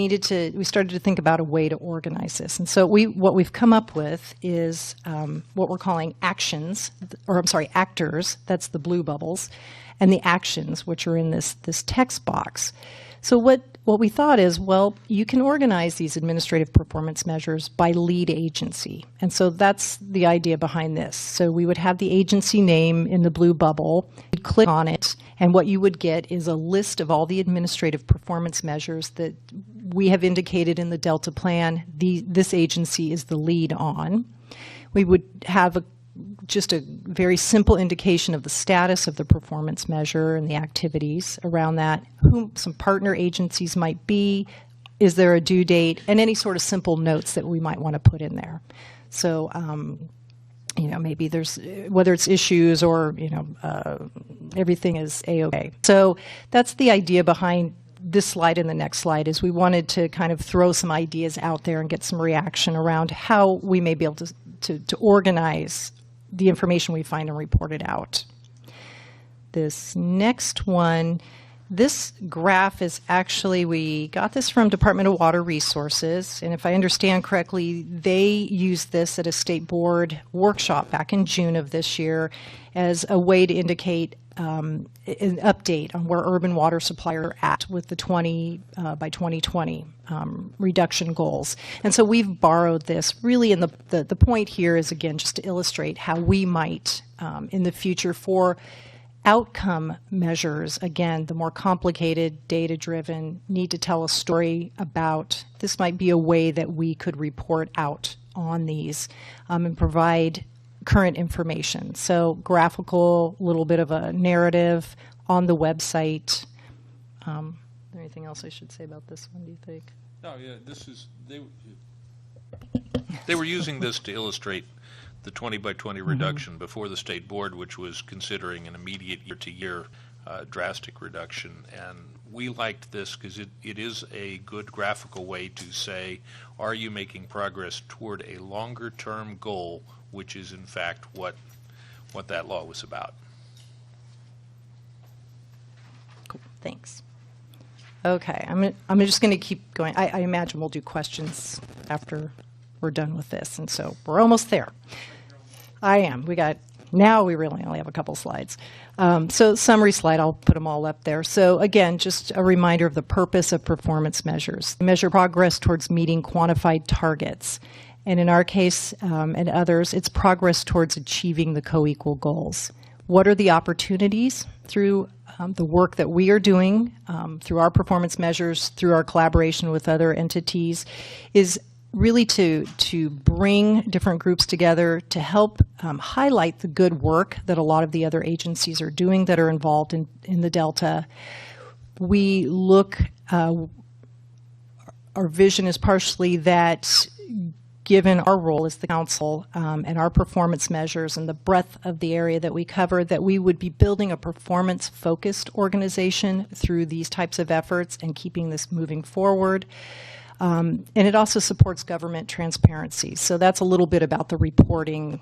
started to think about a way to organize this. And so what we've come up with is what we're calling actors, that's the blue bubbles, and the actions, which are in this text box. So what we thought is, well, you can organize these administrative performance measures by lead agency. And so that's the idea behind this. So we would have the agency name in the blue bubble, you'd click on it, and what you would get is a list of all the administrative performance measures that we have indicated in the Delta plan this agency is the lead on. We would have just a very simple indication of the status of the performance measure and the activities around that, who some partner agencies might be, is there a due date, and any sort of simple notes that we might want to put in there. So, maybe there's, whether it's issues or, everything is A-OK. So that's the idea behind this slide and the next slide, is we wanted to kind of throw some ideas out there and get some reaction around how we may be able to organize the information we find and report it out. This next one, this graph is actually, we got this from Department of Water Resources, and if I understand correctly, they used this at a state board workshop back in June of this year as a way to indicate an update on where urban water supply are at with the 20 by 2020 reduction goals. And so we've borrowed this really, and the point here is, again, just to illustrate how we might in the future, for outcome measures, again, the more complicated, data-driven, need to tell a story about, this might be a way that we could report out on these and provide current information. So graphical, a little bit of a narrative on the website. Is there anything else I should say about this one, do you think? No, yeah, they were using this to illustrate the 20 by 20 reduction before the state board, which was considering an immediate year-to-year drastic reduction. And we liked this because it is a good graphical way to say, are you making progress toward a longer-term goal, which is in fact what that law was about. Cool. Thanks. Okay, I'm just going to keep going. I imagine we'll do questions after we're done with this, and so we're almost there. I am. Now we really only have a couple slides. So summary slide, I'll put them all up there. So again, just a reminder of the purpose of performance measures. Measure progress towards meeting quantified targets. And in our case and others, it's progress towards achieving the co-equal goals. What are the opportunities through the work that we are doing, through our performance measures, through our collaboration with other entities, is really to bring different groups together to help highlight the good work that a lot of the other agencies are doing that are involved in the Delta. We look, our vision is partially that given our role as the council and our performance measures and the breadth of the area that we cover, that we would be building a performance-focused organization through these types of efforts and keeping this moving forward. And it also supports government transparency. So that's a little bit about the reporting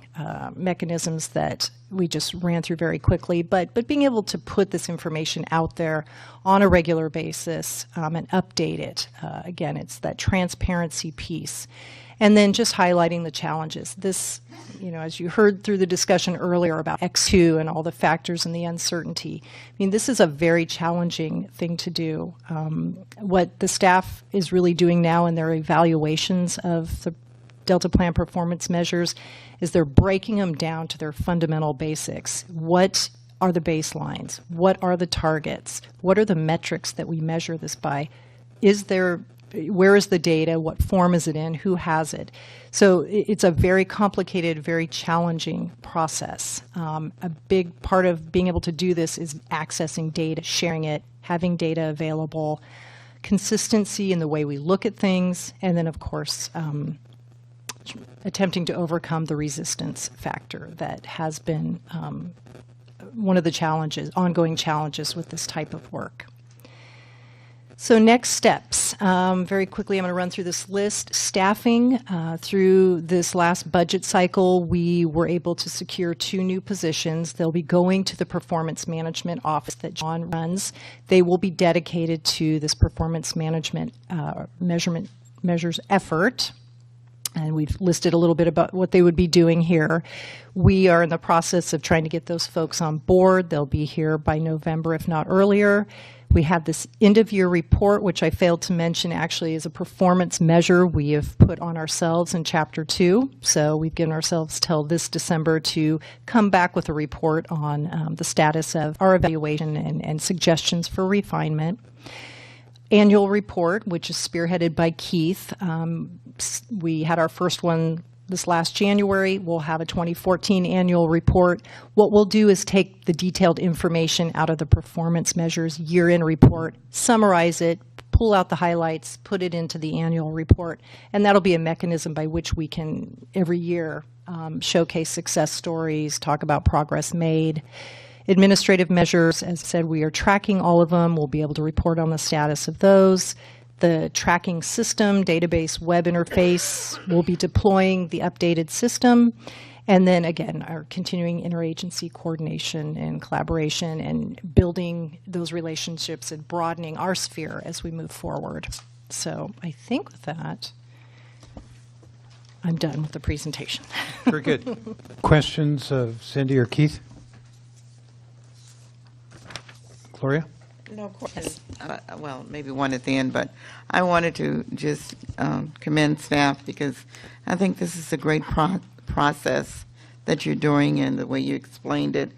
mechanisms that we just ran through very quickly. But being able to put this information out there on a regular basis and update it, again, it's that transparency piece. And then just highlighting the challenges. This, as you heard through the discussion earlier about X2 and all the factors and the uncertainty, this is a very challenging thing to do. What the staff is really doing now in their evaluations of the Delta Plan performance measures is they're breaking them down to their fundamental basics. What are the baselines? What are the targets? What are the metrics that we measure this by? Where is the data? What form is it in? Who has it? So it's a very complicated, very challenging process. A big part of being able to do this is accessing data, sharing it, having data available, consistency in the way we look at things, and then, of course, attempting to overcome the resistance factor that has been one of the ongoing challenges with this type of work. So next steps. Very quickly, I'm going to run through this list. Staffing. Through this last budget cycle, we were able to secure 2 new positions. They'll be going to the performance management office that John runs. They will be dedicated to this performance management measures effort. And we've listed a little bit about what they would be doing here. We are in the process of trying to get those folks on board. They'll be here by November, if not earlier. We have this end-of-year report, which I failed to mention actually is a performance measure we have put on ourselves in Chapter 2. So we've given ourselves till this December to come back with a report on the status of our evaluation and suggestions for refinement. Annual report, which is spearheaded by Keith. We had our first one this last January. We'll have a 2014 annual report. What we'll do is take the detailed information out of the performance measures year-end report, summarize it, pull out the highlights, put it into the annual report, and that'll be a mechanism by which we can every year showcase success stories, talk about progress made. Administrative measures, as I said, we are tracking all of them. We'll be able to report on the status of those. The tracking system, database, web interface, we'll be deploying the updated system. And then again, our continuing interagency coordination and collaboration and building those relationships and broadening our sphere as we move forward. So I think with that, I'm done with the presentation. Very good. Questions of Cindy or Keith? Gloria? No questions. Well, maybe one at the end, but I wanted to just commend staff because I think this is a great process that you're doing and the way you explained it.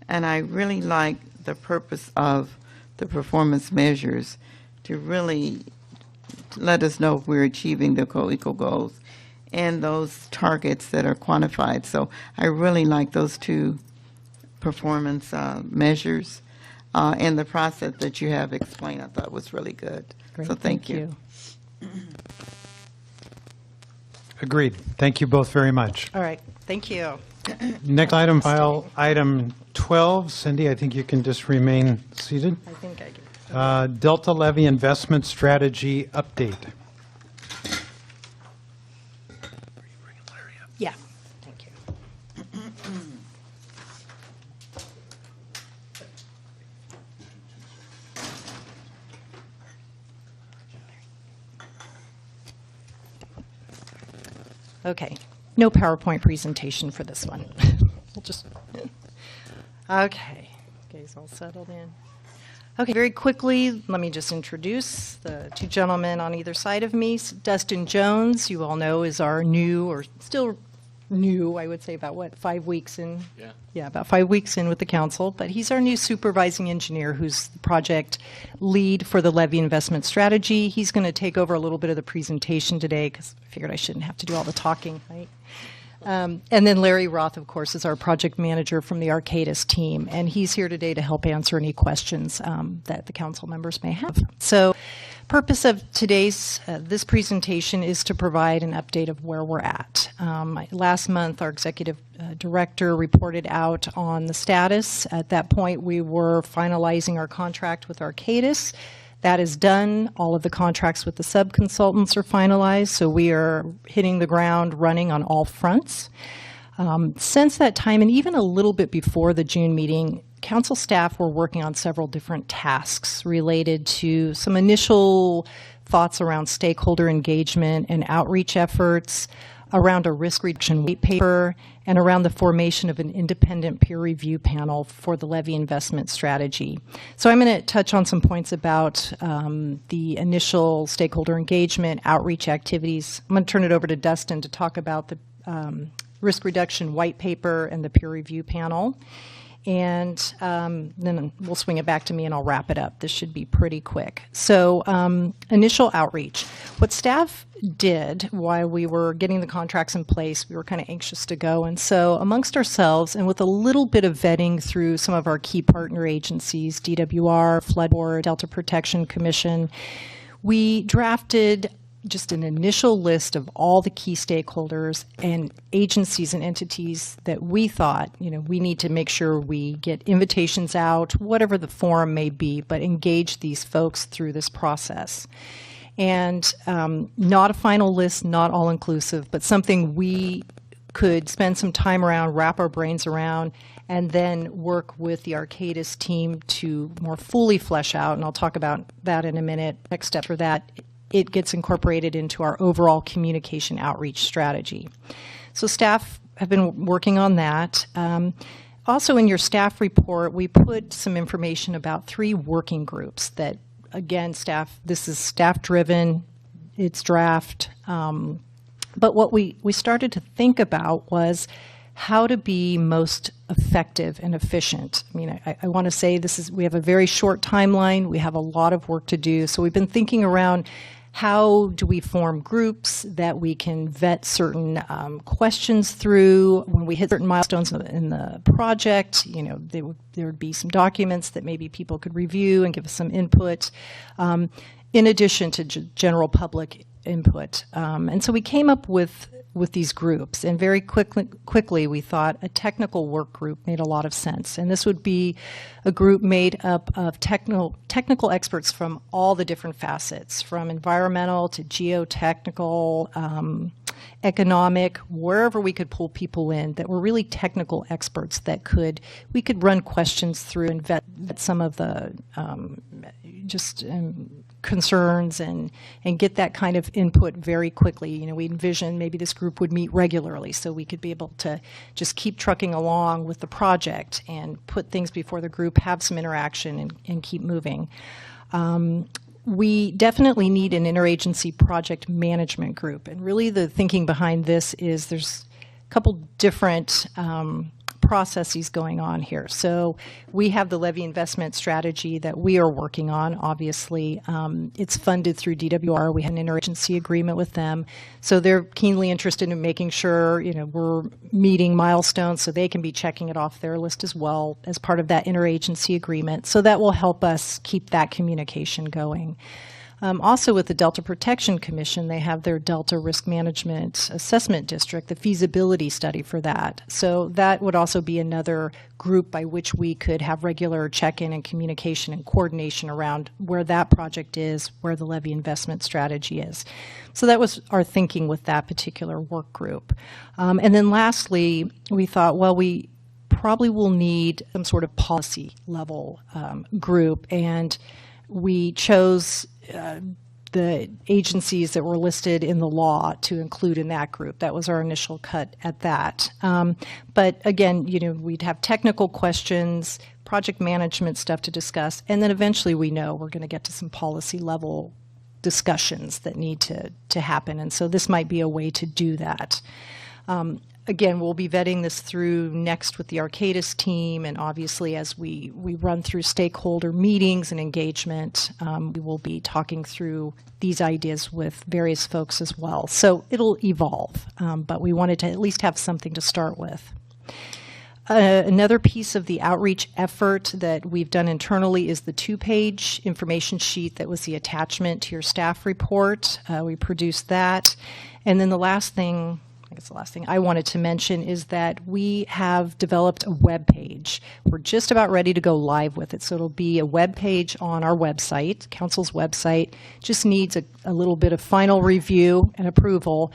And I really like the purpose of the performance measures to really let us know if we're achieving the co-equal goals and those targets that are quantified. So I really like those two performance measures. And the process that you have explained, I thought was really good. Great, so thank you. Agreed. Thank you both very much. All right, thank you. Next item, file item 12. Cindy, I think you can just remain seated. I think I can. Delta Levee Investment Strategy Update. Yeah, thank you. Okay, no PowerPoint presentation for this one. We'll just, okay, guys all settled in. Okay, very quickly, let me just introduce the two gentlemen on either side of me. Dustin Jones, you all know, is our new, or still new, I would say, about what, 5 weeks in? Yeah, about 5 weeks in with the council, but he's our new supervising engineer who's the project lead for the Levee investment strategy. He's going to take over a little bit of the presentation today because I figured I shouldn't have to do all the talking, right? And then Larry Roth, of course, is our project manager from the Arcadis team, and he's here today to help answer any questions that the council members may have. So, purpose of today's this presentation is to provide an update of where we're at. Last month, our executive director reported out on the status. At that point, we were finalizing our contract with Arcadis. That is done. All of the contracts with the sub-consultants are finalized, so we are hitting the ground running on all fronts. Since that time, and even a little bit before the June meeting, council staff were working on several different tasks related to some initial thoughts around stakeholder engagement and outreach efforts, around a risk reduction white paper, and around the formation of an independent peer review panel for the Levee investment strategy. So I'm going to touch on some points about the initial stakeholder engagement, outreach activities. I'm going to turn it over to Dustin to talk about the risk reduction white paper and the peer review panel. And then we'll swing it back to me and I'll wrap it up. This should be pretty quick. So initial outreach. What staff did while we were getting the contracts in place, we were kind of anxious to go. And so amongst ourselves and with a little bit of vetting through some of our key partner agencies, DWR, Flood Board, Delta Protection Commission, we drafted just an initial list of all the key stakeholders and agencies and entities that we thought, we need to make sure we get invitations out, whatever the forum may be, but engage these folks through this process. And not a final list, not all-inclusive, but something we could spend some time around, wrap our brains around, and then work with the Arcadis team to more fully flesh out, and I'll talk about that in a minute. Next step for that, it gets incorporated into our overall communication outreach strategy. So staff have been working on that. Also in your staff report, we put some information about 3 working groups that, again, this is staff-driven, it's draft. But what we started to think about was how to be most effective and efficient. I mean, I want to say we have a very short timeline, we have a lot of work to do, so we've been thinking around how do we form groups that we can vet certain questions through when we hit certain milestones in the project. There would be some documents that maybe people could review and give us some input, in addition to general public input. And so we came up with these groups, and very quickly we thought a technical work group made a lot of sense. And this would be a group made up of technical experts from all the different facets, from environmental to geotechnical, economic, wherever we could pull people in that were really technical experts that we could run questions through and vet some of the concerns and get that kind of input very quickly. We envisioned maybe this group would meet regularly so we could be able to just keep trucking along with the project and put things before the group, have some interaction, and keep moving. We definitely need an interagency project management group, and really the thinking behind this is there's a couple different processes going on here. So we have the levee investment strategy that we are working on, obviously. It's funded through DWR. We have an interagency agreement with them. So they're keenly interested in making sure, we're meeting milestones so they can be checking it off their list as well as part of that interagency agreement. So that will help us keep that communication going. Also with the Delta Protection Commission, they have their Delta Risk Management Assessment District, the feasibility study for that. So that would also be another group by which we could have regular check-in and communication and coordination around where that project is, where the levee investment strategy is. So that was our thinking with that particular work group. And then lastly, we thought, well, we probably will need some sort of policy level group, and we chose the agencies that were listed in the law to include in that group. That was our initial cut at that. But again, we'd have technical questions, project management stuff to discuss, and then eventually we know we're going to get to some policy level discussions that need to happen. And so this might be a way to do that. Again, we'll be vetting this through next with the Arcadis team, and obviously as we run through stakeholder meetings and engagement, we will be talking through these ideas with various folks as well. So it'll evolve, but we wanted to at least have something to start with. Another piece of the outreach effort that we've done internally is the 2-page information sheet that was the attachment to your staff report. We produced that. And then the last thing I wanted to mention is that we have developed a web page. We're just about ready to go live with it. So it'll be a web page on our website, Council's website. Just needs a little bit of final review and approval.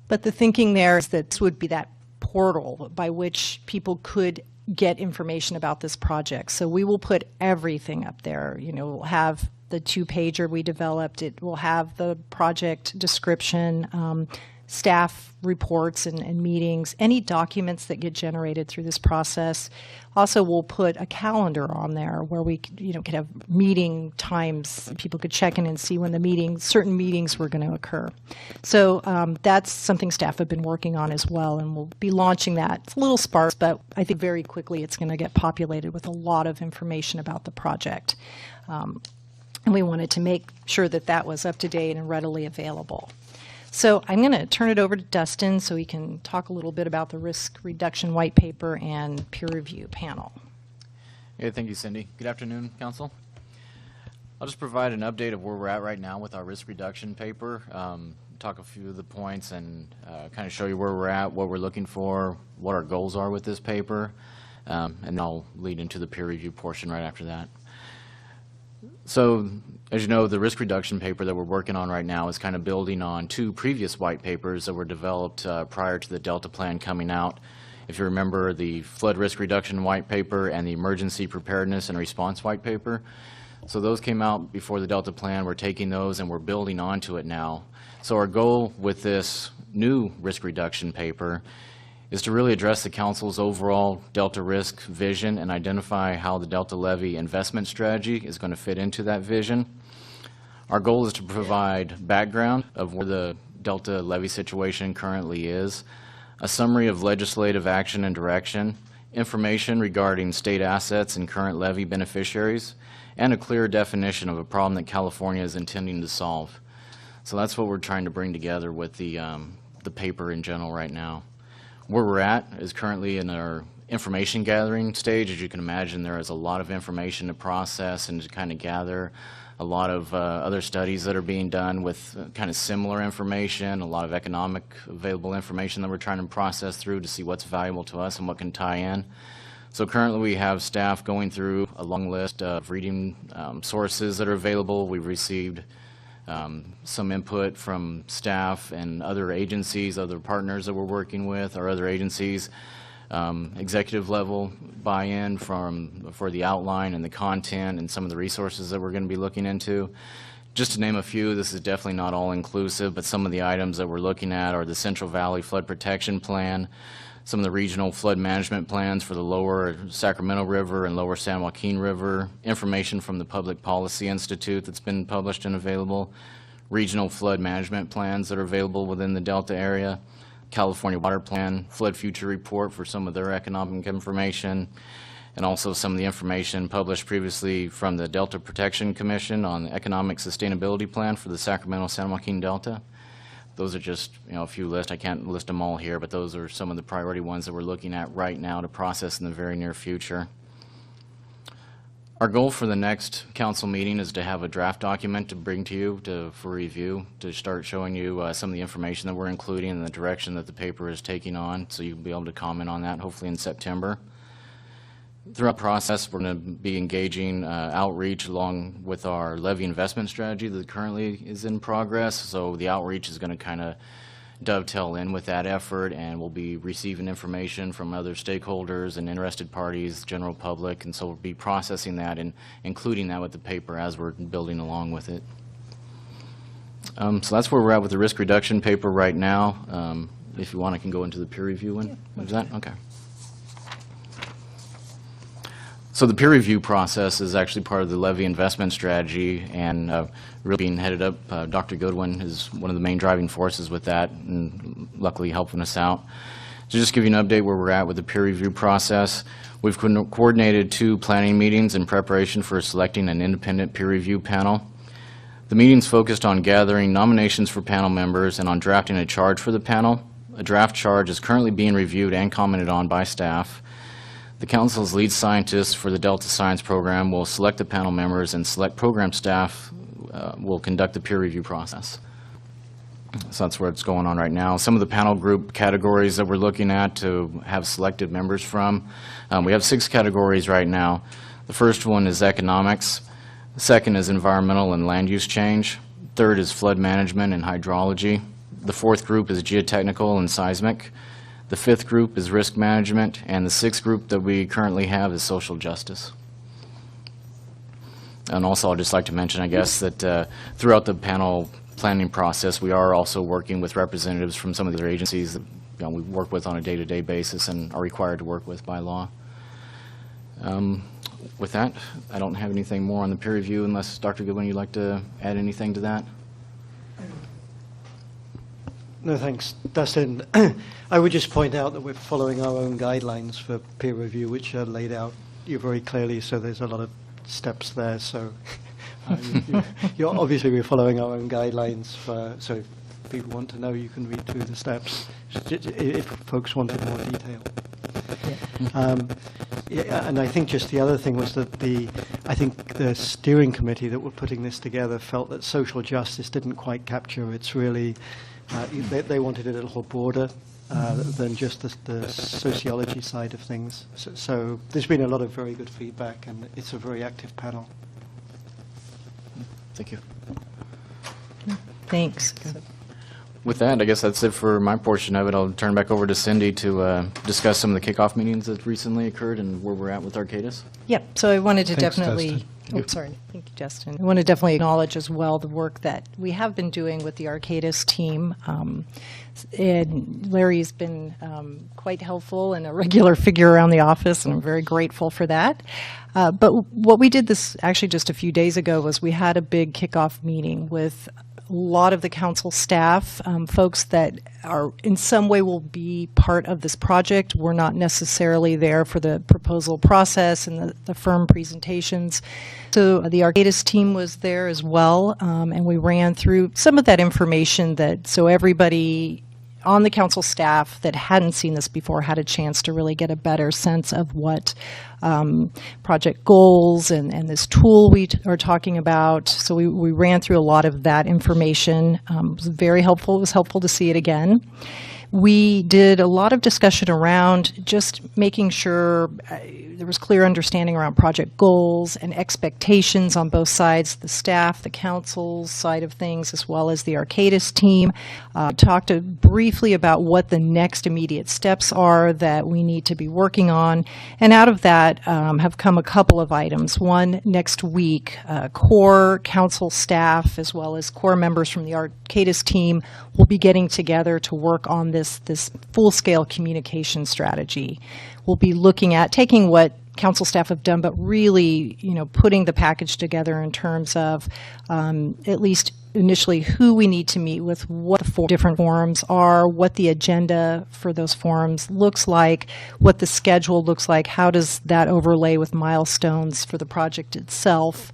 But the thinking there is that this would be that portal by which people could get information about this project. So we will put everything up there. We'll have the 2-pager we developed. It will have the project description, staff reports and meetings, any documents that get generated through this process. Also, we'll put a calendar on there where we could have meeting times. People could check in and see when certain meetings were going to occur. So that's something staff have been working on as well, and we'll be launching that. It's a little sparse, but I think very quickly it's going to get populated with a lot of information about the project. And we wanted to make sure that that was up to date and readily available. So I'm going to turn it over to Dustin so he can talk a little bit about the risk reduction white paper and peer review panel. Yeah, thank you, Cindy. Good afternoon, Council. I'll just provide an update of where we're at right now with our risk reduction paper, talk a few of the points, and kind of show you where we're at, what we're looking for, what our goals are with this paper, and I'll lead into the peer review portion right after that. So, as you know, the risk reduction paper that we're working on right now is kind of building on 2 previous white papers that were developed prior to the Delta Plan coming out. If you remember, the flood risk reduction white paper and the emergency preparedness and response white paper. So those came out before the Delta Plan. We're taking those and we're building onto it now. So our goal with this new risk reduction paper is to really address the Council's overall Delta risk vision and identify how the Delta levee investment strategy is going to fit into that vision. Our goal is to provide background of where the Delta levee situation currently is, a summary of legislative action and direction, information regarding state assets and current levee beneficiaries, and a clear definition of a problem that California is intending to solve. So that's what we're trying to bring together with the paper in general right now. Where we're at is currently in our information gathering stage. As you can imagine, there is a lot of information to process and to kind of gather, a lot of other studies that are being done with kind of similar information, a lot of economic available information that we're trying to process through to see what's valuable to us and what can tie in. So currently we have staff going through a long list of reading sources that are available. We've received some input from staff and other agencies, other partners that we're working with, or other agencies, executive level buy-in for the outline and the content and some of the resources that we're going to be looking into. Just to name a few, this is definitely not all inclusive, but some of the items that we're looking at are the Central Valley Flood Protection Plan, some of the regional flood management plans for the lower Sacramento River and lower San Joaquin River, information from the Public Policy Institute that's been published and available, regional flood management plans that are available within the Delta area, California Water Plan, Flood Future Report for some of their economic information, and also some of the information published previously from the Delta Protection Commission on the Economic Sustainability Plan for the Sacramento-San Joaquin Delta. Those are just, a few lists. I can't list them all here, but those are some of the priority ones that we're looking at right now to process in the very near future. Our goal for the next council meeting is to have a draft document to bring to you for review, to start showing you some of the information that we're including and the direction that the paper is taking on, so you'll be able to comment on that hopefully in September. Throughout the process, we're going to be engaging outreach along with our levee investment strategy that currently is in progress. So the outreach is going to kind of dovetail in with that effort, and we'll be receiving information from other stakeholders and interested parties, general public, and so we'll be processing that and including that with the paper as we're building along with it. So that's where we're at with the risk reduction paper right now. If you want, I can go into the peer review one. Yeah, is that? Okay. So the peer review process is actually part of the levee investment strategy, and really being headed up, Dr. Goodwin is one of the main driving forces with that, and luckily helping us out. To just give you an update where we're at with the peer review process, we've coordinated 2 planning meetings in preparation for selecting an independent peer review panel. The meetings focused on gathering nominations for panel members and on drafting a charge for the panel. A draft charge is currently being reviewed and commented on by staff. The Council's lead scientists for the Delta Science Program will select the panel members, and select program staff will conduct the peer review process. So that's where it's going on right now. Some of the panel group categories that we're looking at to have selected members from, we have 6 categories right now. The first one is economics. The second is environmental and land use change. Third is flood management and hydrology. The fourth group is geotechnical and seismic. The 5th group is risk management, and the 6th group that we currently have is social justice. And also, I'd just like to mention, I guess, that throughout the panel planning process, we are also working with representatives from some of the other agencies that we work with on a day-to-day basis and are required to work with by law. With that, I don't have anything more on the peer review, unless, Dr. Goodwin, you'd like to add anything to that? No, thanks, Dustin. I would just point out that we're following our own guidelines for peer review, which are laid out very clearly, so there's a lot of steps there. So you're obviously we're following our own guidelines, so if people want to know, you can read through the steps if folks wanted more detail. Yeah, and I think just the other thing was that I think the steering committee that were putting this together felt that social justice didn't quite capture its really. They wanted it a little broader than just the sociology side of things. So there's been a lot of very good feedback, and it's a very active panel. Thank you. Thanks. With that, I guess that's it for my portion of it. I'll turn back over to Cindy to discuss some of the kickoff meetings that recently occurred and where we're at with Arcadis. Yep. So I wanted to Thanks, definitely. Dustin. Oh, sorry. Thank you, Justin. I want to definitely acknowledge as well the work that we have been doing with the Arcadis team. And Larry's been quite helpful and a regular figure around the office, and I'm very grateful for that. But what we did this actually just a few days ago was we had a big kickoff meeting with a lot of the council staff, folks that are in some way will be part of this project. We're not necessarily there for the proposal process and the firm presentations. So the Arcadis team was there as well, and we ran through some of that information so everybody on the council staff that hadn't seen this before had a chance to really get a better sense of what project goals and this tool we are talking about. So we ran through a lot of that information. It was very helpful. It was helpful to see it again. We did a lot of discussion around just making sure there was clear understanding around project goals and expectations on both sides, the staff, the council's side of things, as well as the Arcadis team. Talked briefly about what the next immediate steps are that we need to be working on. And out of that have come a couple of items. One, next week, core council staff as well as core members from the Arcadis team will be getting together to work on this full-scale communication strategy. We'll be looking at taking what council staff have done, but really, putting the package together in terms of at least initially who we need to meet with, what the 4 different forums are, what the agenda for those forums looks like, what the schedule looks like, how does that overlay with milestones for the project itself,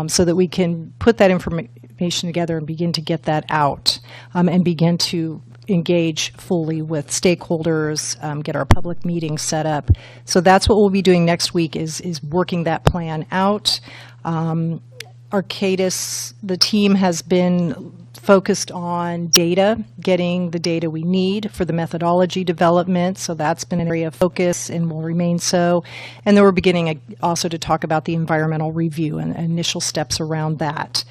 so that we can put that information together and begin to get that out, and begin to engage fully with stakeholders, get our public meetings set up. So that's what we'll be doing next week, is working that plan out. Arcadis, the team has been focused on data, getting the data we need for the methodology development, so that's been an area of focus and will remain so. And then we're beginning also to talk about the environmental review and initial steps around that.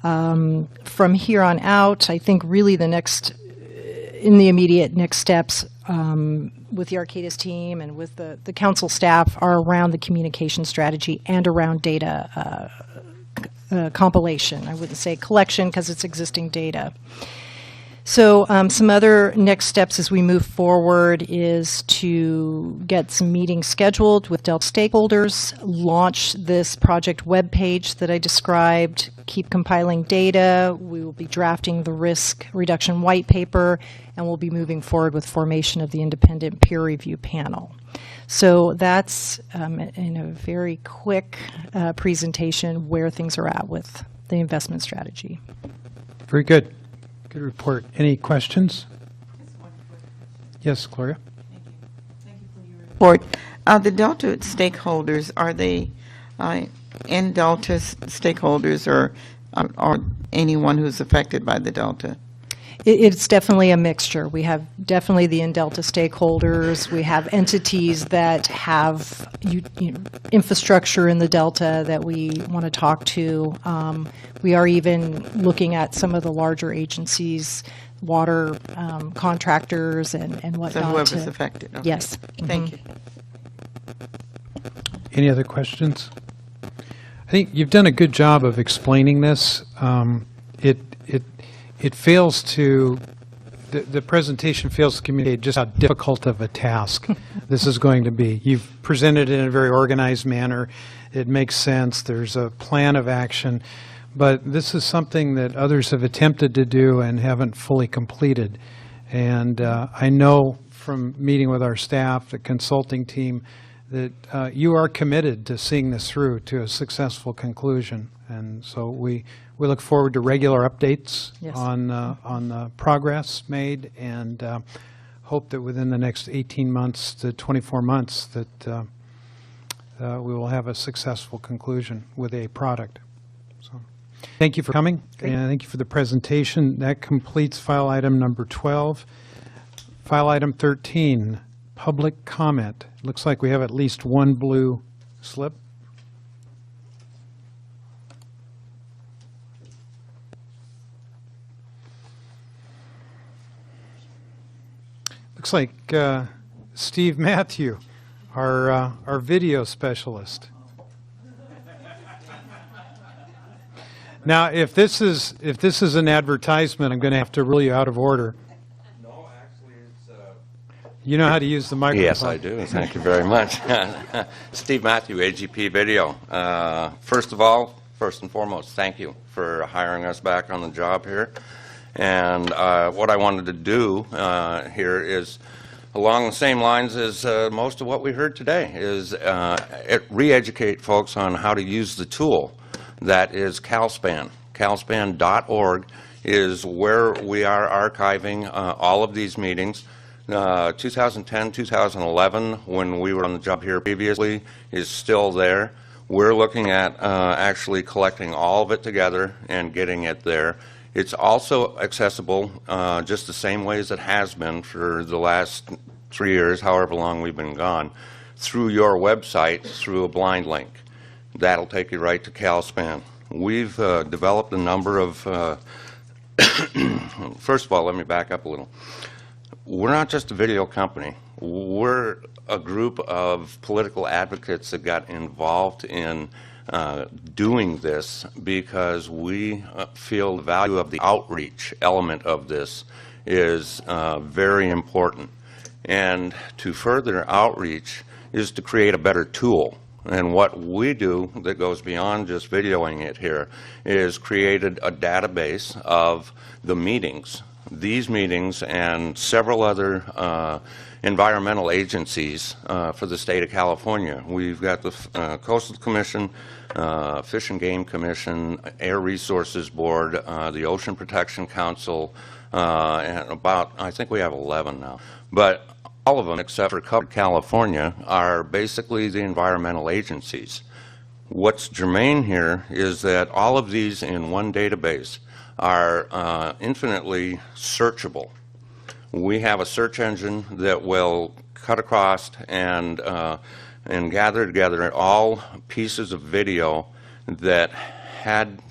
From here on out, I think really in the immediate next steps with the Arcadis team and with the council staff are around the communication strategy and around data compilation. I wouldn't say collection because it's existing data. So some other next steps as we move forward is to get some meetings scheduled with Delta stakeholders, launch this project webpage that I described, keep compiling data. We will be drafting the risk reduction white paper, and we'll be moving forward with formation of the independent peer review panel. So that's, in a very quick presentation, where things are at with the investment strategy. Very good. Good report. Any questions? Yes, Gloria? Thank you for your report. The Delta stakeholders, are they in Delta stakeholders or anyone who's affected by the Delta? It's definitely a mixture. We have definitely the in-Delta stakeholders. We have entities that have infrastructure in the Delta that we want to talk to. We are even looking at some of the larger agencies, water contractors and whatnot. So whoever's affected. Okay. Yes. Thank you. Any other questions? I think you've done a good job of explaining this. It fails to, the presentation fails to communicate just how difficult of a task this is going to be. You've presented it in a very organized manner. It makes sense. There's a plan of action. But this is something that others have attempted to do and haven't fully completed. And I know from meeting with our staff, the consulting team, that you are committed to seeing this through to a successful conclusion. And so we look forward to regular updates on the progress made, and hope that within the next 18 months to 24 months that we will have a successful conclusion with a product. So thank you for coming, and thank you for the presentation. That completes file item number 12. File item 13, public comment. Looks like we have at least one blue slip. Looks like Steve Matthew, our video specialist. Now, if this is an advertisement, I'm going to have to rule you out of order. No, actually, it's. You know how to use the microphone. Yes, I do. Thank you very much. Steve Matthew, AGP Video. First and foremost, thank you for hiring us back on the job here. And what I wanted to do here is, along the same lines as most of what we heard today, is re-educate folks on how to use the tool that is CalSpan. CalSpan.org is where we are archiving all of these meetings. 2010, 2011, when we were on the job here previously, is still there. We're looking at actually collecting all of it together and getting it there. It's also accessible just the same way as it has been for the last 3 years, however long we've been gone, through your website, through a blind link. That'll take you right to CalSpan. We've developed a number of, first of all, let me back up a little. We're not just a video company. We're a group of political advocates that got involved in doing this because we feel the value of the outreach element of this is very important. And to further outreach is to create a better tool And what we do that goes beyond just videoing it here is created a database of the meetings, these meetings and several other environmental agencies for the state of California. We've got the Coastal Commission, Fish and Game Commission, Air Resources Board, the Ocean Protection Council, and about, I think we have 11 now. But all of them, except for California, are basically the environmental agencies. What's germane here is that all of these in one database are infinitely searchable. We have a search engine that will cut across and gather together all pieces of video that have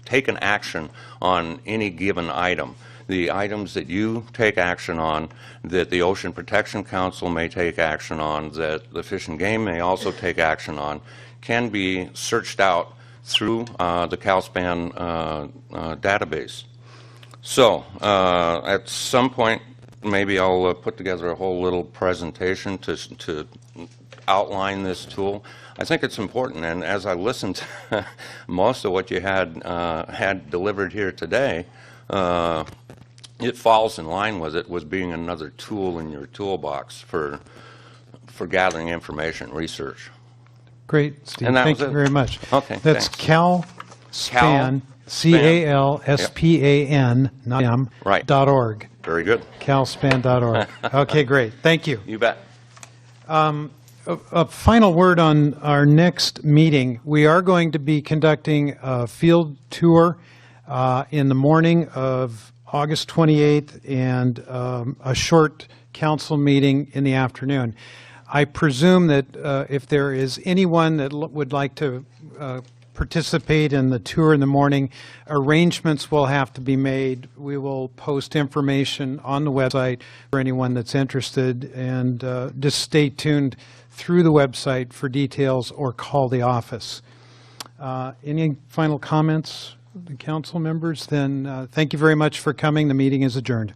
taken action on any given item. The items that you take action on, that the Ocean Protection Council may take action on, that the Fish and Game may also take action on, can be searched out through the CalSpan database. So at some point, maybe I'll put together a whole little presentation to outline this tool. I think it's important, and as I listened to most of what you had delivered here today, it falls in line with it, with being another tool in your toolbox for gathering information, research. Great, Steve. And that Thank was you it. very much. Okay, That's thanks. CalSpan, CalSpan, not M, Right. .org. Very good. CalSpan.org. Okay, great. Thank you. You bet. A final word on our next meeting. We are going to be conducting a field tour in the morning of August 28th and a short council meeting in the afternoon. I presume that if there is anyone that would like to participate in the tour in the morning, arrangements will have to be made. We will post information on the website for anyone that's interested, and just stay tuned through the website for details or call the office. Any final comments, the council members? Then thank you very much for coming. The meeting is adjourned.